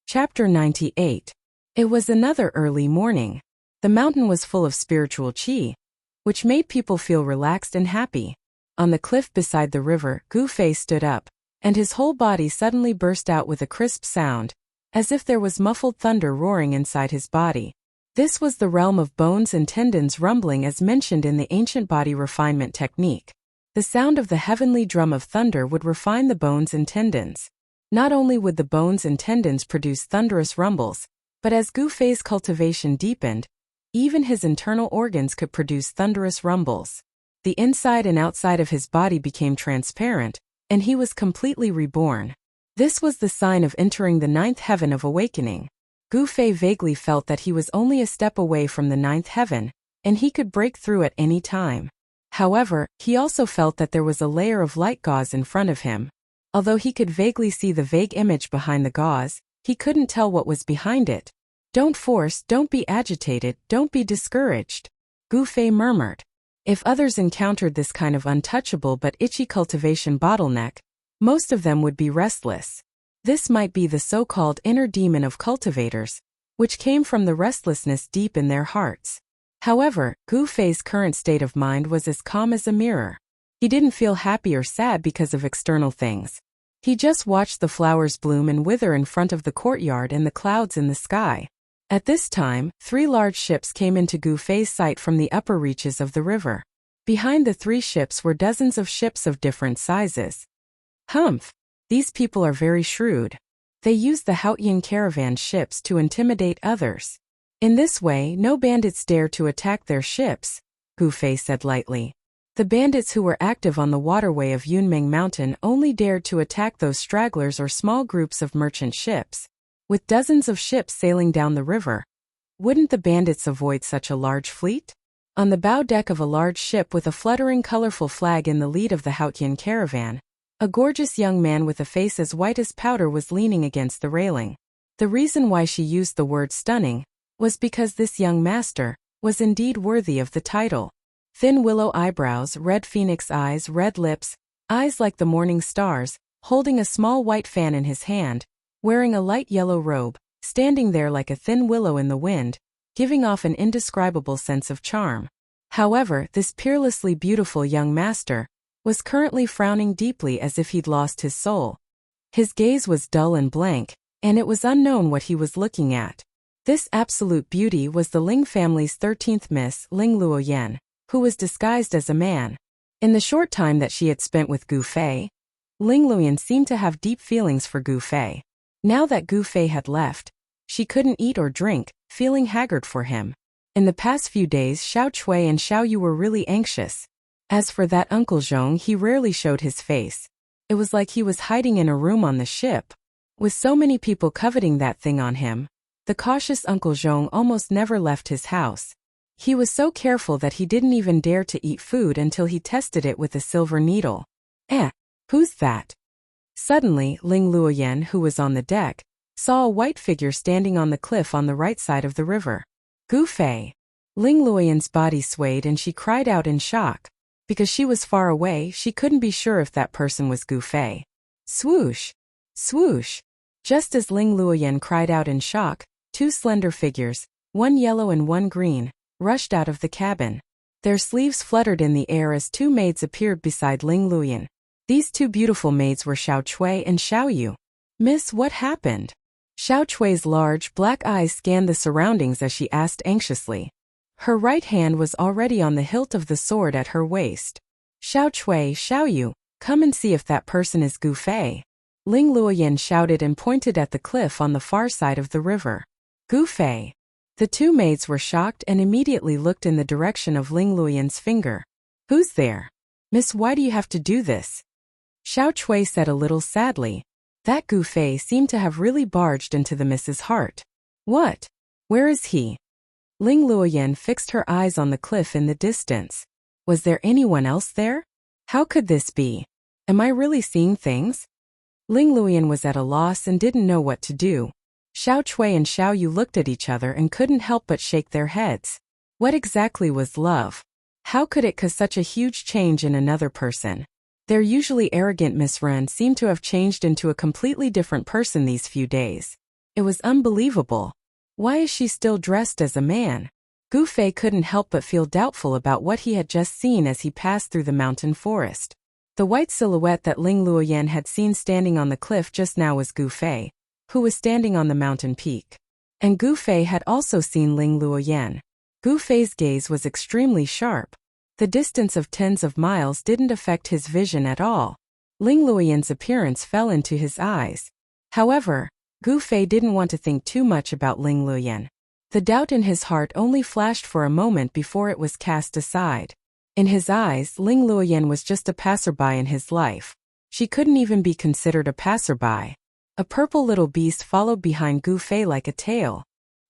Chapter 98. It was another early morning. The mountain was full of spiritual qi, which made people feel relaxed and happy. On the cliff beside the river, Gu Fei stood up, and his whole body suddenly burst out with a crisp sound, as if there was muffled thunder roaring inside his body. This was the realm of bones and tendons rumbling as mentioned in the ancient body refinement technique. The sound of the heavenly drum of thunder would refine the bones and tendons. Not only would the bones and tendons produce thunderous rumbles, but as Gu Fei's cultivation deepened, even his internal organs could produce thunderous rumbles. The inside and outside of his body became transparent, and he was completely reborn. This was the sign of entering the ninth heaven of awakening. Gu Fei vaguely felt that he was only a step away from the ninth heaven, and he could break through at any time. However, he also felt that there was a layer of light gauze in front of him. Although he could vaguely see the vague image behind the gauze, he couldn't tell what was behind it. "Don't force, don't be agitated, don't be discouraged," Gu Fei murmured. If others encountered this kind of untouchable but itchy cultivation bottleneck, most of them would be restless. This might be the so-called inner demon of cultivators, which came from the restlessness deep in their hearts. However, Gu Fei's current state of mind was as calm as a mirror. He didn't feel happy or sad because of external things. He just watched the flowers bloom and wither in front of the courtyard and the clouds in the sky. At this time, 3 large ships came into Gu Fei's sight from the upper reaches of the river. Behind the 3 ships were dozens of ships of different sizes. Humph! These people are very shrewd. They use the Haotian caravan ships to intimidate others. In this way, no bandits dare to attack their ships, Gu Fei said lightly. The bandits who were active on the waterway of Yunmeng Mountain only dared to attack those stragglers or small groups of merchant ships. With dozens of ships sailing down the river, wouldn't the bandits avoid such a large fleet? On the bow deck of a large ship with a fluttering colorful flag in the lead of the Haotian caravan, a gorgeous young man with a face as white as powder was leaning against the railing. The reason why she used the word stunning was because this young master was indeed worthy of the title. Thin willow eyebrows, red phoenix eyes, red lips, eyes like the morning stars, holding a small white fan in his hand, wearing a light yellow robe, standing there like a thin willow in the wind, giving off an indescribable sense of charm. However, this peerlessly beautiful young master was currently frowning deeply as if he'd lost his soul. His gaze was dull and blank, and it was unknown what he was looking at. This absolute beauty was the Ling family's 13th Miss, Ling Luoyan, who was disguised as a man. In the short time that she had spent with Gu Fei, Ling Luoyan seemed to have deep feelings for Gu Fei. Now that Gu Fei had left, she couldn't eat or drink, feeling haggard for him. In the past few days, Xiao Chui and Xiao Yu were really anxious. As for that Uncle Zhong, he rarely showed his face. It was like he was hiding in a room on the ship. With so many people coveting that thing on him, the cautious Uncle Zhong almost never left his house. He was so careful that he didn't even dare to eat food until he tested it with a silver needle. Who's that? Suddenly, Ling Luoyan, who was on the deck, saw a white figure standing on the cliff on the right side of the river. Gu Fei. Ling Luoyan's body swayed and she cried out in shock. Because she was far away, she couldn't be sure if that person was Gu Fei. Swoosh! Swoosh! Just as Ling Luoyan cried out in shock, 2 slender figures, one yellow and one green, rushed out of the cabin. Their sleeves fluttered in the air as 2 maids appeared beside Ling Luoyan. These 2 beautiful maids were Xiao Chui and Xiao Yu. Miss, what happened? Xiao Chui's large, black eyes scanned the surroundings as she asked anxiously. Her right hand was already on the hilt of the sword at her waist. Xiao Chui, Xiao Yu, come and see if that person is Gu Fei. Ling Luoyan shouted and pointed at the cliff on the far side of the river. Gu Fei. The 2 maids were shocked and immediately looked in the direction of Ling Luoyan's finger. Who's there? Miss, why do you have to do this? Xiao Chui said a little sadly. That Gu Fei seemed to have really barged into the miss's heart. What? Where is he? Ling Luoyan fixed her eyes on the cliff in the distance. Was there anyone else there? How could this be? Am I really seeing things? Ling Luoyan was at a loss and didn't know what to do. Xiao Chui and Xiao Yu looked at each other and couldn't help but shake their heads. What exactly was love? How could it cause such a huge change in another person? Their usually arrogant Miss Ren seemed to have changed into a completely different person these few days. It was unbelievable. Why is she still dressed as a man? Gu Fei couldn't help but feel doubtful about what he had just seen as he passed through the mountain forest. The white silhouette that Ling Luoyan had seen standing on the cliff just now was Gu Fei, who was standing on the mountain peak. And Gu Fei had also seen Ling Luoyan. Gu Fei's gaze was extremely sharp. The distance of tens of miles didn't affect his vision at all. Ling Luoyan's appearance fell into his eyes. However, Gu Fei didn't want to think too much about Ling Luoyan. The doubt in his heart only flashed for a moment before it was cast aside. In his eyes, Ling Luoyan was just a passerby in his life. She couldn't even be considered a passerby. A purple little beast followed behind Gu Fei like a tail.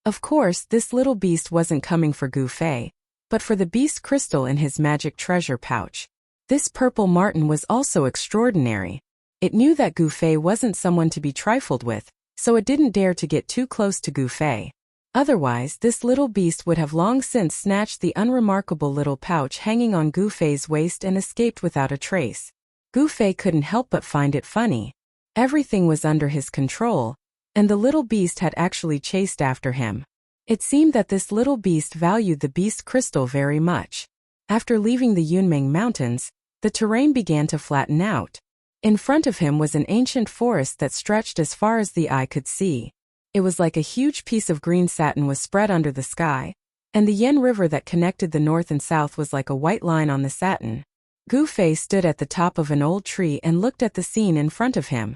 Of course, this little beast wasn't coming for Gu Fei, but for the beast crystal in his magic treasure pouch. This purple marten was also extraordinary. It knew that Gu Fei wasn't someone to be trifled with, so it didn't dare to get too close to Gu Fei. Otherwise, this little beast would have long since snatched the unremarkable little pouch hanging on Gu Fei's waist and escaped without a trace. Gu Fei couldn't help but find it funny. Everything was under his control, and the little beast had actually chased after him. It seemed that this little beast valued the beast crystal very much. After leaving the Yunmeng Mountains, the terrain began to flatten out. In front of him was an ancient forest that stretched as far as the eye could see. It was like a huge piece of green satin was spread under the sky, and the Yen River that connected the north and south was like a white line on the satin. Gu Fei stood at the top of an old tree and looked at the scene in front of him.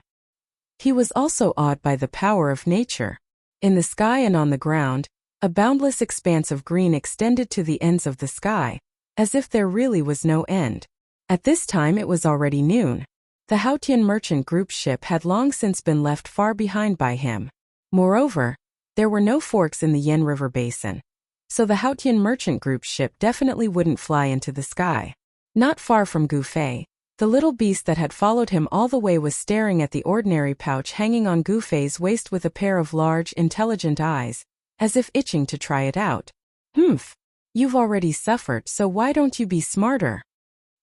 He was also awed by the power of nature. In the sky and on the ground, a boundless expanse of green extended to the ends of the sky, as if there really was no end. At this time it was already noon. The Haotian merchant group's ship had long since been left far behind by him. Moreover, there were no forks in the Yen River basin, so the Haotian merchant group's ship definitely wouldn't fly into the sky. Not far from Gu Fei, the little beast that had followed him all the way was staring at the ordinary pouch hanging on Gu Fei's waist with a pair of large, intelligent eyes, as if itching to try it out. "Humph. You've already suffered, so why don't you be smarter?"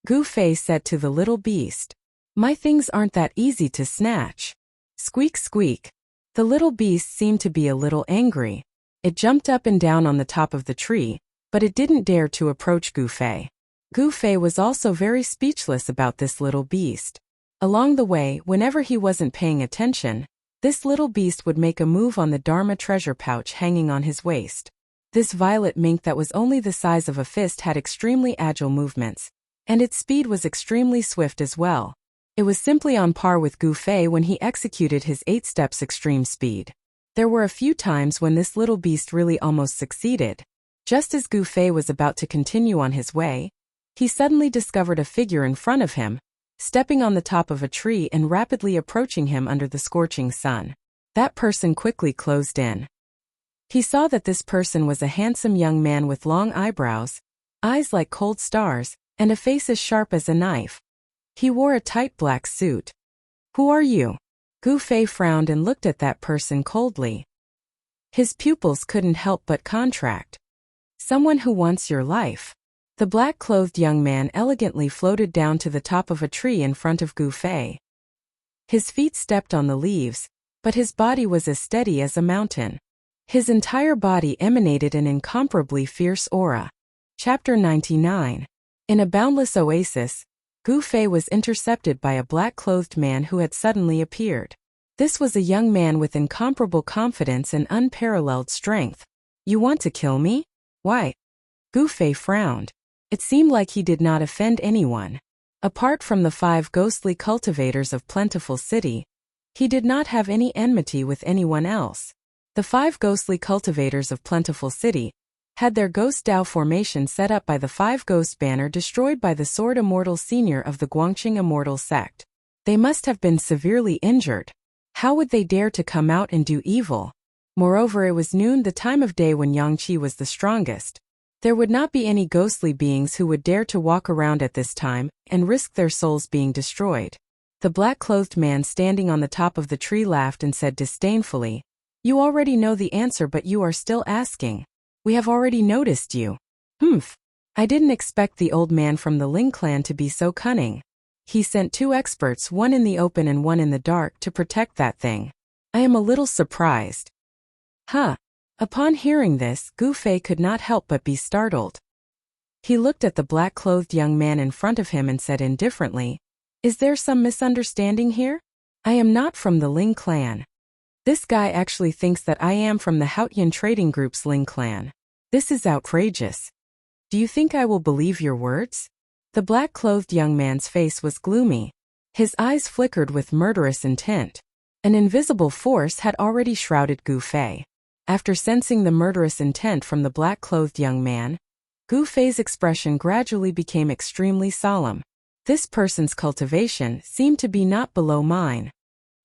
Gu Fei said to the little beast. "My things aren't that easy to snatch." Squeak, squeak. The little beast seemed to be a little angry. It jumped up and down on the top of the tree, but it didn't dare to approach Gu Fei. Gu Fei was also very speechless about this little beast. Along the way, whenever he wasn't paying attention, this little beast would make a move on the Dharma treasure pouch hanging on his waist. This violet mink that was only the size of a fist had extremely agile movements, and its speed was extremely swift as well. It was simply on par with Gu Fei when he executed his 8 steps extreme speed. There were a few times when this little beast really almost succeeded. Just as Gu Fei was about to continue on his way, he suddenly discovered a figure in front of him, stepping on the top of a tree and rapidly approaching him under the scorching sun. That person quickly closed in. He saw that this person was a handsome young man with long eyebrows, eyes like cold stars, and a face as sharp as a knife. He wore a tight black suit. "Who are you?" Gu Fei frowned and looked at that person coldly. His pupils couldn't help but contract. "Someone who wants your life." The black-clothed young man elegantly floated down to the top of a tree in front of Gu Fei. His feet stepped on the leaves, but his body was as steady as a mountain. His entire body emanated an incomparably fierce aura. Chapter 99. In a boundless oasis, Gu Fei was intercepted by a black-clothed man who had suddenly appeared. This was a young man with incomparable confidence and unparalleled strength. "You want to kill me? Why?" Gu Fei frowned. It seemed like he did not offend anyone. Apart from the 5 ghostly cultivators of Plentiful City, he did not have any enmity with anyone else. The 5 ghostly cultivators of Plentiful City had their ghost Dao formation set up by the 5 ghost banner destroyed by the Sword Immortal Senior of the Guangqing Immortal sect. They must have been severely injured. How would they dare to come out and do evil? Moreover, it was noon, the time of day when Yangqi was the strongest. There would not be any ghostly beings who would dare to walk around at this time and risk their souls being destroyed. The black-clothed man standing on the top of the tree laughed and said disdainfully, "You already know the answer, but you are still asking. We have already noticed you." "Humph. I didn't expect the old man from the Ling clan to be so cunning. He sent 2 experts, one in the open and one in the dark, to protect that thing. I am a little surprised." "Huh." Upon hearing this, Gu Fei could not help but be startled. He looked at the black-clothed young man in front of him and said indifferently, "Is there some misunderstanding here? I am not from the Ling clan. This guy actually thinks that I am from the Haotian Trading Group's Ling clan. This is outrageous. Do you think I will believe your words?" The black-clothed young man's face was gloomy. His eyes flickered with murderous intent. An invisible force had already shrouded Gu Fei. After sensing the murderous intent from the black-clothed young man, Gu Fei's expression gradually became extremely solemn. This person's cultivation seemed to be not below mine.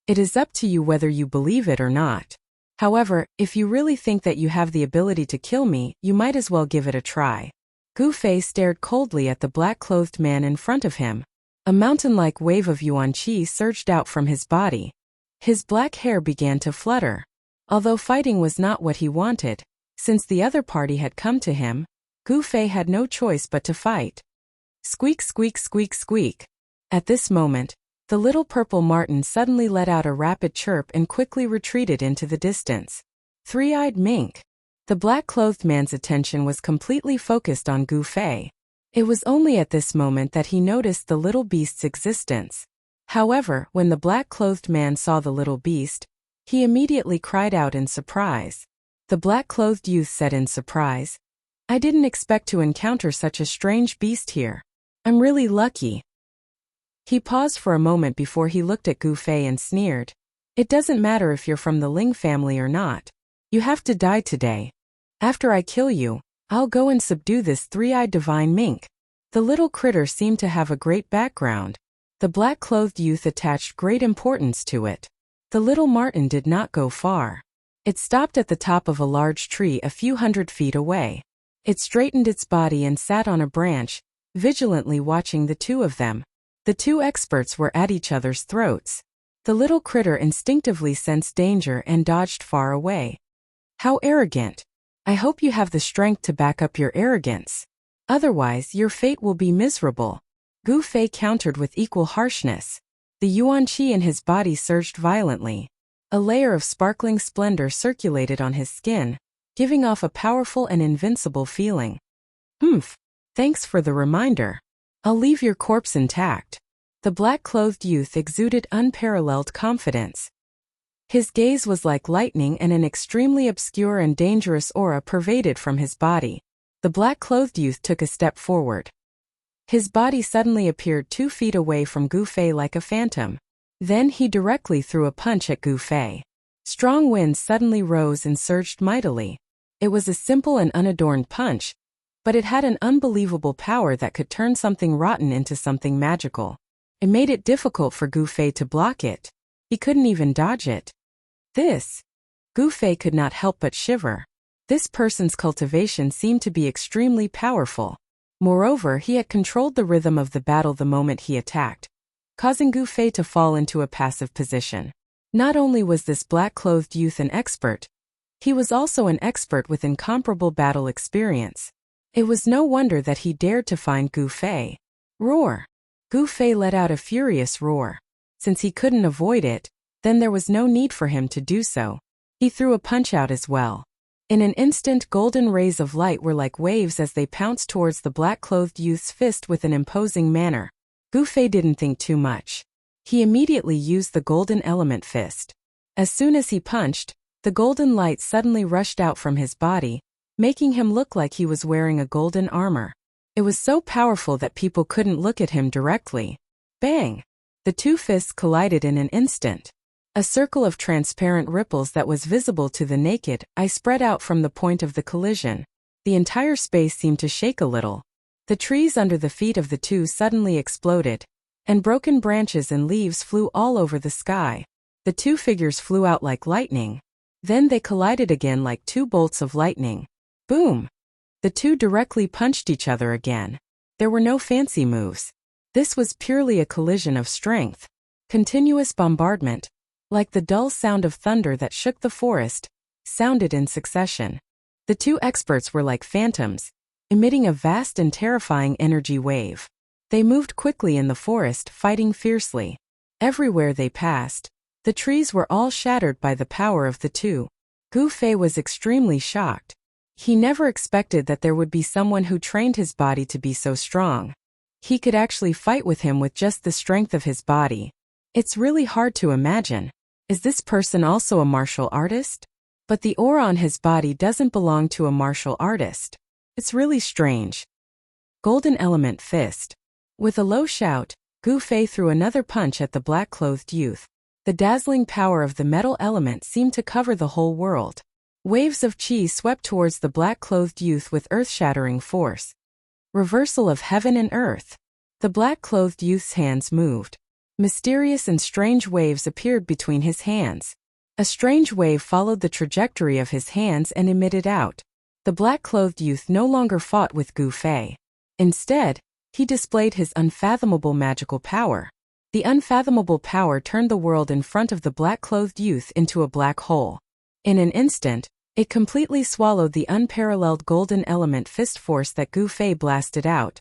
It is up to you whether you believe it or not. However, if you really think that you have the ability to kill me, you might as well give it a try. Gu Fei stared coldly at the black-clothed man in front of him. A mountain-like wave of yuan qi surged out from his body. His black hair began to flutter. Although fighting was not what he wanted, since the other party had come to him, Gu Fei had no choice but to fight. Squeak, squeak, squeak, squeak. At this moment, the little purple martin suddenly let out a rapid chirp and quickly retreated into the distance. Three-eyed mink. The black-clothed man's attention was completely focused on Gu Fei. It was only at this moment that he noticed the little beast's existence. However, when the black-clothed man saw the little beast, he immediately cried out in surprise. The black-clothed youth said in surprise, "I didn't expect to encounter such a strange beast here. I'm really lucky." He paused for a moment before he looked at Gu Fei and sneered, "It doesn't matter if you're from the Ling family or not. You have to die today. After I kill you, I'll go and subdue this three-eyed divine mink." The little critter seemed to have a great background. The black-clothed youth attached great importance to it. The little marten did not go far. It stopped at the top of a large tree a few hundred feet away. It straightened its body and sat on a branch, vigilantly watching the two of them. The two experts were at each other's throats. The little critter instinctively sensed danger and dodged far away. "How arrogant! I hope you have the strength to back up your arrogance. Otherwise, your fate will be miserable." Gu Fei countered with equal harshness. The yuan qi in his body surged violently. A layer of sparkling splendor circulated on his skin, giving off a powerful and invincible feeling. "Humph! Thanks for the reminder. I'll leave your corpse intact." The black-clothed youth exuded unparalleled confidence. His gaze was like lightning and an extremely obscure and dangerous aura pervaded from his body. The black-clothed youth took a step forward. His body suddenly appeared 2 feet away from Gu Fei like a phantom. Then he directly threw a punch at Gu Fei. Strong winds suddenly rose and surged mightily. It was a simple and unadorned punch, but it had an unbelievable power that could turn something rotten into something magical. It made it difficult for Gu Fei to block it. He couldn't even dodge it. Gu Fei could not help but shiver. This person's cultivation seemed to be extremely powerful. Moreover, he had controlled the rhythm of the battle the moment he attacked, causing Gu Fei to fall into a passive position. Not only was this black-clothed youth an expert, he was also an expert with incomparable battle experience. It was no wonder that he dared to find Gu Fei. Roar! Gu Fei let out a furious roar. Since he couldn't avoid it, then there was no need for him to do so. He threw a punch out as well. In an instant, golden rays of light were like waves as they pounced towards the black-clothed youth's fist with an imposing manner. Gu Fei didn't think too much. He immediately used the golden element fist. As soon as he punched, the golden light suddenly rushed out from his body, making him look like he was wearing a golden armor. It was so powerful that people couldn't look at him directly. Bang! The two fists collided in an instant. A circle of transparent ripples that was visible to the naked eye spread out from the point of the collision. The entire space seemed to shake a little. The trees under the feet of the two suddenly exploded, and broken branches and leaves flew all over the sky. The two figures flew out like lightning. Then they collided again like 2 bolts of lightning. Boom! The two directly punched each other again. There were no fancy moves. This was purely a collision of strength. Continuous bombardment, like the dull sound of thunder that shook the forest, sounded in succession. The two experts were like phantoms, emitting a vast and terrifying energy wave. They moved quickly in the forest, fighting fiercely. Everywhere they passed, the trees were all shattered by the power of the two. Gu Fei was extremely shocked. He never expected that there would be someone who trained his body to be so strong. He could actually fight with him with just the strength of his body. It's really hard to imagine. Is this person also a martial artist? But the aura on his body doesn't belong to a martial artist. It's really strange. Golden element fist. With a low shout, Gu Fei threw another punch at the black-clothed youth. The dazzling power of the metal element seemed to cover the whole world. Waves of qi swept towards the black-clothed youth with earth-shattering force. Reversal of heaven and earth. The black-clothed youth's hands moved. Mysterious and strange waves appeared between his hands. A strange wave followed the trajectory of his hands and emitted out. The black-clothed youth no longer fought with Gu Fei. Instead, he displayed his unfathomable magical power. The unfathomable power turned the world in front of the black-clothed youth into a black hole. In an instant, it completely swallowed the unparalleled golden element fist force that Gu Fei blasted out.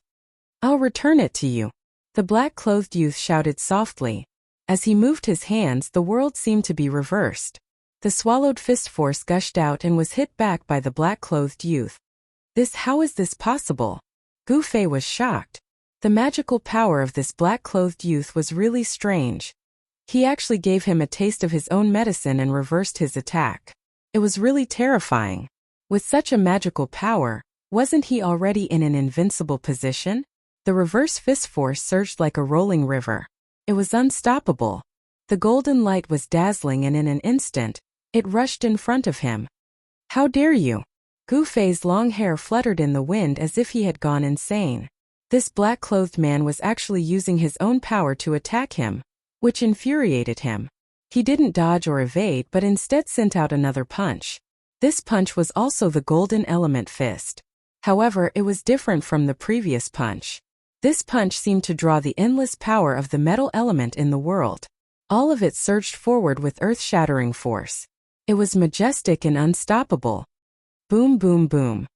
"I'll return it to you," the black-clothed youth shouted softly. As he moved his hands, the world seemed to be reversed. The swallowed fist force gushed out and was hit back by the black-clothed youth. How is this possible? Gu Fei was shocked. The magical power of this black-clothed youth was really strange. He actually gave him a taste of his own medicine and reversed his attack. It was really terrifying. With such a magical power, wasn't he already in an invincible position? The reverse fist force surged like a rolling river. It was unstoppable. The golden light was dazzling, and in an instant, it rushed in front of him. How dare you? Gu Fei's long hair fluttered in the wind as if he had gone insane. This black-clothed man was actually using his own power to attack him, which infuriated him. He didn't dodge or evade but instead sent out another punch. This punch was also the golden element fist. However, it was different from the previous punch. This punch seemed to draw the endless power of the metal element in the world. All of it surged forward with earth-shattering force. It was majestic and unstoppable. Boom, boom, boom.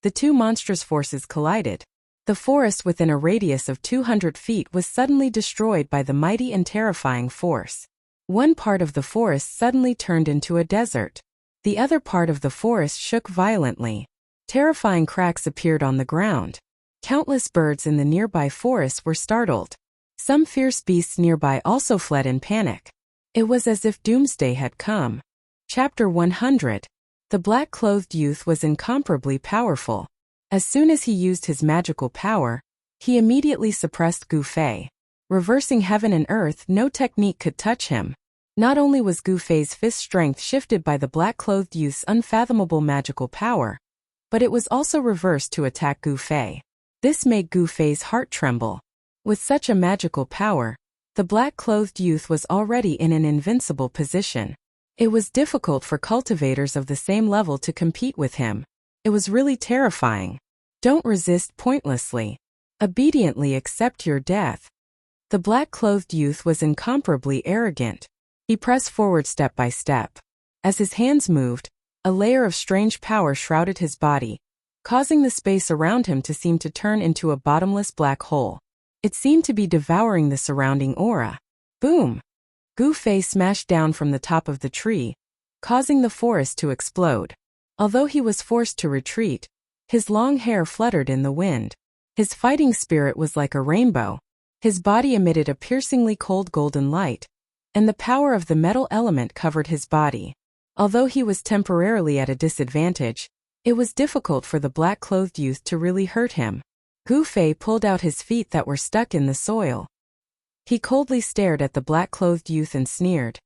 The two monstrous forces collided. The forest within a radius of 200 feet was suddenly destroyed by the mighty and terrifying force. One part of the forest suddenly turned into a desert. The other part of the forest shook violently. Terrifying cracks appeared on the ground. Countless birds in the nearby forest were startled. Some fierce beasts nearby also fled in panic. It was as if doomsday had come. Chapter 100. The black-clothed youth was incomparably powerful. As soon as he used his magical power, he immediately suppressed Gu Fei. Reversing heaven and earth, no technique could touch him. Not only was Gu Fei's fist strength shifted by the black-clothed youth's unfathomable magical power, but it was also reversed to attack Gu Fei. This made Gu Fei's heart tremble. With such a magical power, the black-clothed youth was already in an invincible position. It was difficult for cultivators of the same level to compete with him. It was really terrifying. Don't resist pointlessly. Obediently accept your death. The black-clothed youth was incomparably arrogant. He pressed forward step by step. As his hands moved, a layer of strange power shrouded his body, causing the space around him to seem to turn into a bottomless black hole. It seemed to be devouring the surrounding aura. Boom! Gu Fei smashed down from the top of the tree, causing the forest to explode. Although he was forced to retreat, his long hair fluttered in the wind. His fighting spirit was like a rainbow. His body emitted a piercingly cold golden light, and the power of the metal element covered his body. Although he was temporarily at a disadvantage, it was difficult for the black-clothed youth to really hurt him. Gu Fei pulled out his feet that were stuck in the soil. He coldly stared at the black-clothed youth and sneered.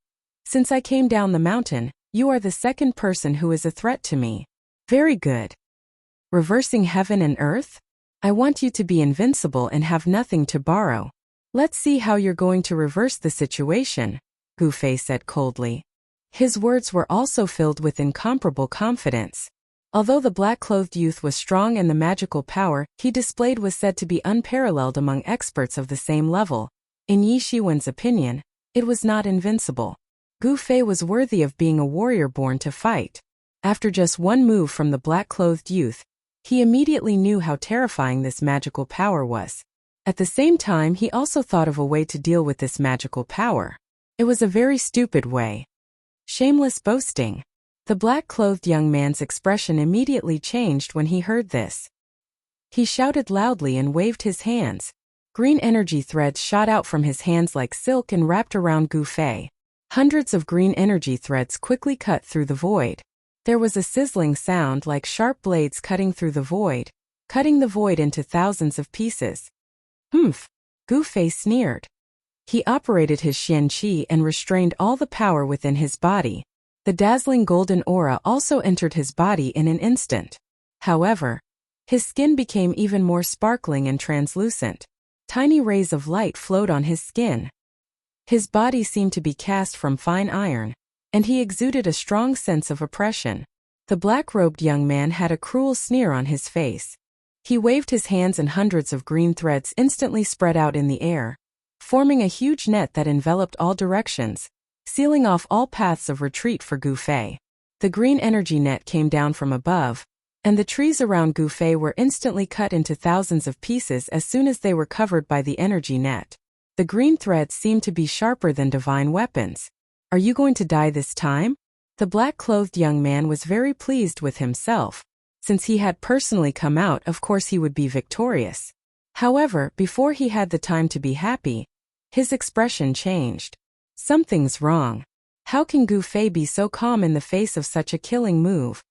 Since I came down the mountain, you are the second person who is a threat to me. Very good. Reversing heaven and earth? I want you to be invincible and have nothing to borrow. Let's see how you're going to reverse the situation, Gu Fei said coldly. His words were also filled with incomparable confidence. Although the black-clothed youth was strong and the magical power he displayed was said to be unparalleled among experts of the same level, in Yi Shiwen's opinion, it was not invincible. Gu Fei was worthy of being a warrior born to fight. After just one move from the black-clothed youth, he immediately knew how terrifying this magical power was. At the same time, he also thought of a way to deal with this magical power. It was a very stupid way. Shameless boasting. The black-clothed young man's expression immediately changed when he heard this. He shouted loudly and waved his hands. Green energy threads shot out from his hands like silk and wrapped around Gu Fei. Hundreds of green energy threads quickly cut through the void. There was a sizzling sound like sharp blades cutting through the void, cutting the void into thousands of pieces. Humph! Gu Fei sneered. He operated his Xian Qi and restrained all the power within his body. The dazzling golden aura also entered his body in an instant. However, his skin became even more sparkling and translucent. Tiny rays of light flowed on his skin. His body seemed to be cast from fine iron, and he exuded a strong sense of oppression. The black-robed young man had a cruel sneer on his face. He waved his hands and hundreds of green threads instantly spread out in the air, forming a huge net that enveloped all directions, sealing off all paths of retreat for Gu Fei. The green energy net came down from above, and the trees around Gu Fei were instantly cut into thousands of pieces as soon as they were covered by the energy net. The green threads seemed to be sharper than divine weapons. Are you going to die this time? The black-clothed young man was very pleased with himself. Since he had personally come out, of course he would be victorious. However, before he had the time to be happy, his expression changed. Something's wrong. How can Gu Fei be so calm in the face of such a killing move?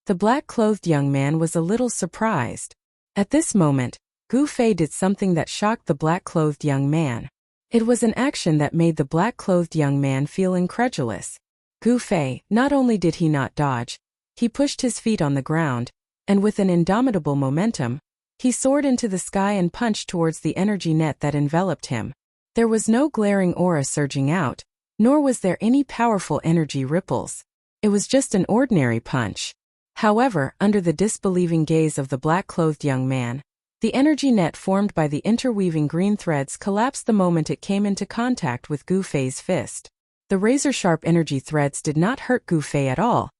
The black-clothed young man was a little surprised. At this moment, Gu Fei did something that shocked the black-clothed young man. It was an action that made the black-clothed young man feel incredulous. Gu Fei, not only did he not dodge, he pushed his feet on the ground, and with an indomitable momentum, he soared into the sky and punched towards the energy net that enveloped him. There was no glaring aura surging out, nor was there any powerful energy ripples. It was just an ordinary punch. However, under the disbelieving gaze of the black-clothed young man, the energy net formed by the interweaving green threads collapsed the moment it came into contact with Gu Fei's fist. The razor-sharp energy threads did not hurt Gu Fei at all,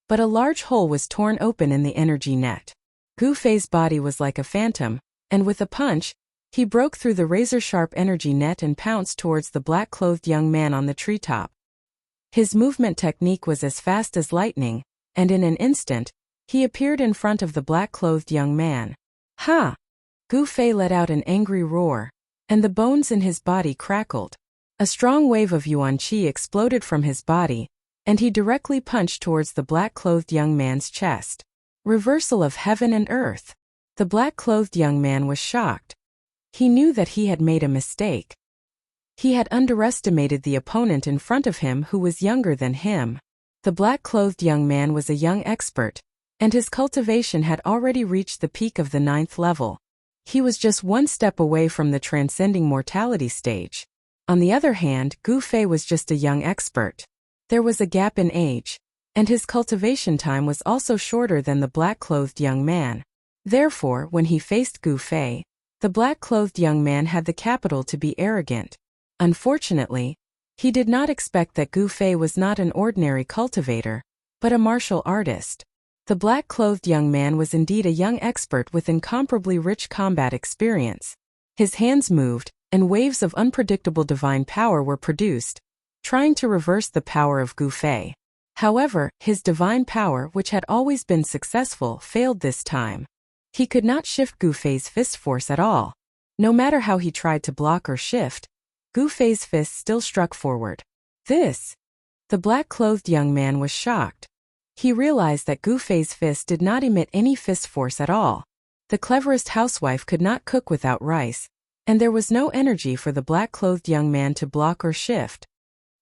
but a large hole was torn open in the energy net. Gu Fei's body was like a phantom, and with a punch, he broke through the razor-sharp energy net and pounced towards the black-clothed young man on the treetop. His movement technique was as fast as lightning, and in an instant, he appeared in front of the black-clothed young man. Ha! Gu Fei let out an angry roar, and the bones in his body crackled. A strong wave of yuan qi exploded from his body, and he directly punched towards the black-clothed young man's chest. Reversal of heaven and earth. The black-clothed young man was shocked. He knew that he had made a mistake. He had underestimated the opponent in front of him who was younger than him. The black-clothed young man was a young expert, and his cultivation had already reached the peak of the 9th level. He was just one step away from the transcending mortality stage. On the other hand, Gu Fei was just a young expert. There was a gap in age, and his cultivation time was also shorter than the black-clothed young man. Therefore, when he faced Gu Fei, the black-clothed young man had the capital to be arrogant. Unfortunately, he did not expect that Gu Fei was not an ordinary cultivator, but a martial artist. The black-clothed young man was indeed a young expert with incomparably rich combat experience. His hands moved, and waves of unpredictable divine power were produced, trying to reverse the power of Gu Fei. However, his divine power, which had always been successful, failed this time. He could not shift Gu Fei's fist force at all. No matter how he tried to block or shift, Gu Fei's fist still struck forward. The black-clothed young man was shocked. He realized that Gu Fei's fist did not emit any fist force at all. The cleverest housewife could not cook without rice, and there was no energy for the black-clothed young man to block or shift.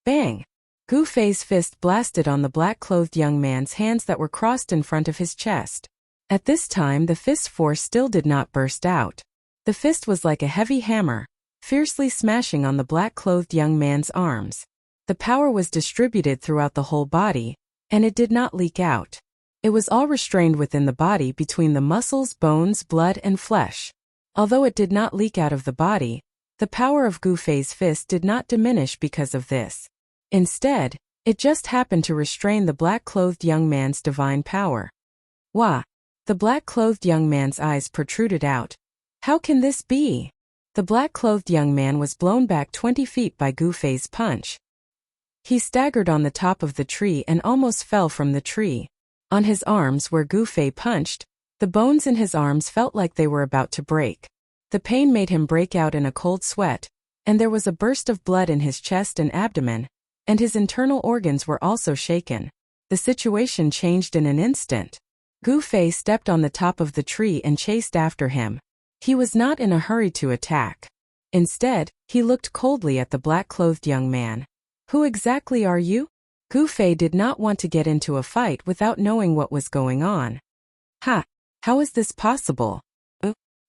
Bang! Gu Fei's fist blasted on the black-clothed young man's hands that were crossed in front of his chest. At this time the fist force still did not burst out. The fist was like a heavy hammer, fiercely smashing on the black-clothed young man's arms. The power was distributed throughout the whole body, and it did not leak out. It was all restrained within the body between the muscles, bones, blood, and flesh. Although it did not leak out of the body, the power of Gu Fei's fist did not diminish because of this. Instead, it just happened to restrain the black-clothed young man's divine power. Wah! The black-clothed young man's eyes protruded out. How can this be? The black-clothed young man was blown back 20 feet by Gu Fei's punch. He staggered on the top of the tree and almost fell from the tree. On his arms where Gu Fei punched, the bones in his arms felt like they were about to break. The pain made him break out in a cold sweat, and there was a burst of blood in his chest and abdomen, and his internal organs were also shaken. The situation changed in an instant. Gu Fei stepped on the top of the tree and chased after him. He was not in a hurry to attack. Instead, he looked coldly at the black-clothed young man. Who exactly are you? Gu Fei did not want to get into a fight without knowing what was going on. Ha! How is this possible?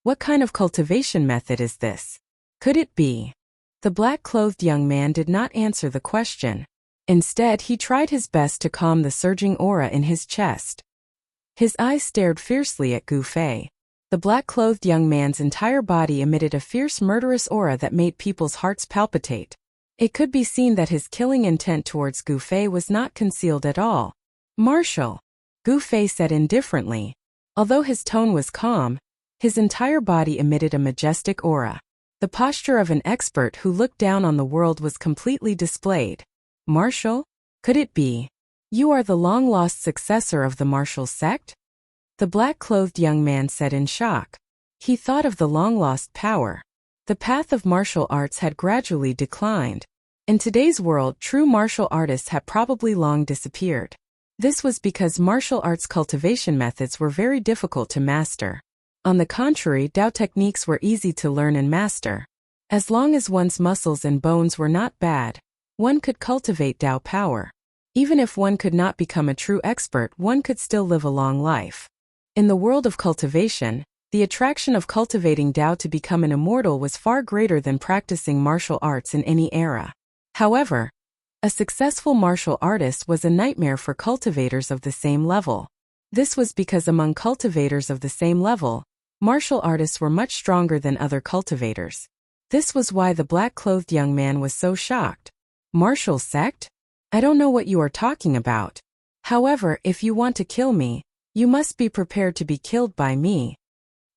What kind of cultivation method is this? Could it be? The black-clothed young man did not answer the question. Instead, he tried his best to calm the surging aura in his chest. His eyes stared fiercely at Gu Fei. The black-clothed young man's entire body emitted a fierce murderous aura that made people's hearts palpitate. It could be seen that his killing intent towards Gu Fei was not concealed at all. Martial, Gu Fei said indifferently. Although his tone was calm, his entire body emitted a majestic aura. The posture of an expert who looked down on the world was completely displayed. Martial? Could it be? You are the long-lost successor of the martial sect? The black-clothed young man said in shock. He thought of the long-lost power. The path of martial arts had gradually declined. In today's world, true martial artists have probably long disappeared. This was because martial arts cultivation methods were very difficult to master. On the contrary, Dao techniques were easy to learn and master. As long as one's muscles and bones were not bad, one could cultivate Dao power. Even if one could not become a true expert, one could still live a long life. In the world of cultivation, the attraction of cultivating Dao to become an immortal was far greater than practicing martial arts in any era. However, a successful martial artist was a nightmare for cultivators of the same level. This was because among cultivators of the same level, martial artists were much stronger than other cultivators. This was why the black-clothed young man was so shocked. Martial sect? I don't know what you are talking about. However, if you want to kill me, you must be prepared to be killed by me.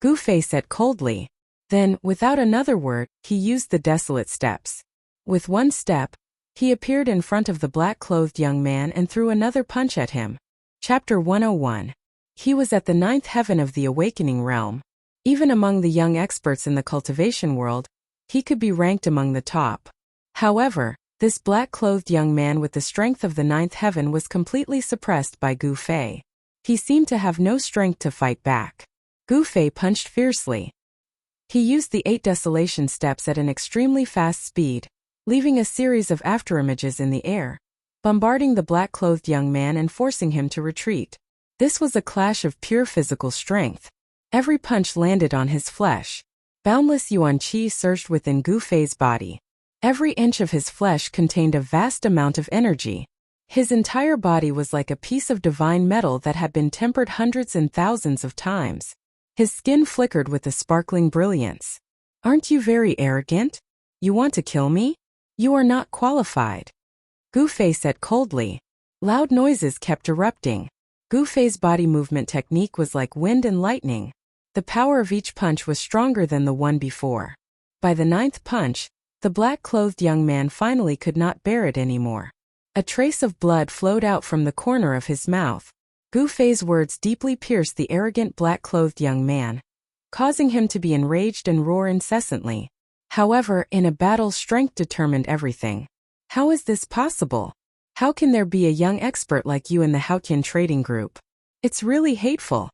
Gu Fei said coldly. Then, without another word, he used the desolate steps. With one step, he appeared in front of the black-clothed young man and threw another punch at him. Chapter 101. He was at the 9th heaven of the awakening realm. Even among the young experts in the cultivation world, he could be ranked among the top. However, this black-clothed young man with the strength of the 9th heaven was completely suppressed by Gu Fei. He seemed to have no strength to fight back. Gu Fei punched fiercely. He used the 8 desolation steps at an extremely fast speed, leaving a series of afterimages in the air, bombarding the black-clothed young man and forcing him to retreat. This was a clash of pure physical strength. Every punch landed on his flesh. Boundless yuan qi surged within Gu Fei's body. Every inch of his flesh contained a vast amount of energy. His entire body was like a piece of divine metal that had been tempered hundreds and thousands of times. His skin flickered with a sparkling brilliance. Aren't you very arrogant? You want to kill me? You are not qualified. Gu Fei said coldly. Loud noises kept erupting. Gu Fei's body movement technique was like wind and lightning. The power of each punch was stronger than the one before. By the 9th punch, the black-clothed young man finally could not bear it anymore. A trace of blood flowed out from the corner of his mouth. Gu Fei's words deeply pierced the arrogant black-clothed young man, causing him to be enraged and roar incessantly. However, in a battle, strength determined everything. How is this possible? How can there be a young expert like you in the Haotian trading group? It's really hateful.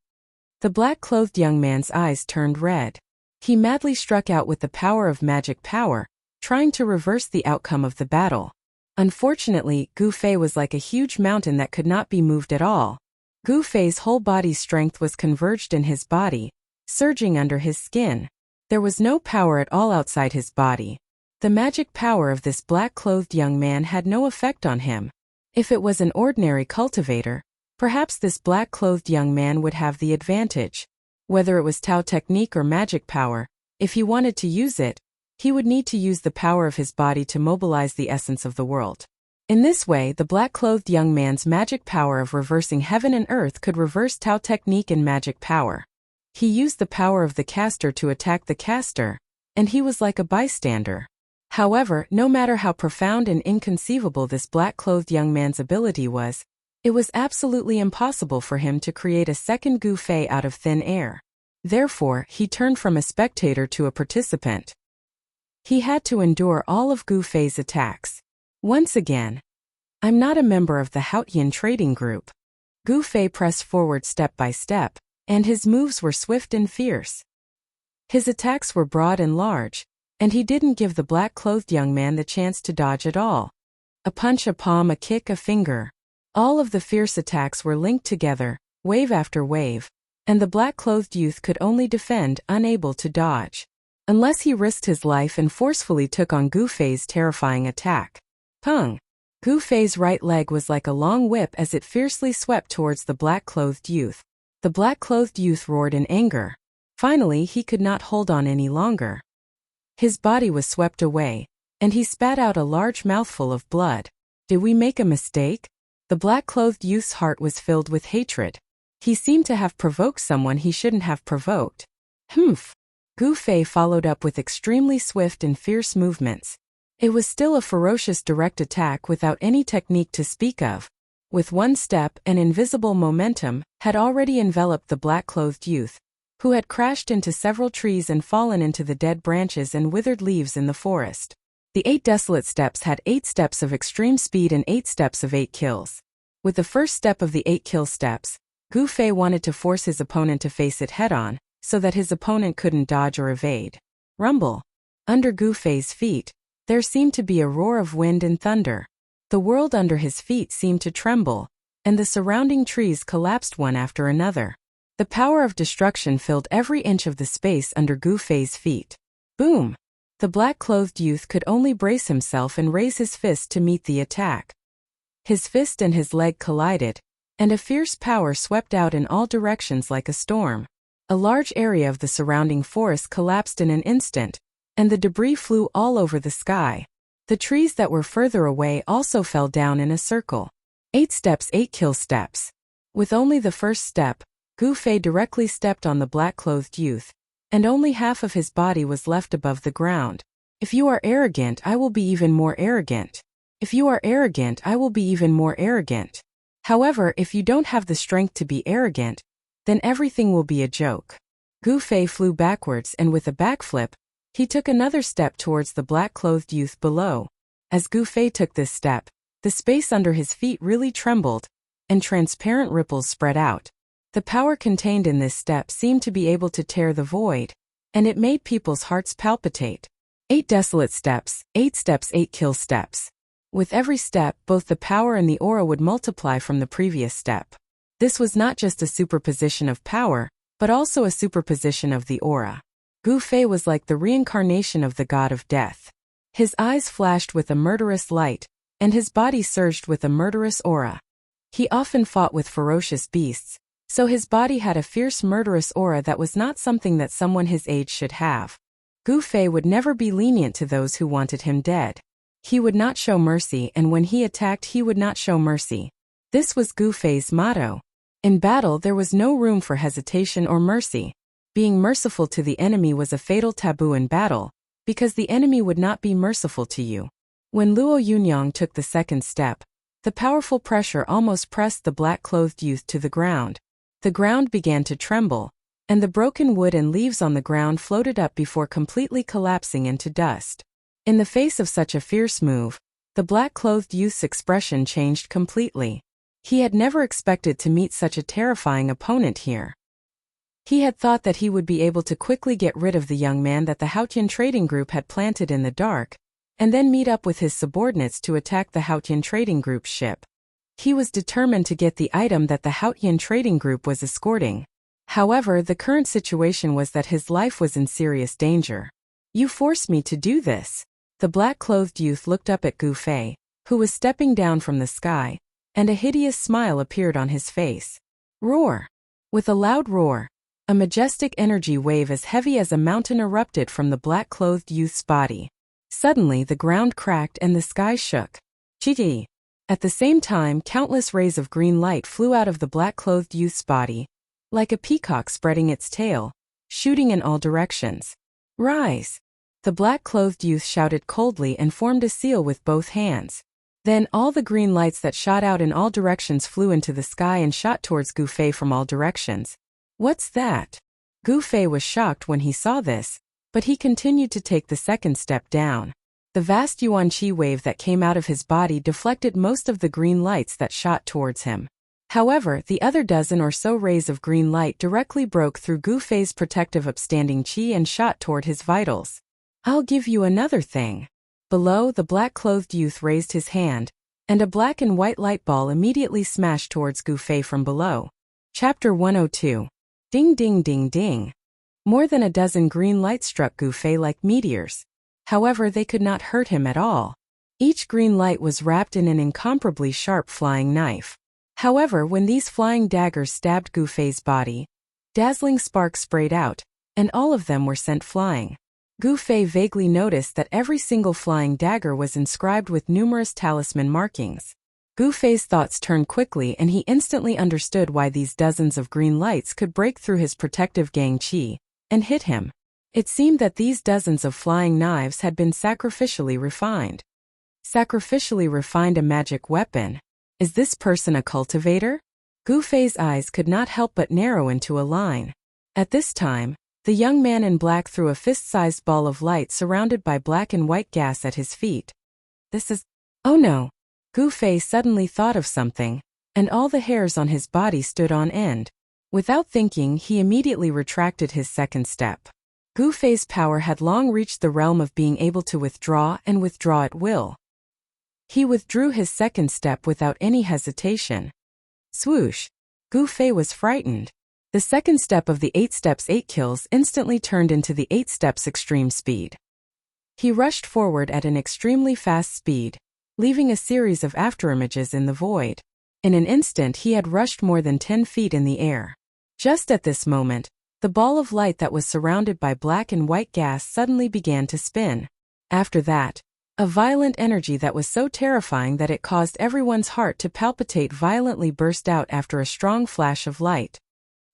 The black-clothed young man's eyes turned red. He madly struck out with the power of magic power, trying to reverse the outcome of the battle. Unfortunately, Gu Fei was like a huge mountain that could not be moved at all. Gu Fei's whole body's strength was converged in his body, surging under his skin. There was no power at all outside his body. The magic power of this black-clothed young man had no effect on him. If it was an ordinary cultivator, perhaps this black-clothed young man would have the advantage. Whether it was Tao technique or magic power, if he wanted to use it, he would need to use the power of his body to mobilize the essence of the world. In this way, the black-clothed young man's magic power of reversing heaven and earth could reverse Tao technique and magic power. He used the power of the caster to attack the caster, and he was like a bystander. However, no matter how profound and inconceivable this black-clothed young man's ability was, it was absolutely impossible for him to create a second Gu Fei out of thin air. Therefore, he turned from a spectator to a participant. He had to endure all of Gu Fei's attacks. Once again, I'm not a member of the Haotian trading group. Gu Fei pressed forward step by step, and his moves were swift and fierce. His attacks were broad and large, and he didn't give the black-clothed young man the chance to dodge at all. A punch, a palm, a kick, a finger. All of the fierce attacks were linked together, wave after wave, and the black-clothed youth could only defend, unable to dodge. Unless he risked his life and forcefully took on Gu Fei's terrifying attack. Pung! Gu Fei's right leg was like a long whip as it fiercely swept towards the black-clothed youth. The black-clothed youth roared in anger. Finally, he could not hold on any longer. His body was swept away, and he spat out a large mouthful of blood. Did we make a mistake? The black-clothed youth's heart was filled with hatred. He seemed to have provoked someone he shouldn't have provoked. Humph! Gu Fei followed up with extremely swift and fierce movements. It was still a ferocious direct attack without any technique to speak of. With one step, an invisible momentum had already enveloped the black-clothed youth, who had crashed into several trees and fallen into the dead branches and withered leaves in the forest. The 8 desolate steps had 8 steps of extreme speed and 8 steps of 8 kills. With the first step of the 8 kill steps, Gu Fei wanted to force his opponent to face it head-on, so that his opponent couldn't dodge or evade. Rumble. Under Gu Fei's feet, there seemed to be a roar of wind and thunder. The world under his feet seemed to tremble, and the surrounding trees collapsed one after another. The power of destruction filled every inch of the space under Gu Fei's feet. Boom! The black-clothed youth could only brace himself and raise his fist to meet the attack. His fist and his leg collided, and a fierce power swept out in all directions like a storm. A large area of the surrounding forest collapsed in an instant, and the debris flew all over the sky. The trees that were further away also fell down in a circle. 8 steps, 8 kill steps. With only the first step, Gu Fei directly stepped on the black-clothed youth, and only half of his body was left above the ground. If you are arrogant, I will be even more arrogant. If you are arrogant, I will be even more arrogant. However, if you don't have the strength to be arrogant, then everything will be a joke. Gu Fei flew backwards and with a backflip, he took another step towards the black-clothed youth below. As Gu Fei took this step, the space under his feet really trembled, and transparent ripples spread out. The power contained in this step seemed to be able to tear the void, and it made people's hearts palpitate. 8 desolate steps, 8 steps, 8 kill steps. With every step, both the power and the aura would multiply from the previous step. This was not just a superposition of power, but also a superposition of the aura. Gu Fei was like the reincarnation of the god of death. His eyes flashed with a murderous light, and his body surged with a murderous aura. He often fought with ferocious beasts, so his body had a fierce murderous aura that was not something that someone his age should have. Gu Fei would never be lenient to those who wanted him dead. He would not show mercy, and when he attacked he would not show mercy. This was Gu Fei's motto. In battle there was no room for hesitation or mercy. Being merciful to the enemy was a fatal taboo in battle, because the enemy would not be merciful to you. When Luo Yunyang took the second step, the powerful pressure almost pressed the black-clothed youth to the ground. The ground began to tremble, and the broken wood and leaves on the ground floated up before completely collapsing into dust. In the face of such a fierce move, the black-clothed youth's expression changed completely. He had never expected to meet such a terrifying opponent here. He had thought that he would be able to quickly get rid of the young man that the Haotian trading group had planted in the dark, and then meet up with his subordinates to attack the Haotian trading group's ship. He was determined to get the item that the Haotian trading group was escorting. However, the current situation was that his life was in serious danger. You forced me to do this. The black-clothed youth looked up at Gu Fei, who was stepping down from the sky, and a hideous smile appeared on his face. Roar! With a loud roar, a majestic energy wave as heavy as a mountain erupted from the black-clothed youth's body. Suddenly the ground cracked and the sky shook. Chiti! At the same time, countless rays of green light flew out of the black-clothed youth's body, like a peacock spreading its tail, shooting in all directions. Rise! The black-clothed youth shouted coldly and formed a seal with both hands. Then all the green lights that shot out in all directions flew into the sky and shot towards Gu Fei from all directions. What's that? Gu Fei was shocked when he saw this, but he continued to take the second step down. The vast yuan qi wave that came out of his body deflected most of the green lights that shot towards him. However, the other dozen or so rays of green light directly broke through Gu Fei's protective upstanding qi and shot toward his vitals. I'll give you another thing. Below, the black-clothed youth raised his hand, and a black and white light ball immediately smashed towards Gu Fei from below. Chapter 102. Ding ding ding ding. More than a dozen green lights struck Gu Fei like meteors. However, they could not hurt him at all. Each green light was wrapped in an incomparably sharp flying knife. However, when these flying daggers stabbed Gu Fei's body, dazzling sparks sprayed out, and all of them were sent flying. Gu Fei vaguely noticed that every single flying dagger was inscribed with numerous talisman markings. Gu Fei's thoughts turned quickly and he instantly understood why these dozens of green lights could break through his protective gang qi and hit him. It seemed that these dozens of flying knives had been sacrificially refined. Sacrificially refined a magic weapon? Is this person a cultivator? Gu Fei's eyes could not help but narrow into a line. At this time, the young man in black threw a fist-sized ball of light surrounded by black and white gas at his feet. This is... Oh no! Gu Fei suddenly thought of something, and all the hairs on his body stood on end. Without thinking, he immediately retracted his second step. Gu Fei's power had long reached the realm of being able to withdraw and withdraw at will. He withdrew his second step without any hesitation. Swoosh! Gu Fei was frightened. The second step of the 8 steps 8 kills instantly turned into the 8 steps extreme speed. He rushed forward at an extremely fast speed, leaving a series of afterimages in the void. In an instant he had rushed more than 10 feet in the air. Just at this moment, the ball of light that was surrounded by black and white gas suddenly began to spin. After that, a violent energy that was so terrifying that it caused everyone's heart to palpitate violently burst out after a strong flash of light.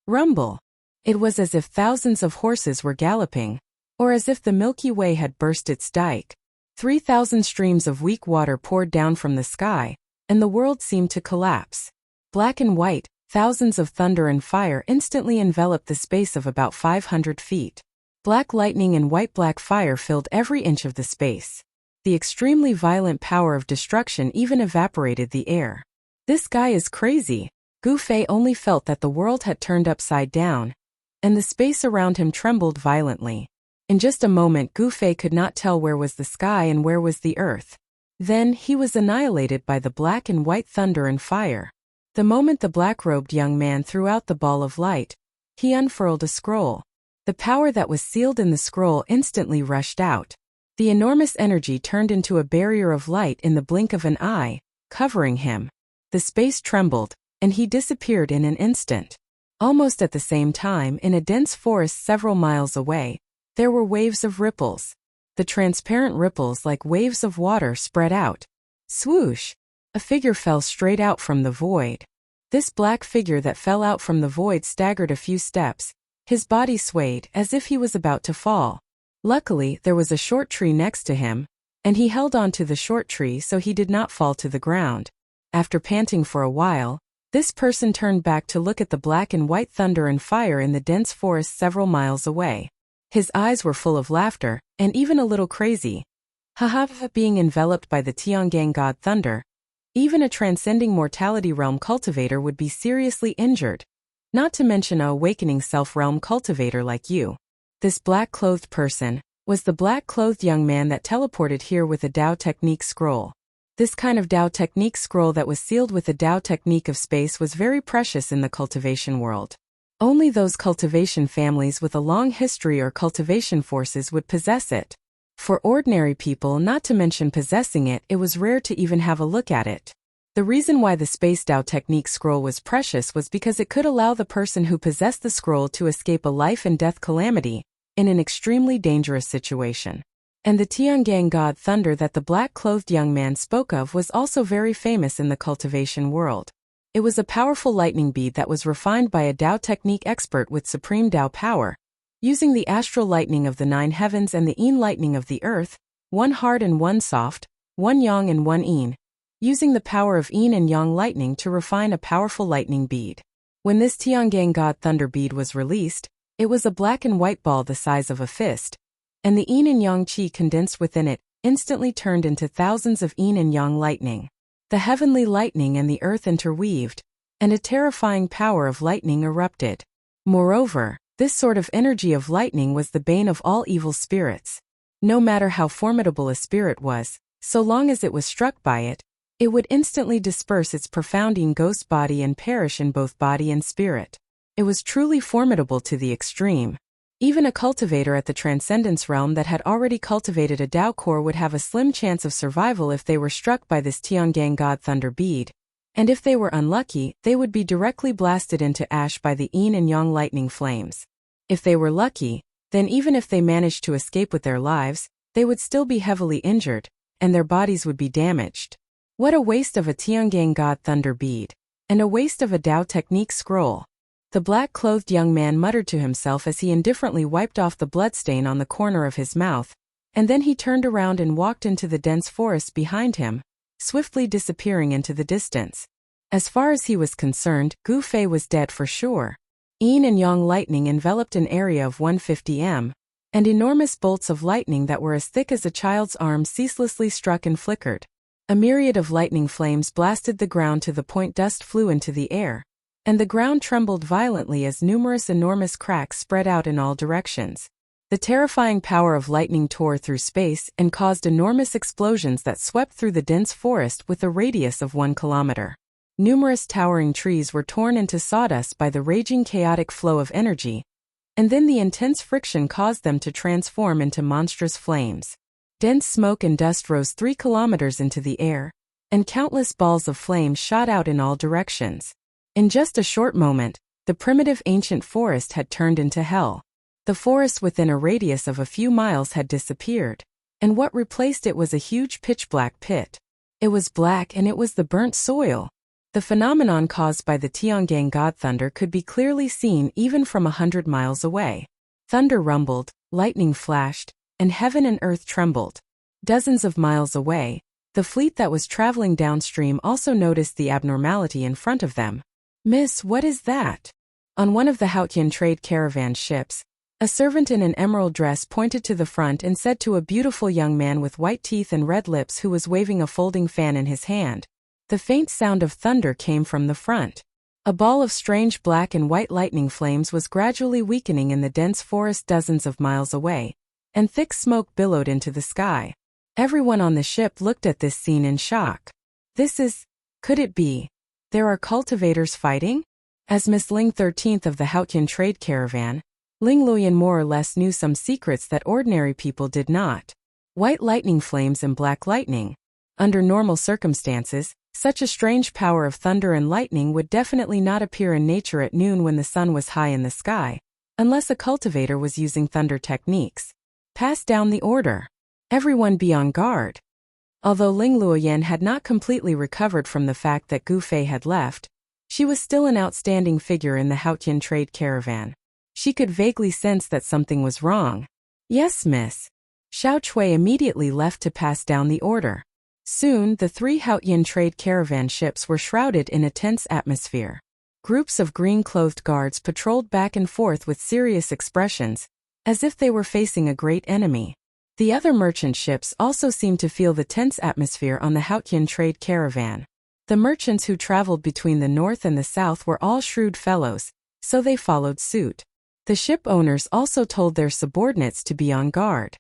Rumble! It was as if thousands of horses were galloping, or as if the Milky Way had burst its dike. 3,000 streams of weak water poured down from the sky, and the world seemed to collapse. Black and white, thousands of thunder and fire instantly enveloped the space of about 500 feet. Black lightning and white-black fire filled every inch of the space. The extremely violent power of destruction even evaporated the air. This guy is crazy. Gu Fei only felt that the world had turned upside down, and the space around him trembled violently. In just a moment Gu Fei could not tell where was the sky and where was the earth. Then he was annihilated by the black and white thunder and fire. The moment the black-robed young man threw out the ball of light, he unfurled a scroll. The power that was sealed in the scroll instantly rushed out. The enormous energy turned into a barrier of light in the blink of an eye, covering him. The space trembled, and he disappeared in an instant. Almost at the same time, in a dense forest several miles away, there were waves of ripples. The transparent ripples like waves of water spread out. Swoosh! A figure fell straight out from the void. This black figure that fell out from the void staggered a few steps. His body swayed as if he was about to fall. Luckily, there was a short tree next to him, and he held on to the short tree so he did not fall to the ground. After panting for a while, this person turned back to look at the black and white thunder and fire in the dense forest several miles away. His eyes were full of laughter, and even a little crazy. Haha, being enveloped by the Tiangang God Thunder, even a transcending mortality realm cultivator would be seriously injured. Not to mention a awakening self-realm cultivator like you. This black-clothed person was the black-clothed young man that teleported here with a Dao Technique scroll. This kind of Dao Technique scroll that was sealed with the Dao Technique of space was very precious in the cultivation world. Only those cultivation families with a long history or cultivation forces would possess it. For ordinary people, not to mention possessing it, it was rare to even have a look at it. The reason why the Space Dao Technique scroll was precious was because it could allow the person who possessed the scroll to escape a life and death calamity in an extremely dangerous situation. And the Tiangang God Thunder that the black-clothed young man spoke of was also very famous in the cultivation world. It was a powerful lightning bead that was refined by a Dao Technique expert with supreme Dao power, using the astral lightning of the 9 heavens and the Yin lightning of the earth, one hard and one soft, one yang and one yin, using the power of Yin and Yang lightning to refine a powerful lightning bead. When this Tiangang God Thunder bead was released, it was a black and white ball the size of a fist, and the Yin and Yang chi condensed within it instantly turned into thousands of Yin and Yang lightning. The heavenly lightning and the earth interweaved, and a terrifying power of lightning erupted. Moreover, this sort of energy of lightning was the bane of all evil spirits. No matter how formidable a spirit was, so long as it was struck by it, it would instantly disperse its profounding ghost body and perish in both body and spirit. It was truly formidable to the extreme. Even a cultivator at the Transcendence realm that had already cultivated a Dao core would have a slim chance of survival if they were struck by this Tiangang God Thunder bead. And if they were unlucky, they would be directly blasted into ash by the Yin and Yang lightning flames. If they were lucky, then even if they managed to escape with their lives, they would still be heavily injured, and their bodies would be damaged. What a waste of a Tiangang God Thunder bead, and a waste of a Dao Technique scroll. The black-clothed young man muttered to himself as he indifferently wiped off the bloodstain on the corner of his mouth, and then he turned around and walked into the dense forest behind him, swiftly disappearing into the distance. As far as he was concerned, Gu Fei was dead for sure. Yin and yang lightning enveloped an area of 150 m, and enormous bolts of lightning that were as thick as a child's arm ceaselessly struck and flickered. A myriad of lightning flames blasted the ground to the point dust flew into the air, and the ground trembled violently as numerous enormous cracks spread out in all directions. The terrifying power of lightning tore through space and caused enormous explosions that swept through the dense forest with a radius of 1 kilometer. Numerous towering trees were torn into sawdust by the raging chaotic flow of energy, and then the intense friction caused them to transform into monstrous flames. Dense smoke and dust rose 3 kilometers into the air, and countless balls of flame shot out in all directions. In just a short moment, the primitive ancient forest had turned into hell. The forest within a radius of a few miles had disappeared, and what replaced it was a huge pitch-black pit. It was black and it was the burnt soil. The phenomenon caused by the Tiangong god thunder could be clearly seen even from 100 miles away. Thunder rumbled, lightning flashed, and heaven and earth trembled. Dozens of miles away, the fleet that was traveling downstream also noticed the abnormality in front of them. "Miss, what is that?" On one of the Hautian trade caravan ships, a servant in an emerald dress pointed to the front and said to a beautiful young man with white teeth and red lips who was waving a folding fan in his hand. The faint sound of thunder came from the front. A ball of strange black and white lightning flames was gradually weakening in the dense forest dozens of miles away, and thick smoke billowed into the sky. Everyone on the ship looked at this scene in shock. Could it be? There are cultivators fighting? As Miss Ling 13th of the Hautian trade caravan, Ling Luoyan more or less knew some secrets that ordinary people did not. White lightning flames and black lightning. Under normal circumstances, such a strange power of thunder and lightning would definitely not appear in nature at noon when the sun was high in the sky, unless a cultivator was using thunder techniques. Pass down the order. Everyone be on guard. Although Ling Luoyan had not completely recovered from the fact that Gu Fei had left, she was still an outstanding figure in the Hautian trade caravan. She could vaguely sense that something was wrong. "Yes, miss." Xiao Chui immediately left to pass down the order. Soon, the 3 Hautian trade caravan ships were shrouded in a tense atmosphere. Groups of green-clothed guards patrolled back and forth with serious expressions, as if they were facing a great enemy. The other merchant ships also seemed to feel the tense atmosphere on the Hautian trade caravan. The merchants who traveled between the north and the south were all shrewd fellows, so they followed suit. The ship owners also told their subordinates to be on guard.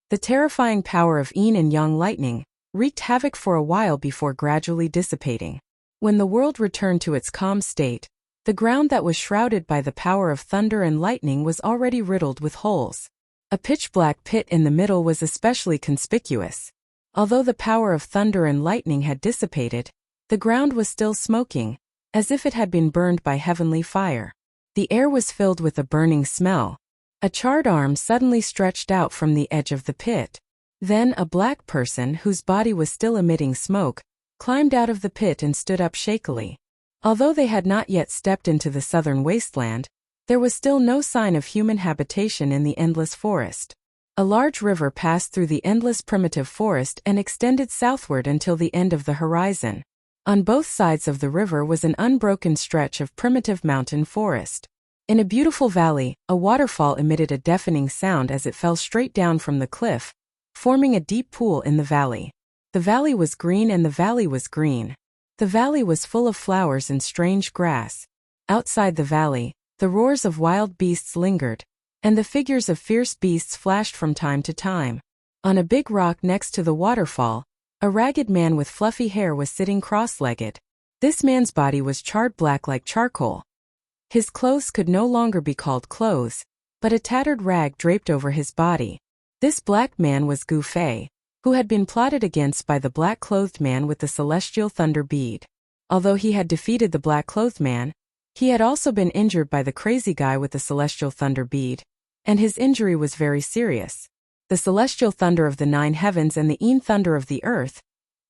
The terrifying power of yin and yang lightning wreaked havoc for a while before gradually dissipating. When the world returned to its calm state, the ground that was shrouded by the power of thunder and lightning was already riddled with holes. A pitch-black pit in the middle was especially conspicuous. Although the power of thunder and lightning had dissipated, the ground was still smoking, as if it had been burned by heavenly fire. The air was filled with a burning smell. A charred arm suddenly stretched out from the edge of the pit. Then a black person whose body was still emitting smoke climbed out of the pit and stood up shakily. Although they had not yet stepped into the southern wasteland, there was still no sign of human habitation in the endless forest. A large river passed through the endless primitive forest and extended southward until the end of the horizon. On both sides of the river was an unbroken stretch of primitive mountain forest. In a beautiful valley, a waterfall emitted a deafening sound as it fell straight down from the cliff, forming a deep pool in the valley. The valley was green and the valley was green. The valley was full of flowers and strange grass. Outside the valley, the roars of wild beasts lingered, and the figures of fierce beasts flashed from time to time. On a big rock next to the waterfall, a ragged man with fluffy hair was sitting cross-legged. This man's body was charred black like charcoal. His clothes could no longer be called clothes, but a tattered rag draped over his body. This black man was Gu Fei, who had been plotted against by the black-clothed man with the celestial thunder bead. Although he had defeated the black-clothed man, he had also been injured by the crazy guy with the celestial thunder bead, and his injury was very serious. The celestial thunder of the 9 heavens and the yin thunder of the earth,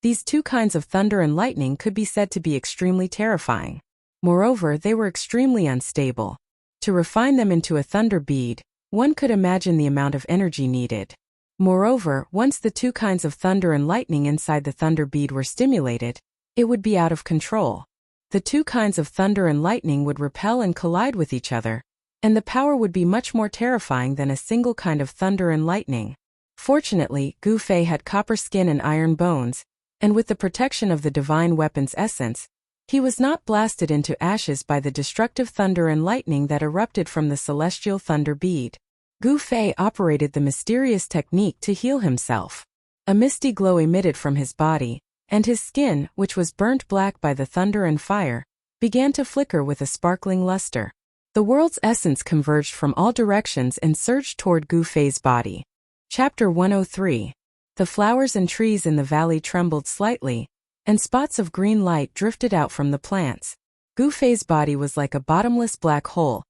these 2 kinds of thunder and lightning could be said to be extremely terrifying. Moreover, they were extremely unstable. To refine them into a thunder bead, one could imagine the amount of energy needed. Moreover, once the 2 kinds of thunder and lightning inside the thunder bead were stimulated, it would be out of control. The two kinds of thunder and lightning would repel and collide with each other, and the power would be much more terrifying than a single kind of thunder and lightning. Fortunately, Gu Fei had copper skin and iron bones, and with the protection of the divine weapon's essence, he was not blasted into ashes by the destructive thunder and lightning that erupted from the celestial thunder bead. Gu Fei operated the mysterious technique to heal himself. A misty glow emitted from his body, and his skin, which was burnt black by the thunder and fire, began to flicker with a sparkling luster. The world's essence converged from all directions and surged toward Gu Fei's body. Chapter 103. The flowers and trees in the valley trembled slightly, and spots of green light drifted out from the plants. Gu Fei's body was like a bottomless black hole,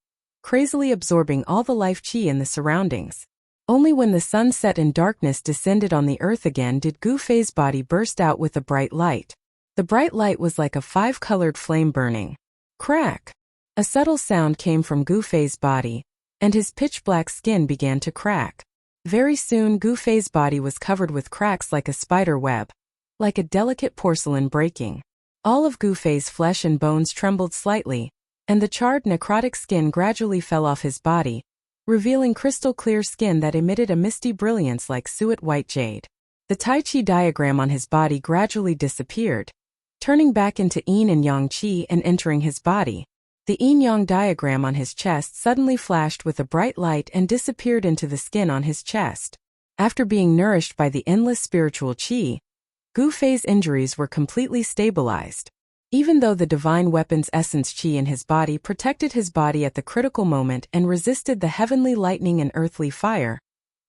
crazily absorbing all the life qi in the surroundings. Only when the sun set and darkness descended on the earth again did Gu Fei's body burst out with a bright light. The bright light was like a five-colored flame burning. Crack! A subtle sound came from Gu Fei's body, and his pitch-black skin began to crack. Very soon Gu Fei's body was covered with cracks like a spider web, like a delicate porcelain breaking. All of Gu Fei's flesh and bones trembled slightly, and the charred necrotic skin gradually fell off his body, revealing crystal-clear skin that emitted a misty brilliance like suet white jade. The Tai Chi diagram on his body gradually disappeared, turning back into Yin and Yang Qi and entering his body. The Yin-Yang diagram on his chest suddenly flashed with a bright light and disappeared into the skin on his chest. After being nourished by the endless spiritual qi, Gu Fei's injuries were completely stabilized. Even though the divine weapon's essence qi in his body protected his body at the critical moment and resisted the heavenly lightning and earthly fire,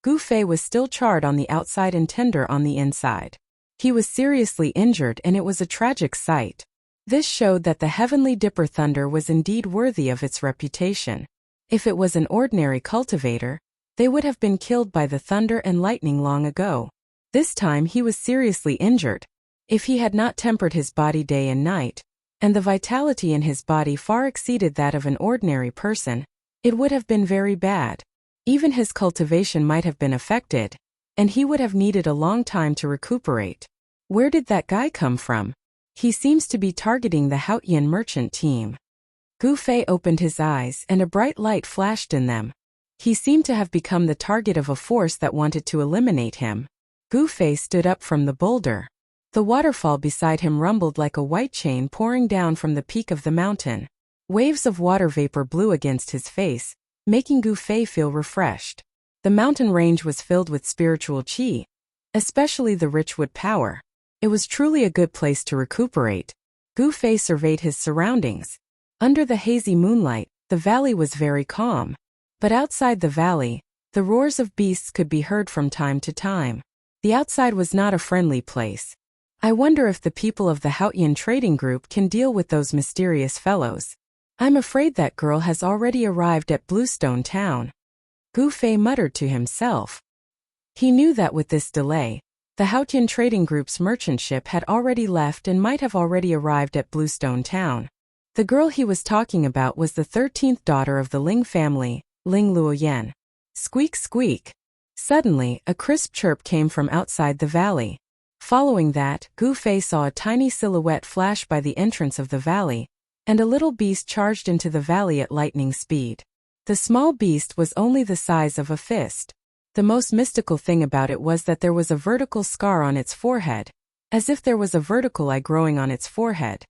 Gu Fei was still charred on the outside and tender on the inside. He was seriously injured and it was a tragic sight. This showed that the heavenly dipper thunder was indeed worthy of its reputation. If it was an ordinary cultivator, they would have been killed by the thunder and lightning long ago. This time he was seriously injured. If he had not tempered his body day and night, and the vitality in his body far exceeded that of an ordinary person, it would have been very bad. Even his cultivation might have been affected, and he would have needed a long time to recuperate. Where did that guy come from? He seems to be targeting the Haotian merchant team. Gu Fei opened his eyes and a bright light flashed in them. He seemed to have become the target of a force that wanted to eliminate him. Gu Fei stood up from the boulder. The waterfall beside him rumbled like a white chain pouring down from the peak of the mountain. Waves of water vapor blew against his face, making Gu Fei feel refreshed. The mountain range was filled with spiritual qi, especially the richwood power. It was truly a good place to recuperate. Gu Fei surveyed his surroundings. Under the hazy moonlight, the valley was very calm. But outside the valley, the roars of beasts could be heard from time to time. The outside was not a friendly place. I wonder if the people of the Haotian trading group can deal with those mysterious fellows. I'm afraid that girl has already arrived at Bluestone Town. Gu Fei muttered to himself. He knew that with this delay, the Haotian trading group's merchant ship had already left and might have already arrived at Bluestone Town. The girl he was talking about was the 13th daughter of the Ling family, Ling Luoyan. Squeak squeak. Suddenly, a crisp chirp came from outside the valley. Following that, Gu Fei saw a tiny silhouette flash by the entrance of the valley, and a little beast charged into the valley at lightning speed. The small beast was only the size of a fist. The most mystical thing about it was that there was a vertical scar on its forehead, as if there was a vertical eye growing on its forehead.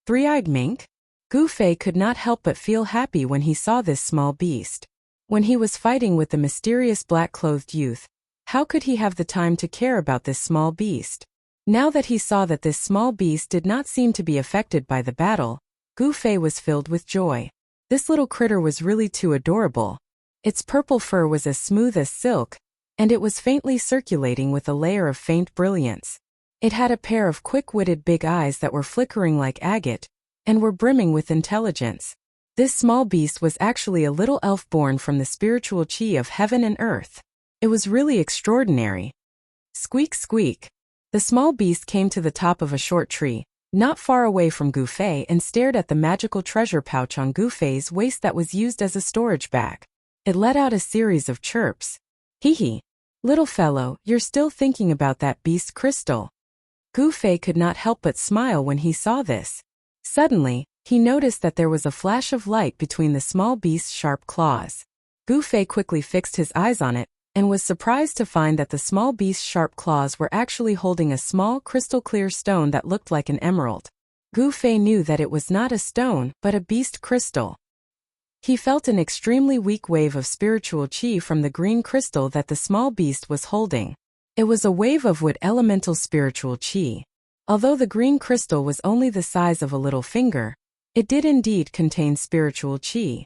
Three-eyed mink? Gu Fei could not help but feel happy when he saw this small beast. When he was fighting with the mysterious black-clothed youth, how could he have the time to care about this small beast? Now that he saw that this small beast did not seem to be affected by the battle, Gu Fei was filled with joy. This little critter was really too adorable. Its purple fur was as smooth as silk, and it was faintly circulating with a layer of faint brilliance. It had a pair of quick-witted big eyes that were flickering like agate, and were brimming with intelligence. This small beast was actually a little elf born from the spiritual qi of heaven and earth. It was really extraordinary. Squeak squeak. The small beast came to the top of a short tree, not far away from Gu Fei, and stared at the magical treasure pouch on Gu Fei's waist that was used as a storage bag. It let out a series of chirps. Hee hee. Little fellow, you're still thinking about that beast crystal. Gu Fei could not help but smile when he saw this. Suddenly, he noticed that there was a flash of light between the small beast's sharp claws. Gu Fei quickly fixed his eyes on it, and was surprised to find that the small beast's sharp claws were actually holding a small crystal-clear stone that looked like an emerald. Gu Fei knew that it was not a stone, but a beast crystal. He felt an extremely weak wave of spiritual qi from the green crystal that the small beast was holding. It was a wave of wood elemental spiritual qi. Although the green crystal was only the size of a little finger, it did indeed contain spiritual qi.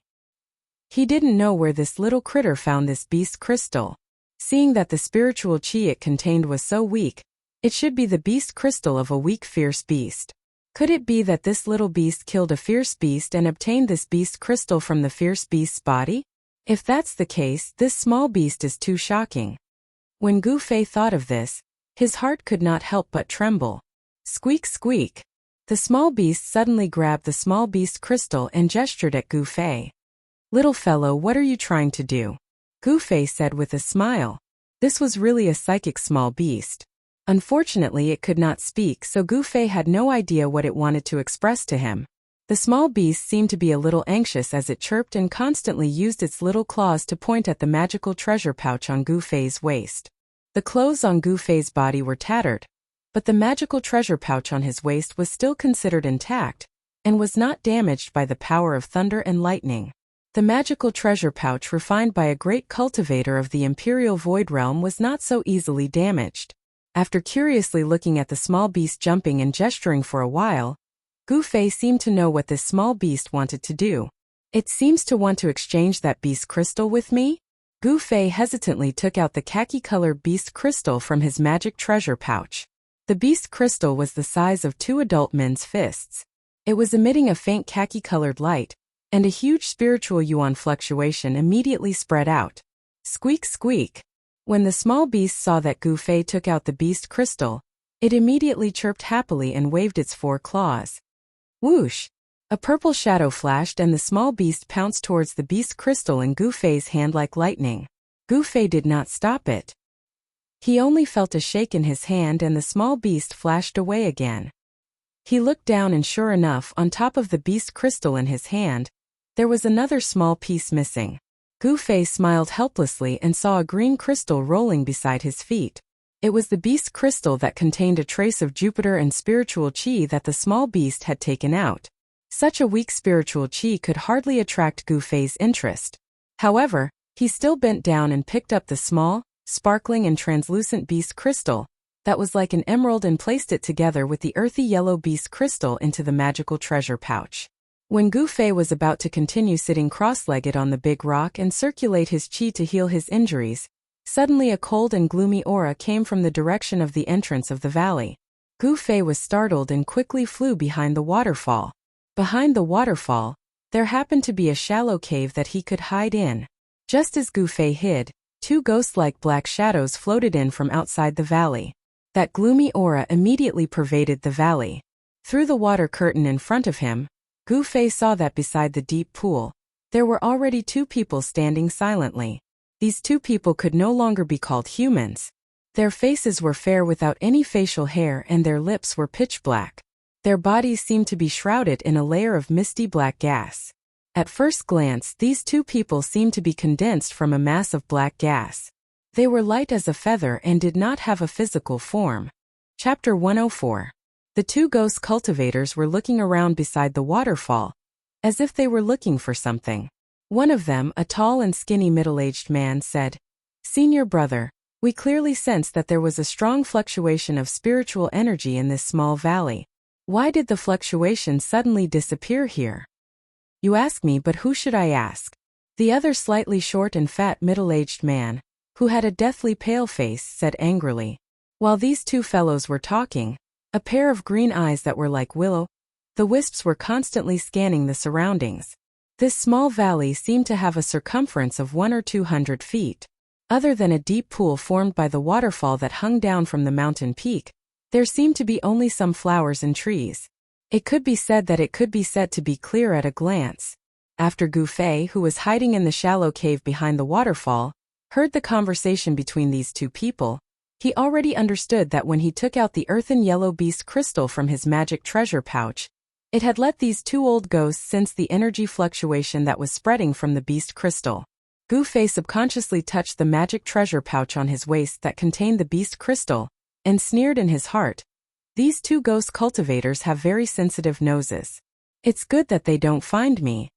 He didn't know where this little critter found this beast crystal. Seeing that the spiritual qi it contained was so weak, it should be the beast crystal of a weak fierce beast. Could it be that this little beast killed a fierce beast and obtained this beast crystal from the fierce beast's body? If that's the case, this small beast is too shocking. When Gu Fei thought of this, his heart could not help but tremble. Squeak squeak. The small beast suddenly grabbed the small beast crystal and gestured at Gu Fei. "Little fellow, what are you trying to do?" Gu Fei said with a smile. This was really a psychic small beast. Unfortunately, it could not speak, so Gu Fei had no idea what it wanted to express to him. The small beast seemed to be a little anxious as it chirped and constantly used its little claws to point at the magical treasure pouch on Gu Fei's waist. The clothes on Gu Fei's body were tattered, but the magical treasure pouch on his waist was still considered intact, and was not damaged by the power of thunder and lightning. The magical treasure pouch refined by a great cultivator of the Imperial Void Realm was not so easily damaged. After curiously looking at the small beast jumping and gesturing for a while, Gu Fei seemed to know what this small beast wanted to do. "It seems to want to exchange that beast crystal with me?" Gu Fei hesitantly took out the khaki-colored beast crystal from his magic treasure pouch. The beast crystal was the size of 2 adult men's fists. It was emitting a faint khaki-colored light, and a huge spiritual yuan fluctuation immediately spread out. Squeak squeak. When the small beast saw that Gu Fei took out the beast crystal, it immediately chirped happily and waved its 4 claws. Whoosh! A purple shadow flashed and the small beast pounced towards the beast crystal in Gu Fei's hand like lightning. Gu Fei did not stop it. He only felt a shake in his hand and the small beast flashed away again. He looked down and sure enough, on top of the beast crystal in his hand, there was another small piece missing. Gu Fei smiled helplessly and saw a green crystal rolling beside his feet. It was the beast crystal that contained a trace of Jupiter and spiritual qi that the small beast had taken out. Such a weak spiritual qi could hardly attract Gu Fei's interest. However, he still bent down and picked up the small, sparkling and translucent beast crystal that was like an emerald and placed it together with the earthy yellow beast crystal into the magical treasure pouch. When Gu Fei was about to continue sitting cross-legged on the big rock and circulate his qi to heal his injuries, suddenly a cold and gloomy aura came from the direction of the entrance of the valley. Gu Fei was startled and quickly flew behind the waterfall. Behind the waterfall, there happened to be a shallow cave that he could hide in. Just as Gu Fei hid, 2 ghost-like black shadows floated in from outside the valley. That gloomy aura immediately pervaded the valley. Through the water curtain in front of him, Gu Fei saw that beside the deep pool, there were already 2 people standing silently. These 2 people could no longer be called humans. Their faces were fair without any facial hair and their lips were pitch black. Their bodies seemed to be shrouded in a layer of misty black gas. At first glance, these 2 people seemed to be condensed from a mass of black gas. They were light as a feather and did not have a physical form. Chapter 104. The 2 ghost cultivators were looking around beside the waterfall, as if they were looking for something. One of them, a tall and skinny middle-aged man, said, "Senior brother, we clearly sense that there was a strong fluctuation of spiritual energy in this small valley. Why did the fluctuation suddenly disappear here?" "You ask me, but who should I ask?" The other slightly short and fat middle-aged man, who had a deathly pale face, said angrily. While these 2 fellows were talking, a pair of green eyes that were like the wisps were constantly scanning the surroundings. This small valley seemed to have a circumference of 100 or 200 feet. Other than a deep pool formed by the waterfall that hung down from the mountain peak, there seemed to be only some flowers and trees. It could be said to be clear at a glance. After Gu Fei, who was hiding in the shallow cave behind the waterfall, heard the conversation between these 2 people, he already understood that when he took out the earthen yellow beast crystal from his magic treasure pouch, It had let these two old ghosts sense the energy fluctuation that was spreading from the beast crystal. Gu Fei subconsciously touched the magic treasure pouch on his waist that contained the beast crystal, and sneered in his heart. These two ghost cultivators have very sensitive noses. It's good that they don't find me.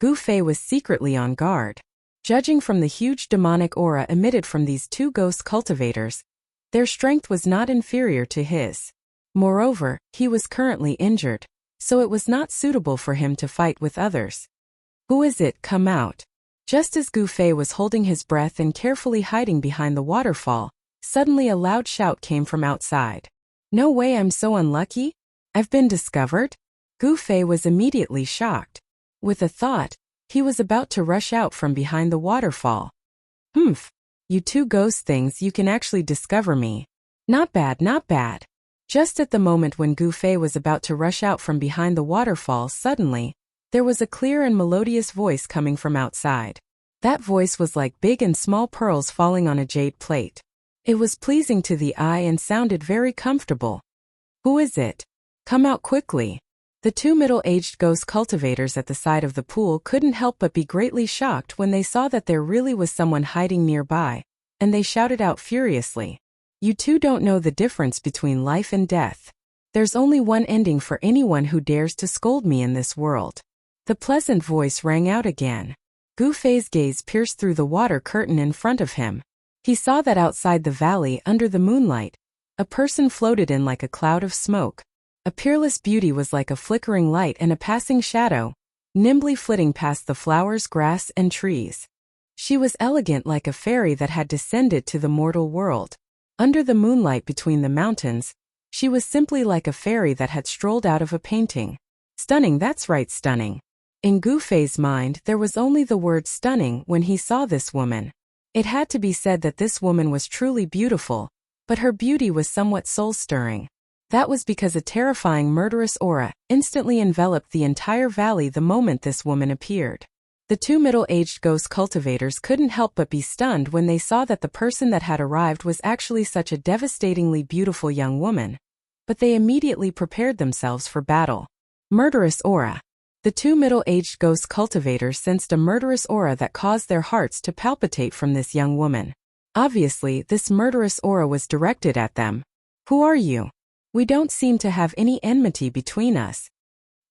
Gu Fei was secretly on guard. Judging from the huge demonic aura emitted from these two ghost cultivators, their strength was not inferior to his. Moreover, he was currently injured, so it was not suitable for him to fight with others. Who is it? Come out. Just as Gu Fei was holding his breath and carefully hiding behind the waterfall, suddenly a loud shout came from outside. No way, I'm so unlucky? I've been discovered? Gu Fei was immediately shocked. With a thought, he was about to rush out from behind the waterfall. Humph! You two ghost things, you can actually discover me. Not bad, not bad. Just at the moment when Gu Fei was about to rush out from behind the waterfall, suddenly, there was a clear and melodious voice coming from outside. That voice was like big and small pearls falling on a jade plate. It was pleasing to the eye and sounded very comfortable. Who is it? Come out quickly. The two middle-aged ghost cultivators at the side of the pool couldn't help but be greatly shocked when they saw that there really was someone hiding nearby, and they shouted out furiously. You two don't know the difference between life and death. There's only one ending for anyone who dares to scold me in this world. The pleasant voice rang out again. Gu Fei's gaze pierced through the water curtain in front of him. He saw that outside the valley, under the moonlight, a person floated in like a cloud of smoke. A peerless beauty was like a flickering light and a passing shadow, nimbly flitting past the flowers, grass, and trees. She was elegant like a fairy that had descended to the mortal world. Under the moonlight between the mountains, she was simply like a fairy that had strolled out of a painting. Stunning, that's right, stunning. In Gu Fei's mind, there was only the word stunning when he saw this woman. It had to be said that this woman was truly beautiful, but her beauty was somewhat soul-stirring. That was because a terrifying murderous aura instantly enveloped the entire valley the moment this woman appeared. The two middle-aged ghost cultivators couldn't help but be stunned when they saw that the person that had arrived was actually such a devastatingly beautiful young woman. But they immediately prepared themselves for battle. Murderous aura. The two middle-aged ghost cultivators sensed a murderous aura that caused their hearts to palpitate from this young woman. Obviously, this murderous aura was directed at them. Who are you? We don't seem to have any enmity between us.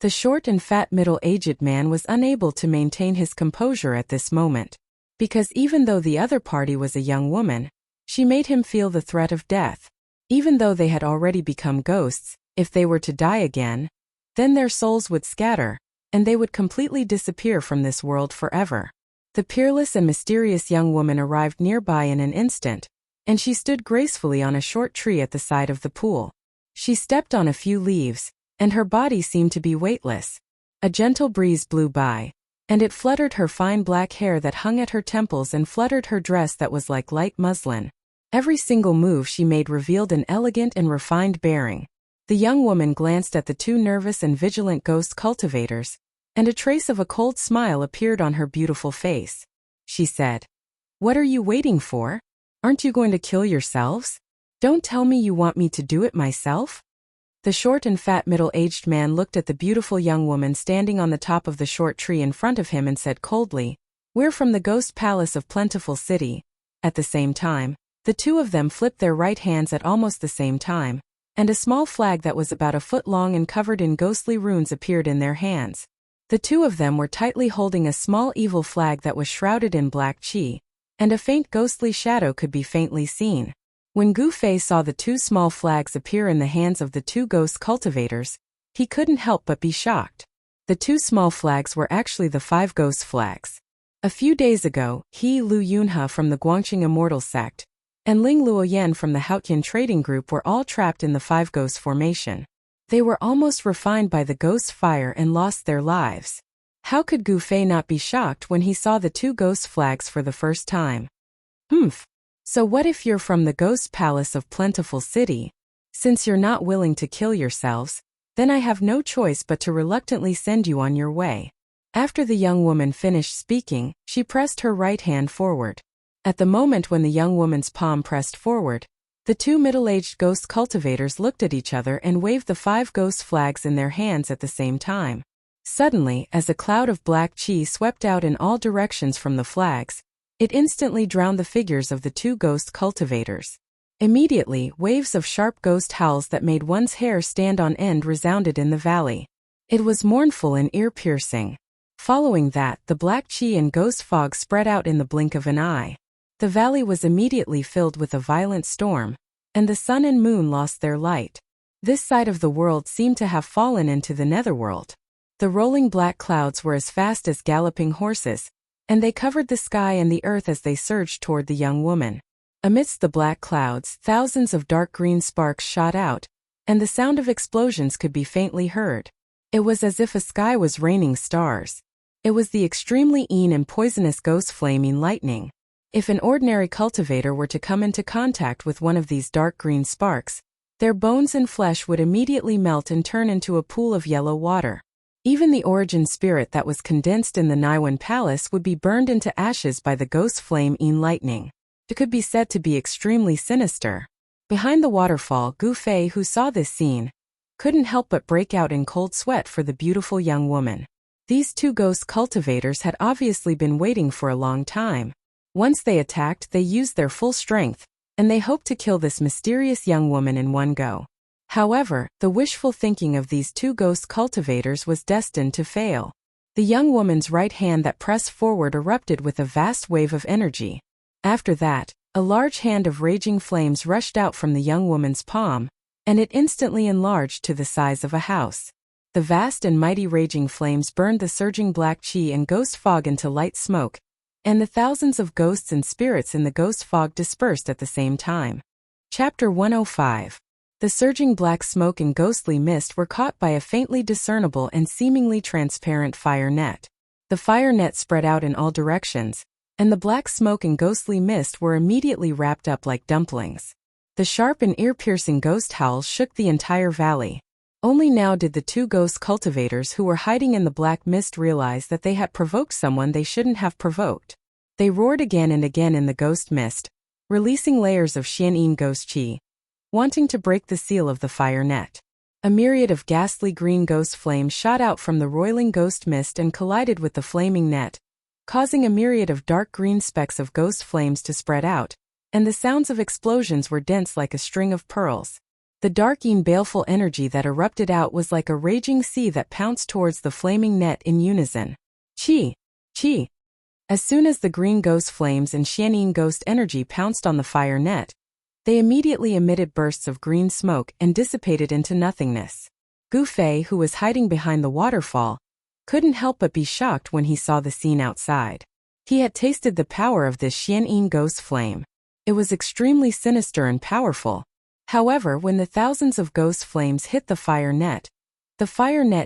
The short and fat middle-aged man was unable to maintain his composure at this moment. Because even though the other party was a young woman, she made him feel the threat of death. Even though they had already become ghosts, if they were to die again, then their souls would scatter, and they would completely disappear from this world forever. The peerless and mysterious young woman arrived nearby in an instant, and she stood gracefully on a short tree at the side of the pool. She stepped on a few leaves, and her body seemed to be weightless. A gentle breeze blew by, and it fluttered her fine black hair that hung at her temples and fluttered her dress that was like light muslin. Every single move she made revealed an elegant and refined bearing. The young woman glanced at the two nervous and vigilant ghost cultivators, and a trace of a cold smile appeared on her beautiful face. She said, "What are you waiting for? Aren't you going to kill yourselves? Don't tell me you want me to do it myself?" The short and fat middle-aged man looked at the beautiful young woman standing on the top of the short tree in front of him and said coldly, "We're from the Ghost Palace of Plentiful City." At the same time, the two of them flipped their right hands at almost the same time, and a small flag that was about a foot long and covered in ghostly runes appeared in their hands. The two of them were tightly holding a small evil flag that was shrouded in black chi, and a faint ghostly shadow could be faintly seen. When Gu Fei saw the two small flags appear in the hands of the two ghost cultivators, he couldn't help but be shocked. The two small flags were actually the 5 ghost flags. A few days ago, Lu Yunhe from the Guangqing Immortal Sect, and Ling Luoyan from the Haotian Trading Group were all trapped in the 5 ghost formation. They were almost refined by the ghost fire and lost their lives. How could Gu Fei not be shocked when he saw the 2 ghost flags for the first time? Humph. So what if you're from the Ghost Palace of Plentiful City? Since you're not willing to kill yourselves, then I have no choice but to reluctantly send you on your way. After the young woman finished speaking, she pressed her right hand forward. At the moment when the young woman's palm pressed forward, The two middle-aged ghost cultivators looked at each other and waved the 5 ghost flags in their hands at the same time. Suddenly, as a cloud of black chi swept out in all directions from the flags, it instantly drowned the figures of the two ghost cultivators. Immediately, waves of sharp ghost howls that made one's hair stand on end resounded in the valley. It was mournful and ear-piercing. Following that, the black chi and ghost fog spread out in the blink of an eye. The valley was immediately filled with a violent storm, and the sun and moon lost their light. This side of the world seemed to have fallen into the netherworld. The rolling black clouds were as fast as galloping horses, and they covered the sky and the earth as they surged toward the young woman. Amidst the black clouds, thousands of dark green sparks shot out, and the sound of explosions could be faintly heard. It was as if a sky was raining stars. It was the extremely and poisonous ghost flaming lightning. If an ordinary cultivator were to come into contact with one of these dark green sparks, their bones and flesh would immediately melt and turn into a pool of yellow water. Even the origin spirit that was condensed in the Naiwan palace would be burned into ashes by the ghost flame lightning. It could be said to be extremely sinister. Behind the waterfall, Gu Fei, who saw this scene, couldn't help but break out in cold sweat for the beautiful young woman. These two ghost cultivators had obviously been waiting for a long time. Once they attacked, they used their full strength, and they hoped to kill this mysterious young woman in one go. However, the wishful thinking of these two ghost cultivators was destined to fail. The young woman's right hand that pressed forward erupted with a vast wave of energy. After that, a large hand of raging flames rushed out from the young woman's palm, and it instantly enlarged to the size of a house. The vast and mighty raging flames burned the surging black chi and ghost fog into light smoke, and the thousands of ghosts and spirits in the ghost fog dispersed at the same time. Chapter 105. The surging black smoke and ghostly mist were caught by a faintly discernible and seemingly transparent fire net. The fire net spread out in all directions, and the black smoke and ghostly mist were immediately wrapped up like dumplings. The sharp and ear-piercing ghost howls shook the entire valley. Only now did the two ghost cultivators who were hiding in the black mist realize that they had provoked someone they shouldn't have provoked. They roared again and again in the ghost mist, releasing layers of Xianyin ghost chi, wanting to break the seal of the fire net. A myriad of ghastly green ghost flames shot out from the roiling ghost mist and collided with the flaming net, causing a myriad of dark green specks of ghost flames to spread out, and the sounds of explosions were dense like a string of pearls. The dark and baleful energy that erupted out was like a raging sea that pounced towards the flaming net in unison. Chi! Chi! As soon as the green ghost flames and Xianyin ghost energy pounced on the fire net, they immediately emitted bursts of green smoke and dissipated into nothingness. Gu Fei, who was hiding behind the waterfall, couldn't help but be shocked when he saw the scene outside. He had tasted the power of this Xianyin ghost flame. It was extremely sinister and powerful. However, when the thousands of ghost flames hit the fire net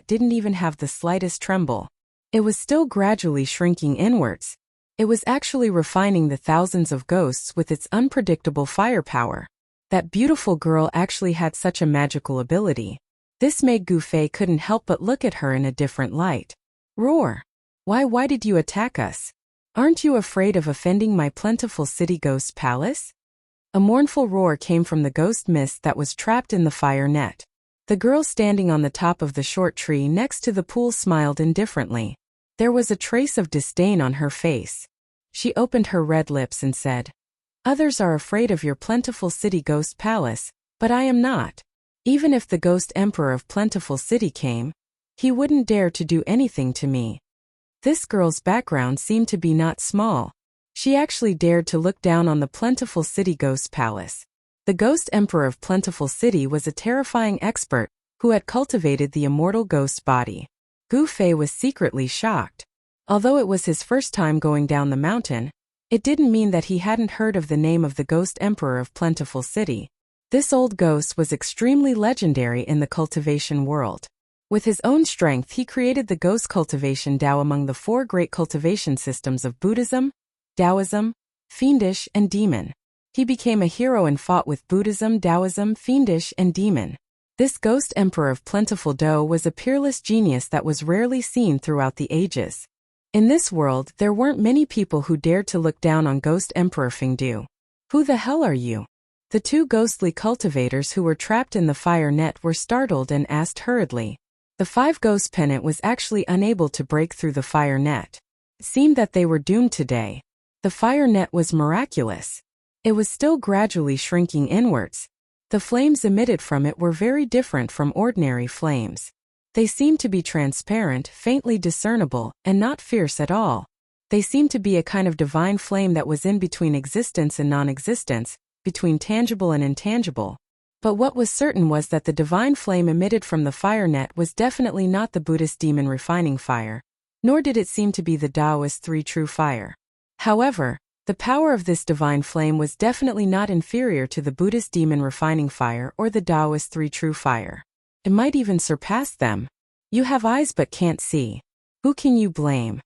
didn't even have the slightest tremble. It was still gradually shrinking inwards. It was actually refining the thousands of ghosts with its unpredictable firepower. That beautiful girl actually had such a magical ability. This made Gu Fei couldn't help but look at her in a different light. Roar! Why did you attack us? Aren't you afraid of offending my plentiful city ghost palace? A mournful roar came from the ghost mist that was trapped in the fire net. The girl standing on the top of the short tree next to the pool smiled indifferently. There was a trace of disdain on her face. She opened her red lips and said, "Others are afraid of your plentiful city ghost palace, but I am not. Even if the ghost emperor of plentiful city came, he wouldn't dare to do anything to me." This girl's background seemed to be not small. She actually dared to look down on the plentiful city ghost palace. The ghost emperor of plentiful city was a terrifying expert who had cultivated the immortal ghost body. Gu Fei was secretly shocked. Although it was his first time going down the mountain, it didn't mean that he hadn't heard of the name of the ghost emperor of plentiful city. This old ghost was extremely legendary in the cultivation world. With his own strength, he created the ghost cultivation Tao among the 4 great cultivation systems of Buddhism, Taoism, Fiendish, and Demon. He became a hero and fought with Buddhism, Taoism, Fiendish, and Demon. This ghost emperor of plentiful Tao was a peerless genius that was rarely seen throughout the ages. In this world, there weren't many people who dared to look down on ghost emperor Fengdu. "Who the hell are you?" The two ghostly cultivators who were trapped in the fire net were startled and asked hurriedly. The 5 ghost pennant was actually unable to break through the fire net. It seemed that they were doomed today. The fire net was miraculous. It was still gradually shrinking inwards. The flames emitted from it were very different from ordinary flames. They seemed to be transparent, faintly discernible, and not fierce at all. They seemed to be a kind of divine flame that was in between existence and non-existence, between tangible and intangible. But what was certain was that the divine flame emitted from the fire net was definitely not the Buddhist demon refining fire, nor did it seem to be the Taoist 3 true fire. However, the power of this divine flame was definitely not inferior to the Buddhist demon refining fire or the Taoist 3 true fire. It might even surpass them. You have eyes but can't see. Who can you blame?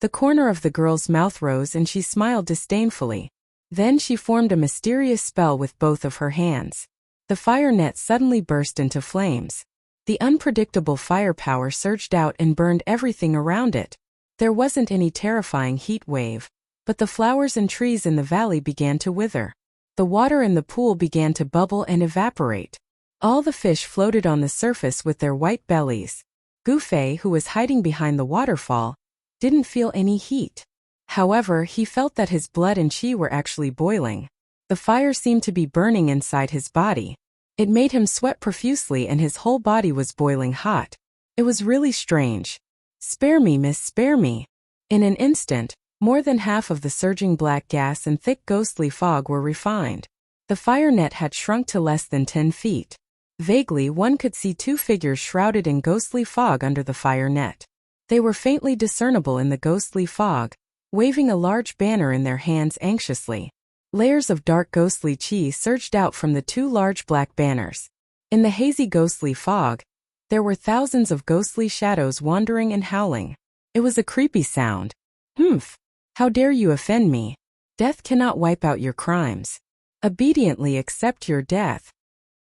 The corner of the girl's mouth rose and she smiled disdainfully. Then she formed a mysterious spell with both of her hands. The fire net suddenly burst into flames. The unpredictable firepower surged out and burned everything around it. There wasn't any terrifying heat wave, but the flowers and trees in the valley began to wither. The water in the pool began to bubble and evaporate. All the fish floated on the surface with their white bellies. Gufei, who was hiding behind the waterfall, didn't feel any heat. However, he felt that his blood and qi were actually boiling. The fire seemed to be burning inside his body. It made him sweat profusely and his whole body was boiling hot. It was really strange. "Spare me, miss, spare me." In an instant, more than half of the surging black gas and thick ghostly fog were refined. The fire net had shrunk to less than 10 feet. Vaguely, one could see 2 figures shrouded in ghostly fog under the fire net. They were faintly discernible in the ghostly fog, waving a large banner in their hands anxiously. Layers of dark ghostly qi surged out from the 2 large black banners. In the hazy ghostly fog, there were thousands of ghostly shadows wandering and howling. It was a creepy sound. "Humph! How dare you offend me? Death cannot wipe out your crimes. Obediently accept your death."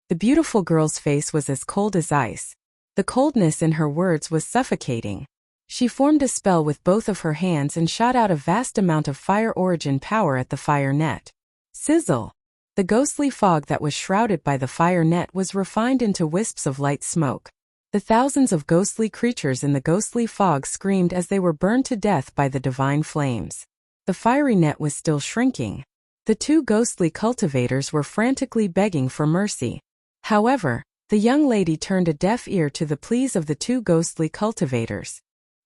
The beautiful girl's face was as cold as ice. The coldness in her words was suffocating. She formed a spell with both of her hands and shot out a vast amount of fire origin power at the fire net. Sizzle! The ghostly fog that was shrouded by the fire net was refined into wisps of light smoke. The thousands of ghostly creatures in the ghostly fog screamed as they were burned to death by the divine flames. The fiery net was still shrinking. The 2 ghostly cultivators were frantically begging for mercy. However, the young lady turned a deaf ear to the pleas of the 2 ghostly cultivators.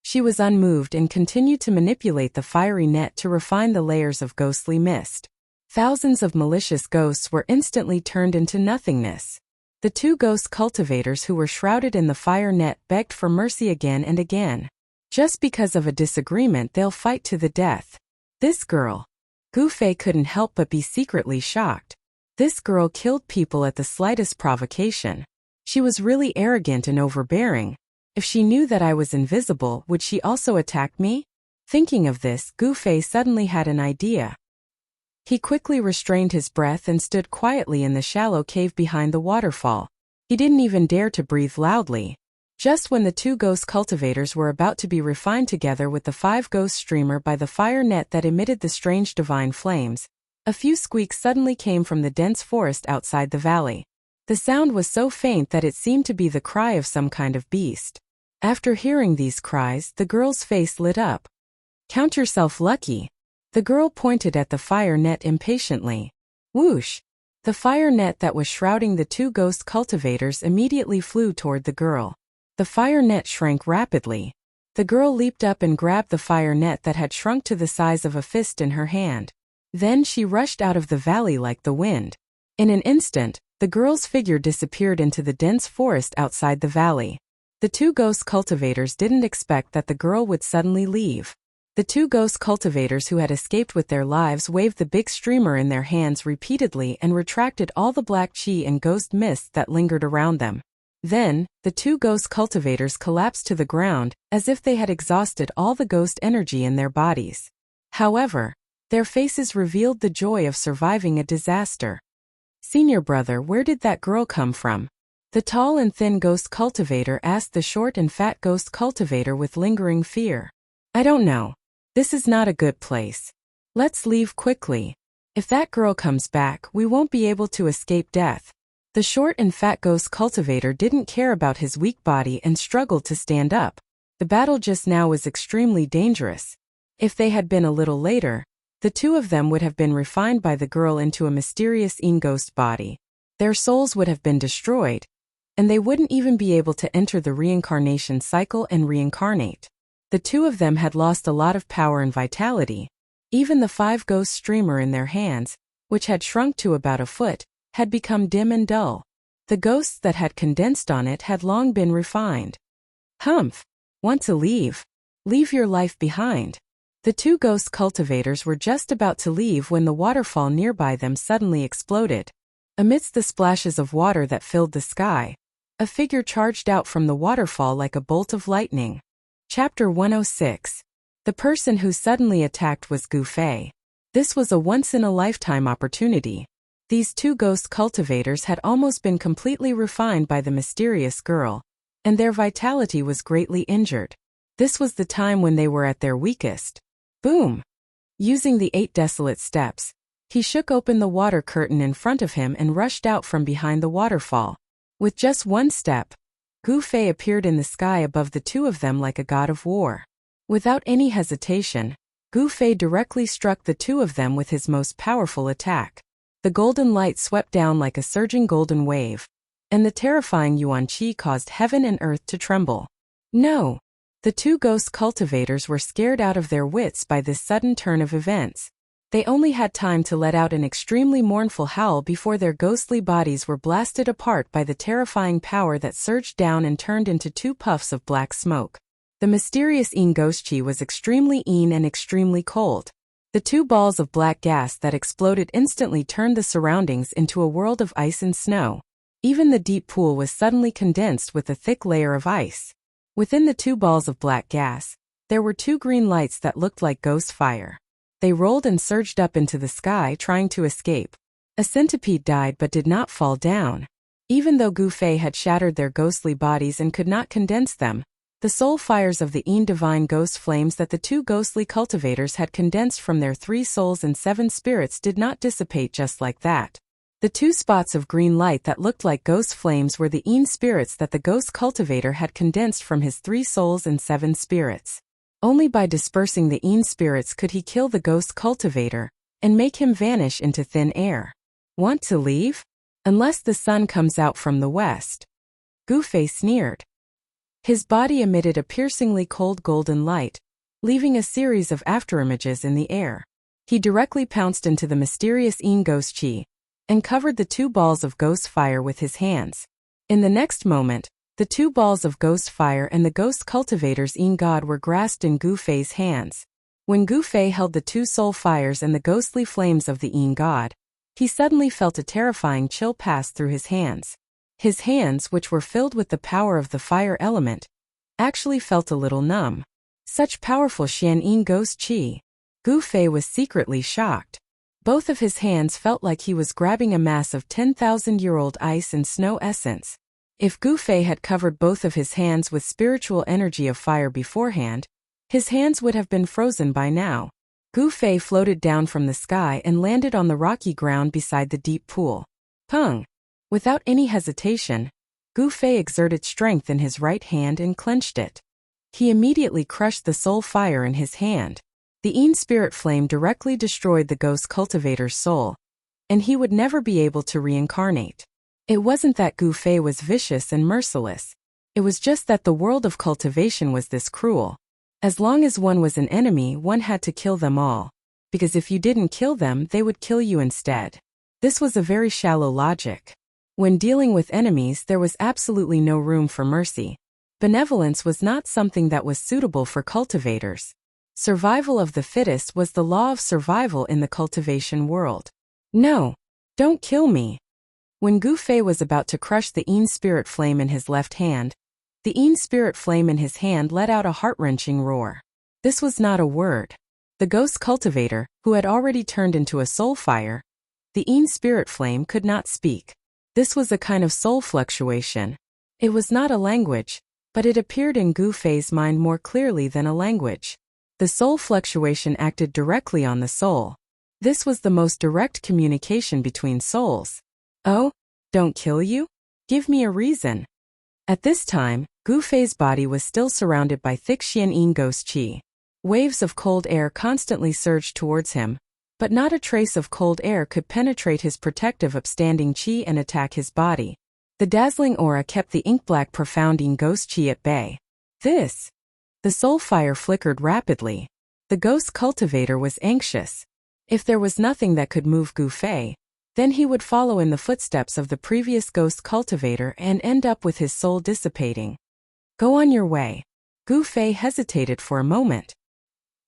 She was unmoved and continued to manipulate the fiery net to refine the layers of ghostly mist. Thousands of malicious ghosts were instantly turned into nothingness. The 2 ghost cultivators who were shrouded in the fire net begged for mercy again and again. Just because of a disagreement, they'll fight to the death. This girl. Gufei couldn't help but be secretly shocked. This girl killed people at the slightest provocation. She was really arrogant and overbearing. If she knew that I was invisible, would she also attack me? Thinking of this, Gufei suddenly had an idea. He quickly restrained his breath and stood quietly in the shallow cave behind the waterfall. He didn't even dare to breathe loudly. Just when the 2 ghost cultivators were about to be refined together with the 5 ghost streamer by the fire net that emitted the strange divine flames, a few squeaks suddenly came from the dense forest outside the valley. The sound was so faint that it seemed to be the cry of some kind of beast. After hearing these cries, the girl's face lit up. "Count yourself lucky." The girl pointed at the fire net impatiently. Whoosh! The fire net that was shrouding the 2 ghost cultivators immediately flew toward the girl. The fire net shrank rapidly. The girl leaped up and grabbed the fire net that had shrunk to the size of a fist in her hand. Then she rushed out of the valley like the wind. In an instant, the girl's figure disappeared into the dense forest outside the valley. The 2 ghost cultivators didn't expect that the girl would suddenly leave. The 2 ghost cultivators who had escaped with their lives waved the big streamer in their hands repeatedly and retracted all the black qi and ghost mist that lingered around them. Then, the 2 ghost cultivators collapsed to the ground, as if they had exhausted all the ghost energy in their bodies. However, their faces revealed the joy of surviving a disaster. "Senior brother, where did that girl come from?" The tall and thin ghost cultivator asked the short and fat ghost cultivator with lingering fear. "I don't know. This is not a good place. Let's leave quickly." If that girl comes back, we won't be able to escape death. The short and fat ghost cultivator didn't care about his weak body and struggled to stand up. The battle just now was extremely dangerous. If they had been a little later, the two of them would have been refined by the girl into a mysterious ghost body. Their souls would have been destroyed, and they wouldn't even be able to enter the reincarnation cycle and reincarnate. The two of them had lost a lot of power and vitality. Even the 5-ghost streamer in their hands, which had shrunk to about a foot, had become dim and dull. The ghosts that had condensed on it had long been refined. Humph! Want to leave? Leave your life behind. The two ghost cultivators were just about to leave when the waterfall nearby them suddenly exploded. Amidst the splashes of water that filled the sky, a figure charged out from the waterfall like a bolt of lightning. Chapter 106. The person who suddenly attacked was Gu Fei. This was a once-in-a-lifetime opportunity. These two ghost cultivators had almost been completely refined by the mysterious girl, and their vitality was greatly injured. This was the time when they were at their weakest. Boom! Using the 8 desolate steps, he shook open the water curtain in front of him and rushed out from behind the waterfall. With just one step, Gu Fei appeared in the sky above the two of them like a god of war. Without any hesitation, Gu Fei directly struck the two of them with his most powerful attack. The golden light swept down like a surging golden wave, and the terrifying Yuan Qi caused heaven and earth to tremble. No! The two ghost cultivators were scared out of their wits by this sudden turn of events. They only had time to let out an extremely mournful howl before their ghostly bodies were blasted apart by the terrifying power that surged down and turned into 2 puffs of black smoke. The mysterious ghost qi was extremely and extremely cold. The 2 balls of black gas that exploded instantly turned the surroundings into a world of ice and snow. Even the deep pool was suddenly condensed with a thick layer of ice. Within the 2 balls of black gas, there were 2 green lights that looked like ghost fire. They rolled and surged up into the sky trying to escape. A centipede died but did not fall down. Even though Gu Fei had shattered their ghostly bodies and could not condense them, the soul fires of the divine ghost flames that the 2 ghostly cultivators had condensed from their 3 souls and 7 spirits did not dissipate just like that. The 2 spots of green light that looked like ghost flames were the spirits that the ghost cultivator had condensed from his 3 souls and 7 spirits. Only by dispersing the spirits could he kill the ghost cultivator and make him vanish into thin air. Want to leave? Unless the sun comes out from the west. Gu Fei sneered. His body emitted a piercingly cold golden light, leaving a series of afterimages in the air. He directly pounced into the mysterious ghost qi and covered the 2 balls of ghost fire with his hands. In the next moment, the 2 balls of ghost fire and the ghost cultivator's god were grasped in Gu Fei's hands. When Gu Fei held the 2 soul fires and the ghostly flames of the god, he suddenly felt a terrifying chill pass through his hands. His hands, which were filled with the power of the fire element, actually felt a little numb. Such powerful Xian ghost qi. Gu Fei was secretly shocked. Both of his hands felt like he was grabbing a mass of 10,000-year-old ice and snow essence. If Gu Fei had covered both of his hands with spiritual energy of fire beforehand, his hands would have been frozen by now. Gu Fei floated down from the sky and landed on the rocky ground beside the deep pool. Pung! Without any hesitation, Gu Fei exerted strength in his right hand and clenched it. He immediately crushed the soul fire in his hand. The spirit flame directly destroyed the ghost cultivator's soul, and he would never be able to reincarnate. It wasn't that Gu Fei was vicious and merciless. It was just that the world of cultivation was this cruel. As long as one was an enemy, one had to kill them all. Because if you didn't kill them, they would kill you instead. This was a very shallow logic. When dealing with enemies, there was absolutely no room for mercy. Benevolence was not something that was suitable for cultivators. Survival of the fittest was the law of survival in the cultivation world. No! Don't kill me! When Gu Fei was about to crush the spirit flame in his left hand, the spirit flame in his hand let out a heart-wrenching roar. This was not a word. The ghost cultivator, who had already turned into a soul fire, the spirit flame could not speak. This was a kind of soul fluctuation. It was not a language, but it appeared in Gu Fei's mind more clearly than a language. The soul fluctuation acted directly on the soul. This was the most direct communication between souls. Oh? Don't kill you? Give me a reason. At this time, Gu Fei's body was still surrounded by thick Xian ghost qi. Waves of cold air constantly surged towards him, but not a trace of cold air could penetrate his protective upstanding qi and attack his body. The dazzling aura kept the ink-black profound ghost qi at bay. The soul fire flickered rapidly. The ghost cultivator was anxious. If there was nothing that could move Gu Fei, then he would follow in the footsteps of the previous ghost cultivator and end up with his soul dissipating. Go on your way. Gu Fei hesitated for a moment.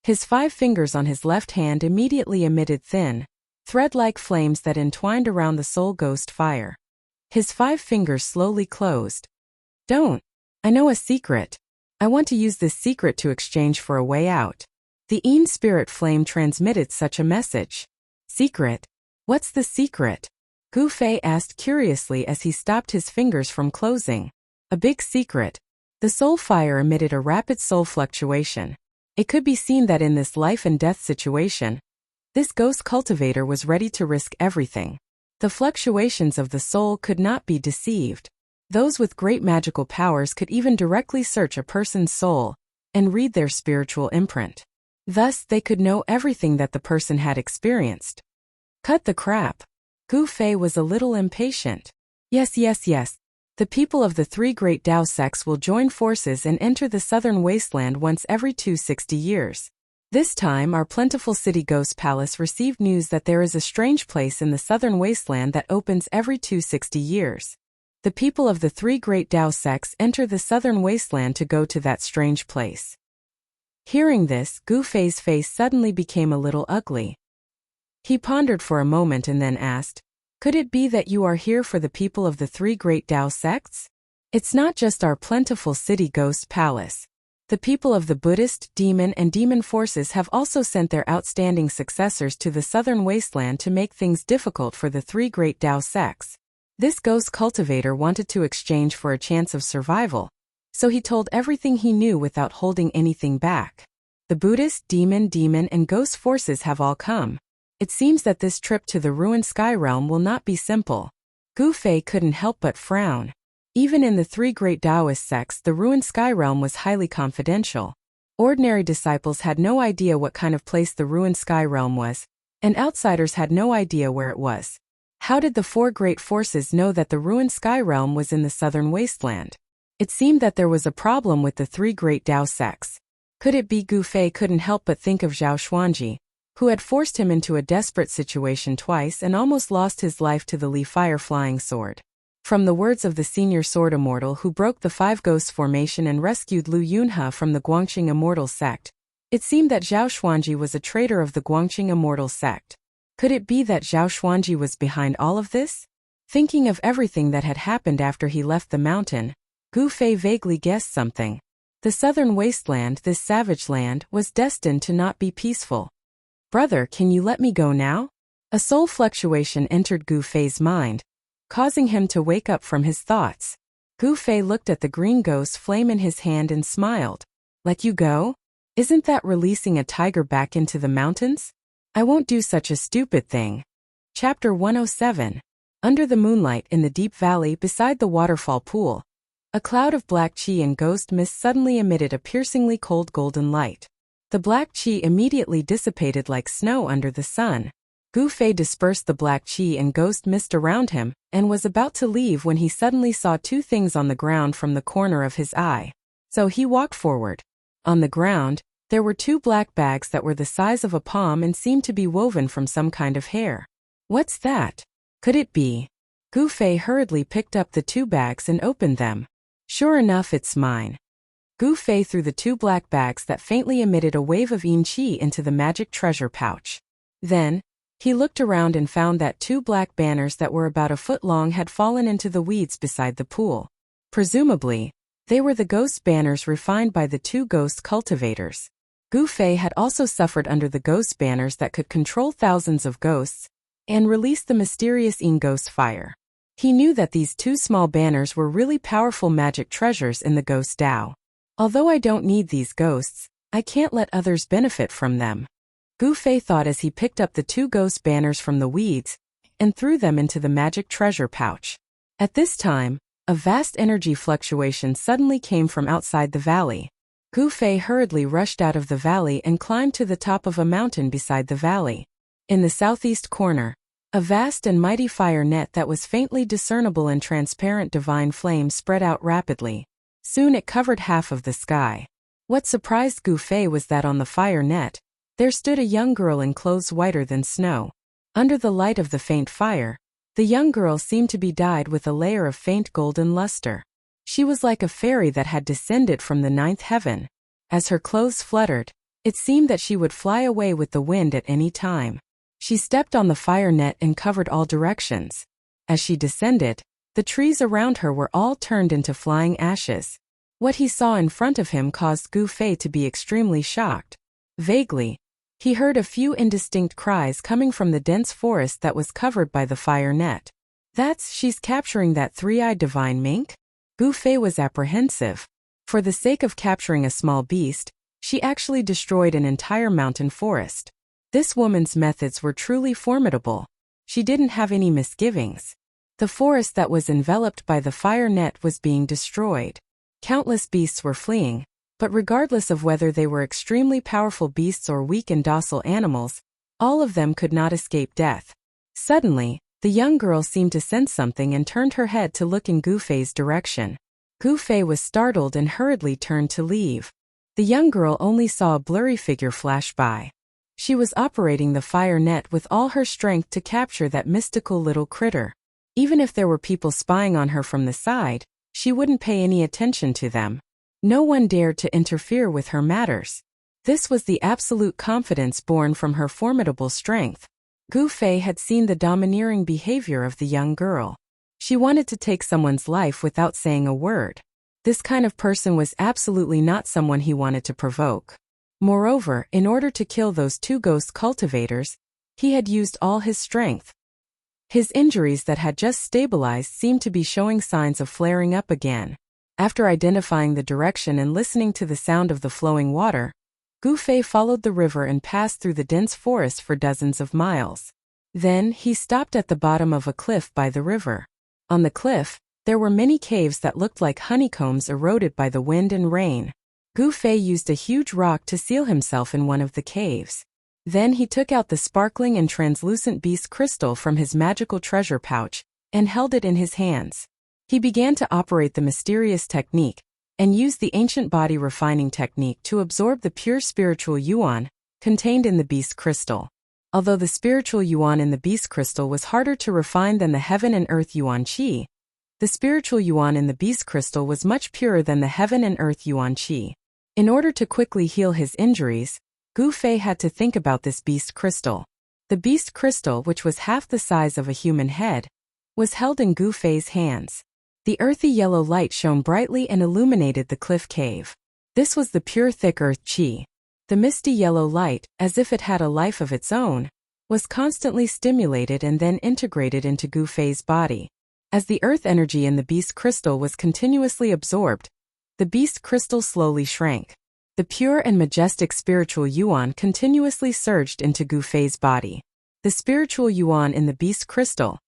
His 5 fingers on his left hand immediately emitted thin, thread-like flames that entwined around the soul ghost fire. His 5 fingers slowly closed. Don't. I know a secret. I want to use this secret to exchange for a way out. The Yin spirit flame transmitted such a message. Secret? What's the secret? Gu Fei asked curiously as he stopped his fingers from closing. A big secret. The soul fire emitted a rapid soul fluctuation. It could be seen that in this life and death situation, this ghost cultivator was ready to risk everything. The fluctuations of the soul could not be deceived. Those with great magical powers could even directly search a person's soul and read their spiritual imprint. Thus, they could know everything that the person had experienced. Cut the crap. Gu Fei was a little impatient. Yes. The people of the 3 great Dao sects will join forces and enter the southern wasteland once every 260 years. This time, our plentiful city ghost palace received news that there is a strange place in the southern wasteland that opens every 260 years. The people of the 3 great Dao sects enter the southern wasteland to go to that strange place. Hearing this, Gu Fei's face suddenly became a little ugly. He pondered for a moment and then asked, could it be that you are here for the people of the 3 great Dao sects? It's not just our plentiful city ghost palace. The people of the Buddhist, demon and demon forces have also sent their outstanding successors to the southern wasteland to make things difficult for the 3 great Dao sects. This ghost cultivator wanted to exchange for a chance of survival, so he told everything he knew without holding anything back. The Buddhist, demon and ghost forces have all come. It seems that this trip to the ruined sky realm will not be simple. Gu Fei couldn't help but frown. Even in the 3 great Taoist sects, the ruined sky realm was highly confidential. Ordinary disciples had no idea what kind of place the ruined sky realm was, and outsiders had no idea where it was. How did the 4 great forces know that the ruined sky realm was in the southern wasteland? It seemed that there was a problem with the 3 great Dao sects. Could it be Gu Fei couldn't help but think of Zhao Xuanji, who had forced him into a desperate situation twice and almost lost his life to the Li Fire flying sword. From the words of the senior sword immortal who broke the 5 ghosts formation and rescued Lu Yunhe from the Guangqing immortal sect, it seemed that Zhao Xuanji was a traitor of the Guangqing immortal sect. Could it be that Zhao Xuanji was behind all of this? Thinking of everything that had happened after he left the mountain, Gu Fei vaguely guessed something. The southern wasteland, this savage land, was destined to not be peaceful. Brother, can you let me go now? A soul fluctuation entered Gu Fei's mind, causing him to wake up from his thoughts. Gu Fei looked at the green ghost flame in his hand and smiled. Let you go? Isn't that releasing a tiger back into the mountains? I won't do such a stupid thing. Chapter 107. Under the moonlight in the deep valley beside the waterfall pool, a cloud of black qi and ghost mist suddenly emitted a piercingly cold golden light. The black qi immediately dissipated like snow under the sun. Gu Fei dispersed the black qi and ghost mist around him, and was about to leave when he suddenly saw 2 things on the ground from the corner of his eye. So he walked forward. On the ground, there were 2 black bags that were the size of a palm and seemed to be woven from some kind of hair. What's that? Could it be? Gu Fei hurriedly picked up the 2 bags and opened them. Sure enough, it's mine. Gu Fei threw the 2 black bags that faintly emitted a wave of yin qi into the magic treasure pouch. Then, he looked around and found that 2 black banners that were about a foot long had fallen into the weeds beside the pool. Presumably, they were the ghost banners refined by the 2 ghost cultivators. Gu Fei had also suffered under the ghost banners that could control thousands of ghosts and release the mysterious Yin ghost fire. He knew that these 2 small banners were really powerful magic treasures in the ghost Dao. Although I don't need these ghosts, I can't let others benefit from them. Gu Fei thought as he picked up the two ghost banners from the weeds and threw them into the magic treasure pouch. At this time, a vast energy fluctuation suddenly came from outside the valley. Gu Fei hurriedly rushed out of the valley and climbed to the top of a mountain beside the valley. In the southeast corner, a vast and mighty fire net that was faintly discernible in transparent divine flame spread out rapidly. Soon it covered half of the sky. What surprised Gu Fei was that on the fire net, there stood a young girl in clothes whiter than snow. Under the light of the faint fire, the young girl seemed to be dyed with a layer of faint golden luster. She was like a fairy that had descended from the ninth heaven. As her clothes fluttered, it seemed that she would fly away with the wind at any time. She stepped on the fire net and covered all directions. As she descended, the trees around her were all turned into flying ashes. What he saw in front of him caused Gu Fei to be extremely shocked. Vaguely, he heard a few indistinct cries coming from the dense forest that was covered by the fire net. She's capturing that three-eyed divine mink? Gu Fei was apprehensive. For the sake of capturing a small beast, she actually destroyed an entire mountain forest. This woman's methods were truly formidable. She didn't have any misgivings. The forest that was enveloped by the fire net was being destroyed. Countless beasts were fleeing, but regardless of whether they were extremely powerful beasts or weak and docile animals, all of them could not escape death. Suddenly, the young girl seemed to sense something and turned her head to look in Gu Fei's direction. Gu Fei was startled and hurriedly turned to leave. The young girl only saw a blurry figure flash by. She was operating the fire net with all her strength to capture that mystical little critter. Even if there were people spying on her from the side, she wouldn't pay any attention to them. No one dared to interfere with her matters. This was the absolute confidence born from her formidable strength. Gu Fei had seen the domineering behavior of the young girl. She wanted to take someone's life without saying a word. This kind of person was absolutely not someone he wanted to provoke. Moreover, in order to kill those two ghost cultivators, he had used all his strength. His injuries that had just stabilized seemed to be showing signs of flaring up again. After identifying the direction and listening to the sound of the flowing water, Gu Fei followed the river and passed through the dense forest for dozens of miles. Then, he stopped at the bottom of a cliff by the river. On the cliff, there were many caves that looked like honeycombs eroded by the wind and rain. Gu Fei used a huge rock to seal himself in one of the caves. Then he took out the sparkling and translucent beast crystal from his magical treasure pouch and held it in his hands. He began to operate the mysterious technique and used the ancient body refining technique to absorb the pure spiritual yuan contained in the beast crystal. Although the spiritual yuan in the beast crystal was harder to refine than the heaven and earth yuan qi, the spiritual yuan in the beast crystal was much purer than the heaven and earth yuan qi. In order to quickly heal his injuries, Gu Fei had to think about this beast crystal. The beast crystal, which was half the size of a human head, was held in Gu Fei's hands. The earthy yellow light shone brightly and illuminated the cliff cave. This was the pure thick earth qi. The misty yellow light, as if it had a life of its own, was constantly stimulated and then integrated into Gu Fei's body. As the earth energy in the beast crystal was continuously absorbed, the beast crystal slowly shrank. The pure and majestic spiritual yuan continuously surged into Gu Fei's body. The spiritual yuan in the beast crystal,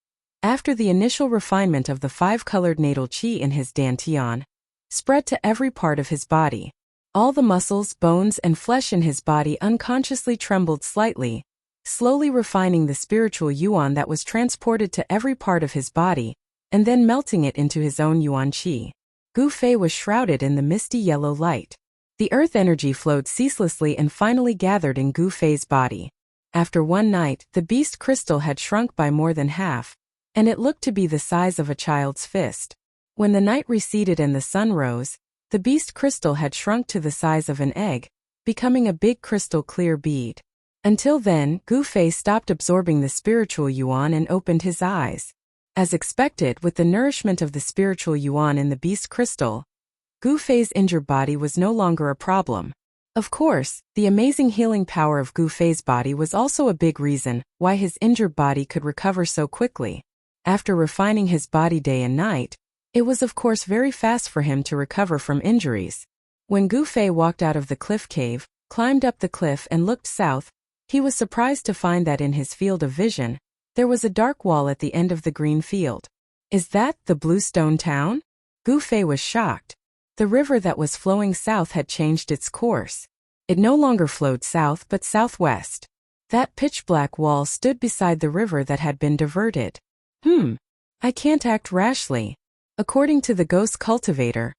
after the initial refinement of the five-colored natal qi in his dantian, spread to every part of his body. All the muscles, bones, and flesh in his body unconsciously trembled slightly, slowly refining the spiritual yuan that was transported to every part of his body, and then melting it into his own yuan qi. Gu Fei was shrouded in the misty yellow light. The earth energy flowed ceaselessly and finally gathered in Gu Fei's body. After one night, the beast crystal had shrunk by more than half, and it looked to be the size of a child's fist. When the night receded and the sun rose, the beast crystal had shrunk to the size of an egg, becoming a big crystal clear bead. Until then, Gu Fei stopped absorbing the spiritual yuan and opened his eyes. As expected, with the nourishment of the spiritual yuan in the beast crystal, Gu Fei's injured body was no longer a problem. Of course, the amazing healing power of Gu Fei's body was also a big reason why his injured body could recover so quickly. After refining his body day and night, it was of course very fast for him to recover from injuries. When Gu Fei walked out of the cliff cave, climbed up the cliff and looked south, He was surprised to find that in his field of vision, there was a dark wall at the end of the green field. Is that the Bluestone Town? Gu Fei was shocked. The river that was flowing south had changed its course. It no longer flowed south but southwest. That pitch-black wall stood beside the river that had been diverted. I can't act rashly. According to the ghost cultivator,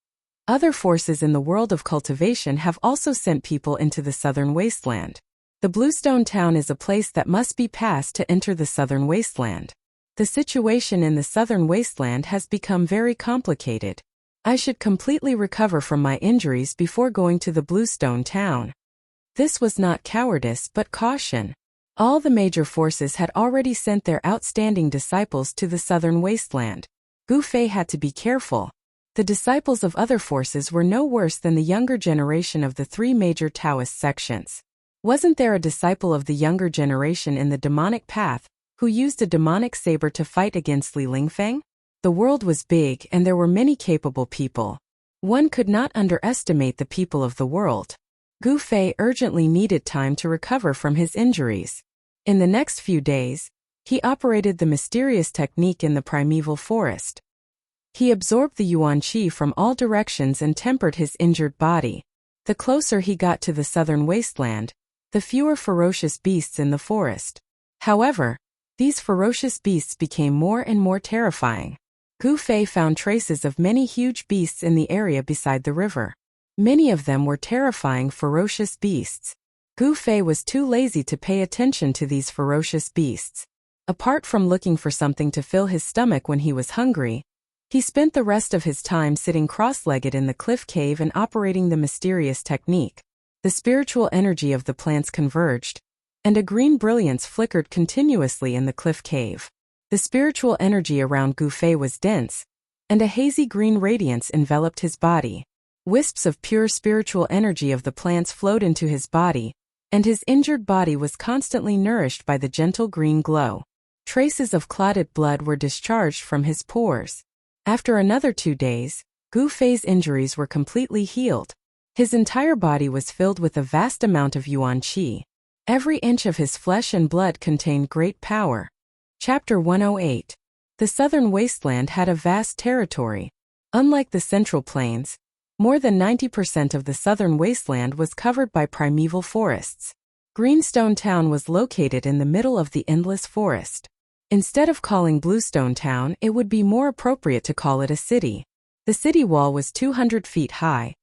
other forces in the world of cultivation have also sent people into the southern wasteland. The Bluestone Town is a place that must be passed to enter the southern wasteland. The situation in the southern wasteland has become very complicated. I should completely recover from my injuries before going to the Bluestone Town. This was not cowardice but caution. All the major forces had already sent their outstanding disciples to the southern wasteland. Gu Fei had to be careful. The disciples of other forces were no worse than the younger generation of the three major Taoist sections. Wasn't there a disciple of the younger generation in the demonic path who used a demonic saber to fight against Li Lingfeng? The world was big and there were many capable people. One could not underestimate the people of the world. Gu Fei urgently needed time to recover from his injuries. In the next few days, he operated the mysterious technique in the primeval forest. He absorbed the yuan qi from all directions and tempered his injured body. The closer he got to the southern wasteland, the fewer ferocious beasts in the forest. However, these ferocious beasts became more and more terrifying. Gu Fei found traces of many huge beasts in the area beside the river. Many of them were terrifying ferocious beasts. Gu Fei was too lazy to pay attention to these ferocious beasts. Apart from looking for something to fill his stomach when he was hungry, he spent the rest of his time sitting cross-legged in the cliff cave and operating the mysterious technique. The spiritual energy of the plants converged, and a green brilliance flickered continuously in the cliff cave. The spiritual energy around Gu Fei was dense, and a hazy green radiance enveloped his body. Wisps of pure spiritual energy of the plants flowed into his body, and his injured body was constantly nourished by the gentle green glow. Traces of clotted blood were discharged from his pores. After another 2 days, Gu Fei's injuries were completely healed. His entire body was filled with a vast amount of yuan qi. Every inch of his flesh and blood contained great power. Chapter 108. The southern wasteland had a vast territory. Unlike the central plains, more than 90% of the southern wasteland was covered by primeval forests. Greenstone Town was located in the middle of the endless forest. Instead of calling Bluestone Town, it would be more appropriate to call it a city. The city wall was 200 feet high,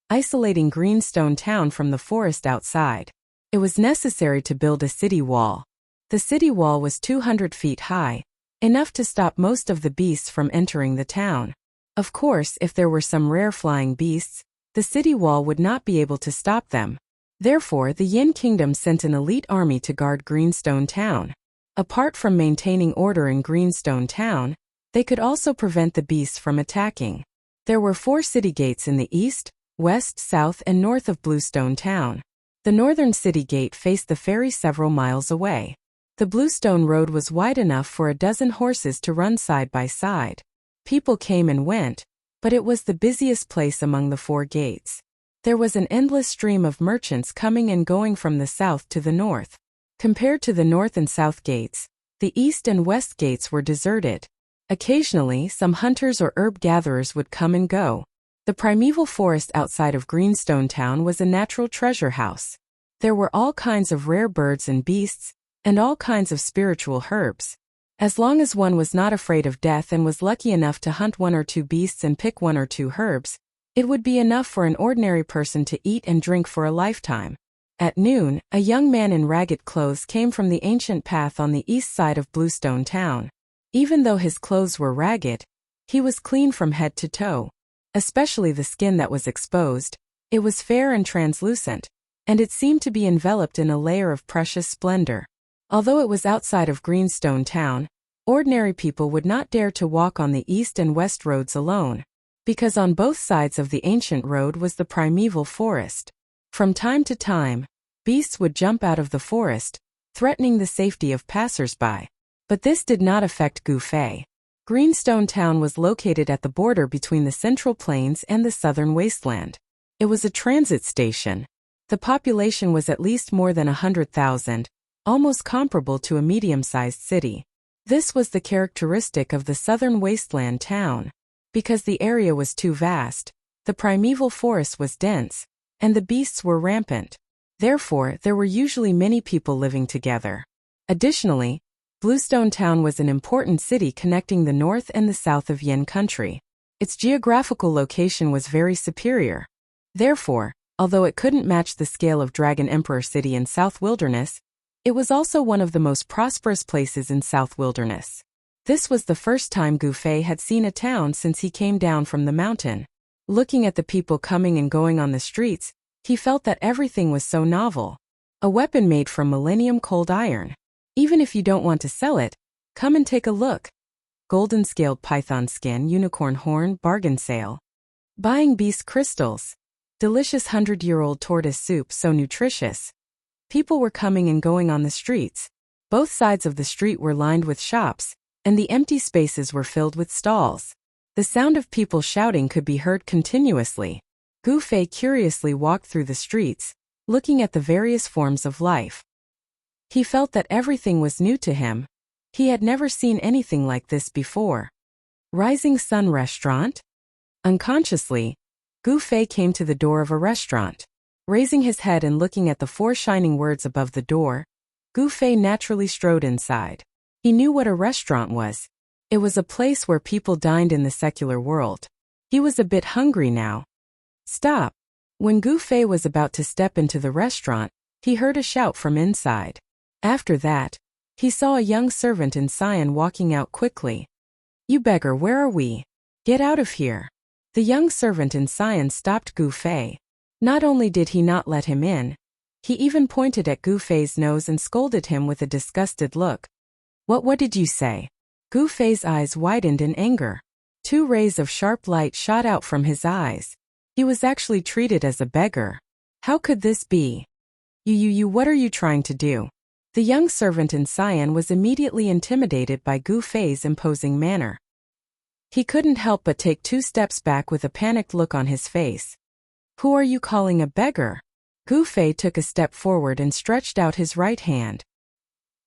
isolating Greenstone Town from the forest outside. It was necessary to build a city wall. The city wall was 200 feet high, enough to stop most of the beasts from entering the town. Of course, if there were some rare flying beasts, the city wall would not be able to stop them. Therefore, the Yin Kingdom sent an elite army to guard Greenstone Town. Apart from maintaining order in Greenstone Town, they could also prevent the beasts from attacking. There were 4 city gates in the east, west, south, and north of Bluestone Town. The northern city gate faced the ferry several miles away. The Bluestone Road was wide enough for a dozen horses to run side by side. People came and went, but it was the busiest place among the 4 gates. There was an endless stream of merchants coming and going from the south to the north. Compared to the north and south gates, the east and west gates were deserted. Occasionally, some hunters or herb gatherers would come and go. The primeval forest outside of Greenstone Town was a natural treasure house. There were all kinds of rare birds and beasts, and all kinds of spiritual herbs. As long as one was not afraid of death and was lucky enough to hunt 1 or 2 beasts and pick 1 or 2 herbs, it would be enough for an ordinary person to eat and drink for a lifetime. At noon, a young man in ragged clothes came from the ancient path on the east side of Bluestone Town. Even though his clothes were ragged, he was clean from head to toe. Especially the skin that was exposed, it was fair and translucent, and it seemed to be enveloped in a layer of precious splendor. Although it was outside of Greenstone Town, ordinary people would not dare to walk on the east and west roads alone, because on both sides of the ancient road was the primeval forest. From time to time, beasts would jump out of the forest, threatening the safety of passers-by. But this did not affect Gu Fei. Greenstone Town was located at the border between the Central Plains and the Southern Wasteland. It was a transit station. The population was at least more than 100,000, almost comparable to a medium-sized city. This was the characteristic of the southern wasteland town. Because the area was too vast, the primeval forest was dense, and the beasts were rampant. Therefore, there were usually many people living together. Additionally, Bluestone Town was an important city connecting the north and the south of Yin country. Its geographical location was very superior. Therefore, although it couldn't match the scale of Dragon Emperor City in South Wilderness, it was also one of the most prosperous places in South Wilderness. This was the first time Gu Fei had seen a town since he came down from the mountain. Looking at the people coming and going on the streets, he felt that everything was so novel. A weapon made from millennium cold iron. Even if you don't want to sell it, come and take a look. Golden scaled python skin, unicorn horn, bargain sale. Buying beast crystals. Delicious 100-year-old tortoise soup, so nutritious. People were coming and going on the streets. Both sides of the street were lined with shops, and the empty spaces were filled with stalls. The sound of people shouting could be heard continuously. Gu Fei curiously walked through the streets, looking at the various forms of life. He felt that everything was new to him. He had never seen anything like this before. Rising Sun Restaurant? Unconsciously, Gu Fei came to the door of a restaurant. Raising his head and looking at the 4 shining words above the door, Gu Fei naturally strode inside. He knew what a restaurant was. It was a place where people dined in the secular world. He was a bit hungry now. Stop! When Gu Fei was about to step into the restaurant, he heard a shout from inside. After that, he saw a young servant in cyan walking out quickly. You beggar, where are we? Get out of here. The young servant in cyan stopped Gu Fei. Not only did he not let him in, he even pointed at Gu Fei's nose and scolded him with a disgusted look. What did you say? Gu Fei's eyes widened in anger. 2 rays of sharp light shot out from his eyes. He was actually treated as a beggar. How could this be? You, what are you trying to do? The young servant in cyan was immediately intimidated by Gu Fei's imposing manner. He couldn't help but take 2 steps back with a panicked look on his face. Who are you calling a beggar? Gu Fei took a step forward and stretched out his right hand.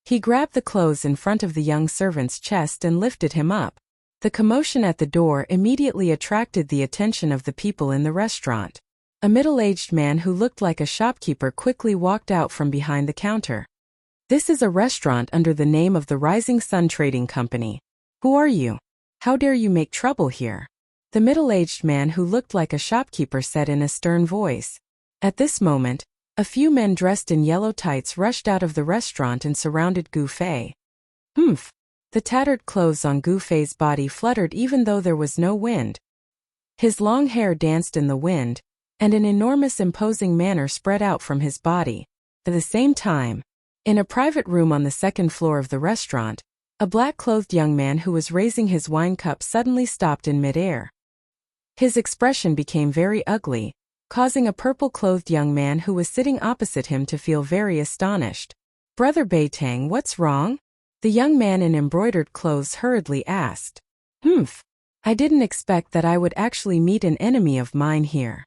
He grabbed the clothes in front of the young servant's chest and lifted him up. The commotion at the door immediately attracted the attention of the people in the restaurant. A middle-aged man who looked like a shopkeeper quickly walked out from behind the counter. This is a restaurant under the name of the Rising Sun Trading Company. Who are you? How dare you make trouble here? The middle-aged man who looked like a shopkeeper said in a stern voice. At this moment, a few men dressed in yellow tights rushed out of the restaurant and surrounded Gu Fei. Humph! The tattered clothes on Gu Fei's body fluttered even though there was no wind. His long hair danced in the wind, and an enormous imposing manner spread out from his body. At the same time, in a private room on the 2nd floor of the restaurant, a black-clothed young man who was raising his wine cup suddenly stopped in midair. His expression became very ugly, causing a purple-clothed young man who was sitting opposite him to feel very astonished. Brother Beitang, what's wrong? The young man in embroidered clothes hurriedly asked. Humph! I didn't expect that I would actually meet an enemy of mine here.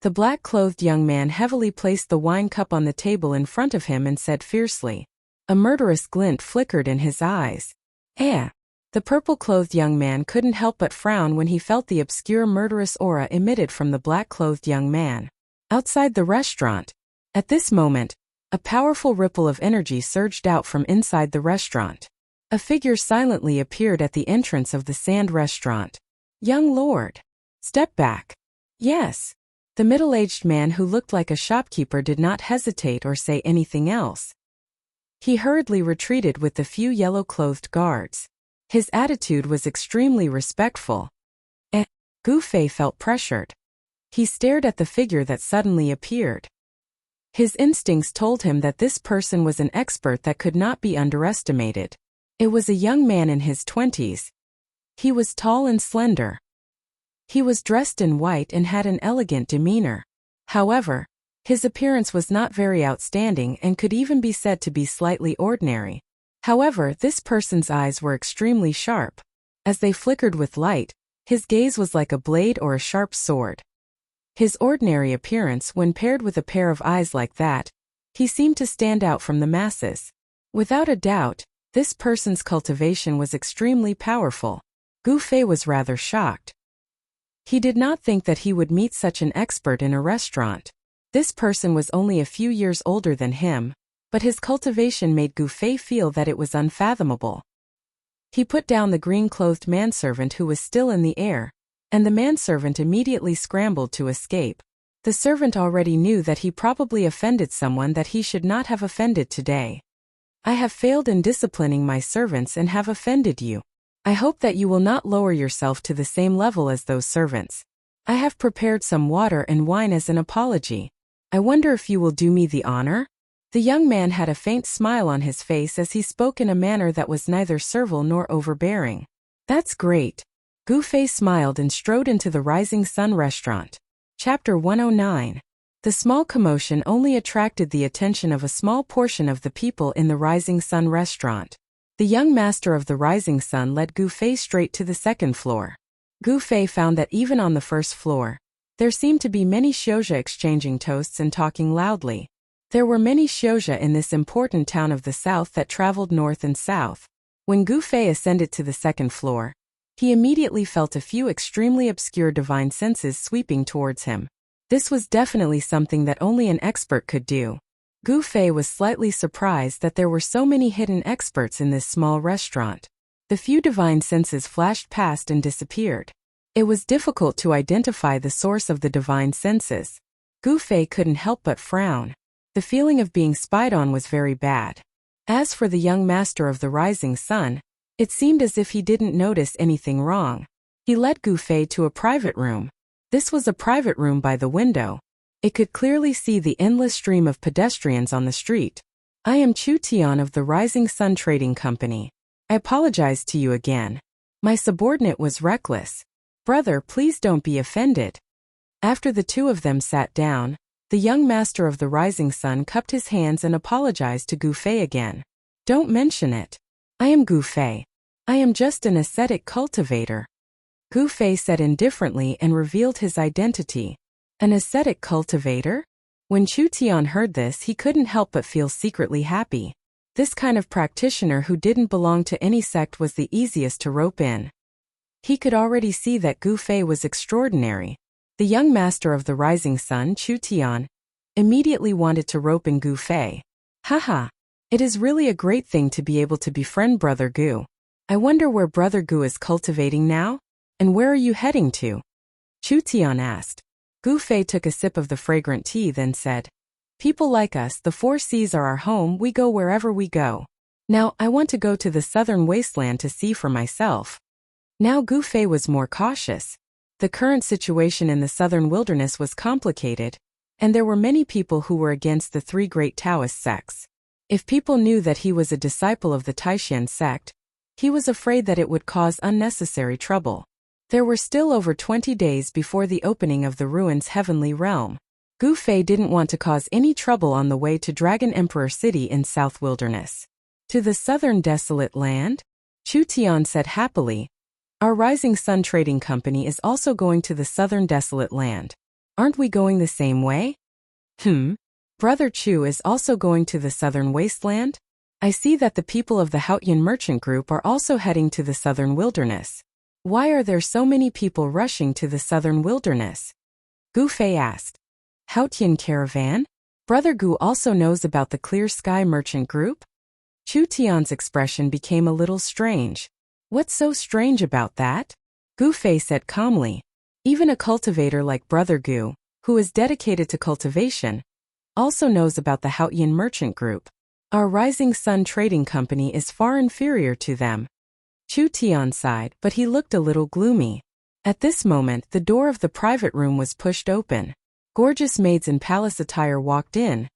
The black-clothed young man heavily placed the wine cup on the table in front of him and said fiercely. A murderous glint flickered in his eyes. Eh! The purple-clothed young man couldn't help but frown when he felt the obscure murderous aura emitted from the black-clothed young man. Outside the restaurant, at this moment, a powerful ripple of energy surged out from inside the restaurant. A figure silently appeared at the entrance of the sand restaurant. Young lord. Step back. Yes. The middle-aged man who looked like a shopkeeper did not hesitate or say anything else. He hurriedly retreated with the few yellow-clothed guards. His attitude was extremely respectful. Gu Fei felt pressured. He stared at the figure that suddenly appeared. His instincts told him that this person was an expert that could not be underestimated. It was a young man in his 20s. He was tall and slender. He was dressed in white and had an elegant demeanor. However, his appearance was not very outstanding and could even be said to be slightly ordinary. However, this person's eyes were extremely sharp. As they flickered with light, his gaze was like a blade or a sharp sword. His ordinary appearance, when paired with a pair of eyes like that, he seemed to stand out from the masses. Without a doubt, this person's cultivation was extremely powerful. Gu Fei was rather shocked. He did not think that he would meet such an expert in a restaurant. This person was only a few years older than him, but his cultivation made Gu Fei feel that it was unfathomable. He put down the green-clothed manservant who was still in the air, and the manservant immediately scrambled to escape. The servant already knew that he probably offended someone that he should not have offended today. I have failed in disciplining my servants and have offended you. I hope that you will not lower yourself to the same level as those servants. I have prepared some water and wine as an apology. I wonder if you will do me the honor? The young man had a faint smile on his face as he spoke in a manner that was neither servile nor overbearing. That's great. Gu Fei smiled and strode into the Rising Sun restaurant. Chapter 109. The small commotion only attracted the attention of a small portion of the people in the Rising Sun restaurant. The young master of the Rising Sun led Gu Fei straight to the second floor. Gu Fei found that even on the first floor, there seemed to be many Xiuzha exchanging toasts and talking loudly. There were many Xiuzha in this important town of the south that traveled north and south. When Gu Fei ascended to the second floor, he immediately felt a few extremely obscure divine senses sweeping towards him. This was definitely something that only an expert could do. Gu Fei was slightly surprised that there were so many hidden experts in this small restaurant. The few divine senses flashed past and disappeared. It was difficult to identify the source of the divine senses. Gu Fei couldn't help but frown. The feeling of being spied on was very bad. As for the young master of the Rising Sun, it seemed as if he didn't notice anything wrong. He led Gu Fei to a private room. This was a private room by the window. It could clearly see the endless stream of pedestrians on the street. I am Chu Tian of the Rising Sun Trading Company. I apologize to you again. My subordinate was reckless. Brother, please don't be offended. After the two of them sat down, the young master of the Rising Sun cupped his hands and apologized to Gu Fei again. Don't mention it. I am Gu Fei. I am just an ascetic cultivator. Gu Fei said indifferently and revealed his identity. An ascetic cultivator? When Chu Tian heard this, he couldn't help but feel secretly happy. This kind of practitioner who didn't belong to any sect was the easiest to rope in. He could already see that Gu Fei was extraordinary. The young master of the Rising Sun, Chu Tian, immediately wanted to rope in Gu Fei. Haha. It is really a great thing to be able to befriend Brother Gu. I wonder where Brother Gu is cultivating now? And where are you heading to? Chu Tian asked. Gu Fei took a sip of the fragrant tea then said, People like us, the 4 seas are our home, we go wherever we go. Now, I want to go to the southern wasteland to see for myself. Now Gu Fei was more cautious. The current situation in the southern wilderness was complicated, and there were many people who were against the 3 great Taoist sects. If people knew that he was a disciple of the Taishan sect, he was afraid that it would cause unnecessary trouble. There were still over 20 days before the opening of the ruins' heavenly realm. Gu Fei didn't want to cause any trouble on the way to Dragon Emperor City in South Wilderness. To the southern desolate land? Chu Tian said happily. Our Rising Sun Trading Company is also going to the southern desolate land. Aren't we going the same way? Brother Chu is also going to the southern wasteland? I see that the people of the Haotian merchant group are also heading to the southern wilderness. Why are there so many people rushing to the southern wilderness? Gu Fei asked. Haotian caravan? Brother Gu also knows about the Clear Sky merchant group? Chu Tian's expression became a little strange. What's so strange about that? Gu Fei said calmly. Even a cultivator like Brother Gu, who is dedicated to cultivation, also knows about the Haotian merchant group. Our Rising Sun Trading Company is far inferior to them. Chu Tian sighed, but he looked a little gloomy. At this moment, the door of the private room was pushed open. Gorgeous maids in palace attire walked in,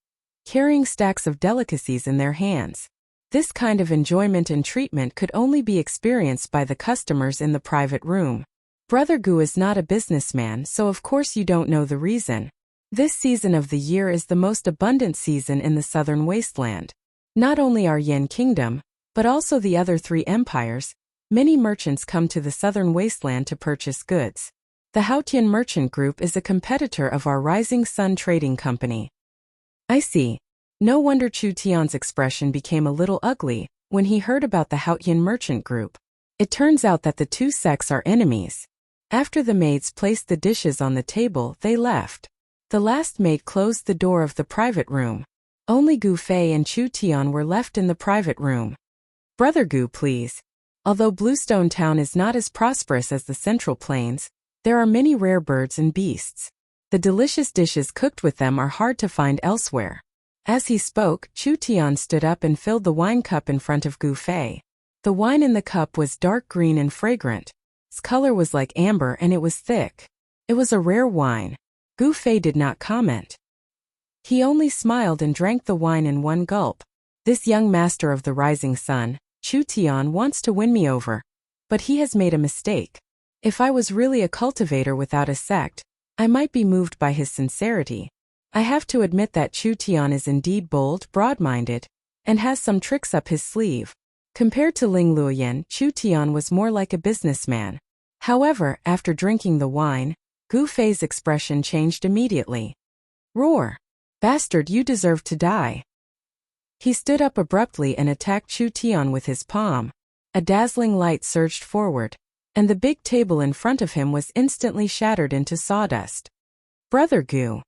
carrying stacks of delicacies in their hands. This kind of enjoyment and treatment could only be experienced by the customers in the private room. Brother Gu is not a businessman, so of course you don't know the reason. This season of the year is the most abundant season in the southern wasteland. Not only our Yan kingdom, but also the other 3 empires, many merchants come to the southern wasteland to purchase goods. The Haotian merchant group is a competitor of our Rising Sun Trading Company. I see. No wonder Chu Tian's expression became a little ugly when he heard about the Haotian merchant group. It turns out that the two sects are enemies. After the maids placed the dishes on the table, they left. The last maid closed the door of the private room. Only Gu Fei and Chu Tian were left in the private room. Brother Gu, please. Although Bluestone Town is not as prosperous as the Central Plains, there are many rare birds and beasts. The delicious dishes cooked with them are hard to find elsewhere. As he spoke, Chu Tian stood up and filled the wine cup in front of Gu Fei. The wine in the cup was dark green and fragrant. Its color was like amber and it was thick. It was a rare wine. Gu Fei did not comment. He only smiled and drank the wine in one gulp. This young master of the rising sun, Chu Tian, wants to win me over. But he has made a mistake. If I was really a cultivator without a sect, I might be moved by his sincerity. I have to admit that Chu Tian is indeed bold, broad-minded, and has some tricks up his sleeve. Compared to Ling Luoyan, Chu Tian was more like a businessman. However, after drinking the wine, Gu Fei's expression changed immediately. Roar! Bastard, you deserve to die. He stood up abruptly and attacked Chu Tian with his palm. A dazzling light surged forward, and the big table in front of him was instantly shattered into sawdust. Brother Gu.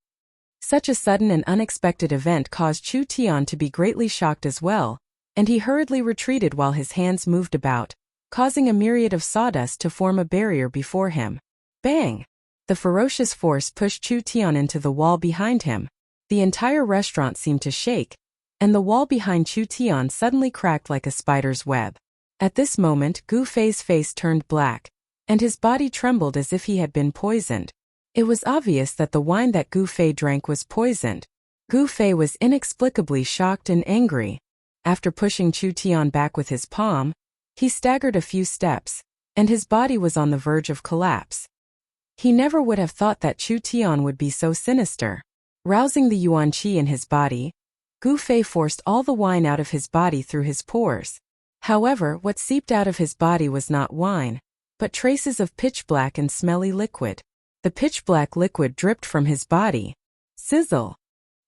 Such a sudden and unexpected event caused Chu Tian to be greatly shocked as well, and he hurriedly retreated while his hands moved about, causing a myriad of sawdust to form a barrier before him. Bang! The ferocious force pushed Chu Tian into the wall behind him. The entire restaurant seemed to shake, and the wall behind Chu Tian suddenly cracked like a spider's web. At this moment, Gu Fei's face turned black, and his body trembled as if he had been poisoned. It was obvious that the wine that Gu Fei drank was poisoned. Gu Fei was inexplicably shocked and angry. After pushing Chu Tian back with his palm, he staggered a few steps, and his body was on the verge of collapse. He never would have thought that Chu Tian would be so sinister. Rousing the yuan qi in his body, Gu Fei forced all the wine out of his body through his pores. However, what seeped out of his body was not wine, but traces of pitch-black and smelly liquid. The pitch-black liquid dripped from his body. Sizzle!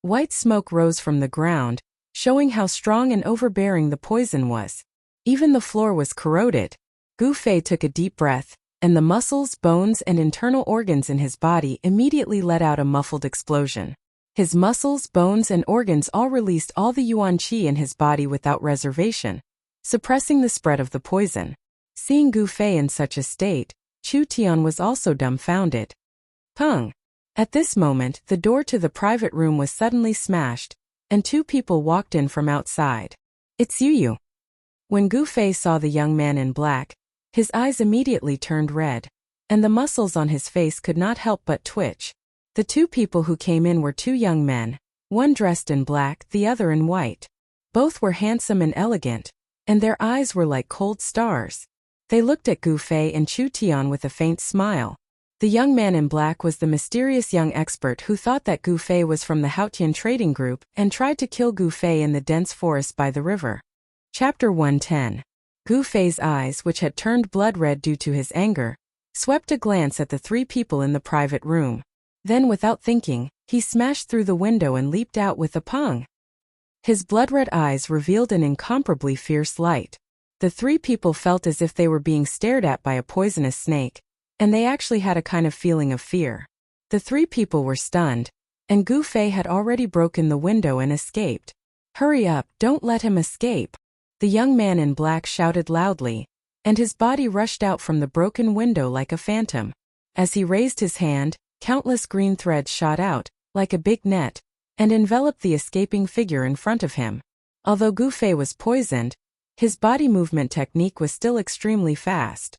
White smoke rose from the ground, showing how strong and overbearing the poison was. Even the floor was corroded. Gu Fei took a deep breath, and the muscles, bones, and internal organs in his body immediately let out a muffled explosion. His muscles, bones, and organs all released all the yuan qi in his body without reservation, suppressing the spread of the poison. Seeing Gu Fei in such a state, Chu Tian was also dumbfounded. Pung! At this moment, the door to the private room was suddenly smashed, and two people walked in from outside. It's you. When Gu Fei saw the young man in black, his eyes immediately turned red, and the muscles on his face could not help but twitch. The two people who came in were two young men, one dressed in black, the other in white. Both were handsome and elegant, and their eyes were like cold stars. They looked at Gu Fei and Chu Tian with a faint smile. The young man in black was the mysterious young expert who thought that Gu Fei was from the Haotian trading group and tried to kill Gu Fei in the dense forest by the river. Chapter 110. Gu Fei's eyes, which had turned blood red due to his anger, swept a glance at the three people in the private room. Then, without thinking, he smashed through the window and leaped out with a pung. His blood-red eyes revealed an incomparably fierce light. The three people felt as if they were being stared at by a poisonous snake, and they actually had a kind of feeling of fear. The three people were stunned, and Gu Fei had already broken the window and escaped. Hurry up, don't let him escape! The young man in black shouted loudly, and his body rushed out from the broken window like a phantom. As he raised his hand, countless green threads shot out, like a big net, and enveloped the escaping figure in front of him. Although Gu Fei was poisoned, his body movement technique was still extremely fast.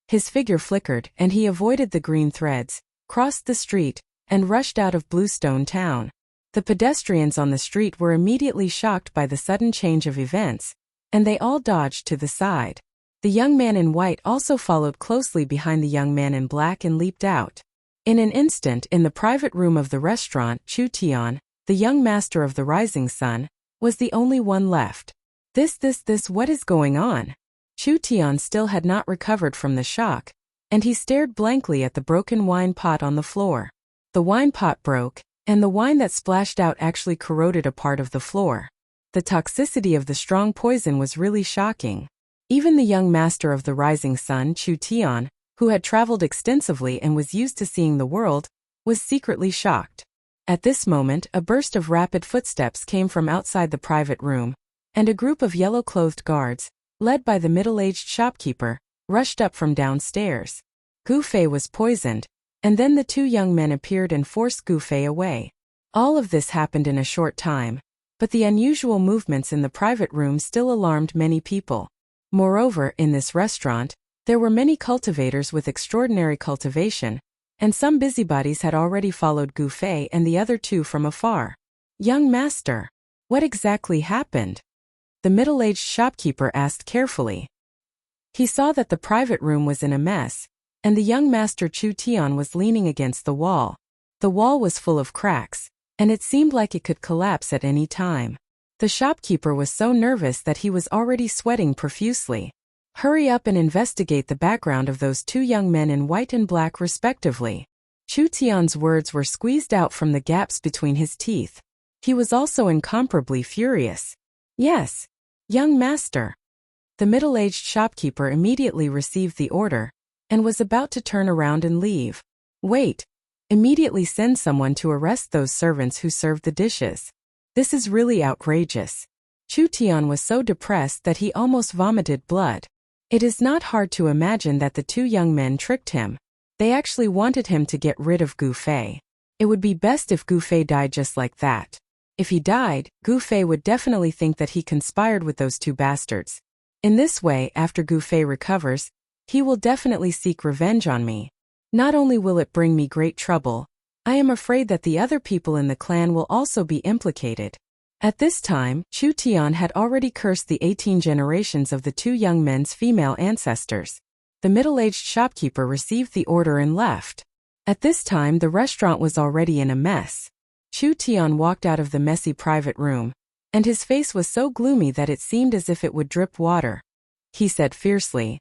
His figure flickered, and he avoided the green threads, crossed the street, and rushed out of Bluestone Town. The pedestrians on the street were immediately shocked by the sudden change of events, and they all dodged to the side. The young man in white also followed closely behind the young man in black and leaped out. In an instant, in the private room of the restaurant, Chu Tian, the young master of the rising sun, was the only one left. This, what is going on? Chu Tian still had not recovered from the shock, and he stared blankly at the broken wine pot on the floor. The wine pot broke, and the wine that splashed out actually corroded a part of the floor. The toxicity of the strong poison was really shocking. Even the young master of the rising sun, Chu Tian, who had traveled extensively and was used to seeing the world, was secretly shocked. At this moment, a burst of rapid footsteps came from outside the private room, and a group of yellow-clothed guards, led by the middle-aged shopkeeper, rushed up from downstairs. Gu Fei was poisoned, and then the two young men appeared and forced Gu Fei away. All of this happened in a short time, but the unusual movements in the private room still alarmed many people. Moreover, in this restaurant, there were many cultivators with extraordinary cultivation, and some busybodies had already followed Gu Fei and the other two from afar. "Young master, what exactly happened?" the middle-aged shopkeeper asked carefully. He saw that the private room was in a mess, and the young master Chu Tian was leaning against the wall. The wall was full of cracks, and it seemed like it could collapse at any time. The shopkeeper was so nervous that he was already sweating profusely. "Hurry up and investigate the background of those two young men in white and black respectively." Chu Tian's words were squeezed out from the gaps between his teeth. He was also incomparably furious. "Yes, young master." The middle-aged shopkeeper immediately received the order, and was about to turn around and leave. "Wait. Immediately send someone to arrest those servants who served the dishes. This is really outrageous." Chu Tian was so depressed that he almost vomited blood. It is not hard to imagine that the two young men tricked him. They actually wanted him to get rid of Gu Fei. It would be best if Gu Fei died just like that. If he died, Gu Fei would definitely think that he conspired with those two bastards. In this way, after Gu Fei recovers, he will definitely seek revenge on me. Not only will it bring me great trouble, I am afraid that the other people in the clan will also be implicated. At this time, Chu Tian had already cursed the 18 generations of the two young men's female ancestors. The middle-aged shopkeeper received the order and left. At this time, the restaurant was already in a mess. Chu Tian walked out of the messy private room, and his face was so gloomy that it seemed as if it would drip water. He said fiercely,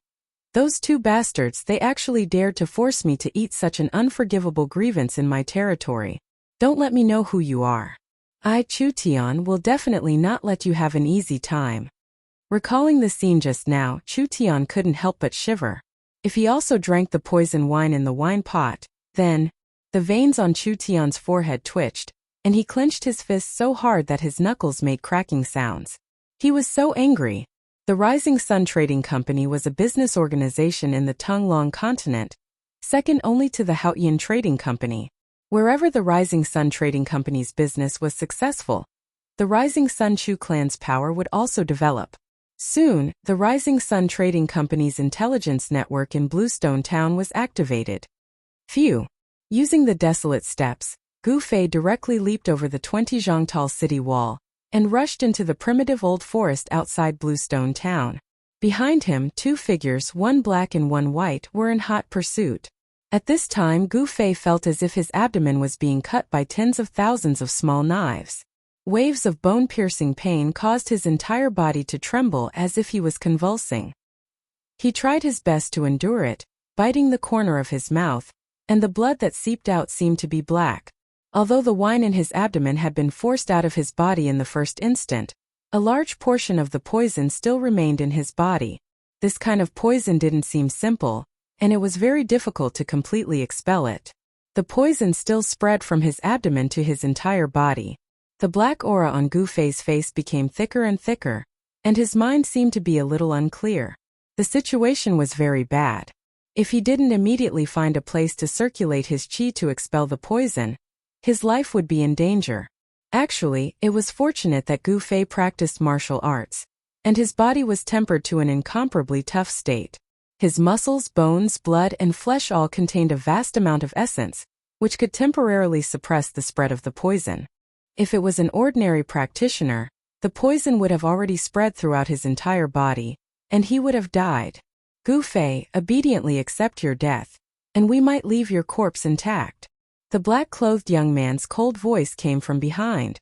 "Those two bastards, they actually dared to force me to eat such an unforgivable grievance in my territory. Don't let me know who you are. I, Chu Tian, will definitely not let you have an easy time." Recalling the scene just now, Chu Tian couldn't help but shiver. If he also drank the poison wine in the wine pot, then... The veins on Chu Tian's forehead twitched, and he clenched his fists so hard that his knuckles made cracking sounds. He was so angry. The Rising Sun Trading Company was a business organization in the Tunglong continent, second only to the Haotian Trading Company. Wherever the Rising Sun Trading Company's business was successful, the Rising Sun Chu clan's power would also develop. Soon, the Rising Sun Trading Company's intelligence network in Bluestone Town was activated. Phew! Using the desolate steps, Gu Fei directly leaped over the 20 zhang-tall city wall and rushed into the primitive old forest outside Bluestone Town. Behind him, two figures, one black and one white, were in hot pursuit. At this time, Gu Fei felt as if his abdomen was being cut by tens of thousands of small knives. Waves of bone-piercing pain caused his entire body to tremble as if he was convulsing. He tried his best to endure it, biting the corner of his mouth, and the blood that seeped out seemed to be black. Although the wine in his abdomen had been forced out of his body in the first instant, a large portion of the poison still remained in his body. This kind of poison didn't seem simple, and it was very difficult to completely expel it. The poison still spread from his abdomen to his entire body. The black aura on Gu Fei's face became thicker and thicker, and his mind seemed to be a little unclear. The situation was very bad. If he didn't immediately find a place to circulate his qi to expel the poison, his life would be in danger. Actually, it was fortunate that Gu Fei practiced martial arts, and his body was tempered to an incomparably tough state. His muscles, bones, blood, and flesh all contained a vast amount of essence, which could temporarily suppress the spread of the poison. If it was an ordinary practitioner, the poison would have already spread throughout his entire body, and he would have died. Gu Fei, obediently accept your death, and we might leave your corpse intact. The black-clothed young man's cold voice came from behind.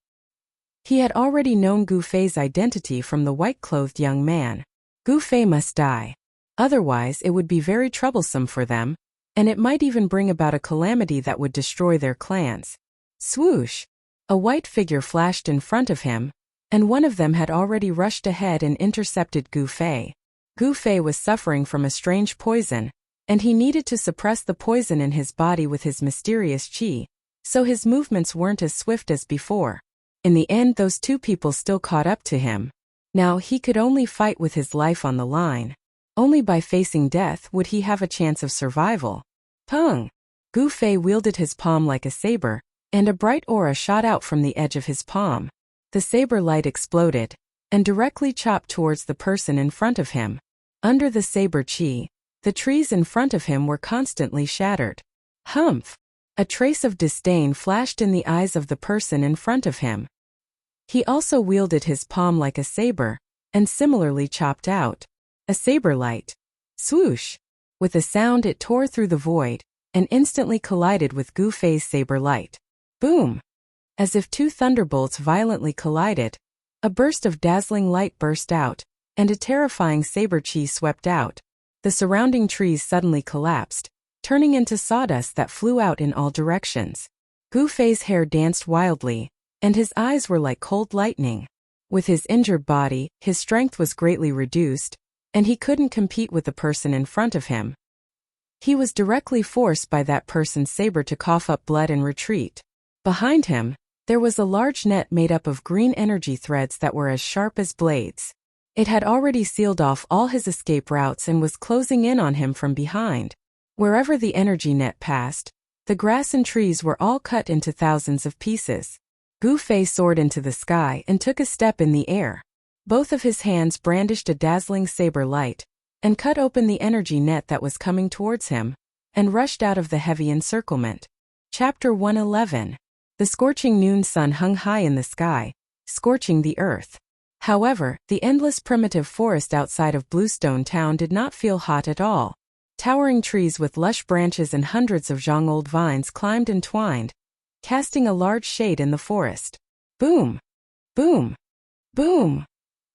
He had already known Gu Fei's identity from the white-clothed young man. Gu Fei must die. Otherwise, it would be very troublesome for them, and it might even bring about a calamity that would destroy their clans. Swoosh! A white figure flashed in front of him, and one of them had already rushed ahead and intercepted Gu Fei. Gu Fei was suffering from a strange poison, and he needed to suppress the poison in his body with his mysterious qi, so his movements weren't as swift as before. In the end, those two people still caught up to him. Now he could only fight with his life on the line. Only by facing death would he have a chance of survival. Pung! Gu Fei wielded his palm like a saber, and a bright aura shot out from the edge of his palm. The saber light exploded, and directly chopped towards the person in front of him. Under the saber qi, the trees in front of him were constantly shattered. Humph! A trace of disdain flashed in the eyes of the person in front of him. He also wielded his palm like a saber, and similarly chopped out a saber light. Swoosh! With a sound it tore through the void, and instantly collided with Gu Fei's saber light. Boom! As if two thunderbolts violently collided, a burst of dazzling light burst out, and a terrifying saber qi swept out. The surrounding trees suddenly collapsed, turning into sawdust that flew out in all directions. Gu Fei's hair danced wildly, and his eyes were like cold lightning. With his injured body, his strength was greatly reduced, and he couldn't compete with the person in front of him. He was directly forced by that person's saber to cough up blood and retreat. Behind him, there was a large net made up of green energy threads that were as sharp as blades. It had already sealed off all his escape routes and was closing in on him from behind. Wherever the energy net passed, the grass and trees were all cut into thousands of pieces. Gu Fei soared into the sky and took a step in the air. Both of his hands brandished a dazzling saber light, and cut open the energy net that was coming towards him, and rushed out of the heavy encirclement. Chapter 111. The scorching noon sun hung high in the sky, scorching the earth. However, the endless primitive forest outside of Bluestone Town did not feel hot at all. Towering trees with lush branches and hundreds of zhang-old vines climbed and twined, casting a large shade in the forest. Boom! Boom! Boom!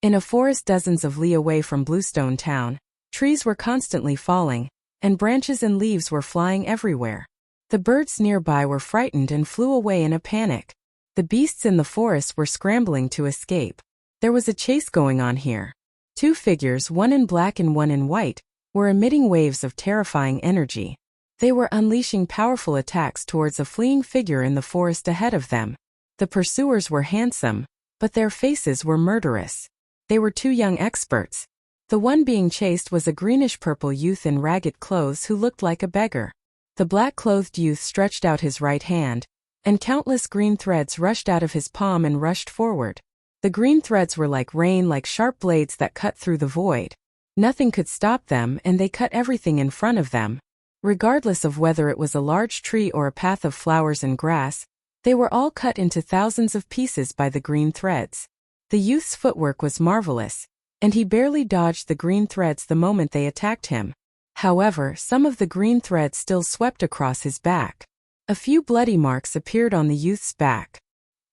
In a forest dozens of li away from Bluestone Town, trees were constantly falling, and branches and leaves were flying everywhere. The birds nearby were frightened and flew away in a panic. The beasts in the forest were scrambling to escape. There was a chase going on here. Two figures, one in black and one in white, were emitting waves of terrifying energy. They were unleashing powerful attacks towards a fleeing figure in the forest ahead of them. The pursuers were handsome, but their faces were murderous. They were two young experts. The one being chased was a greenish-purple youth in ragged clothes who looked like a beggar. The black-clothed youth stretched out his right hand, and countless green threads rushed out of his palm and rushed forward. The green threads were like rain, like sharp blades that cut through the void. Nothing could stop them, and they cut everything in front of them. Regardless of whether it was a large tree or a path of flowers and grass, they were all cut into thousands of pieces by the green threads. The youth's footwork was marvelous, and he barely dodged the green threads the moment they attacked him. However, some of the green threads still swept across his back. A few bloody marks appeared on the youth's back.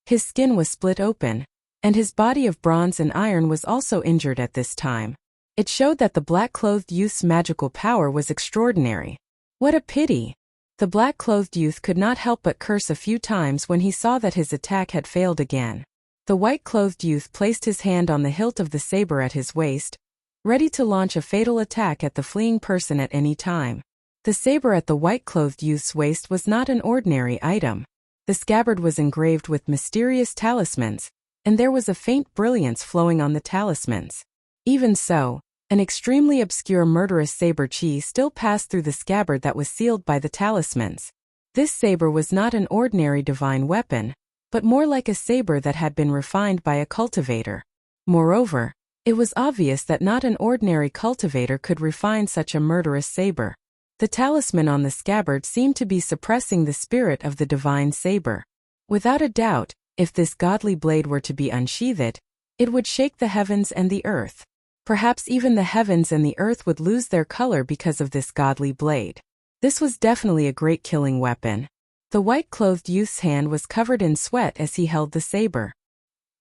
His skin was split open, and his body of bronze and iron was also injured at this time. It showed that the black-clothed youth's magical power was extraordinary. What a pity! The black-clothed youth could not help but curse a few times when he saw that his attack had failed again. The white-clothed youth placed his hand on the hilt of the saber at his waist, ready to launch a fatal attack at the fleeing person at any time. The saber at the white-clothed youth's waist was not an ordinary item. The scabbard was engraved with mysterious talismans, and there was a faint brilliance flowing on the talismans. Even so, an extremely obscure murderous saber qi still passed through the scabbard that was sealed by the talismans. This saber was not an ordinary divine weapon, but more like a saber that had been refined by a cultivator. Moreover, it was obvious that not an ordinary cultivator could refine such a murderous saber. The talisman on the scabbard seemed to be suppressing the spirit of the divine saber. Without a doubt, if this godly blade were to be unsheathed, it would shake the heavens and the earth. Perhaps even the heavens and the earth would lose their color because of this godly blade. This was definitely a great killing weapon. The white-clothed youth's hand was covered in sweat as he held the saber.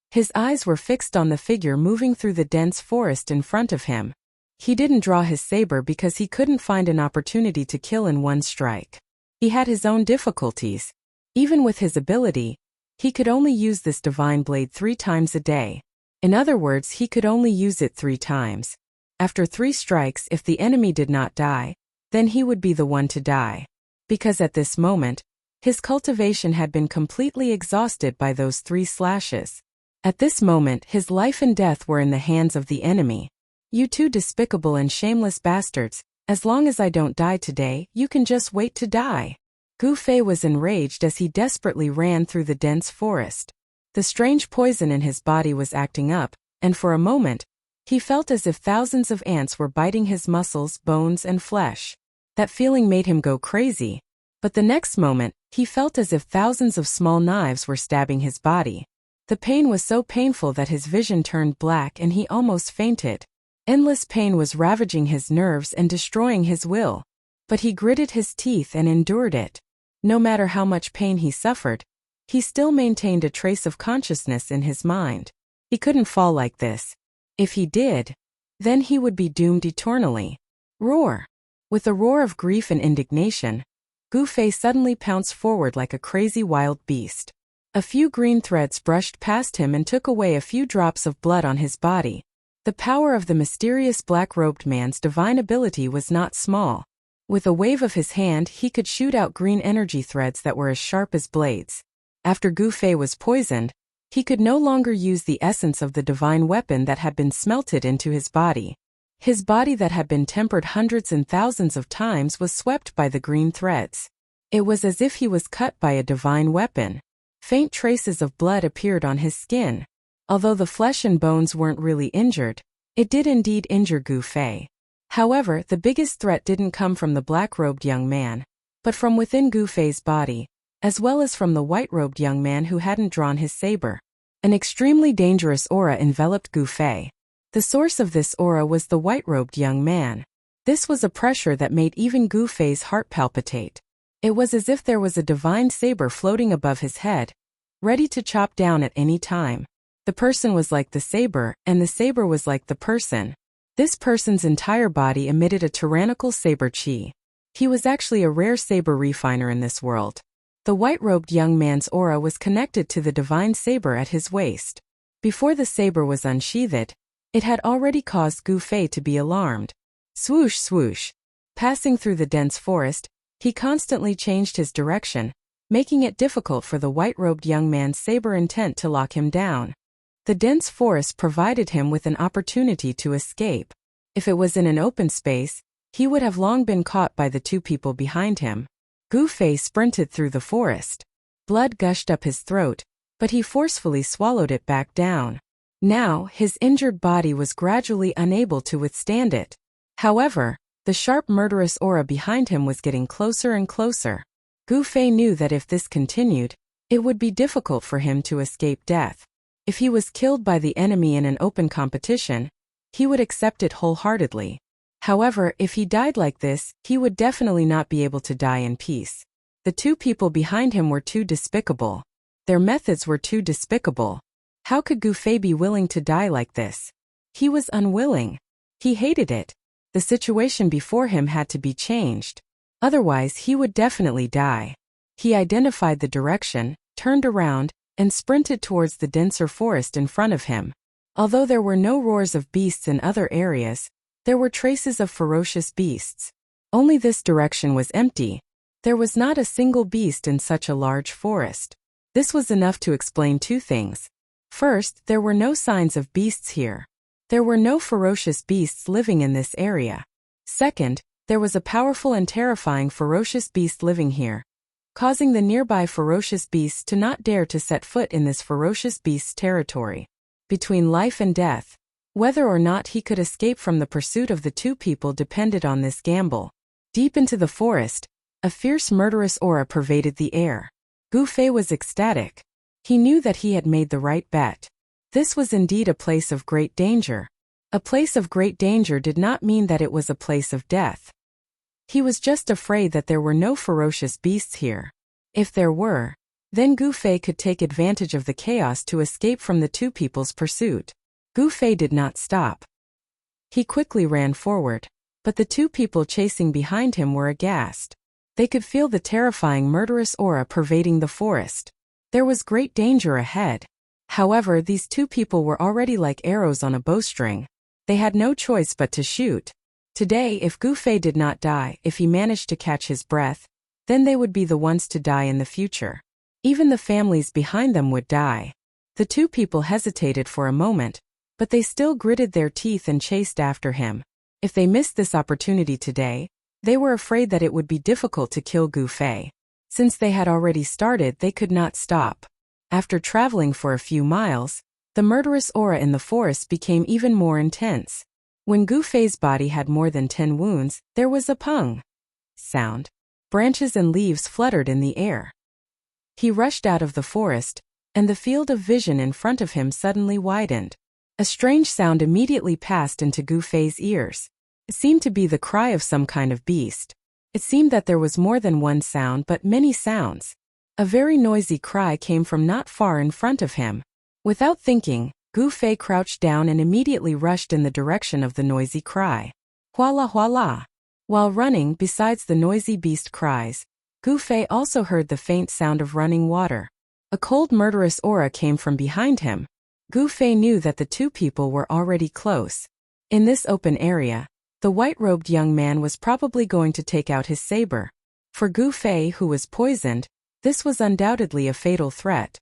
His eyes were fixed on the figure moving through the dense forest in front of him. He didn't draw his saber because he couldn't find an opportunity to kill in one strike. He had his own difficulties. Even with his ability, he could only use this divine blade 3 times a day. In other words, he could only use it 3 times. After 3 strikes, if the enemy did not die, then he would be the one to die. Because at this moment, his cultivation had been completely exhausted by those 3 slashes. At this moment, his life and death were in the hands of the enemy. You two despicable and shameless bastards, as long as I don't die today, you can just wait to die. Gu Fei was enraged as he desperately ran through the dense forest. The strange poison in his body was acting up, and for a moment, he felt as if thousands of ants were biting his muscles, bones, and flesh. That feeling made him go crazy. But the next moment, he felt as if thousands of small knives were stabbing his body. The pain was so painful that his vision turned black and he almost fainted. Endless pain was ravaging his nerves and destroying his will. But he gritted his teeth and endured it. No matter how much pain he suffered, he still maintained a trace of consciousness in his mind. He couldn't fall like this. If he did, then he would be doomed eternally. Roar! With a roar of grief and indignation, Gu Fei suddenly pounced forward like a crazy wild beast. A few green threads brushed past him and took away a few drops of blood on his body. The power of the mysterious black-robed man's divine ability was not small. With a wave of his hand, he could shoot out green energy threads that were as sharp as blades. After Gu Fei was poisoned, he could no longer use the essence of the divine weapon that had been smelted into his body. His body that had been tempered hundreds and thousands of times was swept by the green threads. It was as if he was cut by a divine weapon. Faint traces of blood appeared on his skin. Although the flesh and bones weren't really injured, it did indeed injure Gu Fei. However, the biggest threat didn't come from the black-robed young man, but from within Gu Fei's body, as well as from the white-robed young man who hadn't drawn his saber. An extremely dangerous aura enveloped Gu Fei. The source of this aura was the white-robed young man. This was a pressure that made even Gu Fei's heart palpitate. It was as if there was a divine saber floating above his head, ready to chop down at any time. The person was like the saber, and the saber was like the person. This person's entire body emitted a tyrannical saber chi. He was actually a rare saber refiner in this world. The white-robed young man's aura was connected to the divine saber at his waist. Before the saber was unsheathed, it had already caused Gu Fei to be alarmed. Swoosh swoosh. Passing through the dense forest, he constantly changed his direction, making it difficult for the white-robed young man's saber intent to lock him down. The dense forest provided him with an opportunity to escape. If it was in an open space, he would have long been caught by the 2 people behind him. Gu Fei sprinted through the forest. Blood gushed up his throat, but he forcefully swallowed it back down. Now, his injured body was gradually unable to withstand it. However, the sharp murderous aura behind him was getting closer and closer. Gu Fei knew that if this continued, it would be difficult for him to escape death. If he was killed by the enemy in an open competition, he would accept it wholeheartedly. However, if he died like this, he would definitely not be able to die in peace. The 2 people behind him were too despicable. Their methods were too despicable. How could Gu Fei be willing to die like this? He was unwilling. He hated it. The situation before him had to be changed. Otherwise, he would definitely die. He identified the direction, turned around, and sprinted towards the denser forest in front of him. Although there were no roars of beasts in other areas, there were traces of ferocious beasts. Only this direction was empty. There was not a single beast in such a large forest. This was enough to explain 2 things. First, there were no signs of beasts here. There were no ferocious beasts living in this area. Second, there was a powerful and terrifying ferocious beast living here, causing the nearby ferocious beasts to not dare to set foot in this ferocious beast's territory. Between life and death, whether or not he could escape from the pursuit of the 2 people depended on this gamble. Deep into the forest, a fierce murderous aura pervaded the air. Gu Fei was ecstatic. He knew that he had made the right bet. This was indeed a place of great danger. A place of great danger did not mean that it was a place of death. He was just afraid that there were no ferocious beasts here. If there were, then Gu Fei could take advantage of the chaos to escape from the 2 people's pursuit. Gu Fei did not stop. He quickly ran forward, but the 2 people chasing behind him were aghast. They could feel the terrifying murderous aura pervading the forest. There was great danger ahead. However, these two people were already like arrows on a bowstring. They had no choice but to shoot. Today, if Gu Fei did not die, if he managed to catch his breath, then they would be the ones to die in the future. Even the families behind them would die. The two people hesitated for a moment, but they still gritted their teeth and chased after him. If they missed this opportunity today, they were afraid that it would be difficult to kill Gu Fei. Since they had already started, they could not stop. After traveling for a few miles, the murderous aura in the forest became even more intense. When Gu Fei's body had more than 10 wounds, there was a pung sound. Branches and leaves fluttered in the air. He rushed out of the forest, and the field of vision in front of him suddenly widened. A strange sound immediately passed into Gu Fei's ears. It seemed to be the cry of some kind of beast. It seemed that there was more than one sound but many sounds. A very noisy cry came from not far in front of him. Without thinking, Gu Fei crouched down and immediately rushed in the direction of the noisy cry. Huala huala. While running, besides the noisy beast cries, Gu Fei also heard the faint sound of running water. A cold murderous aura came from behind him. Gu Fei knew that the two people were already close. In this open area, the white-robed young man was probably going to take out his saber. For Gu Fei, who was poisoned, this was undoubtedly a fatal threat.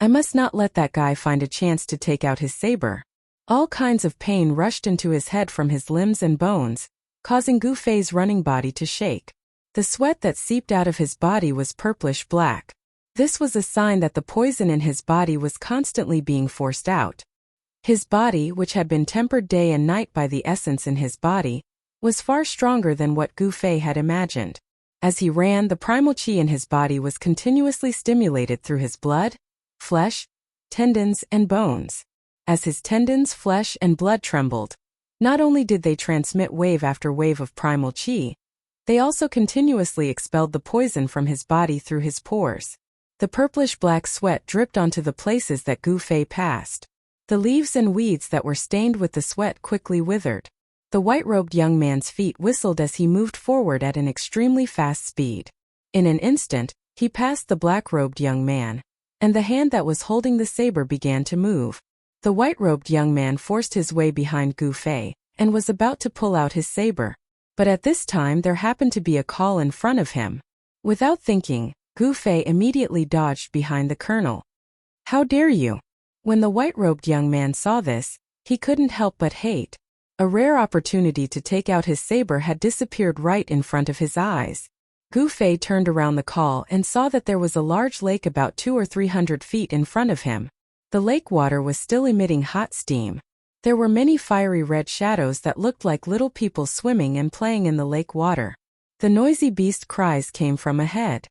I must not let that guy find a chance to take out his saber. All kinds of pain rushed into his head from his limbs and bones, causing Gu Fei's running body to shake. The sweat that seeped out of his body was purplish-black. This was a sign that the poison in his body was constantly being forced out. His body, which had been tempered day and night by the essence in his body, was far stronger than what Gu Fei had imagined. As he ran, the primal qi in his body was continuously stimulated through his blood, flesh, tendons, and bones. As his tendons, flesh, and blood trembled, not only did they transmit wave after wave of primal qi, they also continuously expelled the poison from his body through his pores. The purplish-black sweat dripped onto the places that Gu Fei passed. The leaves and weeds that were stained with the sweat quickly withered. The white-robed young man's feet whistled as he moved forward at an extremely fast speed. In an instant, he passed the black-robed young man, and the hand that was holding the saber began to move. The white-robed young man forced his way behind Gu Fei, and was about to pull out his saber. But at this time there happened to be a call in front of him. Without thinking, Gu Fei immediately dodged behind the colonel. "How dare you!" When the white-robed young man saw this, he couldn't help but hate. A rare opportunity to take out his saber had disappeared right in front of his eyes. Gu Fei turned around the call and saw that there was a large lake about 200 or 300 feet in front of him. The lake water was still emitting hot steam. There were many fiery red shadows that looked like little people swimming and playing in the lake water. The noisy beast cries came from ahead.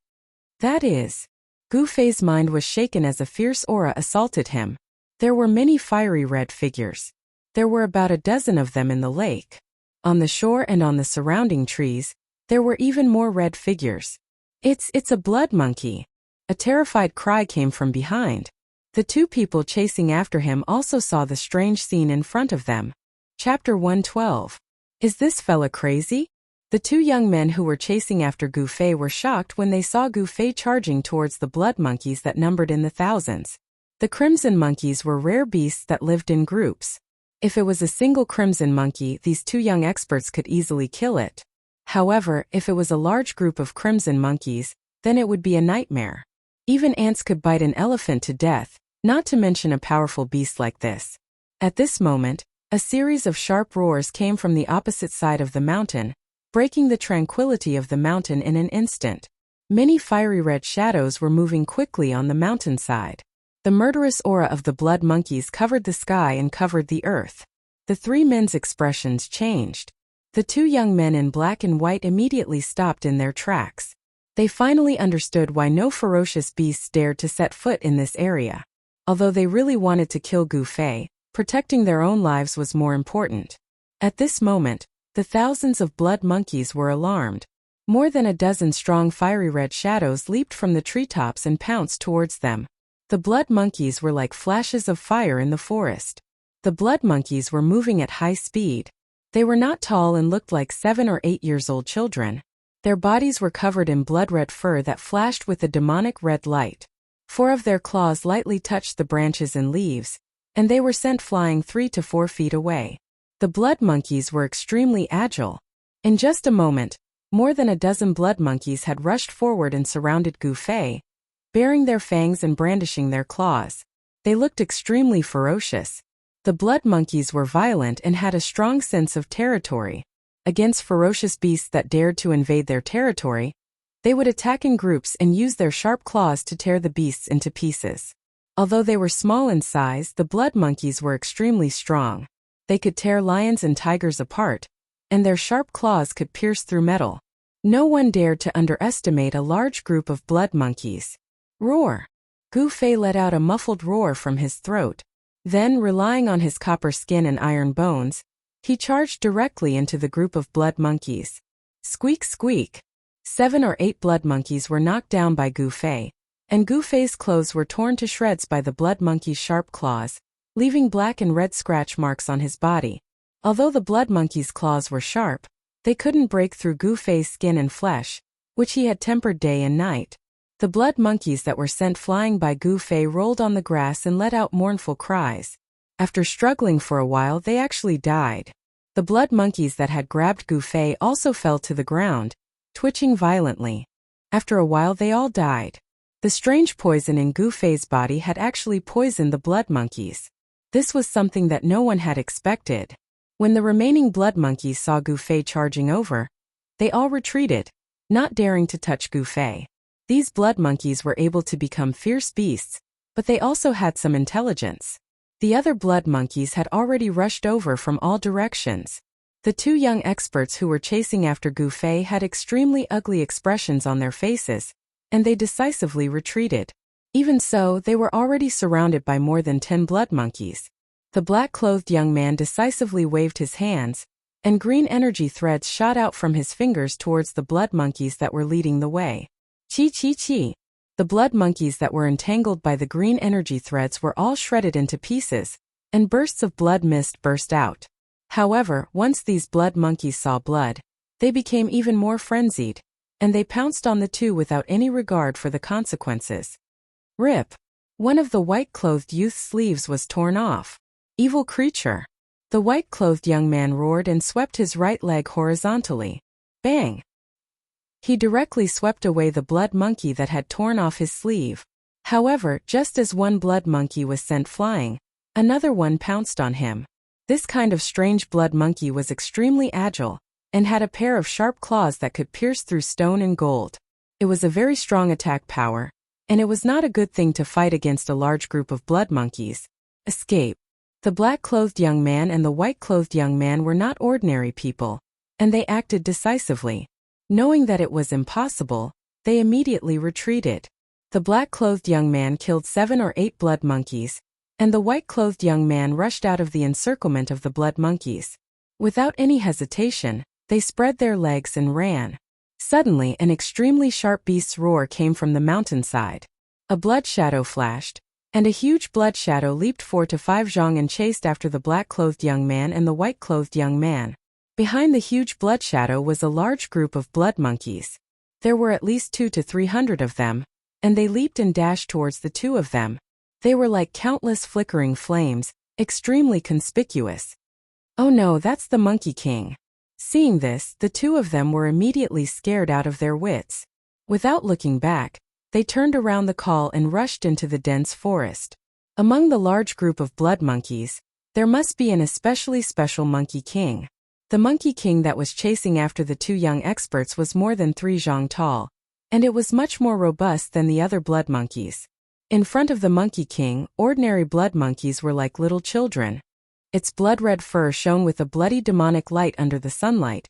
That is, Gu Fei's mind was shaken as a fierce aura assaulted him. There were many fiery red figures. There were about a dozen of them in the lake. On the shore and on the surrounding trees, there were even more red figures. It's a blood monkey. A terrified cry came from behind. The two people chasing after him also saw the strange scene in front of them. Chapter 112. Is this fella crazy? The two young men who were chasing after Gu Fei were shocked when they saw Gu Fei charging towards the blood monkeys that numbered in the thousands. The crimson monkeys were rare beasts that lived in groups. If it was a single crimson monkey, these two young experts could easily kill it. However, if it was a large group of crimson monkeys, then it would be a nightmare. Even ants could bite an elephant to death, not to mention a powerful beast like this. At this moment, a series of sharp roars came from the opposite side of the mountain, breaking the tranquility of the mountain in an instant. Many fiery red shadows were moving quickly on the mountainside. The murderous aura of the blood monkeys covered the sky and covered the earth. The three men's expressions changed. The two young men in black and white immediately stopped in their tracks. They finally understood why no ferocious beasts dared to set foot in this area. Although they really wanted to kill Gu Fei, protecting their own lives was more important. At this moment, the thousands of blood monkeys were alarmed. More than a dozen strong fiery red shadows leaped from the treetops and pounced towards them. The blood monkeys were like flashes of fire in the forest. The blood monkeys were moving at high speed. They were not tall and looked like 7 or 8 years old children. Their bodies were covered in blood-red fur that flashed with a demonic red light. 4 of their claws lightly touched the branches and leaves, and they were sent flying 3 to 4 feet away. The blood monkeys were extremely agile. In just a moment, more than a dozen blood monkeys had rushed forward and surrounded Gu Fei, baring their fangs and brandishing their claws. They looked extremely ferocious. The blood monkeys were violent and had a strong sense of territory. Against ferocious beasts that dared to invade their territory, they would attack in groups and use their sharp claws to tear the beasts into pieces. Although they were small in size, the blood monkeys were extremely strong. They could tear lions and tigers apart, and their sharp claws could pierce through metal. No one dared to underestimate a large group of blood monkeys. Roar! Gu Fei let out a muffled roar from his throat. Then, relying on his copper skin and iron bones, he charged directly into the group of blood monkeys. Squeak, squeak! 7 or 8 blood monkeys were knocked down by Gu Fei, and Gu Fei's clothes were torn to shreds by the blood monkey's sharp claws, leaving black and red scratch marks on his body. Although the blood monkey's claws were sharp, they couldn't break through Gu Fei's skin and flesh, which he had tempered day and night. The blood monkeys that were sent flying by Gu Fei rolled on the grass and let out mournful cries. After struggling for a while, they actually died. The blood monkeys that had grabbed Gu Fei also fell to the ground, twitching violently. After a while, they all died. The strange poison in Gu Fei's body had actually poisoned the blood monkeys. This was something that no one had expected. When the remaining blood monkeys saw Gu Fei charging over, they all retreated, not daring to touch Gu Fei. These blood monkeys were able to become fierce beasts, but they also had some intelligence. The other blood monkeys had already rushed over from all directions. The 2 young experts who were chasing after Gu Fei had extremely ugly expressions on their faces, and they decisively retreated. Even so, they were already surrounded by more than 10 blood monkeys. The black-clothed young man decisively waved his hands, and green energy threads shot out from his fingers towards the blood monkeys that were leading the way. Chi chi chi! The blood monkeys that were entangled by the green energy threads were all shredded into pieces, and bursts of blood mist burst out. However, once these blood monkeys saw blood, they became even more frenzied, and they pounced on the 2 without any regard for the consequences. Rip! One of the white-clothed youth's sleeves was torn off. Evil creature! The white-clothed young man roared and swept his right leg horizontally. Bang! He directly swept away the blood monkey that had torn off his sleeve. However, just as one blood monkey was sent flying, another one pounced on him. This kind of strange blood monkey was extremely agile, and had a pair of sharp claws that could pierce through stone and gold. It was a very strong attack power, and it was not a good thing to fight against a large group of blood monkeys. Escape. The black-clothed young man and the white-clothed young man were not ordinary people, and they acted decisively. Knowing that it was impossible, they immediately retreated. The black-clothed young man killed 7 or 8 blood monkeys, and the white-clothed young man rushed out of the encirclement of the blood monkeys. Without any hesitation, they spread their legs and ran. Suddenly, an extremely sharp beast's roar came from the mountainside. A blood shadow flashed, and a huge blood shadow leaped 4 to 5 zhang and chased after the black-clothed young man and the white-clothed young man. Behind the huge blood shadow was a large group of blood monkeys. There were at least 200 to 300 of them, and they leaped and dashed towards the 2 of them. They were like countless flickering flames, extremely conspicuous. Oh no, that's the Monkey King. Seeing this, the 2 of them were immediately scared out of their wits. Without looking back, they turned around the call and rushed into the dense forest. Among the large group of blood monkeys, there must be an especially special Monkey King. The Monkey King that was chasing after the 2 young experts was more than 3 zhang tall, and it was much more robust than the other blood monkeys. In front of the Monkey King, ordinary blood monkeys were like little children. Its blood-red fur shone with a bloody demonic light under the sunlight,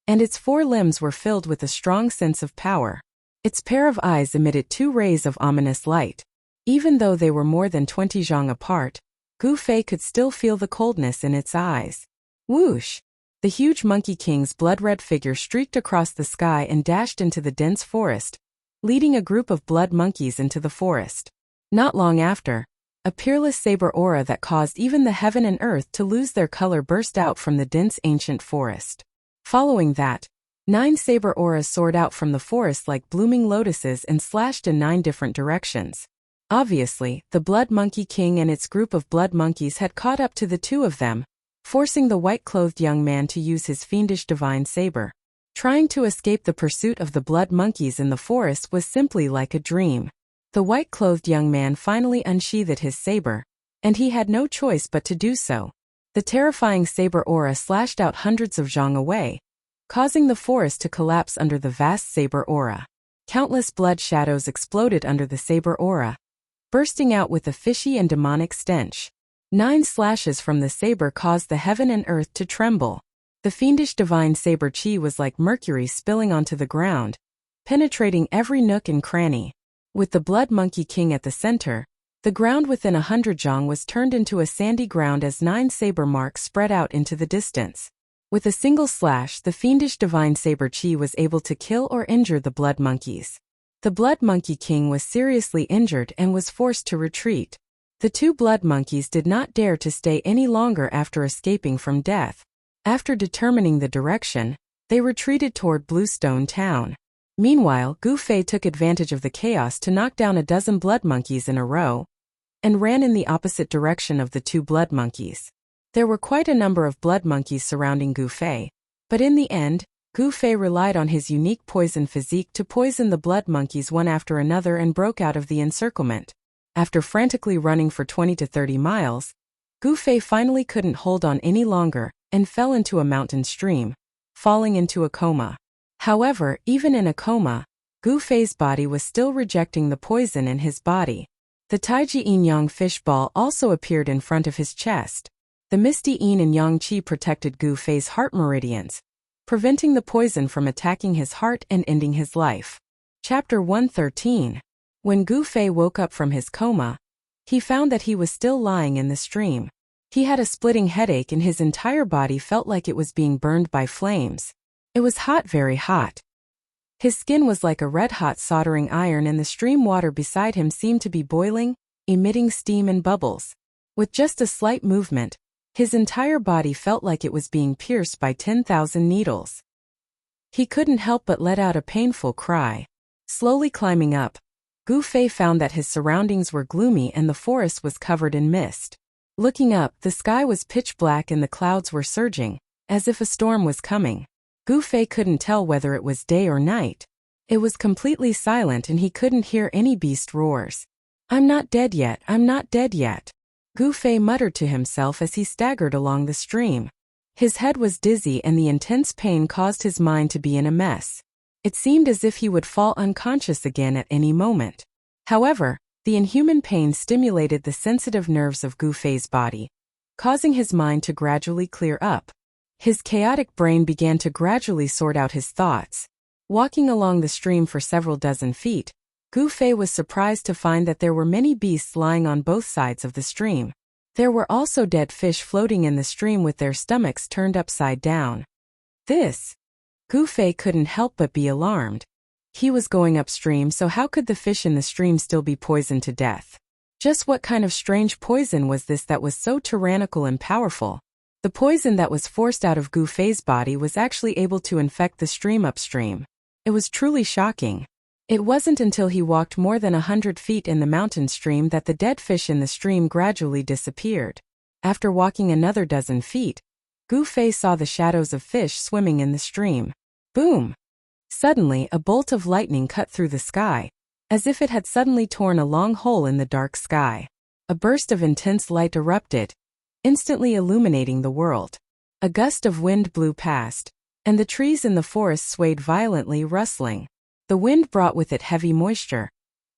and its 4 limbs were filled with a strong sense of power. Its pair of eyes emitted 2 rays of ominous light. Even though they were more than 20 zhang apart, Gu Fei could still feel the coldness in its eyes. Whoosh! The huge Monkey King's blood-red figure streaked across the sky and dashed into the dense forest, leading a group of blood monkeys into the forest. Not long after, a peerless saber aura that caused even the heaven and earth to lose their color burst out from the dense ancient forest. Following that, 9 saber auras soared out from the forest like blooming lotuses and slashed in 9 different directions. Obviously, the Blood Monkey King and its group of blood monkeys had caught up to the two of them, forcing the white-clothed young man to use his fiendish divine saber. Trying to escape the pursuit of the blood monkeys in the forest was simply like a dream. The white-clothed young man finally unsheathed his saber, and he had no choice but to do so. The terrifying saber aura slashed out hundreds of zhang away, causing the forest to collapse under the vast saber aura. Countless blood shadows exploded under the saber aura, bursting out with a fishy and demonic stench. 9 slashes from the saber caused the heaven and earth to tremble. The fiendish divine saber chi was like mercury spilling onto the ground, penetrating every nook and cranny. With the Blood Monkey King at the center, the ground within 100 zhang was turned into a sandy ground as 9 saber marks spread out into the distance. With a single slash, the fiendish divine saber chi was able to kill or injure the blood monkeys. The Blood Monkey King was seriously injured and was forced to retreat. The 2 blood monkeys did not dare to stay any longer after escaping from death. After determining the direction, they retreated toward Bluestone Town. Meanwhile, Gu Fei took advantage of the chaos to knock down a dozen blood monkeys in a row, and ran in the opposite direction of the 2 blood monkeys. There were quite a number of blood monkeys surrounding Gu Fei, but in the end, Gu Fei relied on his unique poison physique to poison the blood monkeys one after another and broke out of the encirclement. After frantically running for 20 to 30 miles, Gu Fei finally couldn't hold on any longer and fell into a mountain stream, falling into a coma. However, even in a coma, Gu Fei's body was still rejecting the poison in his body. The Taiji Yin Yang fish ball also appeared in front of his chest. The misty yin and yang qi protected Gu Fei's heart meridians, preventing the poison from attacking his heart and ending his life. Chapter 113. When Gu Fei woke up from his coma, he found that he was still lying in the stream. He had a splitting headache and his entire body felt like it was being burned by flames. It was hot, very hot. His skin was like a red-hot soldering iron and the stream water beside him seemed to be boiling, emitting steam and bubbles. With just a slight movement, his entire body felt like it was being pierced by 10,000 needles. He couldn't help but let out a painful cry. Slowly climbing up, Gu Fei found that his surroundings were gloomy and the forest was covered in mist. Looking up, the sky was pitch black and the clouds were surging, as if a storm was coming. Gu Fei couldn't tell whether it was day or night. It was completely silent and he couldn't hear any beast roars. "I'm not dead yet, I'm not dead yet," Gu Fei muttered to himself as he staggered along the stream. His head was dizzy and the intense pain caused his mind to be in a mess. It seemed as if he would fall unconscious again at any moment. However, the inhuman pain stimulated the sensitive nerves of Gu Fei's body, causing his mind to gradually clear up. His chaotic brain began to gradually sort out his thoughts. Walking along the stream for several dozen feet, Gu Fei was surprised to find that there were many beasts lying on both sides of the stream. There were also dead fish floating in the stream with their stomachs turned upside down. Gu Fei couldn't help but be alarmed. He was going upstream, so how could the fish in the stream still be poisoned to death? Just what kind of strange poison was this that was so tyrannical and powerful? The poison that was forced out of Gu Fei's body was actually able to infect the stream upstream. It was truly shocking. It wasn't until he walked more than 100 feet in the mountain stream that the dead fish in the stream gradually disappeared. After walking another dozen feet, Gu Fei saw the shadows of fish swimming in the stream. Boom! Suddenly, a bolt of lightning cut through the sky, as if it had suddenly torn a long hole in the dark sky. A burst of intense light erupted, instantly illuminating the world. A gust of wind blew past, and the trees in the forest swayed violently, rustling. The wind brought with it heavy moisture,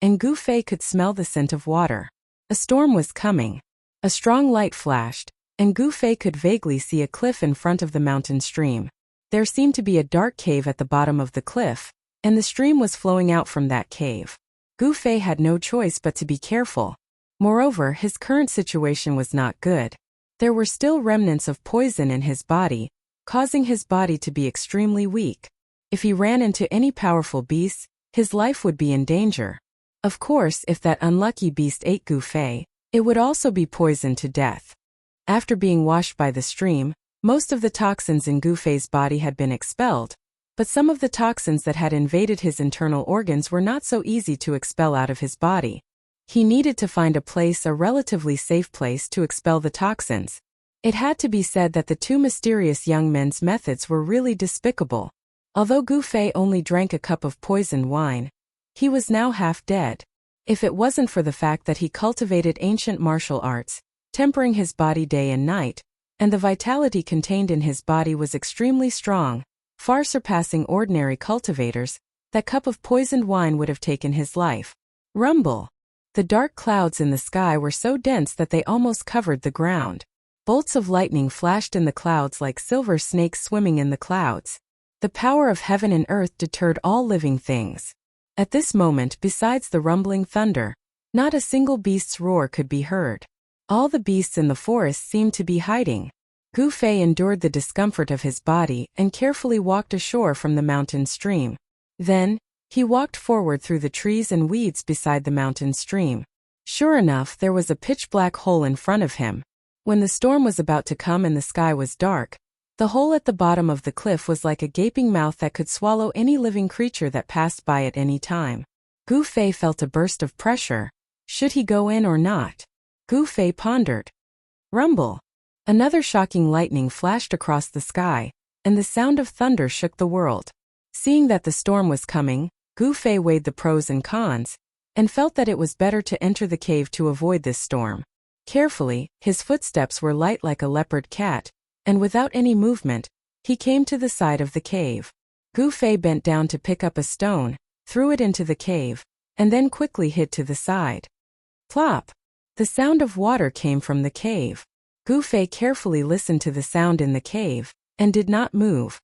and Gu Fei could smell the scent of water. A storm was coming. A strong light flashed, and Gu Fei could vaguely see a cliff in front of the mountain stream. There seemed to be a dark cave at the bottom of the cliff, and the stream was flowing out from that cave. Gu Fei had no choice but to be careful. Moreover, his current situation was not good. There were still remnants of poison in his body, causing his body to be extremely weak. If he ran into any powerful beasts, his life would be in danger. Of course, if that unlucky beast ate Gu Fei, it would also be poisoned to death. After being washed by the stream, most of the toxins in Gu Fei's body had been expelled, But some of the toxins that had invaded his internal organs were not so easy to expel out of his body. He needed to find a relatively safe place to expel the toxins. It had to be said that the two mysterious young men's methods were really despicable. Although Gu Fei only drank a cup of poisoned wine, he was now half dead. If it wasn't for the fact that he cultivated ancient martial arts, tempering his body day and night, and the vitality contained in his body was extremely strong, far surpassing ordinary cultivators, that cup of poisoned wine would have taken his life. Rumble. The dark clouds in the sky were so dense that they almost covered the ground. Bolts of lightning flashed in the clouds like silver snakes swimming in the clouds. The power of heaven and earth deterred all living things. At this moment, besides the rumbling thunder, not a single beast's roar could be heard. All the beasts in the forest seemed to be hiding. Gu Fei endured the discomfort of his body and carefully walked ashore from the mountain stream. Then, he walked forward through the trees and weeds beside the mountain stream. Sure enough, there was a pitch-black hole in front of him. When the storm was about to come and the sky was dark, the hole at the bottom of the cliff was like a gaping mouth that could swallow any living creature that passed by at any time. Gu Fei felt a burst of pressure. Should he go in or not? Gu Fei pondered. Rumble. Another shocking lightning flashed across the sky, and the sound of thunder shook the world. Seeing that the storm was coming, Gu Fei weighed the pros and cons, and felt that it was better to enter the cave to avoid this storm. Carefully, his footsteps were light like a leopard cat, and without any movement, he came to the side of the cave. Gu Fei bent down to pick up a stone, threw it into the cave, and then quickly hid to the side. Plop! The sound of water came from the cave. Gu Fei carefully listened to the sound in the cave, and did not move.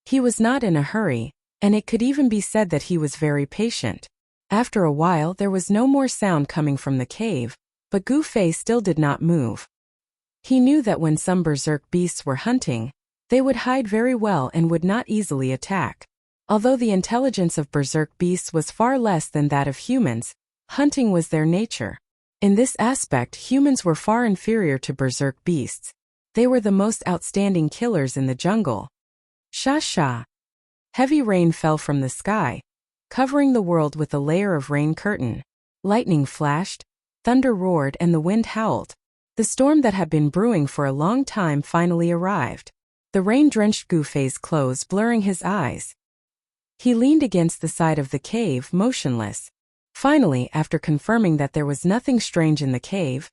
He was not in a hurry, and it could even be said that he was very patient. After a while there was no more sound coming from the cave, but Gu Fei still did not move. He knew that when some berserk beasts were hunting, they would hide very well and would not easily attack. Although the intelligence of berserk beasts was far less than that of humans, hunting was their nature. In this aspect, humans were far inferior to berserk beasts. They were the most outstanding killers in the jungle. Sha-sha. Heavy rain fell from the sky, covering the world with a layer of rain curtain. Lightning flashed, thunder roared, and the wind howled. The storm that had been brewing for a long time finally arrived. The rain drenched Gu Fei's clothes, blurring his eyes. He leaned against the side of the cave, motionless. Finally, after confirming that there was nothing strange in the cave,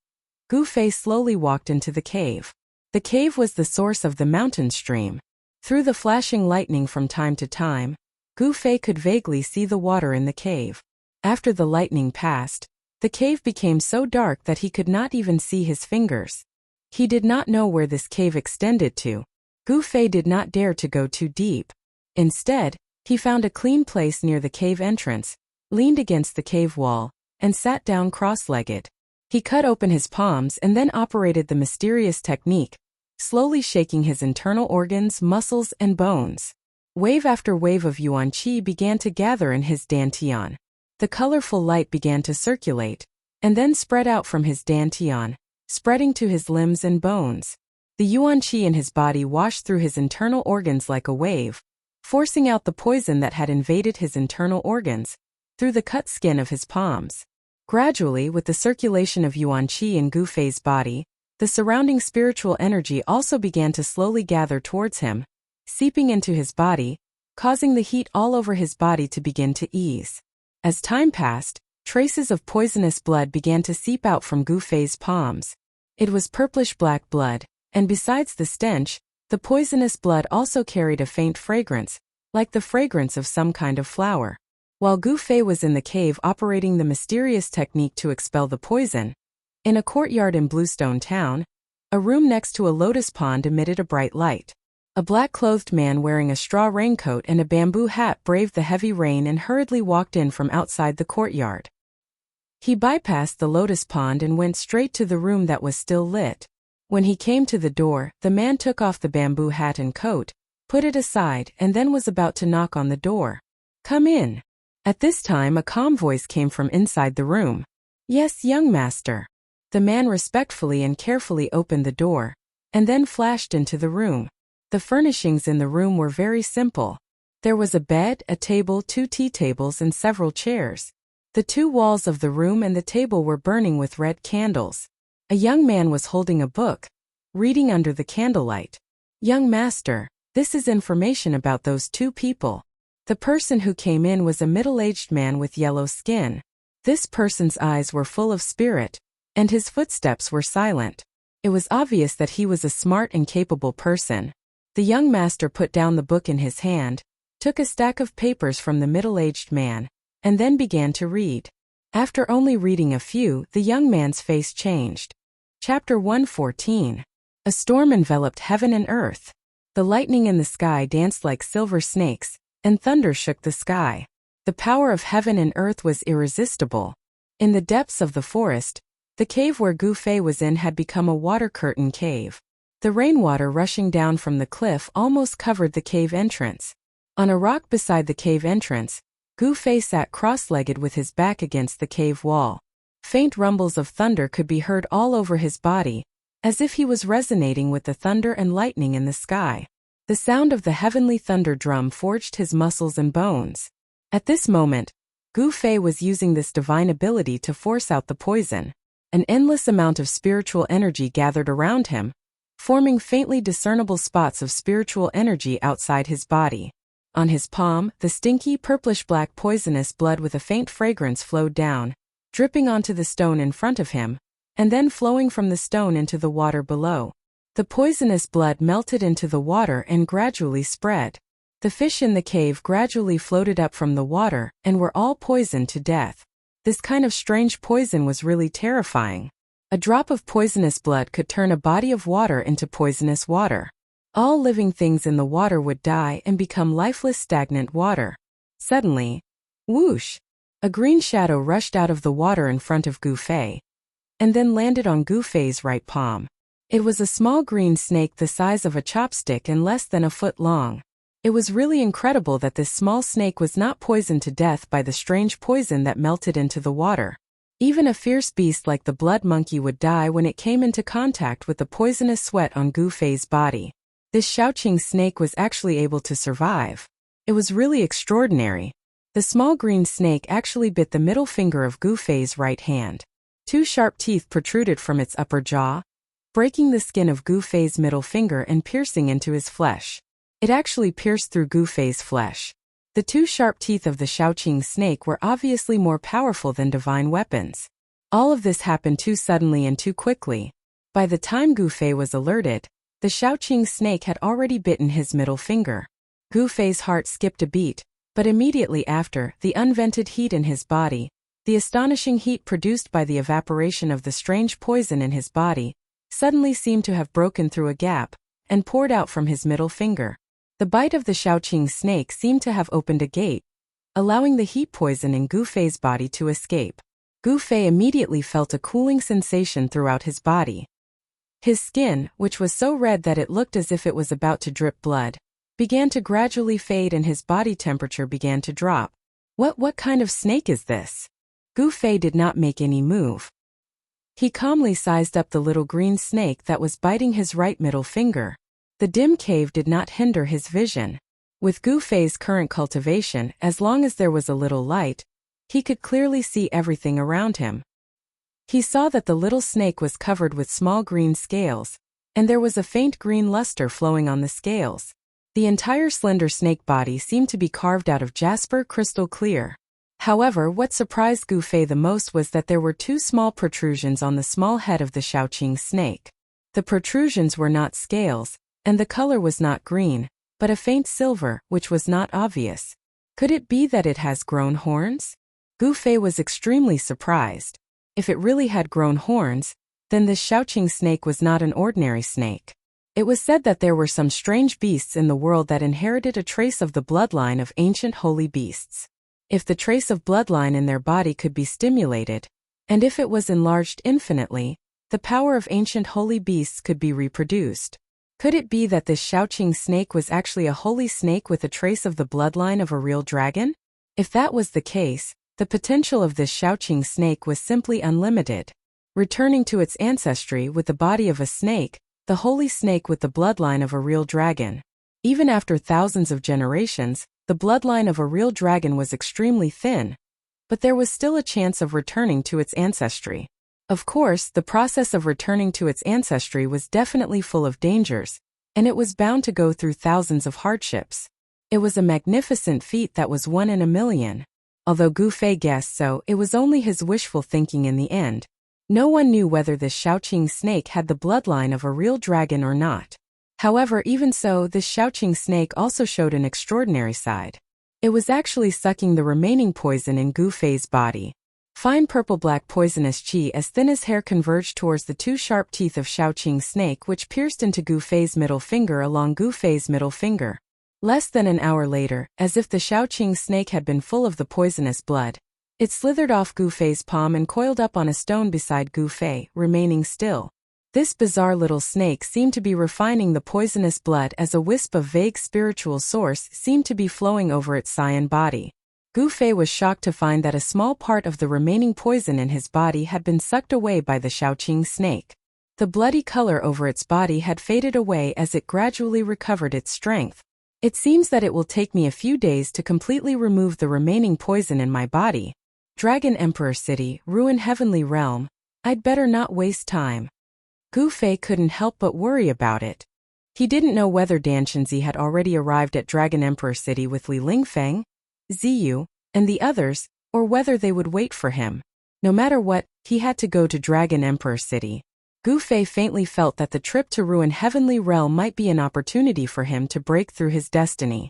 Gu Fei slowly walked into the cave. The cave was the source of the mountain stream. Through the flashing lightning from time to time, Gu Fei could vaguely see the water in the cave. After the lightning passed, the cave became so dark that he could not even see his fingers. He did not know where this cave extended to. Gu Fei did not dare to go too deep. Instead, he found a clean place near the cave entrance, leaned against the cave wall, and sat down cross-legged. He cut open his palms and then operated the mysterious technique, slowly shaking his internal organs, muscles, and bones. Wave after wave of yuan qi began to gather in his dantian. The colorful light began to circulate, and then spread out from his dantian, spreading to his limbs and bones. The yuan qi in his body washed through his internal organs like a wave, forcing out the poison that had invaded his internal organs, through the cut skin of his palms. Gradually, with the circulation of yuan qi in Gu Fei's body, the surrounding spiritual energy also began to slowly gather towards him, seeping into his body, causing the heat all over his body to begin to ease. As time passed, traces of poisonous blood began to seep out from Gu Fei's palms. It was purplish-black blood, and besides the stench, the poisonous blood also carried a faint fragrance, like the fragrance of some kind of flower. While Gu Fei was in the cave operating the mysterious technique to expel the poison, in a courtyard in Bluestone Town, a room next to a lotus pond emitted a bright light. A black-clothed man wearing a straw raincoat and a bamboo hat braved the heavy rain and hurriedly walked in from outside the courtyard. He bypassed the lotus pond and went straight to the room that was still lit. When he came to the door, the man took off the bamboo hat and coat, put it aside, and then was about to knock on the door. "Come in." At this time a calm voice came from inside the room. "Yes, young master." The man respectfully and carefully opened the door, and then flashed into the room. The furnishings in the room were very simple. There was a bed, a table, 2 tea tables, and several chairs. The 2 walls of the room and the table were burning with red candles. A young man was holding a book, reading under the candlelight. "Young master, this is information about those 2 people." The person who came in was a middle-aged man with yellow skin. This person's eyes were full of spirit, and his footsteps were silent. It was obvious that he was a smart and capable person. The young master put down the book in his hand, took a stack of papers from the middle-aged man, and then began to read. After only reading a few, the young man's face changed. Chapter 114. A storm enveloped heaven and earth. The lightning in the sky danced like silver snakes, and thunder shook the sky. The power of heaven and earth was irresistible. In the depths of the forest, the cave where Gu Fei was in had become a water curtain cave. The rainwater rushing down from the cliff almost covered the cave entrance. On a rock beside the cave entrance, Gu Fei sat cross-legged with his back against the cave wall. Faint rumbles of thunder could be heard all over his body, as if he was resonating with the thunder and lightning in the sky. The sound of the heavenly thunder drum forged his muscles and bones. At this moment, Gu Fei was using this divine ability to force out the poison. An endless amount of spiritual energy gathered around him, forming faintly discernible spots of spiritual energy outside his body. On his palm, the stinky purplish-black poisonous blood with a faint fragrance flowed down, dripping onto the stone in front of him, and then flowing from the stone into the water below. The poisonous blood melted into the water and gradually spread. The fish in the cave gradually floated up from the water and were all poisoned to death. This kind of strange poison was really terrifying. A drop of poisonous blood could turn a body of water into poisonous water. All living things in the water would die and become lifeless stagnant water. Suddenly, whoosh! A green shadow rushed out of the water in front of Gu Fei, and then landed on Gu Fei's right palm. It was a small green snake the size of a chopstick and less than a foot long. It was really incredible that this small snake was not poisoned to death by the strange poison that melted into the water. Even a fierce beast like the blood monkey would die when it came into contact with the poisonous sweat on Gu Fei's body. This Shaoqing snake was actually able to survive. It was really extraordinary. The small green snake actually bit the middle finger of Gu Fei's right hand. 2 sharp teeth protruded from its upper jaw, breaking the skin of Gu Fei's middle finger and piercing into his flesh. It actually pierced through Gu Fei's flesh. The 2 sharp teeth of the Shaoqing snake were obviously more powerful than divine weapons. All of this happened too suddenly and too quickly. By the time Gu Fei was alerted, the Shaoqing snake had already bitten his middle finger. Gu Fei's heart skipped a beat, but immediately after, the unvented heat in his body, the astonishing heat produced by the evaporation of the strange poison in his body, suddenly seemed to have broken through a gap and poured out from his middle finger. The bite of the Shaoqing snake seemed to have opened a gate, allowing the heat poison in Gu Fei's body to escape. Gu Fei immediately felt a cooling sensation throughout his body. His skin, which was so red that it looked as if it was about to drip blood, began to gradually fade and his body temperature began to drop. What kind of snake is this? Gu Fei did not make any move. He calmly sized up the little green snake that was biting his right middle finger. The dim cave did not hinder his vision. With Gu Fei's current cultivation, as long as there was a little light, he could clearly see everything around him. He saw that the little snake was covered with small green scales, and there was a faint green luster flowing on the scales. The entire slender snake body seemed to be carved out of jasper crystal clear. However, what surprised Gu Fei the most was that there were 2 small protrusions on the small head of the Shaoqing snake. The protrusions were not scales, and the color was not green, but a faint silver, which was not obvious. Could it be that it has grown horns? Gu Fei was extremely surprised. If it really had grown horns, then this Shaoqing snake was not an ordinary snake. It was said that there were some strange beasts in the world that inherited a trace of the bloodline of ancient holy beasts. If the trace of bloodline in their body could be stimulated, and if it was enlarged infinitely, the power of ancient holy beasts could be reproduced. Could it be that this Shaoqing snake was actually a holy snake with a trace of the bloodline of a real dragon? If that was the case, the potential of this Shaoqing snake was simply unlimited. Returning to its ancestry with the body of a snake, the holy snake with the bloodline of a real dragon. Even after thousands of generations, The bloodline of a real dragon was extremely thin, but there was still a chance of returning to its ancestry. Of course, the process of returning to its ancestry was definitely full of dangers, and it was bound to go through thousands of hardships. It was a magnificent feat that was 1 in a million. Although Gu Fei guessed so, it was only his wishful thinking in the end. No one knew whether this Shaoqing snake had the bloodline of a real dragon or not. However, even so, this Shaoqing snake also showed an extraordinary side. It was actually sucking the remaining poison in Gu Fei's body. Fine purple-black poisonous qi as thin as hair converged towards the 2 sharp teeth of Shaoqing's snake, which pierced into Gu Fei's middle finger along Gu Fei's middle finger. Less than an hour later, as if the Shaoqing snake had been full of the poisonous blood, it slithered off Gu Fei's palm and coiled up on a stone beside Gu Fei, remaining still. This bizarre little snake seemed to be refining the poisonous blood as a wisp of vague spiritual source seemed to be flowing over its cyan body. Gu Fei was shocked to find that a small part of the remaining poison in his body had been sucked away by the Shaoqing snake. The bloody color over its body had faded away as it gradually recovered its strength. It seems that it will take me a few days to completely remove the remaining poison in my body. Dragon Emperor City, Ruin Heavenly Realm. I'd better not waste time. Gu Fei couldn't help but worry about it. He didn't know whether Dan Shenzi had already arrived at Dragon Emperor City with Li Lingfeng, Ziyu, and the others, or whether they would wait for him. No matter what, he had to go to Dragon Emperor City. Gu Fei faintly felt that the trip to Ruin Heavenly Realm might be an opportunity for him to break through his destiny.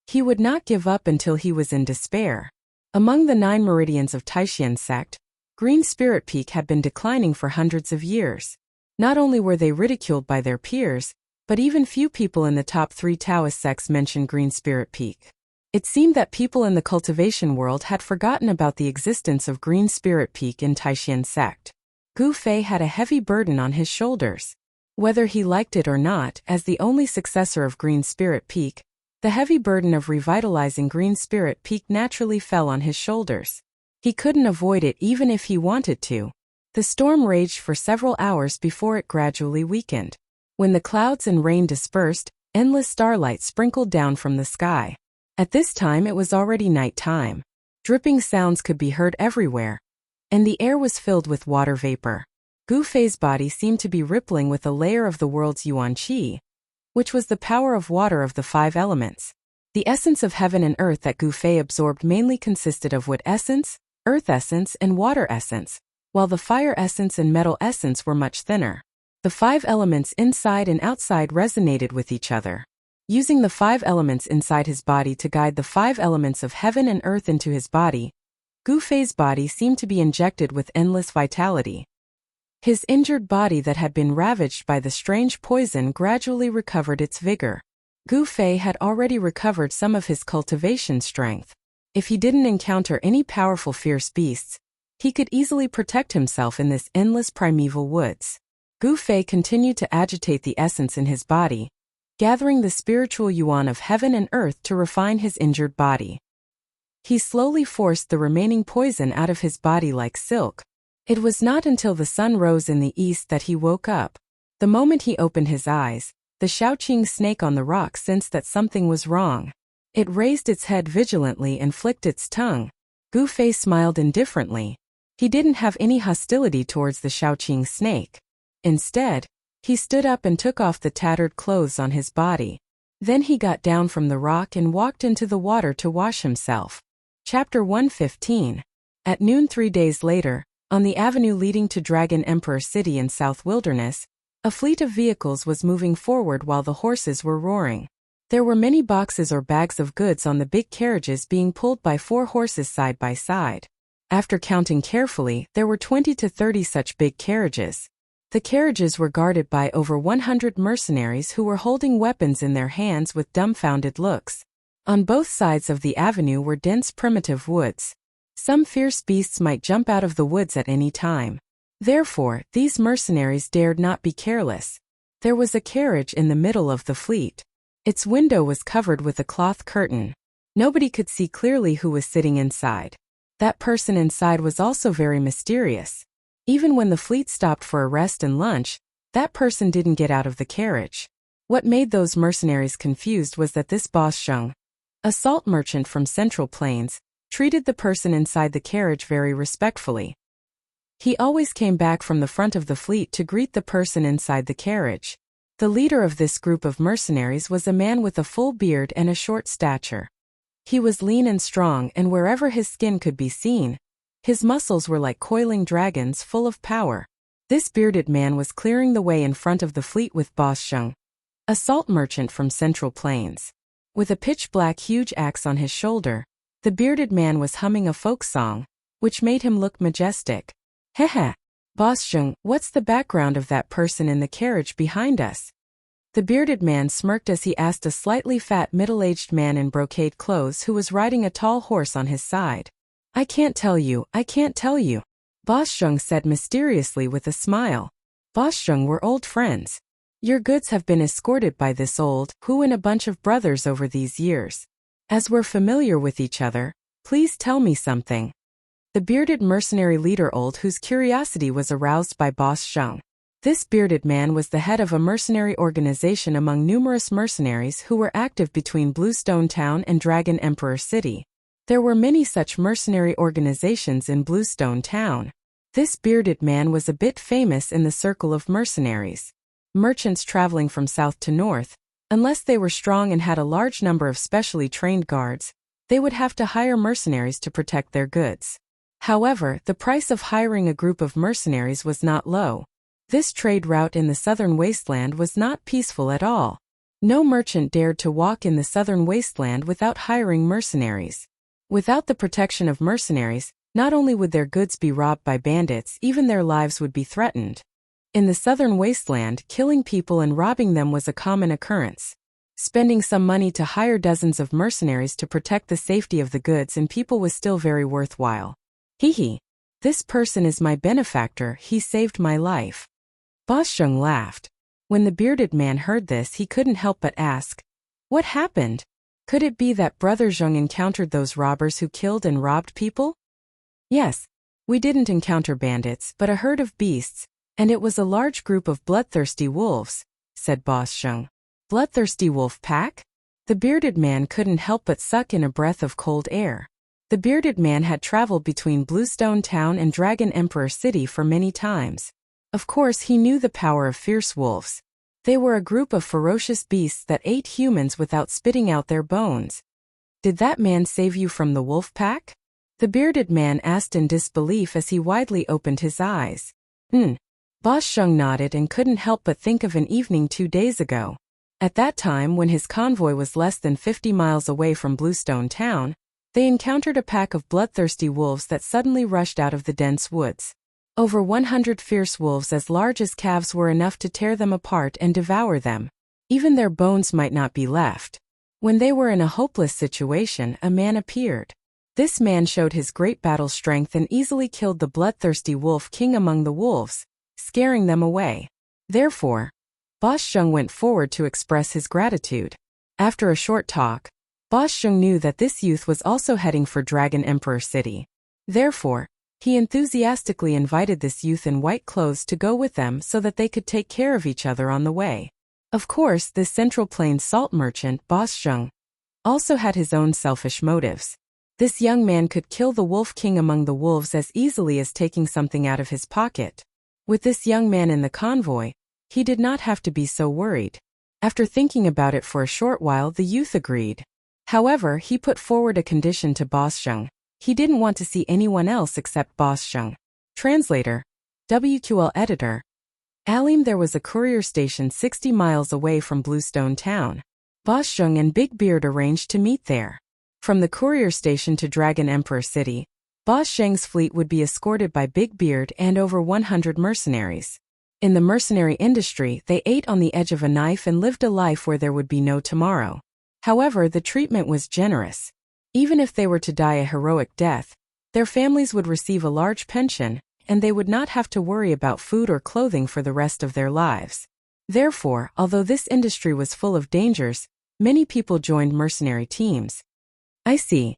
He would not give up until he was in despair. Among the 9 meridians of Taishan sect, Green Spirit Peak had been declining for hundreds of years. Not only were they ridiculed by their peers, but even few people in the top 3 Taoist sects mentioned Green Spirit Peak. It seemed that people in the cultivation world had forgotten about the existence of Green Spirit Peak in Taishan sect. Gu Fei had a heavy burden on his shoulders. Whether he liked it or not, as the only successor of Green Spirit Peak, the heavy burden of revitalizing Green Spirit Peak naturally fell on his shoulders. He couldn't avoid it even if he wanted to. The storm raged for several hours before it gradually weakened. When the clouds and rain dispersed, endless starlight sprinkled down from the sky. At this time it was already night time. Dripping sounds could be heard everywhere, and the air was filled with water vapor. Gu Fei's body seemed to be rippling with a layer of the world's yuan qi, which was the power of water of the 5 elements. The essence of heaven and earth that Gu Fei absorbed mainly consisted of wood essence, earth essence, and water essence, while the fire essence and metal essence were much thinner. The 5 elements inside and outside resonated with each other. Using the 5 elements inside his body to guide the 5 elements of heaven and earth into his body, Gu Fei's body seemed to be injected with endless vitality. His injured body that had been ravaged by the strange poison gradually recovered its vigor. Gu Fei had already recovered some of his cultivation strength. If he didn't encounter any powerful fierce beasts, he could easily protect himself in this endless primeval woods. Gu Fei continued to agitate the essence in his body, gathering the spiritual yuan of heaven and earth to refine his injured body. He slowly forced the remaining poison out of his body like silk. It was not until the sun rose in the east that he woke up. The moment he opened his eyes, the Shaoqing snake on the rock sensed that something was wrong. It raised its head vigilantly and flicked its tongue. Gu Fei smiled indifferently. He didn't have any hostility towards the Shaoqing snake. Instead, he stood up and took off the tattered clothes on his body. Then he got down from the rock and walked into the water to wash himself. Chapter 115. At noon 3 days later, on the avenue leading to Dragon Emperor City in South Wilderness, a fleet of vehicles was moving forward while the horses were roaring. There were many boxes or bags of goods on the big carriages being pulled by 4 horses side by side. After counting carefully, there were 20 to 30 such big carriages. The carriages were guarded by over 100 mercenaries who were holding weapons in their hands with dumbfounded looks. On both sides of the avenue were dense primitive woods. Some fierce beasts might jump out of the woods at any time. Therefore, these mercenaries dared not be careless. There was a carriage in the middle of the fleet. Its window was covered with a cloth curtain. Nobody could see clearly who was sitting inside. That person inside was also very mysterious. Even when the fleet stopped for a rest and lunch, that person didn't get out of the carriage. What made those mercenaries confused was that this boss Sheng, A salt merchant from Central Plains treated the person inside the carriage very respectfully. He always came back from the front of the fleet to greet the person inside the carriage. The leader of this group of mercenaries was a man with a full beard and a short stature. He was lean and strong, and wherever his skin could be seen, his muscles were like coiling dragons full of power. This bearded man was clearing the way in front of the fleet with Boss Sheng, a salt merchant from Central Plains. With a pitch-black huge axe on his shoulder, the bearded man was humming a folk song, which made him look majestic. Hehe. Boss Sheng, what's the background of that person in the carriage behind us? The bearded man smirked as he asked a slightly fat middle-aged man in brocade clothes who was riding a tall horse on his side. I can't tell you, Boss Sheng said mysteriously with a smile. Boss Sheng, we're old friends. Your goods have been escorted by this old who and a bunch of brothers over these years. As we're familiar with each other, please tell me something. The bearded mercenary leader old whose curiosity was aroused by Boss Sheng. This bearded man was the head of a mercenary organization among numerous mercenaries who were active between Bluestone Town and Dragon Emperor City. There were many such mercenary organizations in Bluestone Town. This bearded man was a bit famous in the circle of mercenaries. Merchants traveling from south to north, unless they were strong and had a large number of specially trained guards, they would have to hire mercenaries to protect their goods. However, the price of hiring a group of mercenaries was not low. This trade route in the southern wasteland was not peaceful at all. No merchant dared to walk in the southern wasteland without hiring mercenaries. Without the protection of mercenaries, not only would their goods be robbed by bandits, even their lives would be threatened. In the southern wasteland, killing people and robbing them was a common occurrence. Spending some money to hire dozens of mercenaries to protect the safety of the goods and people was still very worthwhile. Hee. This person is my benefactor, he saved my life. Boss Sheng laughed. When the bearded man heard this, he couldn't help but ask, what happened? Could it be that Brother Zheng encountered those robbers who killed and robbed people? Yes. We didn't encounter bandits, but a herd of beasts, and it was a large group of bloodthirsty wolves, said Boss Sheng. Bloodthirsty wolf pack? The bearded man couldn't help but suck in a breath of cold air. The bearded man had traveled between Bluestone Town and Dragon Emperor City for many times. Of course, he knew the power of fierce wolves. They were a group of ferocious beasts that ate humans without spitting out their bones. Did that man save you from the wolf pack? The bearded man asked in disbelief as he widely opened his eyes. Boss Sheng nodded and couldn't help but think of an evening 2 days ago. At that time, when his convoy was less than 50 miles away from Bluestone Town, they encountered a pack of bloodthirsty wolves that suddenly rushed out of the dense woods. Over 100 fierce wolves as large as calves were enough to tear them apart and devour them. Even their bones might not be left. When they were in a hopeless situation, a man appeared. This man showed his great battle strength and easily killed the bloodthirsty wolf king among the wolves, scaring them away. Therefore, Boss Sheng went forward to express his gratitude. After a short talk, Boss Sheng knew that this youth was also heading for Dragon Emperor City. Therefore, he enthusiastically invited this youth in white clothes to go with them so that they could take care of each other on the way. Of course, this Central Plains salt merchant, Boss Sheng, also had his own selfish motives. This young man could kill the wolf king among the wolves as easily as taking something out of his pocket. With this young man in the convoy, he did not have to be so worried. After thinking about it for a short while, the youth agreed. However, he put forward a condition to Boss Sheng. He didn't want to see anyone else except Boss Sheng. Translator. WQL Editor. Alim, there was a courier station 60 miles away from Bluestone Town. Boss Sheng and Big Beard arranged to meet there. From the courier station to Dragon Emperor City, Boss Sheng's fleet would be escorted by Big Beard and over 100 mercenaries. In the mercenary industry, they ate on the edge of a knife and lived a life where there would be no tomorrow. However, the treatment was generous. Even if they were to die a heroic death, their families would receive a large pension, and they would not have to worry about food or clothing for the rest of their lives. Therefore, although this industry was full of dangers, many people joined mercenary teams. I see.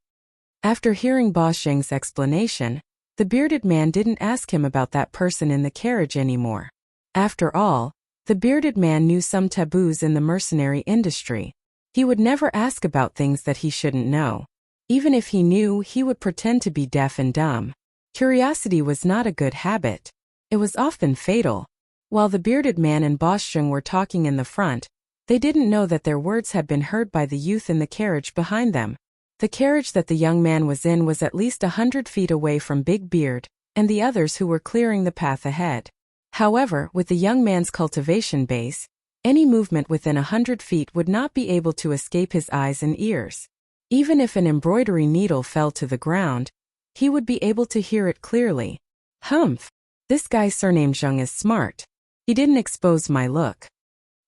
After hearing Boss Sheng's explanation, the bearded man didn't ask him about that person in the carriage anymore. After all, the bearded man knew some taboos in the mercenary industry. He would never ask about things that he shouldn't know. Even if he knew, he would pretend to be deaf and dumb. Curiosity was not a good habit. It was often fatal. While the bearded man and Boss Zheng were talking in the front, they didn't know that their words had been heard by the youth in the carriage behind them. The carriage that the young man was in was at least 100 feet away from Big Beard and the others who were clearing the path ahead. However, with the young man's cultivation base, any movement within 100 feet would not be able to escape his eyes and ears. Even if an embroidery needle fell to the ground, he would be able to hear it clearly. Humph! This guy surnamed Zheng is smart. He didn't expose my look.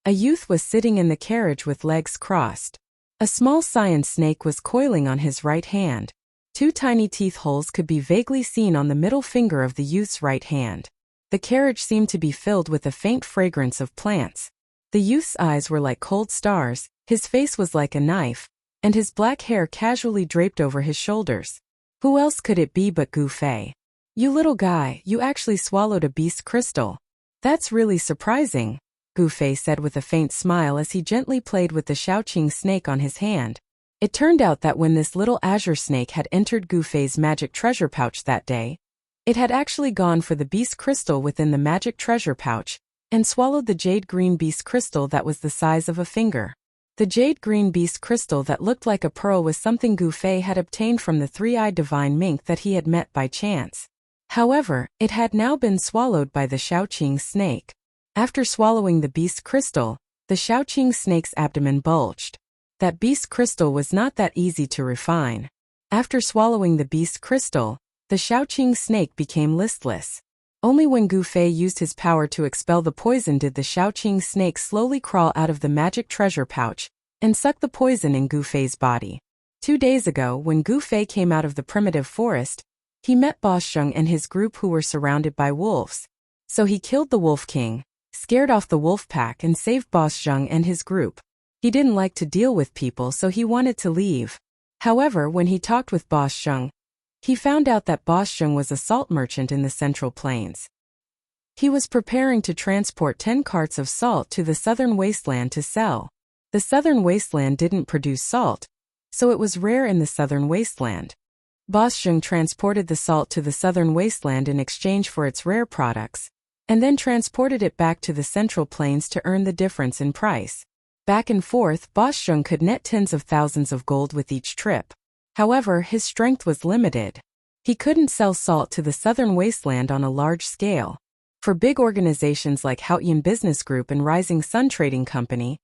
A youth was sitting in the carriage with legs crossed. A small cyan snake was coiling on his right hand. 2 tiny teeth holes could be vaguely seen on the middle finger of the youth's right hand. The carriage seemed to be filled with a faint fragrance of plants. The youth's eyes were like cold stars, his face was like a knife, and his black hair casually draped over his shoulders. Who else could it be but Gu Fei? You little guy, you actually swallowed a beast crystal. That's really surprising, Gu Fei said with a faint smile as he gently played with the Shaoqing snake on his hand. It turned out that when this little azure snake had entered Gu Fei's magic treasure pouch that day, it had actually gone for the beast crystal within the magic treasure pouch and swallowed the jade green beast crystal that was the size of a finger. The jade green beast crystal that looked like a pearl was something Gu Fei had obtained from the three-eyed divine mink that he had met by chance. However, it had now been swallowed by the Shaoqing snake. After swallowing the beast crystal, the Shaoqing snake's abdomen bulged. That beast crystal was not that easy to refine. After swallowing the beast crystal, the Shaoqing snake became listless. Only when Gu Fei used his power to expel the poison did the Shaoqing snake slowly crawl out of the magic treasure pouch and suck the poison in Gu Fei's body. 2 days ago, when Gu Fei came out of the primitive forest, he met Boss Zheng and his group who were surrounded by wolves. So he killed the Wolf King, scared off the wolf pack and saved Boss Zheng and his group. He didn't like to deal with people, so he wanted to leave. However, when he talked with Boss Zheng, he found out that Boss Zheng was a salt merchant in the Central Plains. He was preparing to transport 10 carts of salt to the southern wasteland to sell. The southern wasteland didn't produce salt, so it was rare in the southern wasteland. Boss Zheng transported the salt to the southern wasteland in exchange for its rare products, and then transported it back to the Central Plains to earn the difference in price. Back and forth, Boss Zheng could net tens of thousands of gold with each trip. However, his strength was limited. He couldn't sell salt to the southern wasteland on a large scale. For big organizations like Haoyan Business Group and Rising Sun Trading Company,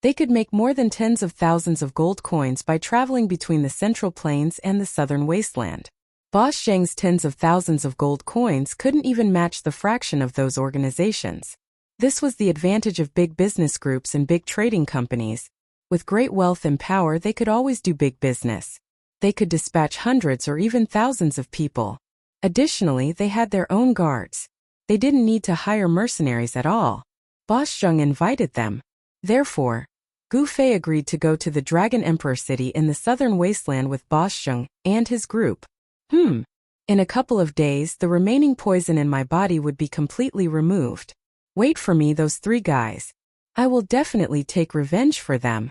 they could make more than tens of thousands of gold coins by traveling between the Central Plains and the southern wasteland. Boss Zheng's tens of thousands of gold coins couldn't even match the fraction of those organizations. This was the advantage of big business groups and big trading companies. With great wealth and power, they could always do big business. They could dispatch hundreds or even thousands of people. Additionally, they had their own guards. They didn't need to hire mercenaries at all. Boss Zheng invited them. Therefore, Gu Fei agreed to go to the Dragon Emperor City in the southern wasteland with Boss Zheng and his group. In a couple of days, the remaining poison in my body would be completely removed. Wait for me, those 3 guys. I will definitely take revenge for them.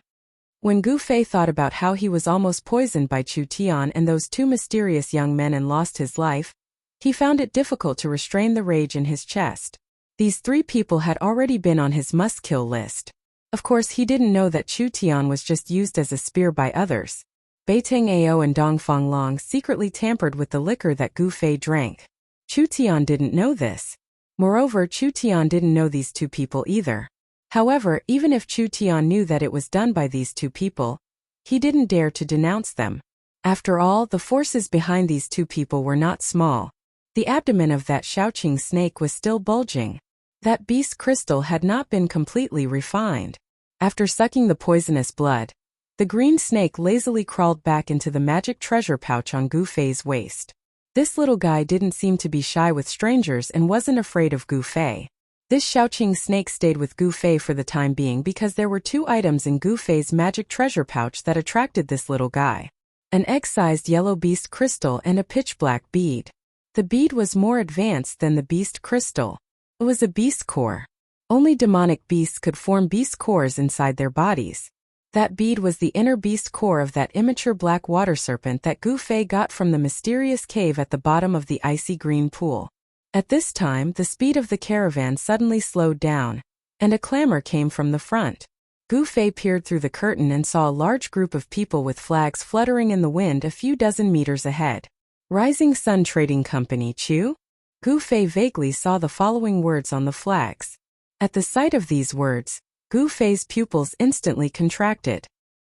When Gu Fei thought about how he was almost poisoned by Chu Tian and those 2 mysterious young men and lost his life, he found it difficult to restrain the rage in his chest. These 3 people had already been on his must-kill list. Of course, he didn't know that Chu Tian was just used as a spear by others. Beiteng Ao and Dongfang Long secretly tampered with the liquor that Gu Fei drank. Chu Tian didn't know this. Moreover, Chu Tian didn't know these 2 people either. However, even if Chu Tian knew that it was done by these 2 people, he didn't dare to denounce them. After all, the forces behind these 2 people were not small. The abdomen of that Shaoqing snake was still bulging. That beast crystal had not been completely refined. After sucking the poisonous blood, the green snake lazily crawled back into the magic treasure pouch on Gu Fei's waist. This little guy didn't seem to be shy with strangers and wasn't afraid of Gu Fei. This Shaoqing snake stayed with Gu Fei for the time being because there were 2 items in Gu Fei's magic treasure pouch that attracted this little guy. An egg-sized yellow beast crystal and a pitch-black bead. The bead was more advanced than the beast crystal. It was a beast core. Only demonic beasts could form beast cores inside their bodies. That bead was the inner beast core of that immature black water serpent that Gu Fei got from the mysterious cave at the bottom of the icy green pool. At this time, the speed of the caravan suddenly slowed down, and a clamor came from the front. Gu Fei peered through the curtain and saw a large group of people with flags fluttering in the wind a few dozen meters ahead. Rising Sun Trading Company, Chu? Gu Fei vaguely saw the following words on the flags. At the sight of these words, Gu Fei's pupils instantly contracted.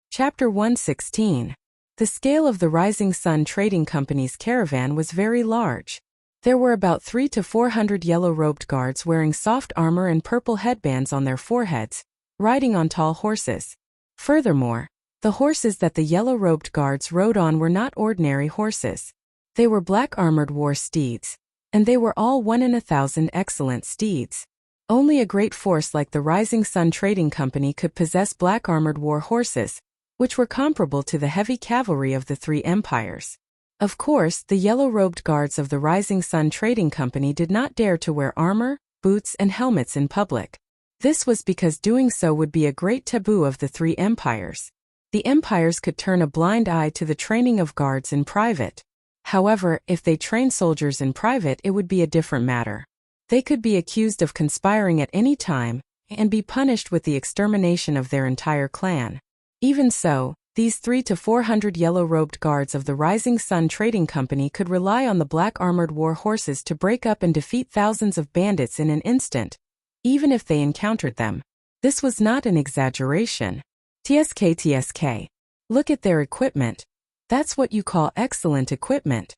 Chapter 116. The scale of the Rising Sun Trading Company's caravan was very large. There were about 300 to 400 yellow-robed guards wearing soft armor and purple headbands on their foreheads, riding on tall horses. Furthermore, the horses that the yellow-robed guards rode on were not ordinary horses. They were black-armored war steeds, and they were all 1 in 1,000 excellent steeds. Only a great force like the Rising Sun Trading Company could possess black-armored war horses, which were comparable to the heavy cavalry of the three empires. Of course, the yellow-robed guards of the Rising Sun Trading Company did not dare to wear armor, boots, and helmets in public. This was because doing so would be a great taboo of the three empires. The empires could turn a blind eye to the training of guards in private. However, if they trained soldiers in private, it would be a different matter. They could be accused of conspiring at any time, and be punished with the extermination of their entire clan. Even so, these 300 to 400 yellow-robed guards of the Rising Sun Trading Company could rely on the black-armored war horses to break up and defeat thousands of bandits in an instant, even if they encountered them. This was not an exaggeration. TSK. Look at their equipment. That's what you call excellent equipment.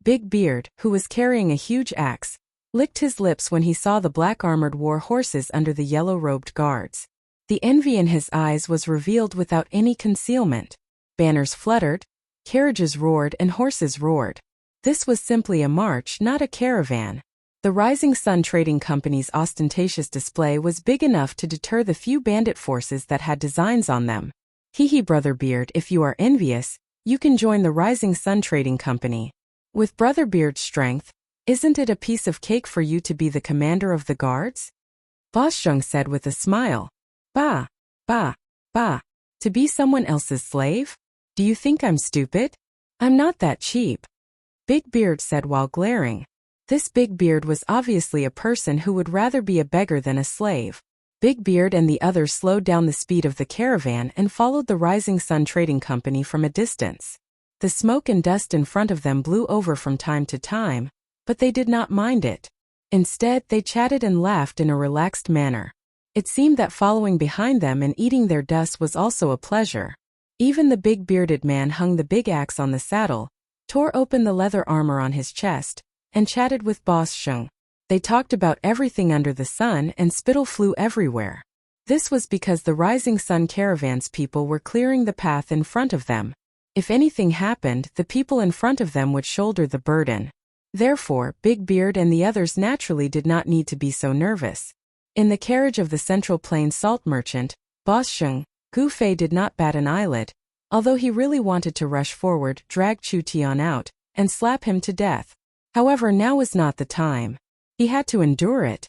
Big Beard, who was carrying a huge axe, licked his lips when he saw the black-armored war horses under the yellow-robed guards. The envy in his eyes was revealed without any concealment. Banners fluttered, carriages roared, and horses roared. This was simply a march, not a caravan. The Rising Sun Trading Company's ostentatious display was big enough to deter the few bandit forces that had designs on them. Hee Brother Beard, if you are envious, you can join the Rising Sun Trading Company. With Brother Beard's strength, isn't it a piece of cake for you to be the commander of the guards? Boss Zheng said with a smile. Bah. To be someone else's slave? Do you think I'm stupid? I'm not that cheap. Big Beard said while glaring. This Big Beard was obviously a person who would rather be a beggar than a slave. Big Beard and the others slowed down the speed of the caravan and followed the Rising Sun Trading Company from a distance. The smoke and dust in front of them blew over from time to time, but they did not mind it. Instead, they chatted and laughed in a relaxed manner. It seemed that following behind them and eating their dust was also a pleasure. Even the big bearded man hung the big axe on the saddle, tore open the leather armor on his chest, and chatted with Boss Zheng. They talked about everything under the sun, and spittle flew everywhere. This was because the Rising Sun Caravan's people were clearing the path in front of them. If anything happened, the people in front of them would shoulder the burden. Therefore, Big Beard and the others naturally did not need to be so nervous. In the carriage of the Central Plains salt merchant, Boss Zheng, Gu Fei did not bat an eyelid, although he really wanted to rush forward, drag Chu Tian out, and slap him to death. However, now was not the time. He had to endure it.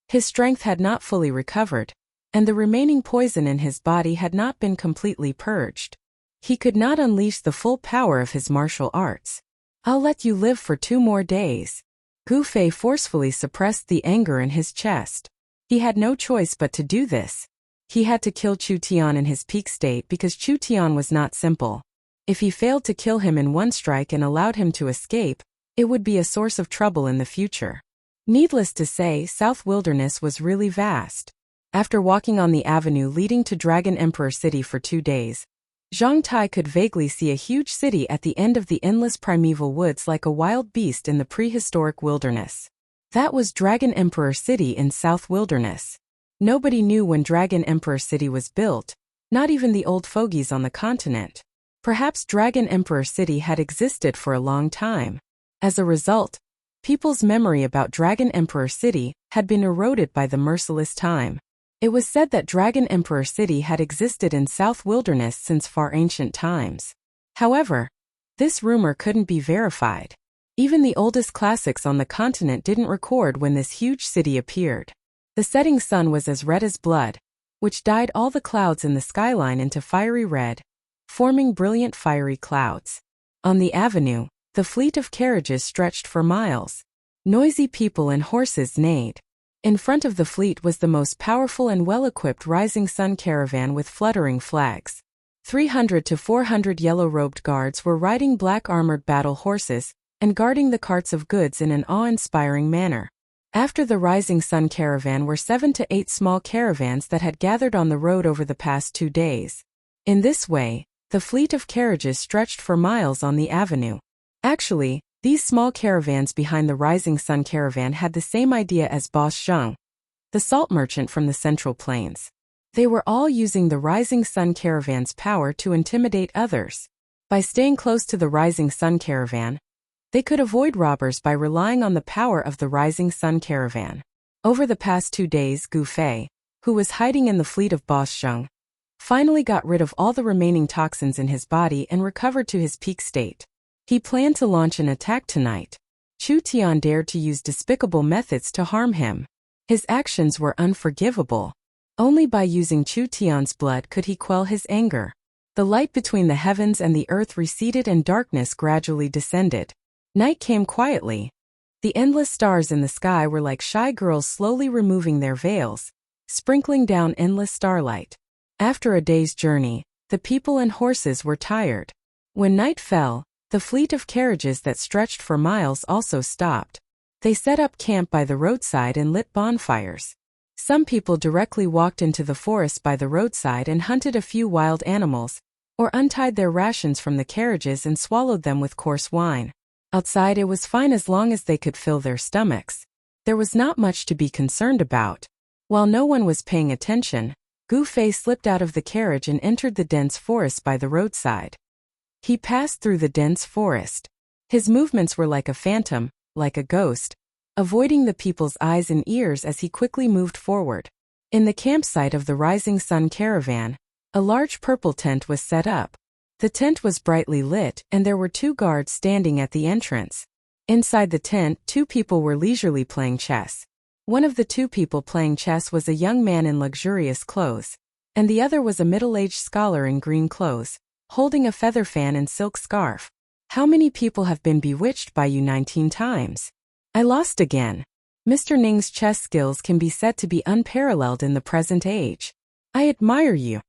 His strength had not fully recovered, and the remaining poison in his body had not been completely purged. He could not unleash the full power of his martial arts. I'll let you live for 2 more days. Gu Fei forcefully suppressed the anger in his chest. He had no choice but to do this. He had to kill Chu Tian in his peak state because Chu Tian was not simple. If he failed to kill him in one strike and allowed him to escape, it would be a source of trouble in the future. Needless to say, South Wilderness was really vast. After walking on the avenue leading to Dragon Emperor City for 2 days, Zhang Tai could vaguely see a huge city at the end of the endless primeval woods like a wild beast in the prehistoric wilderness. That was Dragon Emperor City in South Wilderness. Nobody knew when Dragon Emperor City was built, not even the old fogies on the continent. Perhaps Dragon Emperor City had existed for a long time. As a result, people's memory about Dragon Emperor City had been eroded by the merciless time. It was said that Dragon Emperor City had existed in South Wilderness since far ancient times. However, this rumor couldn't be verified. Even the oldest classics on the continent didn't record when this huge city appeared. The setting sun was as red as blood, which dyed all the clouds in the skyline into fiery red, forming brilliant fiery clouds. On the avenue, the fleet of carriages stretched for miles. Noisy people and horses neighed. In front of the fleet was the most powerful and well-equipped Rising Sun caravan with fluttering flags. 300 to 400 yellow-robed guards were riding black armored battle horses and guarding the carts of goods in an awe-inspiring manner. After the Rising Sun caravan were 7 to 8 small caravans that had gathered on the road over the past 2 days. In this way, the fleet of carriages stretched for miles on the avenue. Actually, these small caravans behind the Rising Sun caravan had the same idea as Boss Zheng, the salt merchant from the Central Plains. They were all using the Rising Sun caravan's power to intimidate others. By staying close to the Rising Sun caravan, they could avoid robbers by relying on the power of the Rising Sun caravan. Over the past 2 days, Gu Fei, who was hiding in the fleet of Boss Zheng, finally got rid of all the remaining toxins in his body and recovered to his peak state. He planned to launch an attack tonight. Chu Tian dared to use despicable methods to harm him. His actions were unforgivable. Only by using Chu Tian's blood could he quell his anger. The light between the heavens and the earth receded and darkness gradually descended. Night came quietly. The endless stars in the sky were like shy girls slowly removing their veils, sprinkling down endless starlight. After a day's journey, the people and horses were tired. When night fell, the fleet of carriages that stretched for miles also stopped. They set up camp by the roadside and lit bonfires. Some people directly walked into the forest by the roadside and hunted a few wild animals, or untied their rations from the carriages and swallowed them with coarse wine. Outside it was fine as long as they could fill their stomachs. There was not much to be concerned about. While no one was paying attention, Gu Fei slipped out of the carriage and entered the dense forest by the roadside. He passed through the dense forest. His movements were like a phantom, like a ghost, avoiding the people's eyes and ears as he quickly moved forward. In the campsite of the Rising Sun caravan, a large purple tent was set up. The tent was brightly lit, and there were 2 guards standing at the entrance. Inside the tent, 2 people were leisurely playing chess. One of the 2 people playing chess was a young man in luxurious clothes, and the other was a middle-aged scholar in green clothes, holding a feather fan and silk scarf. How many people have been bewitched by you 19 times? I lost again. Mr. Ning's chess skills can be said to be unparalleled in the present age. I admire you.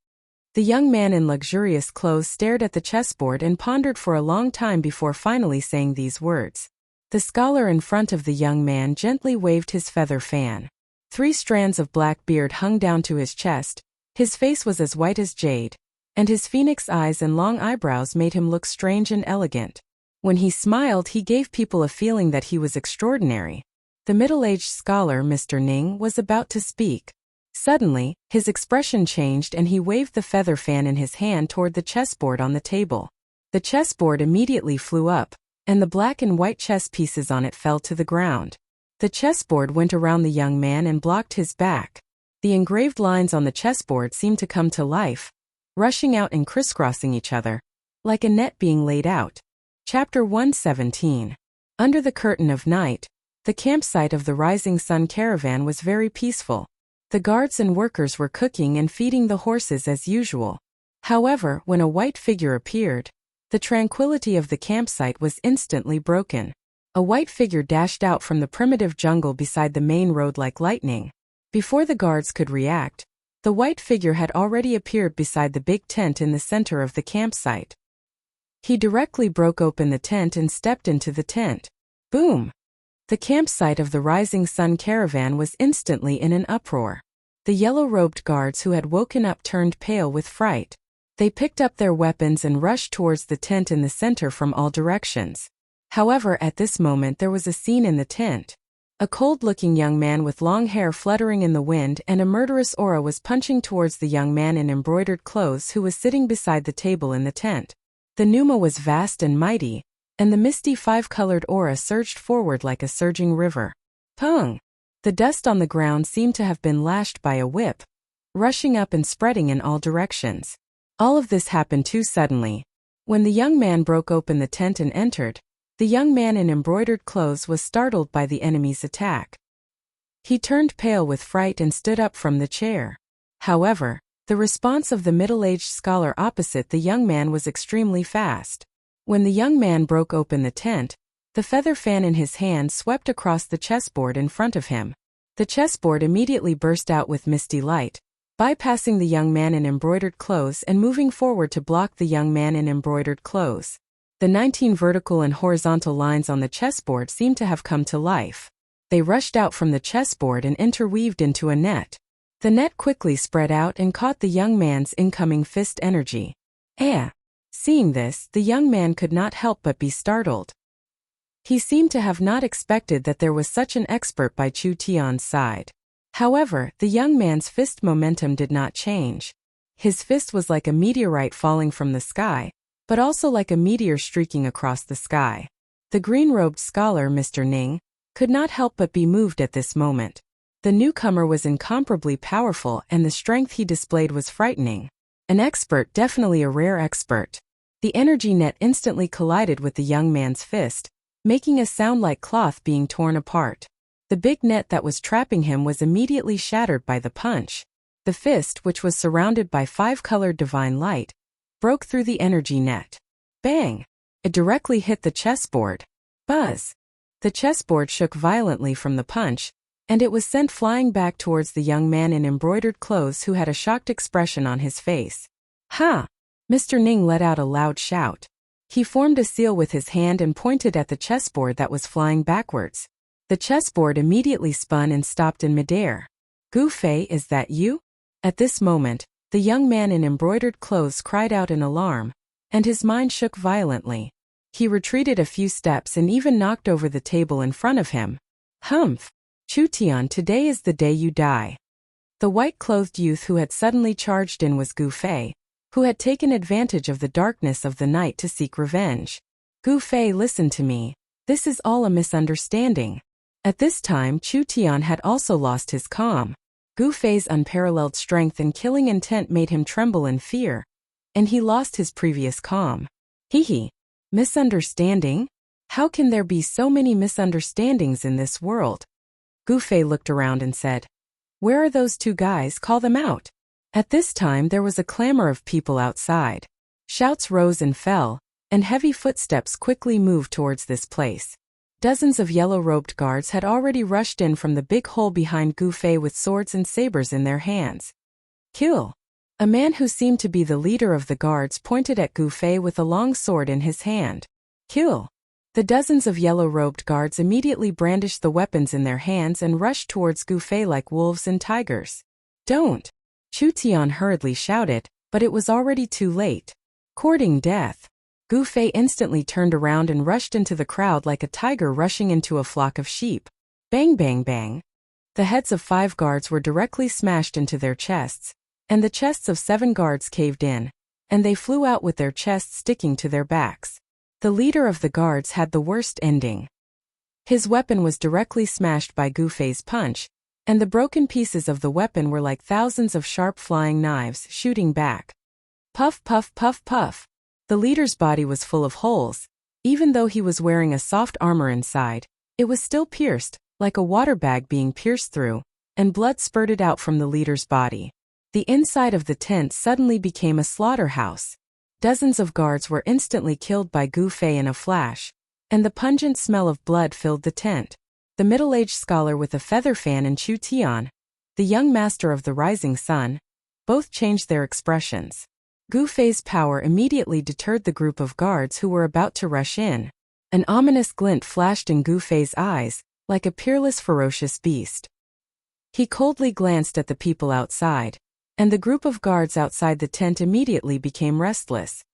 The young man in luxurious clothes stared at the chessboard and pondered for a long time before finally saying these words. The scholar in front of the young man gently waved his feather fan. 3 strands of black beard hung down to his chest. His face was as white as jade, and his phoenix eyes and long eyebrows made him look strange and elegant. When he smiled, he gave people a feeling that he was extraordinary. The middle-aged scholar, Mr. Ning, was about to speak. Suddenly, his expression changed and he waved the feather fan in his hand toward the chessboard on the table. The chessboard immediately flew up, and the black and white chess pieces on it fell to the ground. The chessboard went around the young man and blocked his back. The engraved lines on the chessboard seemed to come to life, rushing out and crisscrossing each other, like a net being laid out. Chapter 117. Under the curtain of night, the campsite of the Rising Sun caravan was very peaceful. The guards and workers were cooking and feeding the horses as usual. However, when a white figure appeared, the tranquility of the campsite was instantly broken. A white figure dashed out from the primitive jungle beside the main road like lightning. Before the guards could react, the white figure had already appeared beside the big tent in the center of the campsite. He directly broke open the tent and stepped into the tent. Boom! The campsite of the Rising Sun caravan was instantly in an uproar. The yellow-robed guards who had woken up turned pale with fright. They picked up their weapons and rushed towards the tent in the center from all directions. However, at this moment there was a scene in the tent. A cold-looking young man with long hair fluttering in the wind and a murderous aura was punching towards the young man in embroidered clothes who was sitting beside the table in the tent. The pneuma was vast and mighty, and the misty 5-colored aura surged forward like a surging river. Pung! The dust on the ground seemed to have been lashed by a whip, rushing up and spreading in all directions. All of this happened too suddenly. When the young man broke open the tent and entered, the young man in embroidered clothes was startled by the enemy's attack. He turned pale with fright and stood up from the chair. However, the response of the middle-aged scholar opposite the young man was extremely fast. When the young man broke open the tent, the feather fan in his hand swept across the chessboard in front of him. The chessboard immediately burst out with misty light, bypassing the young man in embroidered clothes and moving forward to block the young man in embroidered clothes. The 19 vertical and horizontal lines on the chessboard seemed to have come to life. They rushed out from the chessboard and interweaved into a net. The net quickly spread out and caught the young man's incoming fist energy. Seeing this, the young man could not help but be startled. He seemed to have not expected that there was such an expert by Chu Tian's side. However, the young man's fist momentum did not change. His fist was like a meteorite falling from the sky, but also like a meteor streaking across the sky. The green-robed scholar, Mr. Ning, could not help but be moved at this moment. The newcomer was incomparably powerful and the strength he displayed was frightening. An expert, definitely a rare expert. The energy net instantly collided with the young man's fist, making a sound like cloth being torn apart. The big net that was trapping him was immediately shattered by the punch. The fist, which was surrounded by 5-colored divine light, broke through the energy net. Bang! It directly hit the chessboard. Buzz! The chessboard shook violently from the punch, and it was sent flying back towards the young man in embroidered clothes who had a shocked expression on his face. Ha! Mr. Ning let out a loud shout. He formed a seal with his hand and pointed at the chessboard that was flying backwards. The chessboard immediately spun and stopped in midair. Gu Fei, is that you? At this moment, the young man in embroidered clothes cried out in alarm, and his mind shook violently. He retreated a few steps and even knocked over the table in front of him. Humph! Chu Tian, today is the day you die. The white-clothed youth who had suddenly charged in was Gu Fei, who had taken advantage of the darkness of the night to seek revenge. Gu Fei, listen to me. This is all a misunderstanding. At this time, Chu Tian had also lost his calm. Gu Fei's unparalleled strength and killing intent made him tremble in fear, and he lost his previous calm. Hee. Misunderstanding? How can there be so many misunderstandings in this world? Gu Fei looked around and said, "Where are those two guys? Call them out." At this time there was a clamor of people outside. Shouts rose and fell, and heavy footsteps quickly moved towards this place. Dozens of yellow-robed guards had already rushed in from the big hole behind Gu Fei with swords and sabers in their hands. Kill! A man who seemed to be the leader of the guards pointed at Gu Fei with a long sword in his hand. Kill! The dozens of yellow-robed guards immediately brandished the weapons in their hands and rushed towards Gu Fei like wolves and tigers. Don't! Chu Tian hurriedly shouted, but it was already too late. Courting death. Gu Fei instantly turned around and rushed into the crowd like a tiger rushing into a flock of sheep. Bang bang bang. The heads of 5 guards were directly smashed into their chests, and the chests of 7 guards caved in, and they flew out with their chests sticking to their backs. The leader of the guards had the worst ending. His weapon was directly smashed by Gu Fei's punch, and the broken pieces of the weapon were like thousands of sharp flying knives shooting back. Puff puff puff puff. The leader's body was full of holes. Even though he was wearing a soft armor inside, it was still pierced, like a water bag being pierced through, and blood spurted out from the leader's body. The inside of the tent suddenly became a slaughterhouse. Dozens of guards were instantly killed by Gu Fei in a flash, and the pungent smell of blood filled the tent. The middle-aged scholar with a feather fan and Chu Tian, the young master of the rising sun, both changed their expressions. Gu Fei's power immediately deterred the group of guards who were about to rush in. An ominous glint flashed in Gu Fei's eyes, like a peerless ferocious beast. He coldly glanced at the people outside, and the group of guards outside the tent immediately became restless.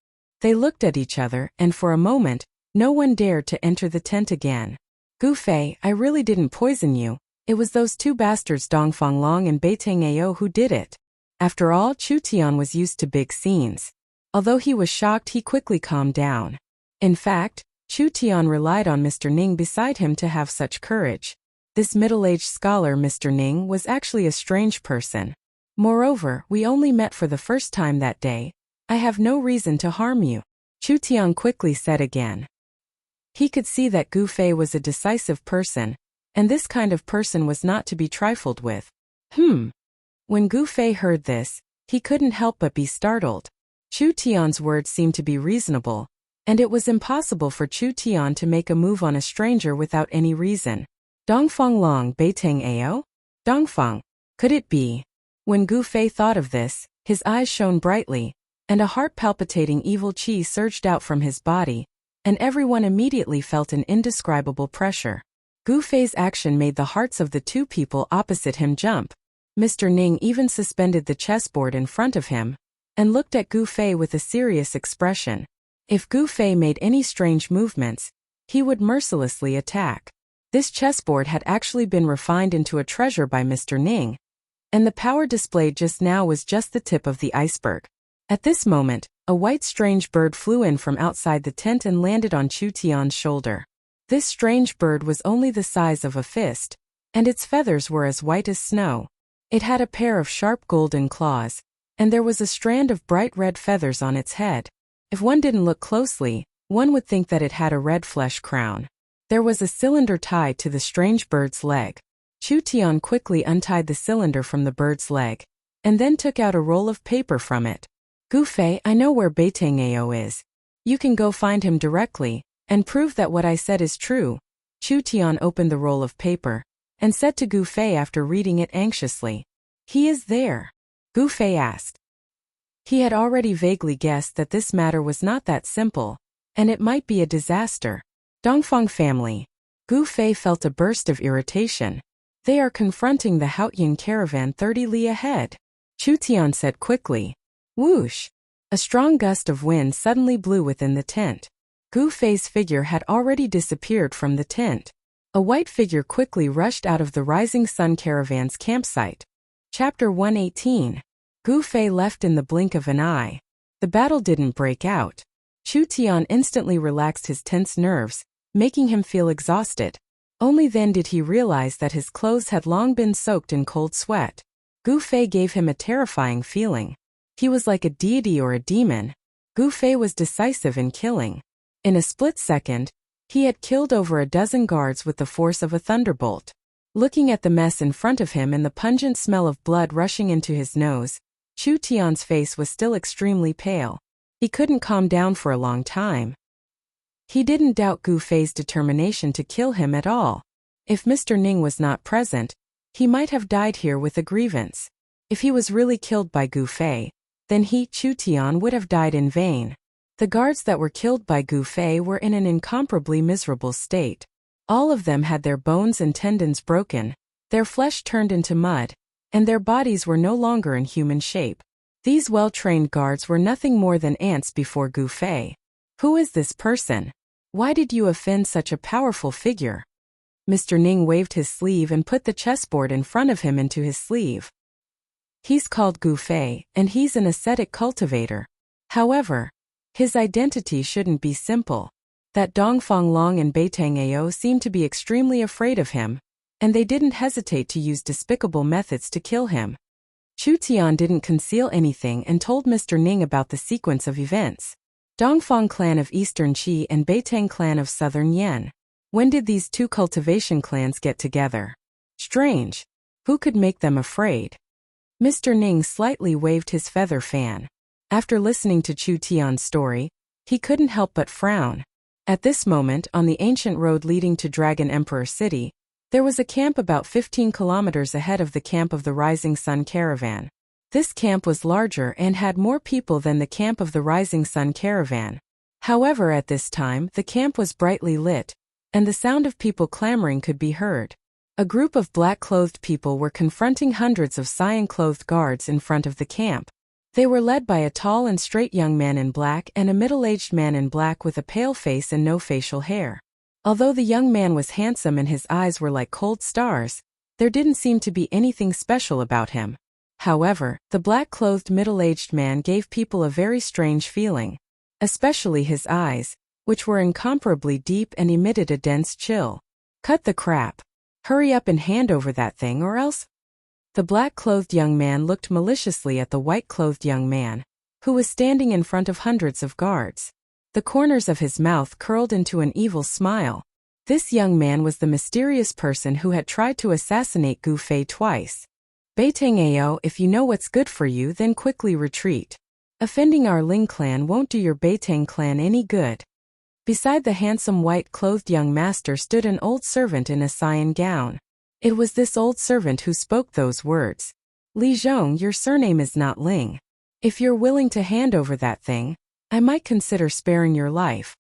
They looked at each other, and for a moment, no one dared to enter the tent again. Gu Fei, I really didn't poison you. It was those 2 bastards Dongfang Long and Beitang Ao who did it. After all, Chu Tian was used to big scenes. Although he was shocked, he quickly calmed down. In fact, Chu Tian relied on Mr. Ning beside him to have such courage. This middle-aged scholar, Mr. Ning, was actually a strange person. Moreover, we only met for the first time that day. I have no reason to harm you. Chu Tian quickly said again. He could see that Gu Fei was a decisive person, and this kind of person was not to be trifled with. When Gu Fei heard this, he couldn't help but be startled. Chu Tian's words seemed to be reasonable, and it was impossible for Chu Tian to make a move on a stranger without any reason. Dongfang Long Beiteng Ao? Dongfang. Could it be? When Gu Fei thought of this, his eyes shone brightly, and a heart-palpitating evil qi surged out from his body, and everyone immediately felt an indescribable pressure. Gu Fei's action made the hearts of the two people opposite him jump. Mr. Ning even suspended the chessboard in front of him, and looked at Gu Fei with a serious expression. If Gu Fei made any strange movements, he would mercilessly attack. This chessboard had actually been refined into a treasure by Mr. Ning, and the power displayed just now was just the tip of the iceberg. At this moment, a white strange bird flew in from outside the tent and landed on Chu Tian's shoulder. This strange bird was only the size of a fist, and its feathers were as white as snow. It had a pair of sharp golden claws, and there was a strand of bright red feathers on its head. If one didn't look closely, one would think that it had a red flesh crown. There was a cylinder tied to the strange bird's leg. Chu Tian quickly untied the cylinder from the bird's leg, and then took out a roll of paper from it. Gu Fei, I know where Beiteng Ao is. You can go find him directly, and prove that what I said is true. Chu Tian opened the roll of paper, and said to Gu Fei after reading it anxiously. He is there? Gu Fei asked. He had already vaguely guessed that this matter was not that simple, and it might be a disaster. Dongfang family. Gu Fei felt a burst of irritation. They are confronting the Haoying caravan 30 li ahead. Chu Tian said quickly. Whoosh! A strong gust of wind suddenly blew within the tent. Gu Fei's figure had already disappeared from the tent. A white figure quickly rushed out of the Rising Sun caravan's campsite. Chapter 118. Gu Fei left in the blink of an eye. The battle didn't break out. Chu Tian instantly relaxed his tense nerves, making him feel exhausted. Only then did he realize that his clothes had long been soaked in cold sweat. Gu Fei gave him a terrifying feeling. He was like a deity or a demon. Gu Fei was decisive in killing. In a split second, he had killed over a dozen guards with the force of a thunderbolt. Looking at the mess in front of him and the pungent smell of blood rushing into his nose, Chu Tian's face was still extremely pale. He couldn't calm down for a long time. He didn't doubt Gu Fei's determination to kill him at all. If Mr. Ning was not present, he might have died here with a grievance. If he was really killed by Gu Fei, then he, Chu Tian, would have died in vain. The guards that were killed by Gu Fei were in an incomparably miserable state. All of them had their bones and tendons broken, their flesh turned into mud, and their bodies were no longer in human shape. These well-trained guards were nothing more than ants before Gu Fei. Who is this person? Why did you offend such a powerful figure? Mr. Ning waved his sleeve and put the chessboard in front of him into his sleeve. He's called Gu Fei, and he's an ascetic cultivator. However, his identity shouldn't be simple. That Dongfang Long and Beiteng Ao seemed to be extremely afraid of him, and they didn't hesitate to use despicable methods to kill him. Chu Tian didn't conceal anything and told Mr. Ning about the sequence of events. Dongfang clan of Eastern Qi and Beiteng clan of Southern Yan. When did these two cultivation clans get together? Strange. Who could make them afraid? Mr. Ning slightly waved his feather fan. After listening to Chu Tian's story, he couldn't help but frown. At this moment, on the ancient road leading to Dragon Emperor City, there was a camp about 15 kilometers ahead of the camp of the Rising Sun caravan. This camp was larger and had more people than the camp of the Rising Sun caravan. However, at this time, the camp was brightly lit, and the sound of people clamoring could be heard. A group of black-clothed people were confronting hundreds of cyan-clothed guards in front of the camp. They were led by a tall and straight young man in black and a middle-aged man in black with a pale face and no facial hair. Although the young man was handsome and his eyes were like cold stars, there didn't seem to be anything special about him. However, the black-clothed middle-aged man gave people a very strange feeling, especially his eyes, which were incomparably deep and emitted a dense chill. Cut the crap. Hurry up and hand over that thing or else. The black-clothed young man looked maliciously at the white-clothed young man, who was standing in front of hundreds of guards. The corners of his mouth curled into an evil smile. This young man was the mysterious person who had tried to assassinate Gu Fei twice. Beitang Ao, if you know what's good for you, then quickly retreat. Offending our Ling clan won't do your Beitang clan any good. Beside the handsome white-clothed young master stood an old servant in a cyan gown. It was this old servant who spoke those words. Li Zhong, your surname is not Ling. If you're willing to hand over that thing, I might consider sparing your life.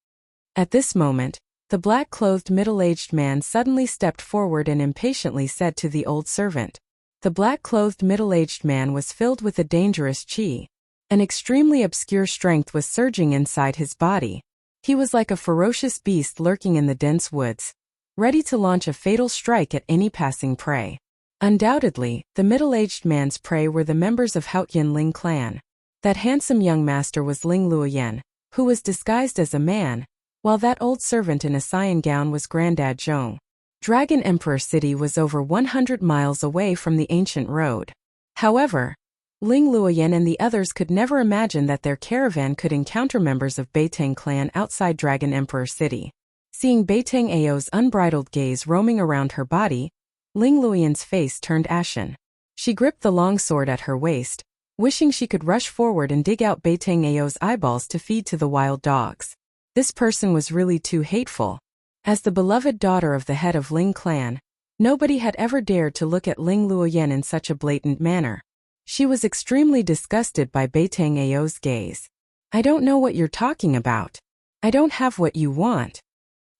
At this moment, the black-clothed middle-aged man suddenly stepped forward and impatiently said to the old servant. The black-clothed middle-aged man was filled with a dangerous qi. An extremely obscure strength was surging inside his body. He was like a ferocious beast lurking in the dense woods, ready to launch a fatal strike at any passing prey. Undoubtedly, the middle-aged man's prey were the members of Haotian Ling clan. That handsome young master was Ling Luoyan, who was disguised as a man, while that old servant in a cyan gown was Grandad Zhong. Dragon Emperor City was over 100 miles away from the ancient road. However, Ling Luoyan and the others could never imagine that their caravan could encounter members of Beitang clan outside Dragon Emperor City. Seeing Beitang Ao's unbridled gaze roaming around her body, Ling Luoyan's face turned ashen. She gripped the long sword at her waist, wishing she could rush forward and dig out Beitang Ao's eyeballs to feed to the wild dogs. This person was really too hateful. As the beloved daughter of the head of Ling clan, nobody had ever dared to look at Ling Luoyan in such a blatant manner. She was extremely disgusted by Beitang Ao's gaze. I don't know what you're talking about. I don't have what you want.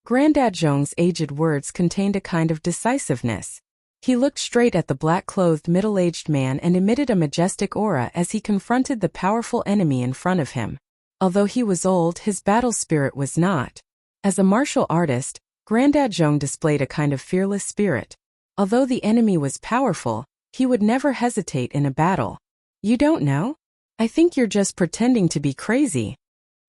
Grandad Zhong's aged words contained a kind of decisiveness. He looked straight at the black-clothed middle-aged man and emitted a majestic aura as he confronted the powerful enemy in front of him. Although he was old, his battle spirit was not. As a martial artist, Grandad Zhong displayed a kind of fearless spirit. Although the enemy was powerful, he would never hesitate in a battle. You don't know? I think you're just pretending to be crazy.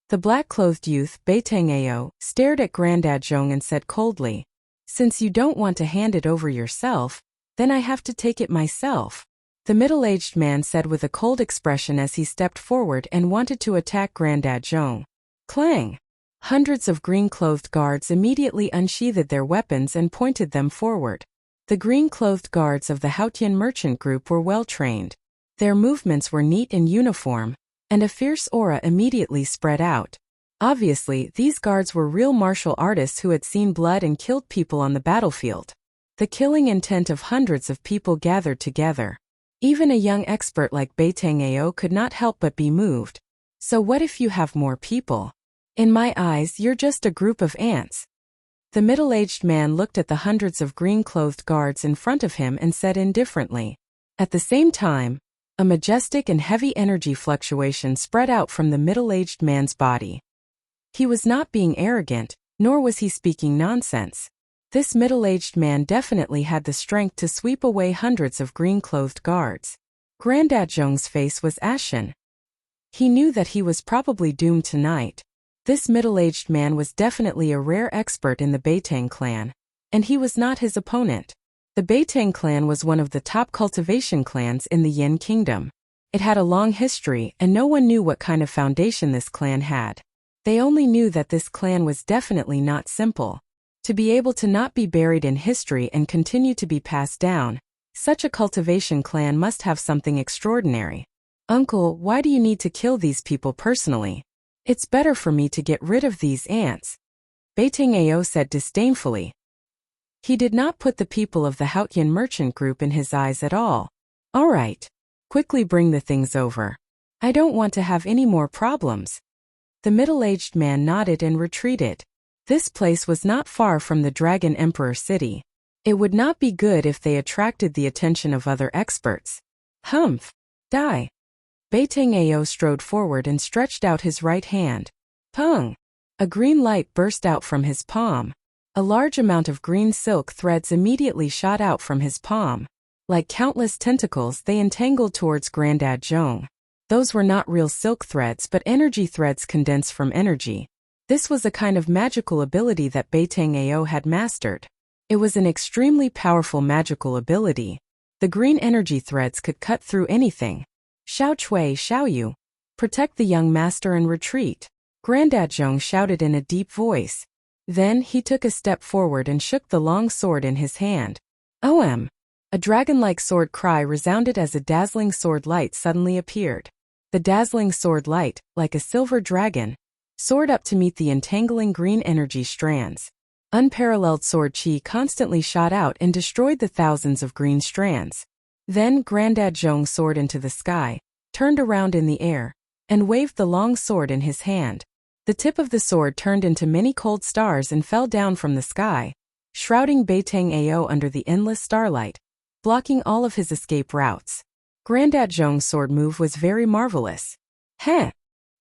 The black-clothed youth, Beitang Ao, stared at Grandad Zhong and said coldly, Since you don't want to hand it over yourself, then I have to take it myself. The middle-aged man said with a cold expression as he stepped forward and wanted to attack Grandad Zhong. Clang! Hundreds of green-clothed guards immediately unsheathed their weapons and pointed them forward. The green-clothed guards of the Haotian merchant group were well-trained. Their movements were neat and uniform, and a fierce aura immediately spread out. Obviously, these guards were real martial artists who had seen blood and killed people on the battlefield. The killing intent of hundreds of people gathered together. Even a young expert like Beitang Ao could not help but be moved. So what if you have more people? In my eyes, you're just a group of ants. The middle-aged man looked at the hundreds of green-clothed guards in front of him and said indifferently. At the same time, a majestic and heavy energy fluctuation spread out from the middle-aged man's body. He was not being arrogant, nor was he speaking nonsense. This middle-aged man definitely had the strength to sweep away hundreds of green-clothed guards. Grandad Zhong's face was ashen. He knew that he was probably doomed tonight. This middle-aged man was definitely a rare expert in the Beitang clan, and he was not his opponent. The Beitang clan was one of the top cultivation clans in the Yin Kingdom. It had a long history, and no one knew what kind of foundation this clan had. They only knew that this clan was definitely not simple. To be able to not be buried in history and continue to be passed down, such a cultivation clan must have something extraordinary. Uncle, why do you need to kill these people personally? It's better for me to get rid of these ants. Beitang Ao said disdainfully. He did not put the people of the Haotian merchant group in his eyes at all. All right. Quickly bring the things over. I don't want to have any more problems. The middle-aged man nodded and retreated. This place was not far from the Dragon Emperor City. It would not be good if they attracted the attention of other experts. Humph! Die! Beitang Ao strode forward and stretched out his right hand. Pung! A green light burst out from his palm. A large amount of green silk threads immediately shot out from his palm. Like countless tentacles, they entangled towards Grandad Zhong. Those were not real silk threads but energy threads condensed from energy. This was a kind of magical ability that Beitang Ao had mastered. It was an extremely powerful magical ability. The green energy threads could cut through anything. Xiao Cui, Xiao Yu. Protect the young master and retreat. Grandad Zhong shouted in a deep voice. Then he took a step forward and shook the long sword in his hand. OM! A dragon-like sword cry resounded as a dazzling sword light suddenly appeared. The dazzling sword light, like a silver dragon, soared up to meet the entangling green energy strands. Unparalleled sword chi constantly shot out and destroyed the thousands of green strands. Then Grandad Zhong soared into the sky, turned around in the air, and waved the long sword in his hand. The tip of the sword turned into many cold stars and fell down from the sky, shrouding Beitang Ao under the endless starlight, blocking all of his escape routes. Grandad Zhong's sword move was very marvelous. Heh!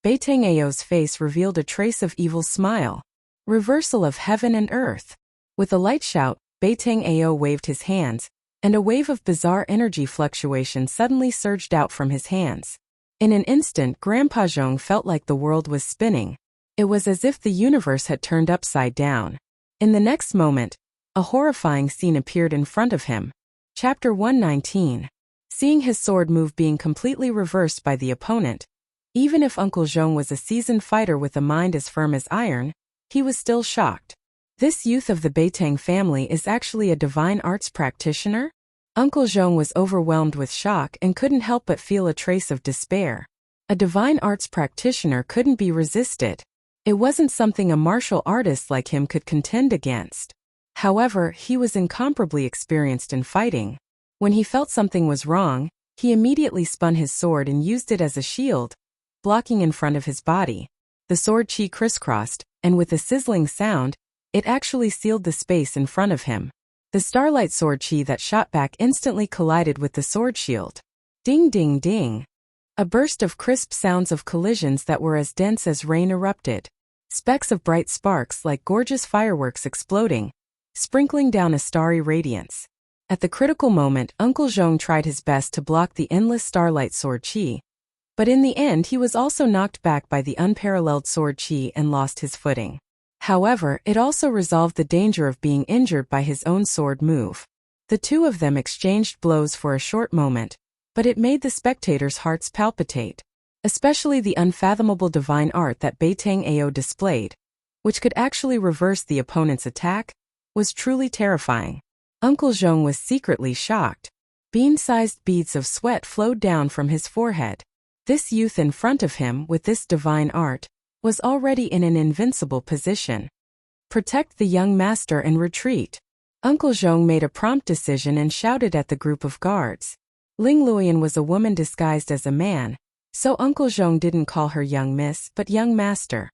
Beitang Ao's face revealed a trace of evil smile. Reversal of heaven and earth. With a light shout, Beitang Ao waved his hands, and a wave of bizarre energy fluctuation suddenly surged out from his hands. In an instant, Grandpa Zhong felt like the world was spinning. It was as if the universe had turned upside down. In the next moment, a horrifying scene appeared in front of him. Chapter 119. Seeing his sword move being completely reversed by the opponent, even if Uncle Zhong was a seasoned fighter with a mind as firm as iron, he was still shocked. This youth of the Beitang family is actually a divine arts practitioner? Uncle Zhong was overwhelmed with shock and couldn't help but feel a trace of despair. A divine arts practitioner couldn't be resisted. It wasn't something a martial artist like him could contend against. However, he was incomparably experienced in fighting. When he felt something was wrong, he immediately spun his sword and used it as a shield, blocking in front of his body. The sword chi crisscrossed, and with a sizzling sound, it actually sealed the space in front of him. The starlight sword chi that shot back instantly collided with the sword shield. Ding ding ding. A burst of crisp sounds of collisions that were as dense as rain erupted. Specks of bright sparks like gorgeous fireworks exploding, sprinkling down a starry radiance. At the critical moment, Uncle Zhong tried his best to block the endless starlight sword chi. But in the end he was also knocked back by the unparalleled sword chi and lost his footing. However, it also resolved the danger of being injured by his own sword move. The two of them exchanged blows for a short moment, but it made the spectators' hearts palpitate. Especially the unfathomable divine art that Beitang Ao displayed, which could actually reverse the opponent's attack, was truly terrifying. Uncle Zhong was secretly shocked. Bean-sized beads of sweat flowed down from his forehead. This youth in front of him with this divine art was already in an invincible position. Protect the young master and retreat. Uncle Zhong made a prompt decision and shouted at the group of guards. Ling Luoyan was a woman disguised as a man, so Uncle Zhong didn't call her young miss but young master.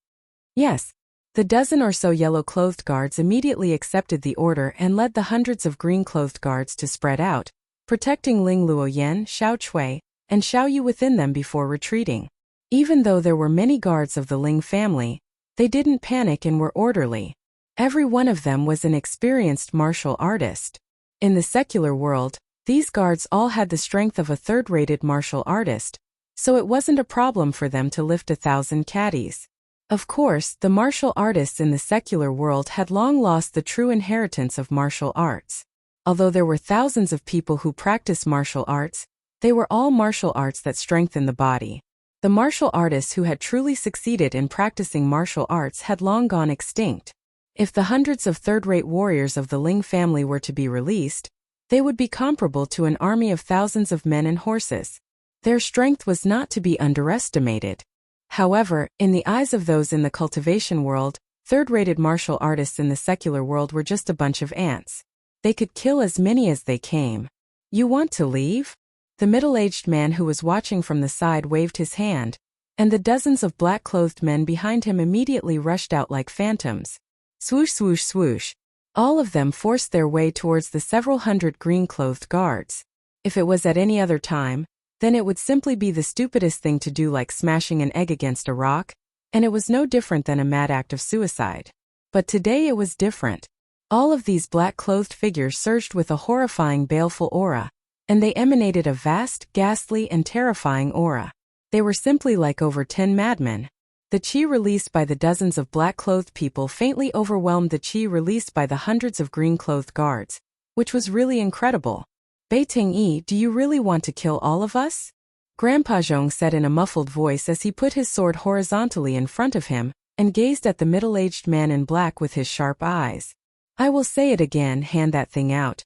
Yes. The dozen or so yellow-clothed guards immediately accepted the order and led the hundreds of green-clothed guards to spread out, protecting Ling Luoyan, Xiao Chui, and Xiao Yu within them before retreating. Even though there were many guards of the Ling family, they didn't panic and were orderly. Every one of them was an experienced martial artist. In the secular world, these guards all had the strength of a third-rated martial artist, so it wasn't a problem for them to lift 1,000 caddies. Of course, the martial artists in the secular world had long lost the true inheritance of martial arts. Although there were thousands of people who practice martial arts, they were all martial arts that strengthen the body. The martial artists who had truly succeeded in practicing martial arts had long gone extinct. If the hundreds of third-rate warriors of the Ling family were to be released, they would be comparable to an army of thousands of men and horses. Their strength was not to be underestimated. However, in the eyes of those in the cultivation world, third-rated martial artists in the secular world were just a bunch of ants. They could kill as many as they came. You want to leave? The middle-aged man who was watching from the side waved his hand, and the dozens of black-clothed men behind him immediately rushed out like phantoms. Swoosh swoosh swoosh. All of them forced their way towards the several hundred green-clothed guards. If it was at any other time, then it would simply be the stupidest thing to do, like smashing an egg against a rock, and it was no different than a mad act of suicide. But today it was different. All of these black-clothed figures surged with a horrifying baleful aura, and they emanated a vast, ghastly, and terrifying aura. They were simply like over 10 madmen. The chi released by the dozens of black-clothed people faintly overwhelmed the chi released by the hundreds of green-clothed guards, which was really incredible. Beitang Yi, do you really want to kill all of us? Grandpa Zhong said in a muffled voice as he put his sword horizontally in front of him and gazed at the middle-aged man in black with his sharp eyes. I will say it again, hand that thing out.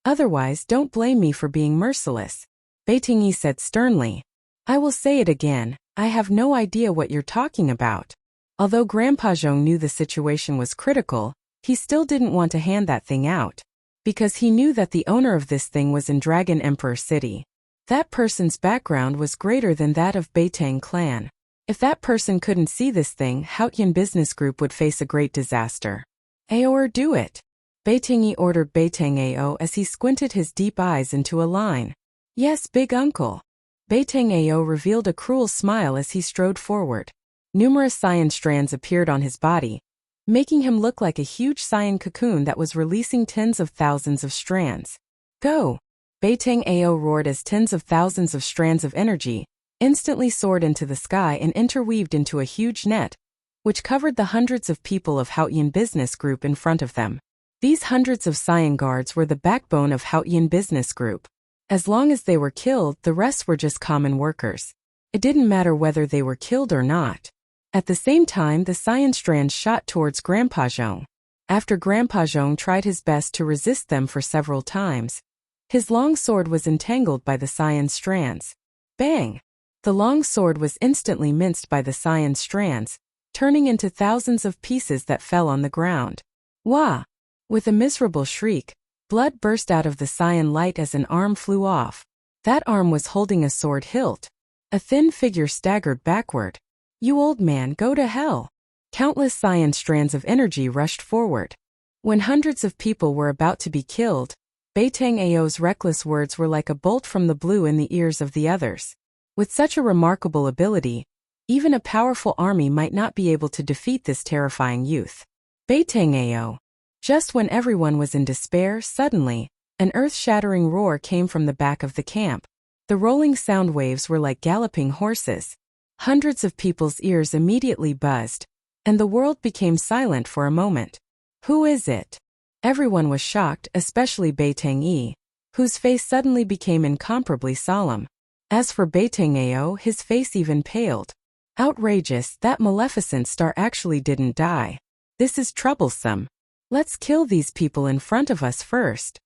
Otherwise, don't blame me for being merciless, Beitingyi said sternly. I will say it again, I have no idea what you're talking about. Although Grandpa Zhong knew the situation was critical, he still didn't want to hand that thing out. Because he knew that the owner of this thing was in Dragon Emperor City. That person's background was greater than that of Beitang clan. If that person couldn't see this thing, Haotian Business Group would face a great disaster. Aor, do it. Beitingyi ordered Beitang Ao as he squinted his deep eyes into a line. Yes, big uncle. Beitang Ao revealed a cruel smile as he strode forward. Numerous cyan strands appeared on his body, making him look like a huge cyan cocoon that was releasing tens of thousands of strands. Go! Beitang Ao roared as tens of thousands of strands of energy instantly soared into the sky and interweaved into a huge net, which covered the hundreds of people of Haotian Business Group in front of them. These hundreds of cyan guards were the backbone of Haotian Business Group. As long as they were killed, the rest were just common workers. It didn't matter whether they were killed or not. At the same time, the cyan strands shot towards Grandpa Zhong. After Grandpa Zhong tried his best to resist them for several times, his long sword was entangled by the cyan strands. Bang! The long sword was instantly minced by the cyan strands, turning into thousands of pieces that fell on the ground. Wah! With a miserable shriek, blood burst out of the cyan light as an arm flew off. That arm was holding a sword hilt. A thin figure staggered backward. You old man, go to hell! Countless cyan strands of energy rushed forward. When hundreds of people were about to be killed, Beitang Ao's reckless words were like a bolt from the blue in the ears of the others. With such a remarkable ability, even a powerful army might not be able to defeat this terrifying youth. Beitang Ao. Just when everyone was in despair, suddenly, an earth-shattering roar came from the back of the camp. The rolling sound waves were like galloping horses. Hundreds of people's ears immediately buzzed, and the world became silent for a moment. Who is it? Everyone was shocked, especially Beitang Yi, whose face suddenly became incomparably solemn. As for Beitang Ao, his face even paled. Outrageous, that maleficent star actually didn't die. This is troublesome. Let's kill these people in front of us first.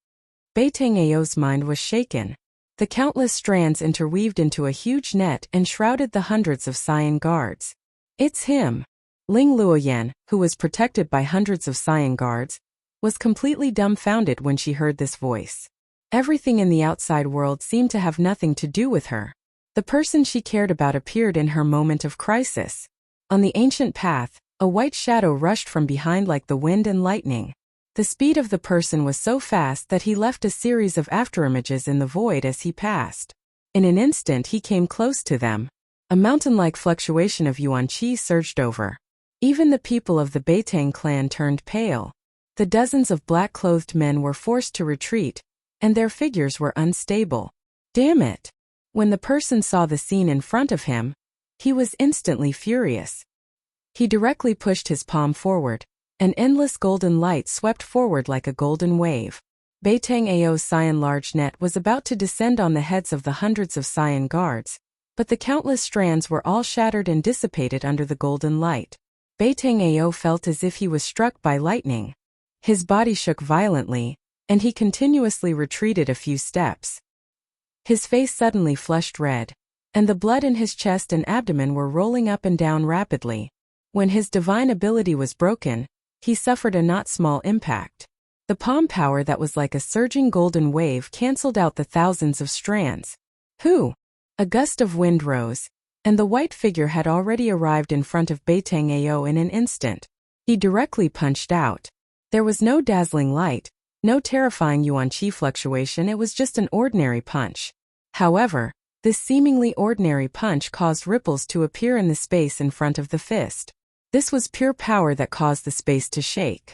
Beitang Ao's mind was shaken. The countless strands interweaved into a huge net and shrouded the hundreds of cyan guards. It's him. Ling Luoyan, who was protected by hundreds of cyan guards, was completely dumbfounded when she heard this voice. Everything in the outside world seemed to have nothing to do with her. The person she cared about appeared in her moment of crisis. On the ancient path, a white shadow rushed from behind like the wind and lightning. The speed of the person was so fast that he left a series of afterimages in the void as he passed. In an instant he came close to them. A mountain-like fluctuation of yuan qi surged over. Even the people of the Beitang clan turned pale. The dozens of black-clothed men were forced to retreat, and their figures were unstable. Damn it! When the person saw the scene in front of him, he was instantly furious. He directly pushed his palm forward. An endless golden light swept forward like a golden wave. Beitang Ao's cyan large net was about to descend on the heads of the hundreds of cyan guards, but the countless strands were all shattered and dissipated under the golden light. Beitang Ao felt as if he was struck by lightning. His body shook violently, and he continuously retreated a few steps. His face suddenly flushed red, and the blood in his chest and abdomen were rolling up and down rapidly. When his divine ability was broken, he suffered a not small impact. The palm power that was like a surging golden wave cancelled out the thousands of strands. Who? A gust of wind rose, and the white figure had already arrived in front of Beitang Ao in an instant. He directly punched out. There was no dazzling light, no terrifying yuan qi fluctuation, it was just an ordinary punch. However, this seemingly ordinary punch caused ripples to appear in the space in front of the fist. This was pure power that caused the space to shake.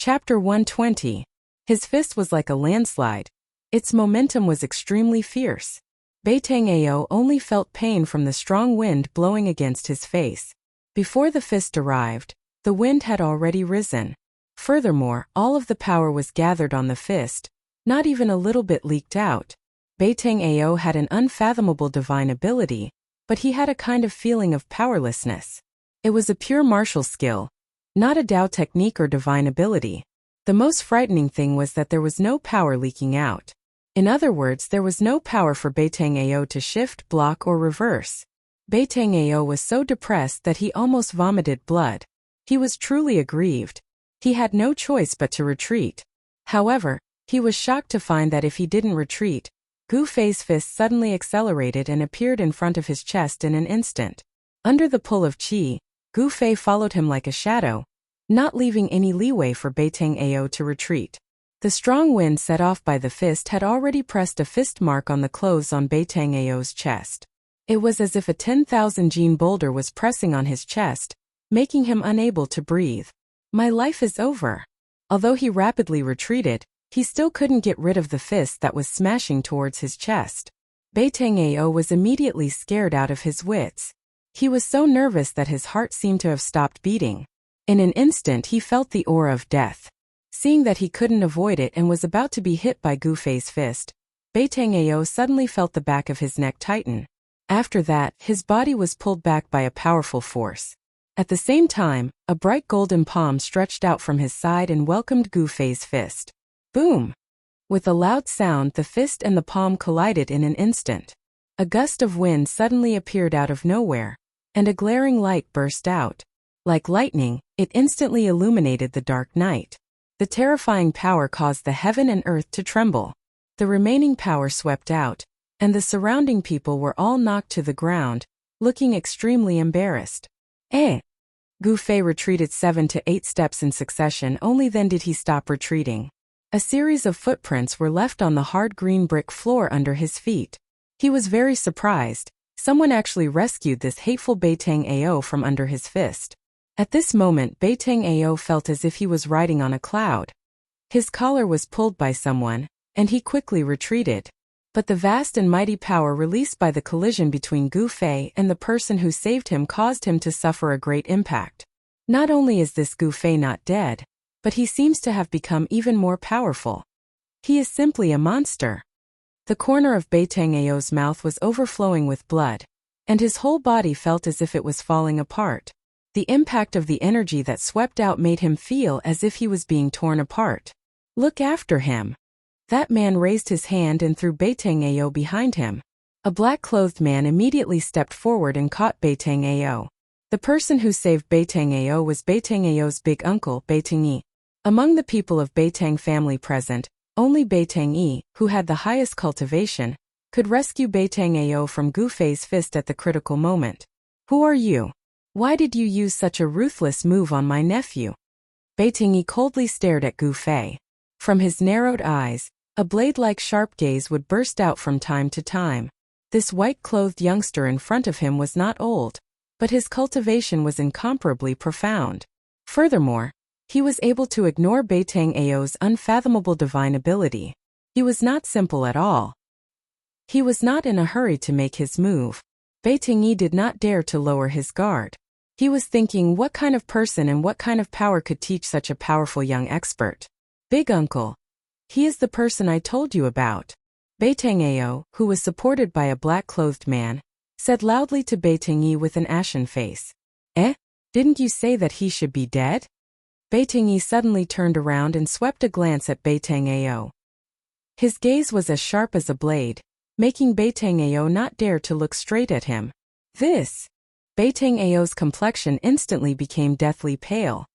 Chapter 120. His fist was like a landslide. Its momentum was extremely fierce. Beitang Ao only felt pain from the strong wind blowing against his face. Before the fist arrived, the wind had already risen. Furthermore, all of the power was gathered on the fist, not even a little bit leaked out. Beitang Ao had an unfathomable divine ability, but he had a kind of feeling of powerlessness. It was a pure martial skill, not a Dao technique or divine ability. The The most frightening thing was that there was no power leaking out. In other words, there was no power for Beitang Ao to shift, block, or reverse. Beitang Ao was so depressed that he almost vomited blood. He was truly aggrieved. He had no choice but to retreat. However, he was shocked to find that if he didn't retreat, Gu Fei's fist suddenly accelerated and appeared in front of his chest in an instant. Under the pull of qi, Gu Fei followed him like a shadow, not leaving any leeway for Beitang Ao to retreat. The strong wind set off by the fist had already pressed a fist mark on the clothes on Beitang Ao's chest. It was as if a 10,000 gene boulder was pressing on his chest, making him unable to breathe. My life is over. Although he rapidly retreated, he still couldn't get rid of the fist that was smashing towards his chest. Beitang Ao was immediately scared out of his wits. He was so nervous that his heart seemed to have stopped beating. In an instant he felt the aura of death. Seeing that he couldn't avoid it and was about to be hit by Gu Fei's fist, Beitang Ao suddenly felt the back of his neck tighten. After that, his body was pulled back by a powerful force. At the same time, a bright golden palm stretched out from his side and welcomed Gu Fei's fist. Boom! With a loud sound, the fist and the palm collided in an instant. A gust of wind suddenly appeared out of nowhere, and a glaring light burst out. Like lightning, it instantly illuminated the dark night. The terrifying power caused the heaven and earth to tremble. The remaining power swept out, and the surrounding people were all knocked to the ground, looking extremely embarrassed. Gu Fei retreated 7 to 8 steps in succession, only then did he stop retreating. A series of footprints were left on the hard green brick floor under his feet. He was very surprised. Someone actually rescued this hateful Beitang Ao from under his fist. At this moment, Beitang Ao felt as if he was riding on a cloud. His collar was pulled by someone, and he quickly retreated. But the vast and mighty power released by the collision between Gu Fei and the person who saved him caused him to suffer a great impact. Not only is this Gu Fei not dead, but he seems to have become even more powerful. He is simply a monster. The corner of Beitang Ao's mouth was overflowing with blood, and his whole body felt as if it was falling apart. The impact of the energy that swept out made him feel as if he was being torn apart. Look after him. That man raised his hand and threw Beitang Ao behind him. A black-clothed man immediately stepped forward and caught Beitang Ao. The person who saved Beitang Ao was Beitang Ao's big uncle, Beitang Yi. Among the people of Beitang family present, only Beitang Yi, who had the highest cultivation, could rescue Beitang Ao from Gu Fei's fist at the critical moment. Who are you? Why did you use such a ruthless move on my nephew? Beitang Yi coldly stared at Gu Fei. From his narrowed eyes, a blade-like sharp gaze would burst out from time to time. This white-clothed youngster in front of him was not old, but his cultivation was incomparably profound. Furthermore, he was able to ignore Beitang Ao's unfathomable divine ability. He was not simple at all. He was not in a hurry to make his move. Beitang Yi did not dare to lower his guard. He was thinking what kind of person and what kind of power could teach such a powerful young expert. Big uncle. He is the person I told you about. Beitang Ao, who was supported by a black-clothed man, said loudly to Beitang Yi with an ashen face. Didn't you say that he should be dead? Beitang Yi suddenly turned around and swept a glance at Beitang Ao. His gaze was as sharp as a blade, making Beitang Ao not dare to look straight at him. Beitang Ao's complexion instantly became deathly pale.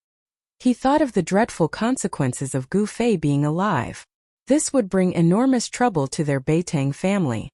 He thought of the dreadful consequences of Gu Fei being alive. This would bring enormous trouble to their Beitang family.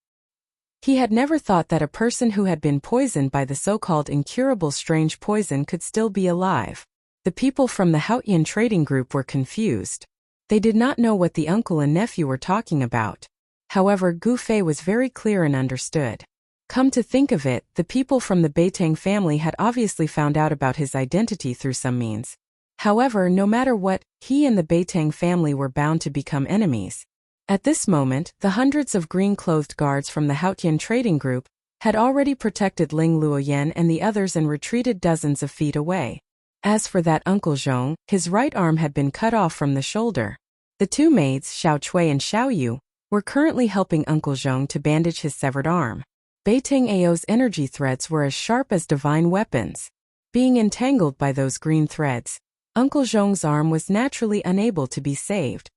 He had never thought that a person who had been poisoned by the so-called incurable strange poison could still be alive. The people from the Haotian trading group were confused. They did not know what the uncle and nephew were talking about. However, Gu Fei was very clear and understood. Come to think of it, the people from the Beitang family had obviously found out about his identity through some means. However, no matter what, he and the Beitang family were bound to become enemies. At this moment, the hundreds of green-clothed guards from the Haotian trading group had already protected Ling Luoyan and the others and retreated dozens of feet away. As for that Uncle Zhong, his right arm had been cut off from the shoulder. The two maids, Xiao Cui and Xiao Yu, were currently helping Uncle Zhong to bandage his severed arm. Beitang Ao's energy threads were as sharp as divine weapons. Being entangled by those green threads, Uncle Zhong's arm was naturally unable to be saved.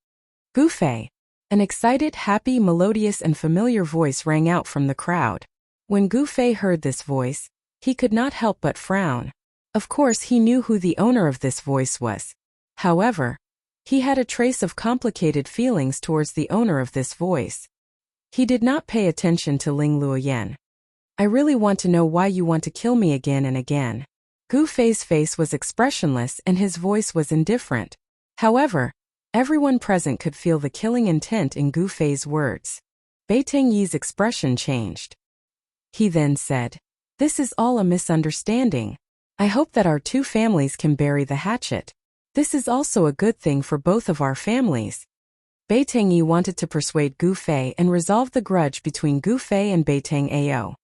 Gu Fei. An excited, happy, melodious and familiar voice rang out from the crowd. When Gu Fei heard this voice, he could not help but frown. Of course he knew who the owner of this voice was. However, he had a trace of complicated feelings towards the owner of this voice. He did not pay attention to Ling Luoyan. I really want to know why you want to kill me again and again. Gu Fei's face was expressionless and his voice was indifferent. However, everyone present could feel the killing intent in Gu Fei's words. Bei Tengyi's expression changed. He then said, "This is all a misunderstanding. I hope that our two families can bury the hatchet. This is also a good thing for both of our families." Bei Tengyi wanted to persuade Gu Fei and resolve the grudge between Gu Fei and Bei Teng-ao.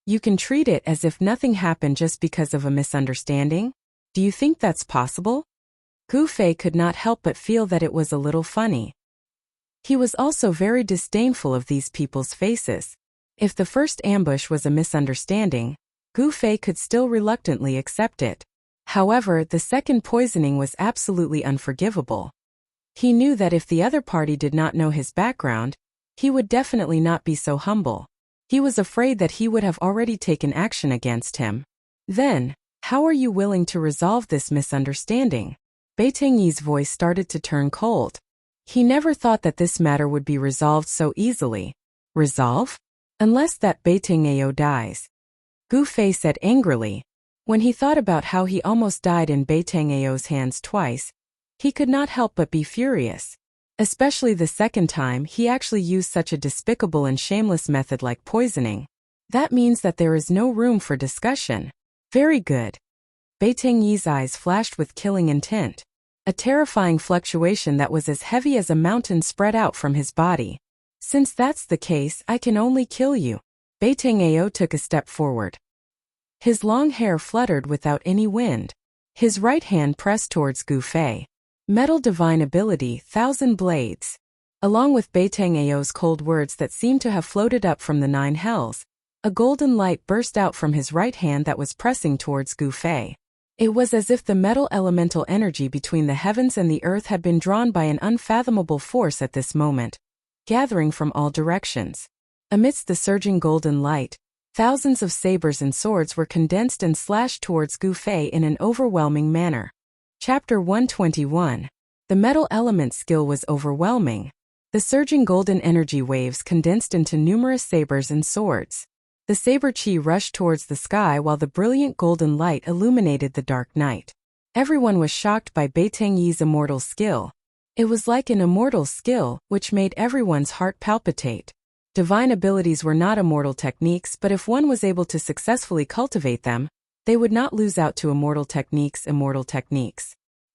You can treat it as if nothing happened just because of a misunderstanding? Do you think that's possible? Gu Fei could not help but feel that it was a little funny. He was also very disdainful of these people's faces. If the first ambush was a misunderstanding, Gu Fei could still reluctantly accept it. However, the second poisoning was absolutely unforgivable. He knew that if the other party did not know his background, he would definitely not be so humble. He was afraid that he would have already taken action against him. Then, how are you willing to resolve this misunderstanding? Bei Tengyi's voice started to turn cold. He never thought that this matter would be resolved so easily. Resolve? Unless that Bei Teng-ao dies. Gu Fei said angrily. When he thought about how he almost died in Bei Teng-ao's hands twice, he could not help but be furious. Especially the second time he actually used such a despicable and shameless method like poisoning. That means that there is no room for discussion. Very good. Bei Tengyi's eyes flashed with killing intent. A terrifying fluctuation that was as heavy as a mountain spread out from his body. Since that's the case, I can only kill you. Bei Teng-ao took a step forward. His long hair fluttered without any wind. His right hand pressed towards Gu Fei. Metal divine ability, 1,000 blades. Along with Bei Teng-ao's cold words that seemed to have floated up from the 9 hells, a golden light burst out from his right hand that was pressing towards Gu Fei. It was as if the metal elemental energy between the heavens and the earth had been drawn by an unfathomable force at this moment, gathering from all directions. Amidst the surging golden light, thousands of sabers and swords were condensed and slashed towards Gu Fei in an overwhelming manner. Chapter 121. The metal element skill was overwhelming. The surging golden energy waves condensed into numerous sabers and swords. The saber chi rushed towards the sky while the brilliant golden light illuminated the dark night. Everyone was shocked by Bei Tengyi's immortal skill. It was like an immortal skill, which made everyone's heart palpitate. Divine abilities were not immortal techniques, but if one was able to successfully cultivate them, they would not lose out to immortal techniques.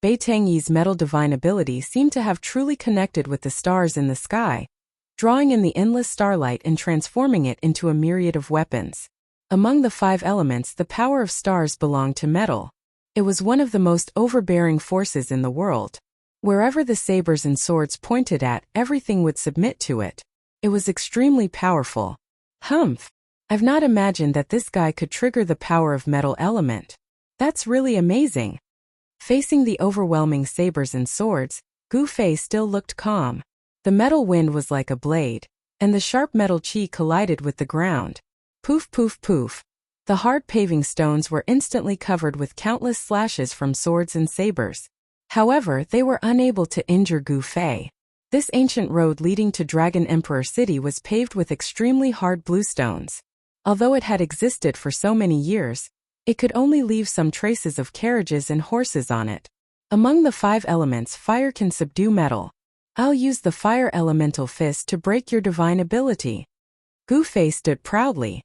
Bei Tengyi's metal divine ability seemed to have truly connected with the stars in the sky, drawing in the endless starlight and transforming it into a myriad of weapons. Among the 5 elements, the power of stars belonged to metal. It was one of the most overbearing forces in the world. Wherever the sabers and swords pointed at, everything would submit to it. It was extremely powerful. I've not imagined that this guy could trigger the power of metal element. That's really amazing. Facing the overwhelming sabers and swords, Gu Fei still looked calm. The metal wind was like a blade, and the sharp metal chi collided with the ground. Poof, poof, poof. The hard paving stones were instantly covered with countless slashes from swords and sabers. However, they were unable to injure Gu Fei. This ancient road leading to Dragon Emperor City was paved with extremely hard bluestones. Although it had existed for so many years, it could only leave some traces of carriages and horses on it. Among the 5 elements, fire can subdue metal. I'll use the fire elemental fist to break your divine ability. Gu Fei stood proudly.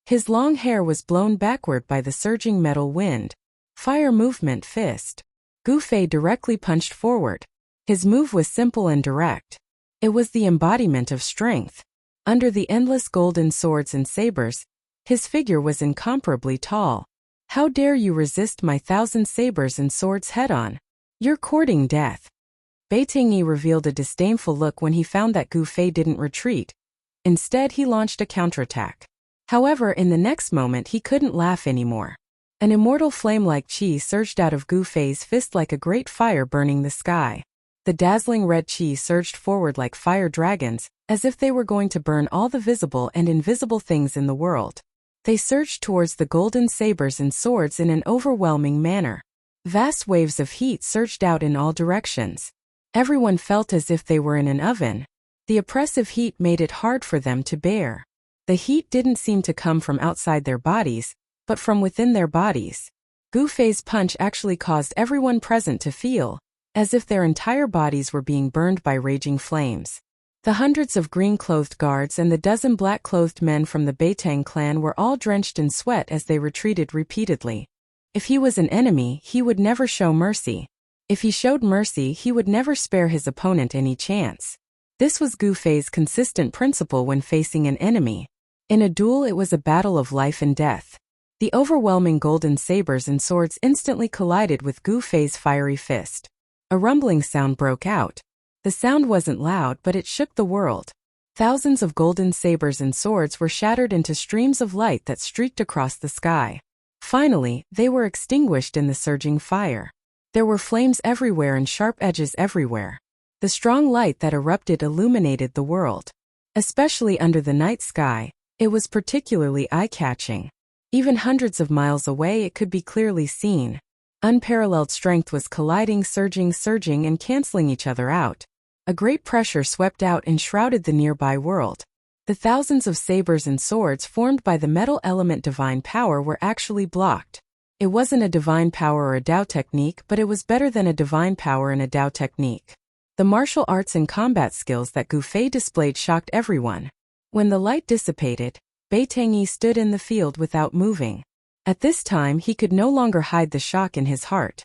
His long hair was blown backward by the surging metal wind. Fire movement fist. Gu Fei directly punched forward. His move was simple and direct. It was the embodiment of strength. Under the endless golden swords and sabers, his figure was incomparably tall. How dare you resist my 1,000 sabers and swords head-on? You're courting death. Bei Tengyi revealed a disdainful look when he found that Gu Fei didn't retreat. Instead, he launched a counterattack. However, in the next moment he couldn't laugh anymore. An immortal flame-like chi surged out of Gu Fei's fist like a great fire burning the sky. The dazzling red chi surged forward like fire dragons, as if they were going to burn all the visible and invisible things in the world. They surged towards the golden sabers and swords in an overwhelming manner. Vast waves of heat surged out in all directions. Everyone felt as if they were in an oven. The oppressive heat made it hard for them to bear. The heat didn't seem to come from outside their bodies, but from within their bodies. Gu Fei's punch actually caused everyone present to feel as if their entire bodies were being burned by raging flames. The hundreds of green-clothed guards and the dozen black-clothed men from the Beitang clan were all drenched in sweat as they retreated repeatedly. If he was an enemy, he would never show mercy. If he showed mercy, he would never spare his opponent any chance. This was Gu Fei's consistent principle when facing an enemy. In a duel, it was a battle of life and death. The overwhelming golden sabers and swords instantly collided with Gu Fei's fiery fist. A rumbling sound broke out. The sound wasn't loud, but it shook the world. Thousands of golden sabers and swords were shattered into streams of light that streaked across the sky. Finally, they were extinguished in the surging fire. There were flames everywhere and sharp edges everywhere. The strong light that erupted illuminated the world. Especially under the night sky, it was particularly eye-catching. Even hundreds of miles away, it could be clearly seen. Unparalleled strength was colliding, surging, and canceling each other out. A great pressure swept out and shrouded the nearby world. The thousands of sabers and swords formed by the metal element divine power were actually blocked. It wasn't a divine power or a Dao technique, but it was better than a divine power and a Dao technique. The martial arts and combat skills that Gu Fei displayed shocked everyone. When the light dissipated, Beitang Yi stood in the field without moving. At this time, he could no longer hide the shock in his heart.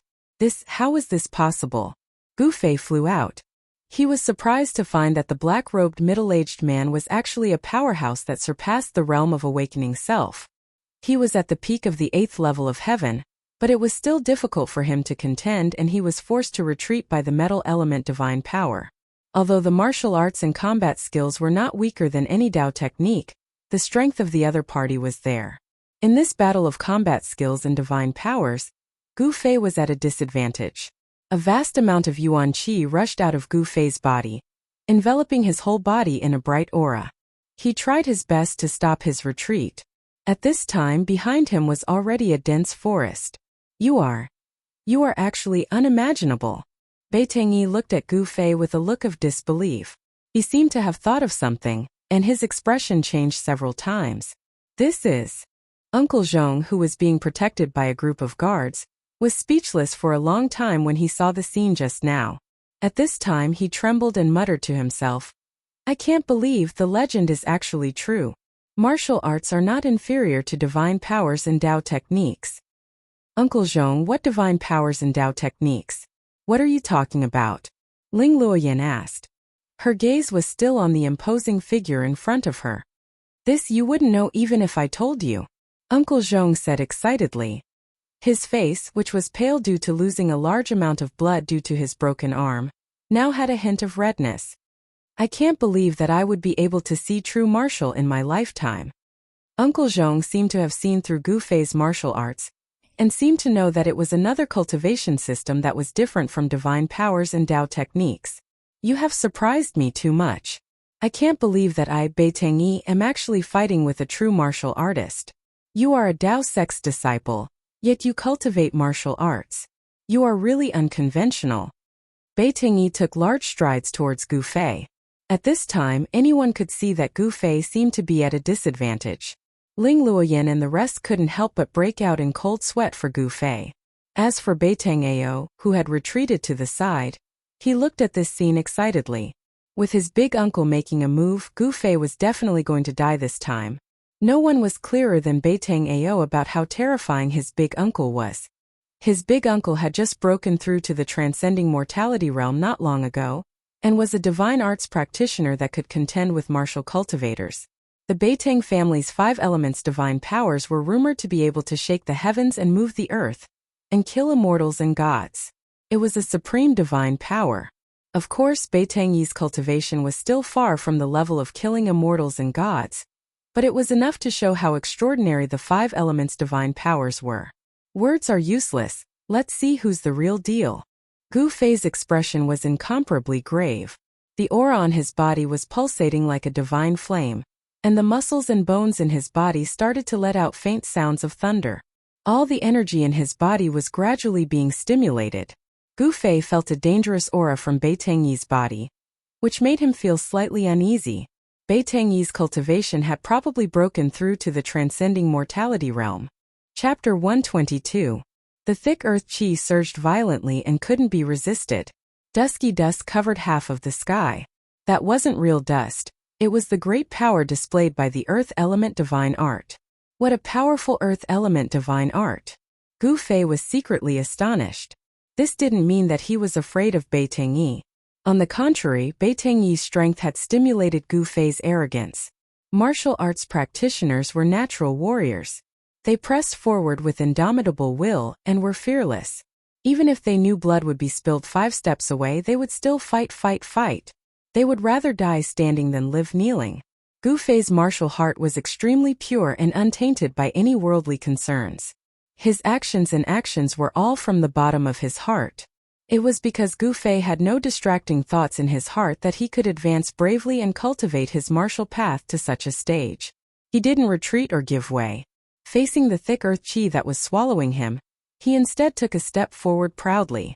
How was this possible? Gu Fei flew out. He was surprised to find that the black-robed middle-aged man was actually a powerhouse that surpassed the realm of awakening self. He was at the peak of the 8th level of heaven, but it was still difficult for him to contend, and he was forced to retreat by the metal element divine power. Although the martial arts and combat skills were not weaker than any Dao technique, the strength of the other party was there. In this battle of combat skills and divine powers, Gu Fei was at a disadvantage. A vast amount of Yuan Qi rushed out of Gu Fei's body, enveloping his whole body in a bright aura. He tried his best to stop his retreat. At this time, behind him was already a dense forest. You are actually unimaginable. Beitang Yi looked at Gu Fei with a look of disbelief. He seemed to have thought of something, and his expression changed several times. This is Uncle Zhong, who was being protected by a group of guards, was speechless for a long time when he saw the scene just now. At this time, he trembled and muttered to himself, "I can't believe the legend is actually true. Martial arts are not inferior to divine powers and Dao techniques." "Uncle Zhong, what divine powers and Dao techniques? What are you talking about?" Ling Luoyan asked. Her gaze was still on the imposing figure in front of her. "This you wouldn't know even if I told you," Uncle Zhong said excitedly. His face, which was pale due to losing a large amount of blood due to his broken arm, now had a hint of redness. "I can't believe that I would be able to see true martial in my lifetime." Uncle Zhong seemed to have seen through Gu Fei's martial arts, and seemed to know that it was another cultivation system that was different from divine powers and Dao techniques. "You have surprised me too much. I can't believe that I, Beitang Yi, am actually fighting with a true martial artist. You are a Dao sex disciple, yet you cultivate martial arts. You are really unconventional." Beitang Yi took large strides towards Gu Fei. At this time, anyone could see that Gu Fei seemed to be at a disadvantage. Ling Luoyan and the rest couldn't help but break out in cold sweat for Gu Fei. As for Beitang Ao, who had retreated to the side, he looked at this scene excitedly. With his big uncle making a move, Gu Fei was definitely going to die this time. No one was clearer than Beitang Ao about how terrifying his big uncle was. His big uncle had just broken through to the transcending mortality realm not long ago, and was a divine arts practitioner that could contend with martial cultivators. The Beitang family's 5 elements divine powers were rumored to be able to shake the heavens and move the earth, and kill immortals and gods. It was a supreme divine power. Of course, Beitang Yi's cultivation was still far from the level of killing immortals and gods, but it was enough to show how extraordinary the 5 elements divine powers were. Words are useless, let's see who's the real deal. Gu Fei's expression was incomparably grave. The aura on his body was pulsating like a divine flame, and the muscles and bones in his body started to let out faint sounds of thunder. All the energy in his body was gradually being stimulated. Gu Fei felt a dangerous aura from Bai Tengyi's body, which made him feel slightly uneasy. Bai Tengyi's cultivation had probably broken through to the transcending mortality realm. Chapter 122. The thick earth qi surged violently and couldn't be resisted. Dusky dust covered half of the sky. That wasn't real dust, it was the great power displayed by the earth element divine art. What a powerful earth element divine art! Gu Fei was secretly astonished. This didn't mean that he was afraid of Bai Tengyi. On the contrary, Bai Tengyi's strength had stimulated Gu Fei's arrogance. Martial arts practitioners were natural warriors. They pressed forward with indomitable will and were fearless. Even if they knew blood would be spilled 5 steps away, they would still fight. They would rather die standing than live kneeling. Gu Fei's martial heart was extremely pure and untainted by any worldly concerns. His actions were all from the bottom of his heart. It was because Gu Fei had no distracting thoughts in his heart that he could advance bravely and cultivate his martial path to such a stage. He didn't retreat or give way. Facing the thick earth qi that was swallowing him, he instead took a step forward proudly.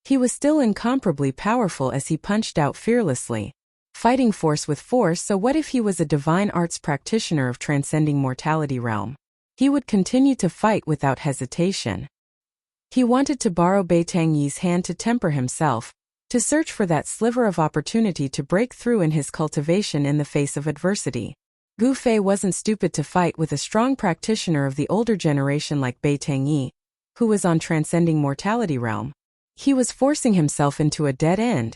He was still incomparably powerful as he punched out fearlessly, fighting force with force. So what if he was a divine arts practitioner of transcending mortality realm? He would continue to fight without hesitation. He wanted to borrow Bai Tengyi's hand to temper himself, to search for that sliver of opportunity to break through in his cultivation in the face of adversity. Gu Fei wasn't stupid to fight with a strong practitioner of the older generation like Bai Tengyi, who was on transcending mortality realm. He was forcing himself into a dead end,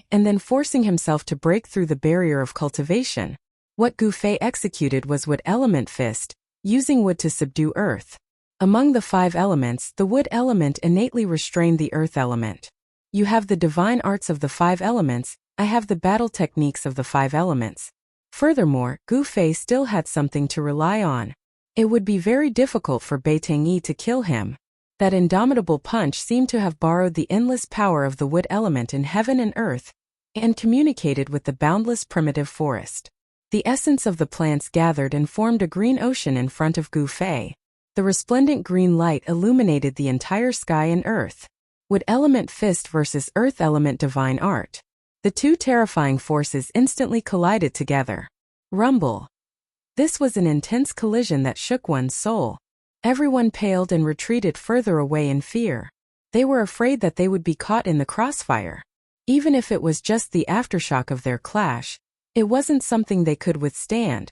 and then forcing himself to break through the barrier of cultivation. What Gu Fei executed was Wood Element Fist, using wood to subdue earth. Among the 5 elements, the wood element innately restrained the earth element. You have the divine arts of the 5 elements, I have the battle techniques of the 5 elements. Furthermore, Gu Fei still had something to rely on. It would be very difficult for Bai Tengyi to kill him. That indomitable punch seemed to have borrowed the endless power of the wood element in heaven and earth, and communicated with the boundless primitive forest. The essence of the plants gathered and formed a green ocean in front of Gu Fei. The resplendent green light illuminated the entire sky and earth. Wood element fist versus earth element divine art. The 2 terrifying forces instantly collided together. Rumble. This was an intense collision that shook one's soul. Everyone paled and retreated further away in fear. They were afraid that they would be caught in the crossfire. Even if it was just the aftershock of their clash, it wasn't something they could withstand.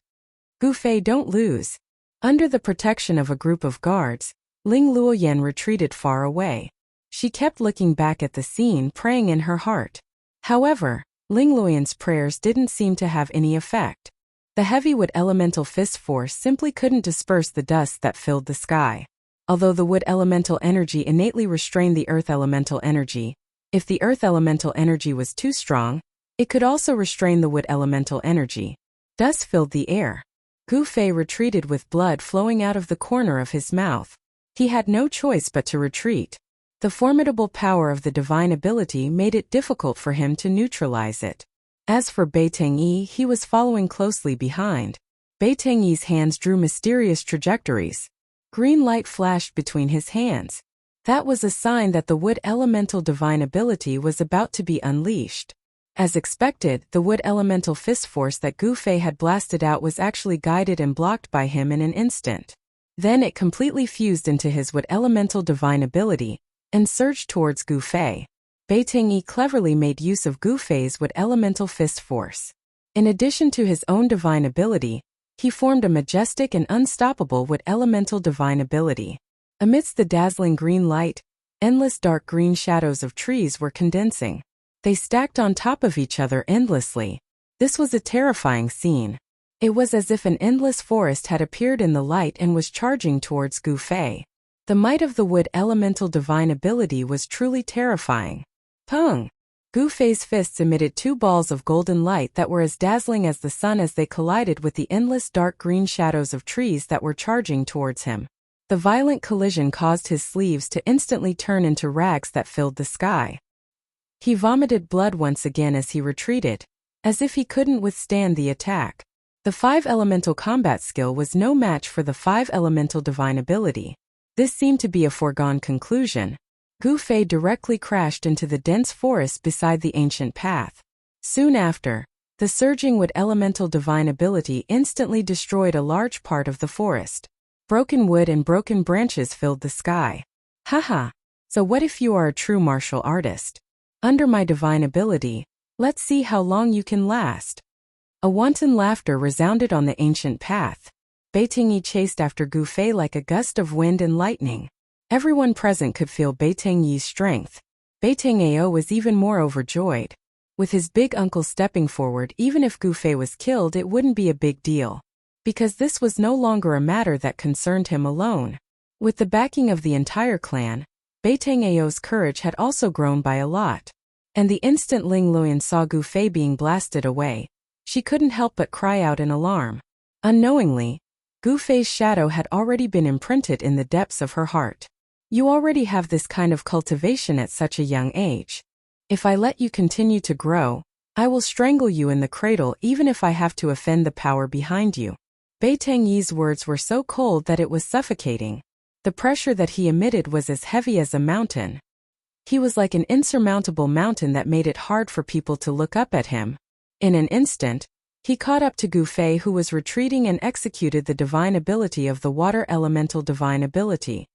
Gu Fei, don't lose. Under the protection of a group of guards, Ling Luoyan retreated far away. She kept looking back at the scene, praying in her heart. However, Ling Luoyan's prayers didn't seem to have any effect. The heavy wood elemental fist force simply couldn't disperse the dust that filled the sky. Although the wood elemental energy innately restrained the earth elemental energy, if the earth elemental energy was too strong, it could also restrain the wood elemental energy. Dust filled the air. Gu Fei retreated with blood flowing out of the corner of his mouth. He had no choice but to retreat. The formidable power of the divine ability made it difficult for him to neutralize it. As for Bai Tengyi, he was following closely behind. Bai Tengyi's hands drew mysterious trajectories. Green light flashed between his hands. That was a sign that the wood elemental divine ability was about to be unleashed. As expected, the wood elemental fist force that Gu Fei had blasted out was actually guided and blocked by him in an instant. Then it completely fused into his wood elemental divine ability, and surged towards Gu Fei. Bai Tengyi cleverly made use of Gu Fei's wood elemental fist force. In addition to his own divine ability, he formed a majestic and unstoppable wood elemental divine ability. Amidst the dazzling green light, endless dark green shadows of trees were condensing. They stacked on top of each other endlessly. This was a terrifying scene. It was as if an endless forest had appeared in the light and was charging towards Gu Fei. The might of the wood elemental divine ability was truly terrifying. Pung! Gu Fei's fists emitted 2 balls of golden light that were as dazzling as the sun as they collided with the endless dark green shadows of trees that were charging towards him. The violent collision caused his sleeves to instantly turn into rags that filled the sky. He vomited blood once again as he retreated, as if he couldn't withstand the attack. The 5-elemental combat skill was no match for the 5-elemental divine ability. This seemed to be a foregone conclusion. Gu Fei directly crashed into the dense forest beside the ancient path. Soon after, the surging wood elemental divine ability instantly destroyed a large part of the forest. Broken wood and broken branches filled the sky. Haha, so what if you are a true martial artist? Under my divine ability, let's see how long you can last. A wanton laughter resounded on the ancient path. Bai Tingyi chased after Gu Fei like a gust of wind and lightning. Everyone present could feel Bai Tingyi's strength. Bai Tingyi was even more overjoyed. With his big uncle stepping forward, even if Gu Fei was killed, it wouldn't be a big deal. Because this was no longer a matter that concerned him alone. With the backing of the entire clan, Bai Tingyi's courage had also grown by a lot. And the instant Ling Luoyan saw Gu Fei being blasted away, she couldn't help but cry out in alarm. Unknowingly, Gu Fei's shadow had already been imprinted in the depths of her heart. You already have this kind of cultivation at such a young age. If I let you continue to grow, I will strangle you in the cradle even if I have to offend the power behind you. Bai Tingyi's words were so cold that it was suffocating. The pressure that he emitted was as heavy as a mountain. He was like an insurmountable mountain that made it hard for people to look up at him. In an instant, he caught up to Gu Fei, who was retreating, and executed the divine ability of the water elemental divine ability.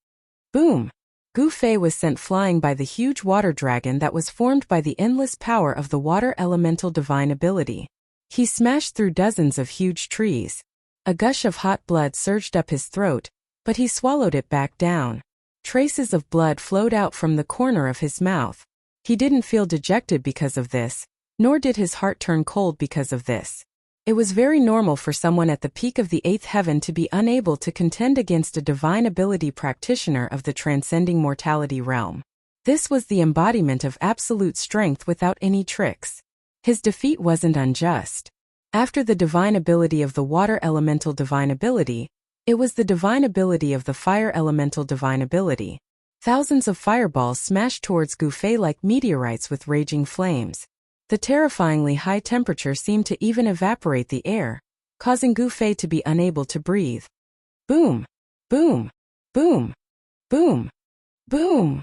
Boom! Gu Fei was sent flying by the huge water dragon that was formed by the endless power of the water elemental divine ability. He smashed through dozens of huge trees. A gush of hot blood surged up his throat, but he swallowed it back down. Traces of blood flowed out from the corner of his mouth. He didn't feel dejected because of this, nor did his heart turn cold because of this. It was very normal for someone at the peak of the 8th heaven to be unable to contend against a divine ability practitioner of the transcending mortality realm. This was the embodiment of absolute strength without any tricks. His defeat wasn't unjust. After the divine ability of the water elemental divine ability, it was the divine ability of the fire elemental divine ability. Thousands of fireballs smashed towards Gu Fei like meteorites with raging flames. The terrifyingly high temperature seemed to even evaporate the air, causing Gu Fei to be unable to breathe. Boom! Boom! Boom! Boom! Boom!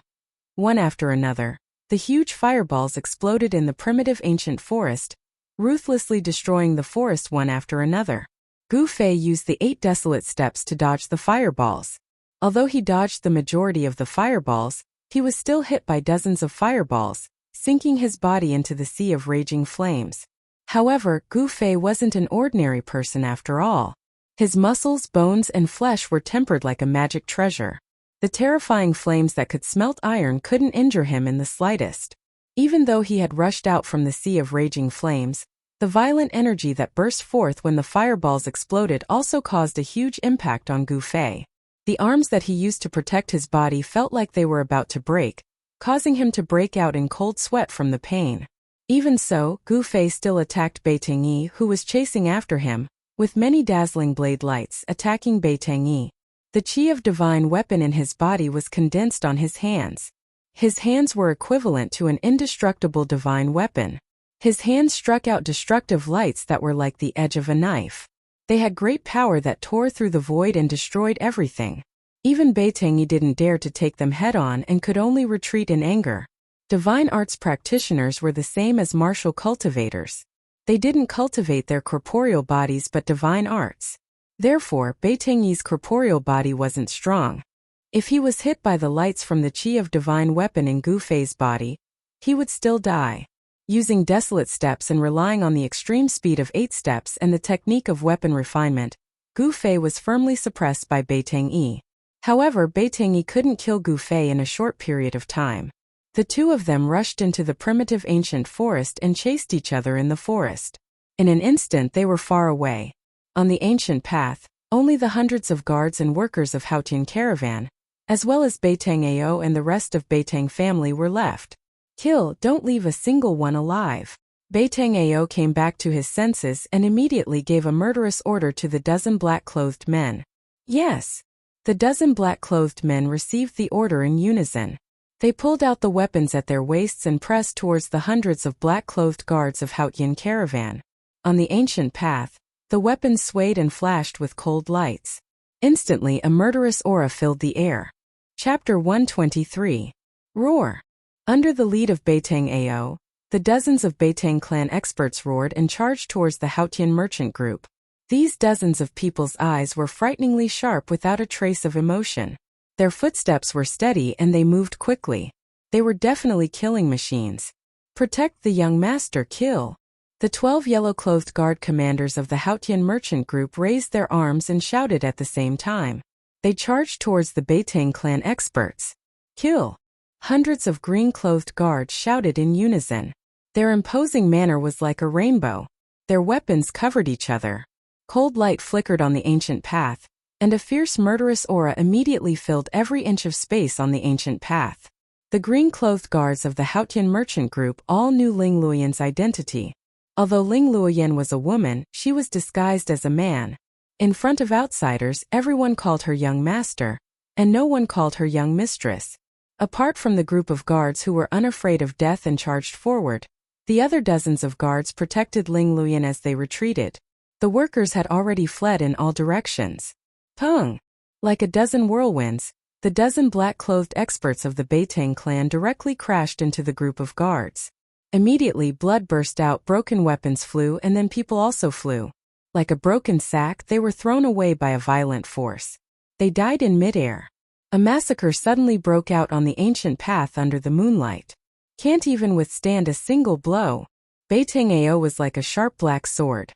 One after another, the huge fireballs exploded in the primitive ancient forest, ruthlessly destroying the forest one after another. Gu Fei used the 8 desolate steps to dodge the fireballs. Although he dodged the majority of the fireballs, he was still hit by dozens of fireballs, sinking his body into the sea of raging flames. However, Gu Fei wasn't an ordinary person after all. His muscles, bones, and flesh were tempered like a magic treasure. The terrifying flames that could smelt iron couldn't injure him in the slightest. Even though he had rushed out from the sea of raging flames, the violent energy that burst forth when the fireballs exploded also caused a huge impact on Gu Fei. The arms that he used to protect his body felt like they were about to break, causing him to break out in cold sweat from the pain. Even so, Gu Fei still attacked Bai Tingyi, who was chasing after him, with many dazzling blade lights attacking Bai Tingyi. The chi of divine weapon in his body was condensed on his hands. His hands were equivalent to an indestructible divine weapon. His hands struck out destructive lights that were like the edge of a knife. They had great power that tore through the void and destroyed everything. Even Bai Tingyi didn't dare to take them head-on and could only retreat in anger. Divine arts practitioners were the same as martial cultivators. They didn't cultivate their corporeal bodies but divine arts. Therefore, Bai Tingyi's corporeal body wasn't strong. If he was hit by the lights from the chi of divine weapon in Gu Fei's body, he would still die. Using desolate steps and relying on the extreme speed of 8 steps and the technique of weapon refinement, Gu Fei was firmly suppressed by Bai Tingyi. However, Bai Tingyi couldn't kill Gu Fei in a short period of time. The two of them rushed into the primitive ancient forest and chased each other in the forest. In an instant they were far away. On the ancient path, only the hundreds of guards and workers of Haotian caravan, as well as Bai Tingyi and the rest of Bai Tang family were left. Kill, don't leave a single one alive. Bai Tingyi came back to his senses and immediately gave a murderous order to the dozen black-clothed men. Yes. The dozen black-clothed men received the order in unison. They pulled out the weapons at their waists and pressed towards the hundreds of black-clothed guards of Haotian caravan. On the ancient path, the weapons swayed and flashed with cold lights. Instantly a murderous aura filled the air. Chapter 123. Roar. Under the lead of Beitang Ao, the dozens of Beitang clan experts roared and charged towards the Haotian merchant group. These dozens of people's eyes were frighteningly sharp without a trace of emotion. Their footsteps were steady and they moved quickly. They were definitely killing machines. Protect the young master, kill. The 12 yellow-clothed guard commanders of the Haotian merchant group raised their arms and shouted at the same time. They charged towards the Beitang clan experts. Kill. Hundreds of green-clothed guards shouted in unison. Their imposing manner was like a rainbow. Their weapons covered each other. Cold light flickered on the ancient path, and a fierce murderous aura immediately filled every inch of space on the ancient path. The green-clothed guards of the Haotian merchant group all knew Ling Luoyan's identity. Although Ling Luoyan was a woman, she was disguised as a man. In front of outsiders, everyone called her young master, and no one called her young mistress. Apart from the group of guards who were unafraid of death and charged forward, the other dozens of guards protected Ling Luoyan as they retreated. The workers had already fled in all directions. Pung! Like a dozen whirlwinds, the dozen black-clothed experts of the Beitang clan directly crashed into the group of guards. Immediately blood burst out, broken weapons flew, and then people also flew. Like a broken sack, they were thrown away by a violent force. They died in midair. A massacre suddenly broke out on the ancient path under the moonlight. Can't even withstand a single blow. Beitang Ao was like a sharp black sword.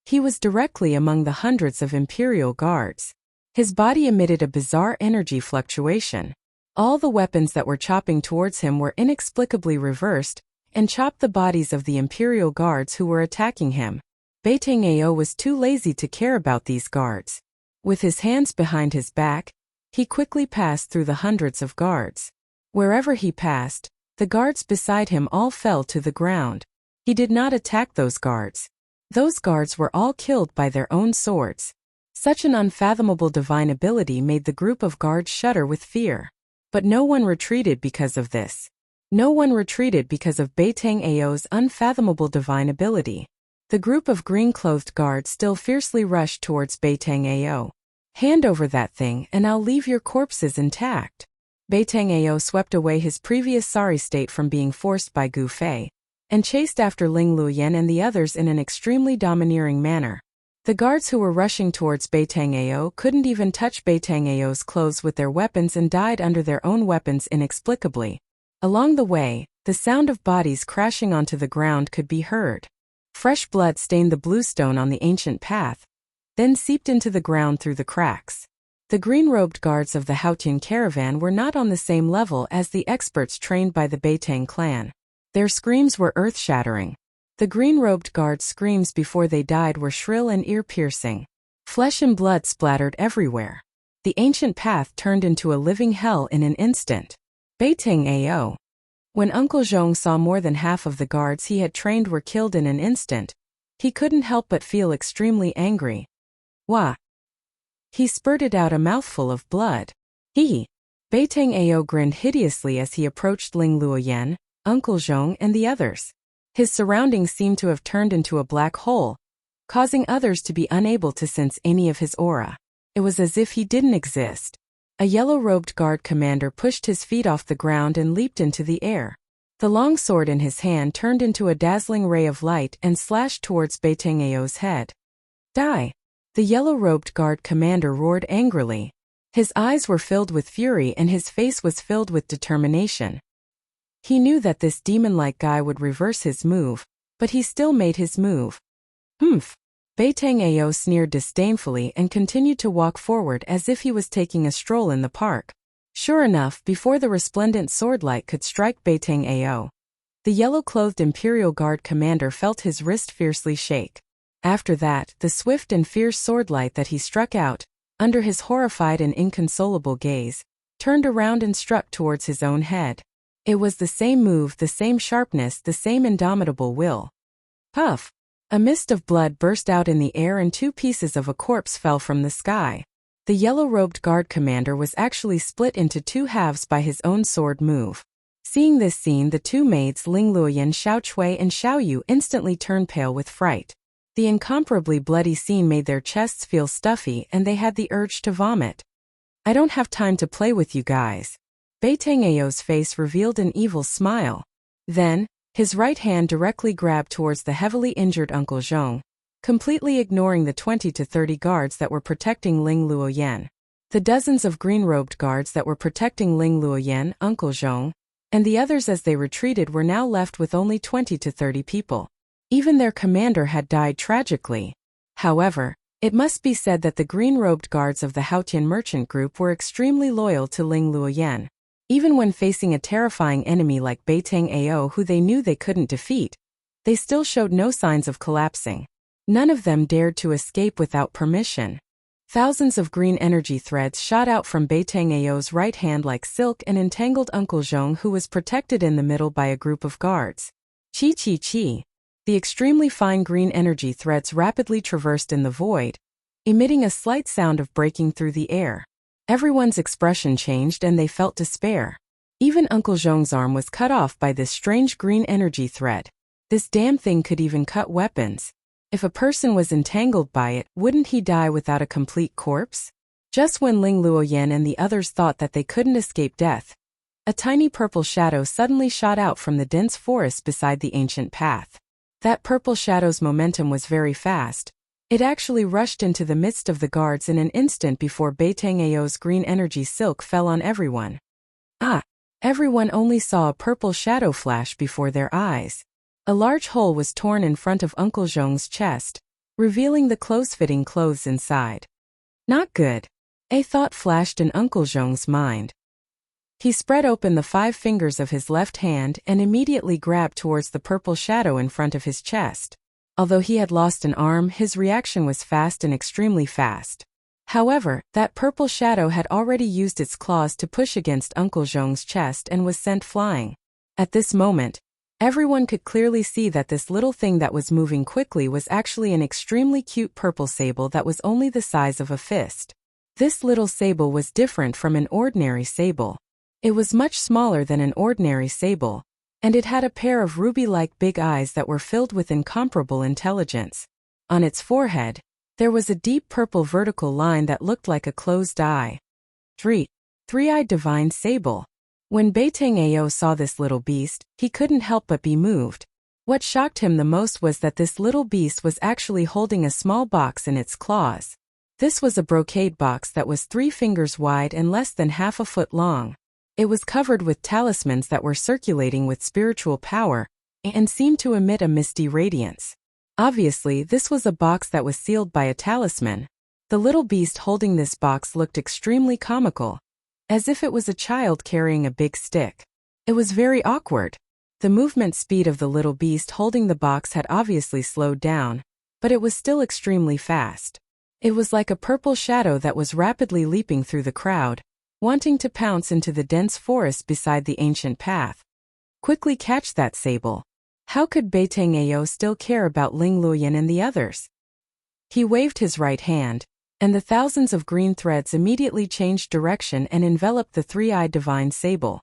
He was directly among the hundreds of imperial guards. His body emitted a bizarre energy fluctuation. All the weapons that were chopping towards him were inexplicably reversed, and chopped the bodies of the imperial guards who were attacking him. Beitang Ao was too lazy to care about these guards. With his hands behind his back, he quickly passed through the hundreds of guards. Wherever he passed, the guards beside him all fell to the ground. He did not attack those guards. Those guards were all killed by their own swords. Such an unfathomable divine ability made the group of guards shudder with fear. But no one retreated because of this. No one retreated because of Beitang Ao's unfathomable divine ability. The group of green-clothed guards still fiercely rushed towards Beitang Ao. Hand over that thing and I'll leave your corpses intact. Beitang Ao swept away his previous sorry state from being forced by Gu Fei, and chased after Ling Luoyan and the others in an extremely domineering manner. The guards who were rushing towards Beitang Ao couldn't even touch Beitang Ao's clothes with their weapons and died under their own weapons inexplicably. Along the way, the sound of bodies crashing onto the ground could be heard. Fresh blood stained the bluestone on the ancient path, then seeped into the ground through the cracks. The green-robed guards of the Haotian caravan were not on the same level as the experts trained by the Beitang clan. Their screams were earth-shattering. The green-robed guards' screams before they died were shrill and ear-piercing. Flesh and blood splattered everywhere. The ancient path turned into a living hell in an instant. Beitang Ao. When Uncle Zhong saw more than half of the guards he had trained were killed in an instant, he couldn't help but feel extremely angry. Wah! He spurted out a mouthful of blood. He! Beitang Ao grinned hideously as he approached Ling Luoyan, Uncle Zhong and the others. His surroundings seemed to have turned into a black hole, causing others to be unable to sense any of his aura. It was as if he didn't exist. A yellow-robed guard commander pushed his feet off the ground and leaped into the air. The long sword in his hand turned into a dazzling ray of light and slashed towards Beitang Ao's head. Die! The yellow-robed guard commander roared angrily. His eyes were filled with fury and his face was filled with determination. He knew that this demon-like guy would reverse his move, but he still made his move. Humph! Beitang Ao sneered disdainfully and continued to walk forward as if he was taking a stroll in the park. Sure enough, before the resplendent swordlight could strike Beitang Ao, the yellow-clothed Imperial Guard commander felt his wrist fiercely shake. After that, the swift and fierce swordlight that he struck out, under his horrified and inconsolable gaze, turned around and struck towards his own head. It was the same move, the same sharpness, the same indomitable will. Puff! A mist of blood burst out in the air and 2 pieces of a corpse fell from the sky. The yellow-robed guard commander was actually split into two halves by his own sword move. Seeing this scene, the two maids Ling Luoyan, Xiao Chui and Xiao Yu instantly turned pale with fright. The incomparably bloody scene made their chests feel stuffy and they had the urge to vomit. "I don't have time to play with you guys." Bei Tang'ao's face revealed an evil smile. Then, his right hand directly grabbed towards the heavily injured Uncle Zhong, completely ignoring the 20 to 30 guards that were protecting Ling Luoyan. The dozens of green-robed guards that were protecting Ling Luoyan, Uncle Zhong, and the others as they retreated were now left with only 20 to 30 people. Even their commander had died tragically. However, it must be said that the green-robed guards of the Haotian merchant group were extremely loyal to Ling Luoyan. Even when facing a terrifying enemy like Bei Tang'ao who they knew they couldn't defeat, they still showed no signs of collapsing. None of them dared to escape without permission. Thousands of green energy threads shot out from Bei Tang'ao's right hand like silk and entangled Uncle Zhong, who was protected in the middle by a group of guards. Chi chi chi. The extremely fine green energy threads rapidly traversed in the void, emitting a slight sound of breaking through the air. Everyone's expression changed and they felt despair. Even Uncle Zhong's arm was cut off by this strange green energy thread. This damn thing could even cut weapons. If a person was entangled by it, wouldn't he die without a complete corpse? Just when Ling Luoyan and the others thought that they couldn't escape death, a tiny purple shadow suddenly shot out from the dense forest beside the ancient path. That purple shadow's momentum was very fast. It actually rushed into the midst of the guards in an instant before Bei Tang'ao's green energy silk fell on everyone. Everyone only saw a purple shadow flash before their eyes. A large hole was torn in front of Uncle Zhong's chest, revealing the close-fitting clothes inside. Not good. A thought flashed in Uncle Zhong's mind. He spread open the 5 fingers of his left hand and immediately grabbed towards the purple shadow in front of his chest. Although he had lost an arm, his reaction was fast and extremely fast. However, that purple shadow had already used its claws to push against Uncle Zhong's chest and was sent flying. At this moment, everyone could clearly see that this little thing that was moving quickly was actually an extremely cute purple sable that was only the size of a fist. This little sable was different from an ordinary sable. It was much smaller than an ordinary sable, and it had a pair of ruby-like big eyes that were filled with incomparable intelligence. On its forehead, there was a deep purple vertical line that looked like a closed eye. Three-eyed divine sable. When Bei Tang'ao saw this little beast, he couldn't help but be moved. What shocked him the most was that this little beast was actually holding a small box in its claws. This was a brocade box that was 3 fingers wide and less than half a foot long. It was covered with talismans that were circulating with spiritual power and seemed to emit a misty radiance. Obviously, this was a box that was sealed by a talisman. The little beast holding this box looked extremely comical, as if it was a child carrying a big stick. It was very awkward. The movement speed of the little beast holding the box had obviously slowed down, but it was still extremely fast. It was like a purple shadow that was rapidly leaping through the crowd, wanting to pounce into the dense forest beside the ancient path. Quickly catch that sable. How could Bei Tang'ao still care about Ling Luoyan and the others? He waved his right hand, and the thousands of green threads immediately changed direction and enveloped the 3-eyed divine sable.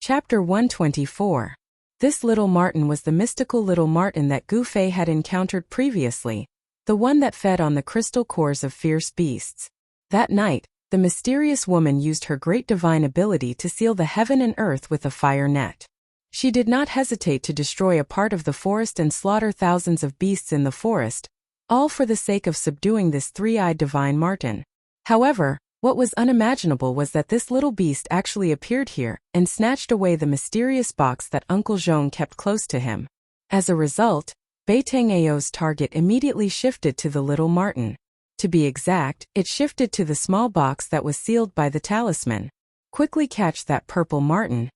Chapter 124. This little marten was the mystical little marten that Gu Fei had encountered previously, the one that fed on the crystal cores of fierce beasts. That night, the mysterious woman used her great divine ability to seal the heaven and earth with a fire net. She did not hesitate to destroy a part of the forest and slaughter thousands of beasts in the forest, all for the sake of subduing this 3-eyed divine marten. However, what was unimaginable was that this little beast actually appeared here and snatched away the mysterious box that Uncle Zhong kept close to him. As a result, Bei Tang'ao's target immediately shifted to the little marten. To be exact, it shifted to the small box that was sealed by the talisman. Quickly catch that purple marten.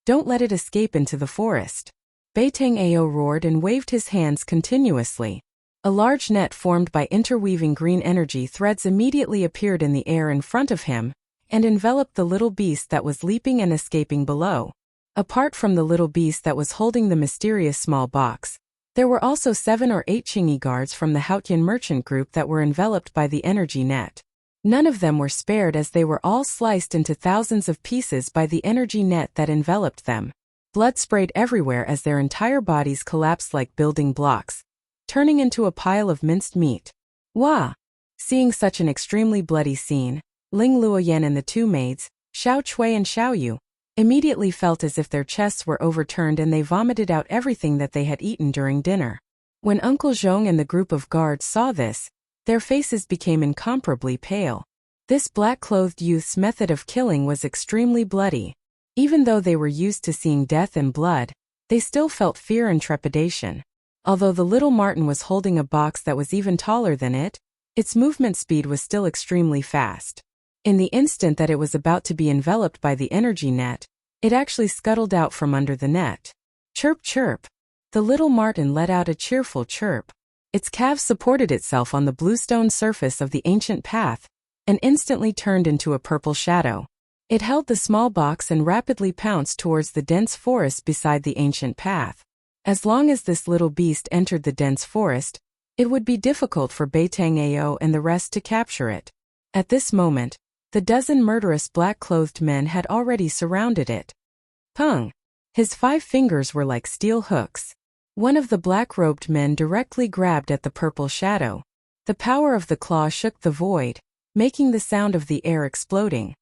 Don't let it escape into the forest. Bei Tang'ao roared and waved his hands continuously. A large net formed by interweaving green energy threads immediately appeared in the air in front of him and enveloped the little beast that was leaping and escaping below. Apart from the little beast that was holding the mysterious small box, there were also 7 or 8 Qingyi guards from the Haotian merchant group that were enveloped by the energy net. None of them were spared as they were all sliced into thousands of pieces by the energy net that enveloped them. Blood sprayed everywhere as their entire bodies collapsed like building blocks, turning into a pile of minced meat. Wah! Seeing such an extremely bloody scene, Ling Luoyan and the two maids, Xiao Chui and Xiao Yu, immediately felt as if their chests were overturned and they vomited out everything that they had eaten during dinner. When Uncle Zhong and the group of guards saw this, their faces became incomparably pale. This black-clothed youth's method of killing was extremely bloody. Even though they were used to seeing death and blood, they still felt fear and trepidation. Although the little Martin was holding a box that was even taller than it, its movement speed was still extremely fast. In the instant that it was about to be enveloped by the energy net, it actually scuttled out from under the net. Chirp chirp. The little Martin let out a cheerful chirp. Its calves supported itself on the bluestone surface of the ancient path, and instantly turned into a purple shadow. It held the small box and rapidly pounced towards the dense forest beside the ancient path. As long as this little beast entered the dense forest, it would be difficult for Beitang Ao and the rest to capture it. At this moment, the dozen murderous black-clothed men had already surrounded it. Pung! His 5 fingers were like steel hooks. One of the black-robed men directly grabbed at the purple shadow. The power of the claw shook the void, making the sound of the air exploding.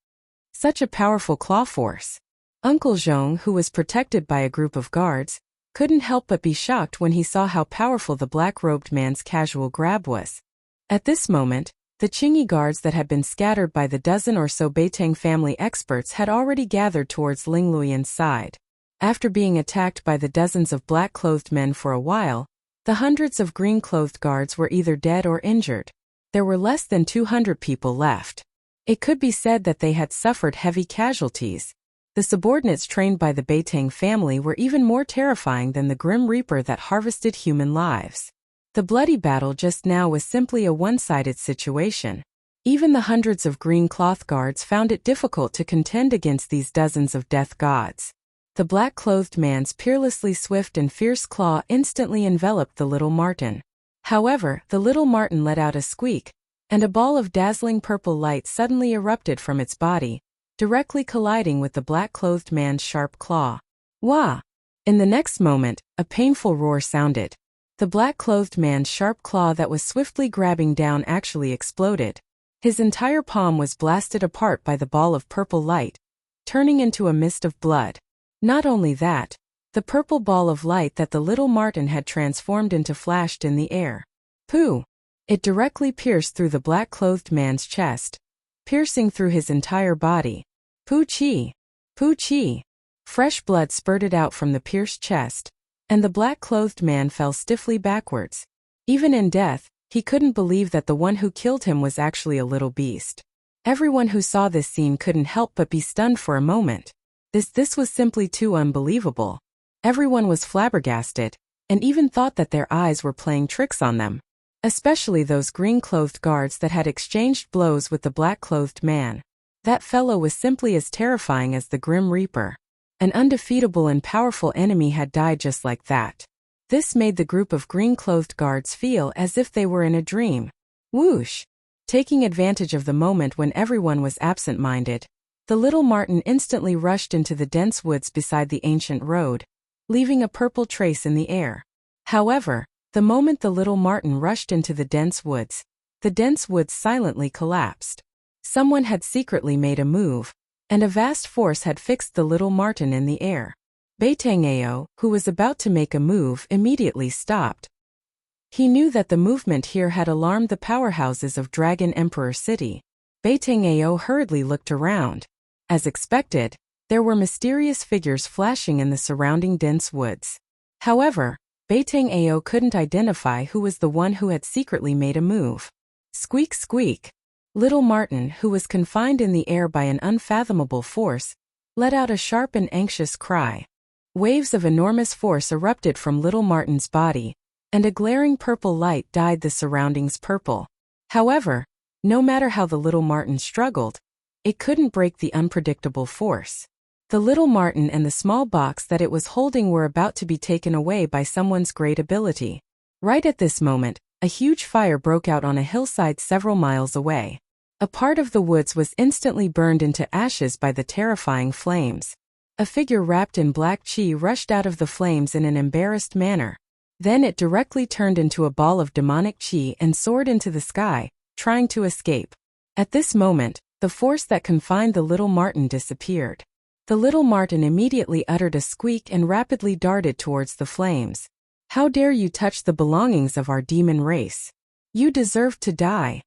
Such a powerful claw force. Uncle Zhong, who was protected by a group of guards, couldn't help but be shocked when he saw how powerful the black-robed man's casual grab was. At this moment, the Qingyi guards that had been scattered by the dozen or so Beitang family experts had already gathered towards Ling Luoyan's side. After being attacked by the dozens of black-clothed men for a while, the hundreds of green-clothed guards were either dead or injured. There were less than 200 people left. It could be said that they had suffered heavy casualties. The subordinates trained by the Beitang family were even more terrifying than the Grim Reaper that harvested human lives. The bloody battle just now was simply a one-sided situation. Even the hundreds of green cloth guards found it difficult to contend against these dozens of death gods. The black-clothed man's peerlessly swift and fierce claw instantly enveloped the little Martin. However, the little Martin let out a squeak, and a ball of dazzling purple light suddenly erupted from its body, directly colliding with the black-clothed man's sharp claw. Wah! In the next moment, a painful roar sounded. The black-clothed man's sharp claw that was swiftly grabbing down actually exploded. His entire palm was blasted apart by the ball of purple light, turning into a mist of blood. Not only that, the purple ball of light that the little Martin had transformed into flashed in the air. Pooh! It directly pierced through the black-clothed man's chest, piercing through his entire body. Poo-chee! Poo-chee! Fresh blood spurted out from the pierced chest, and the black-clothed man fell stiffly backwards. Even in death, he couldn't believe that the one who killed him was actually a little beast. Everyone who saw this scene couldn't help but be stunned for a moment. This was simply too unbelievable. Everyone was flabbergasted, and even thought that their eyes were playing tricks on them. Especially those green-clothed guards that had exchanged blows with the black-clothed man. That fellow was simply as terrifying as the Grim Reaper. An undefeatable and powerful enemy had died just like that. This made the group of green-clothed guards feel as if they were in a dream. Whoosh! Taking advantage of the moment when everyone was absent-minded, the little Martin instantly rushed into the dense woods beside the ancient road, leaving a purple trace in the air. However, the moment the little Martin rushed into the dense woods silently collapsed. Someone had secretly made a move, and a vast force had fixed the little Martin in the air. Beitang Ao, who was about to make a move, immediately stopped. He knew that the movement here had alarmed the powerhouses of Dragon Emperor City. Beitang Ao hurriedly looked around. As expected, there were mysterious figures flashing in the surrounding dense woods. However, Beitang Ao couldn't identify who was the one who had secretly made a move. Squeak squeak. Little Martin, who was confined in the air by an unfathomable force, let out a sharp and anxious cry. Waves of enormous force erupted from little Martin's body, and a glaring purple light dyed the surroundings purple. However, no matter how the little Martin struggled, it couldn't break the unpredictable force. The little Martin and the small box that it was holding were about to be taken away by someone's great ability. Right at this moment, a huge fire broke out on a hillside several miles away. A part of the woods was instantly burned into ashes by the terrifying flames. A figure wrapped in black chi rushed out of the flames in an embarrassed manner. Then it directly turned into a ball of demonic chi and soared into the sky, trying to escape. At this moment, the force that confined the little Martin disappeared. The little Martin immediately uttered a squeak and rapidly darted towards the flames. "How dare you touch the belongings of our demon race? You deserve to die."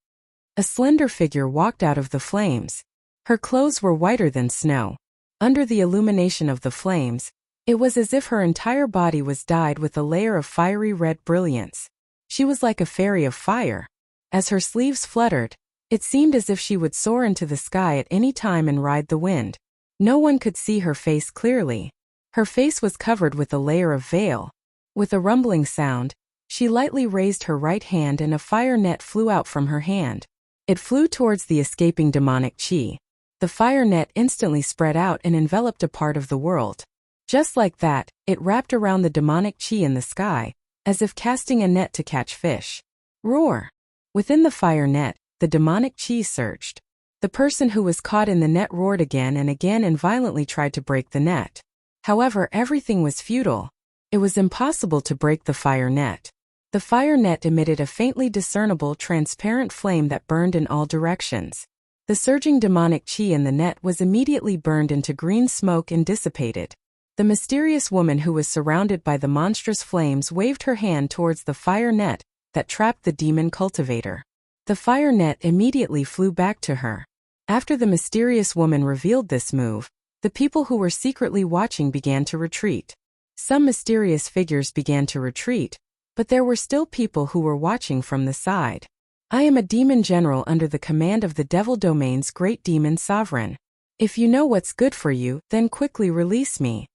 A slender figure walked out of the flames. Her clothes were whiter than snow. Under the illumination of the flames, it was as if her entire body was dyed with a layer of fiery red brilliance. She was like a fairy of fire. As her sleeves fluttered, it seemed as if she would soar into the sky at any time and ride the wind. No one could see her face clearly. Her face was covered with a layer of veil. With a rumbling sound, she lightly raised her right hand and a fire net flew out from her hand. It flew towards the escaping demonic chi. The fire net instantly spread out and enveloped a part of the world. Just like that, it wrapped around the demonic chi in the sky, as if casting a net to catch fish. Roar! Within the fire net, the demonic chi surged. The person who was caught in the net roared again and violently tried to break the net. However, everything was futile. It was impossible to break the fire net. The fire net emitted a faintly discernible transparent flame that burned in all directions. The surging demonic chi in the net was immediately burned into green smoke and dissipated. The mysterious woman who was surrounded by the monstrous flames waved her hand towards the fire net that trapped the demon cultivator. The fire net immediately flew back to her. After the mysterious woman revealed this move, the people who were secretly watching began to retreat. Some mysterious figures began to retreat, but there were still people who were watching from the side. "I am a demon general under the command of the Devil Domain's great demon sovereign. If you know what's good for you, then quickly release me."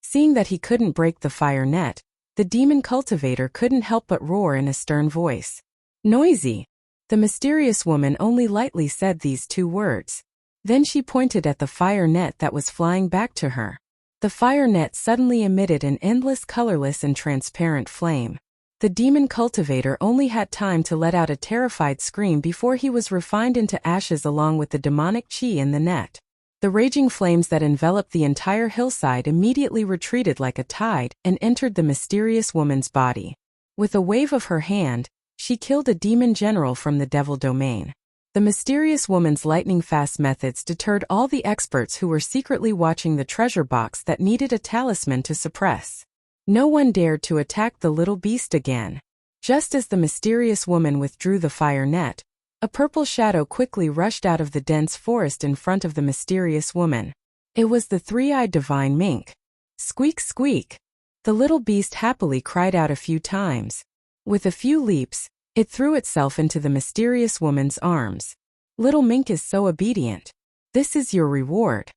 Seeing that he couldn't break the fire net, the demon cultivator couldn't help but roar in a stern voice. "Noisy!" The mysterious woman only lightly said these two words. Then she pointed at the fire net that was flying back to her. The fire net suddenly emitted an endless colorless and transparent flame. The demon cultivator only had time to let out a terrified scream before he was refined into ashes along with the demonic chi in the net. The raging flames that enveloped the entire hillside immediately retreated like a tide and entered the mysterious woman's body. With a wave of her hand, she killed a demon general from the Devil Domain. The mysterious woman's lightning-fast methods deterred all the experts who were secretly watching the treasure box that needed a talisman to suppress. No one dared to attack the little beast again. Just as the mysterious woman withdrew the fire net, a purple shadow quickly rushed out of the dense forest in front of the mysterious woman. It was the three-eyed divine mink. Squeak, squeak! The little beast happily cried out a few times. With a few leaps, it threw itself into the mysterious woman's arms. "Little mink is so obedient. This is your reward."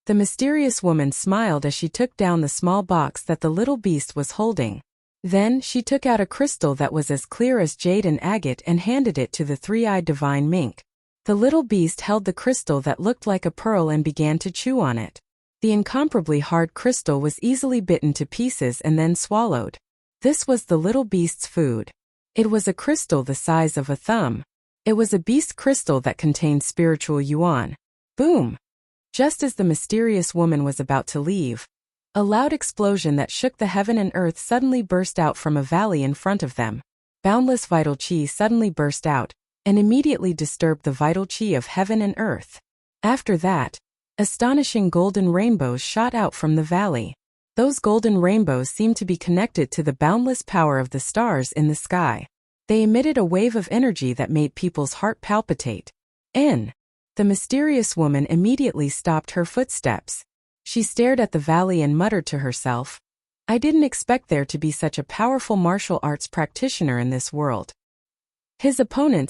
The mysterious woman smiled as she took down the small box that the little beast was holding. Then she took out a crystal that was as clear as jade and agate and handed it to the three-eyed divine mink. The little beast held the crystal that looked like a pearl and began to chew on it. The incomparably hard crystal was easily bitten to pieces and then swallowed. This was the little beast's food. It was a crystal the size of a thumb. It was a beast crystal that contained spiritual yuan. Boom! Just as the mysterious woman was about to leave, a loud explosion that shook the heaven and earth suddenly burst out from a valley in front of them. Boundless vital chi suddenly burst out, and immediately disturbed the vital chi of heaven and earth. After that, astonishing golden rainbows shot out from the valley. Those golden rainbows seemed to be connected to the boundless power of the stars in the sky. They emitted a wave of energy that made people's heart palpitate. The mysterious woman immediately stopped her footsteps. She stared at the valley and muttered to herself, "I didn't expect there to be such a powerful martial arts practitioner in this world." His opponent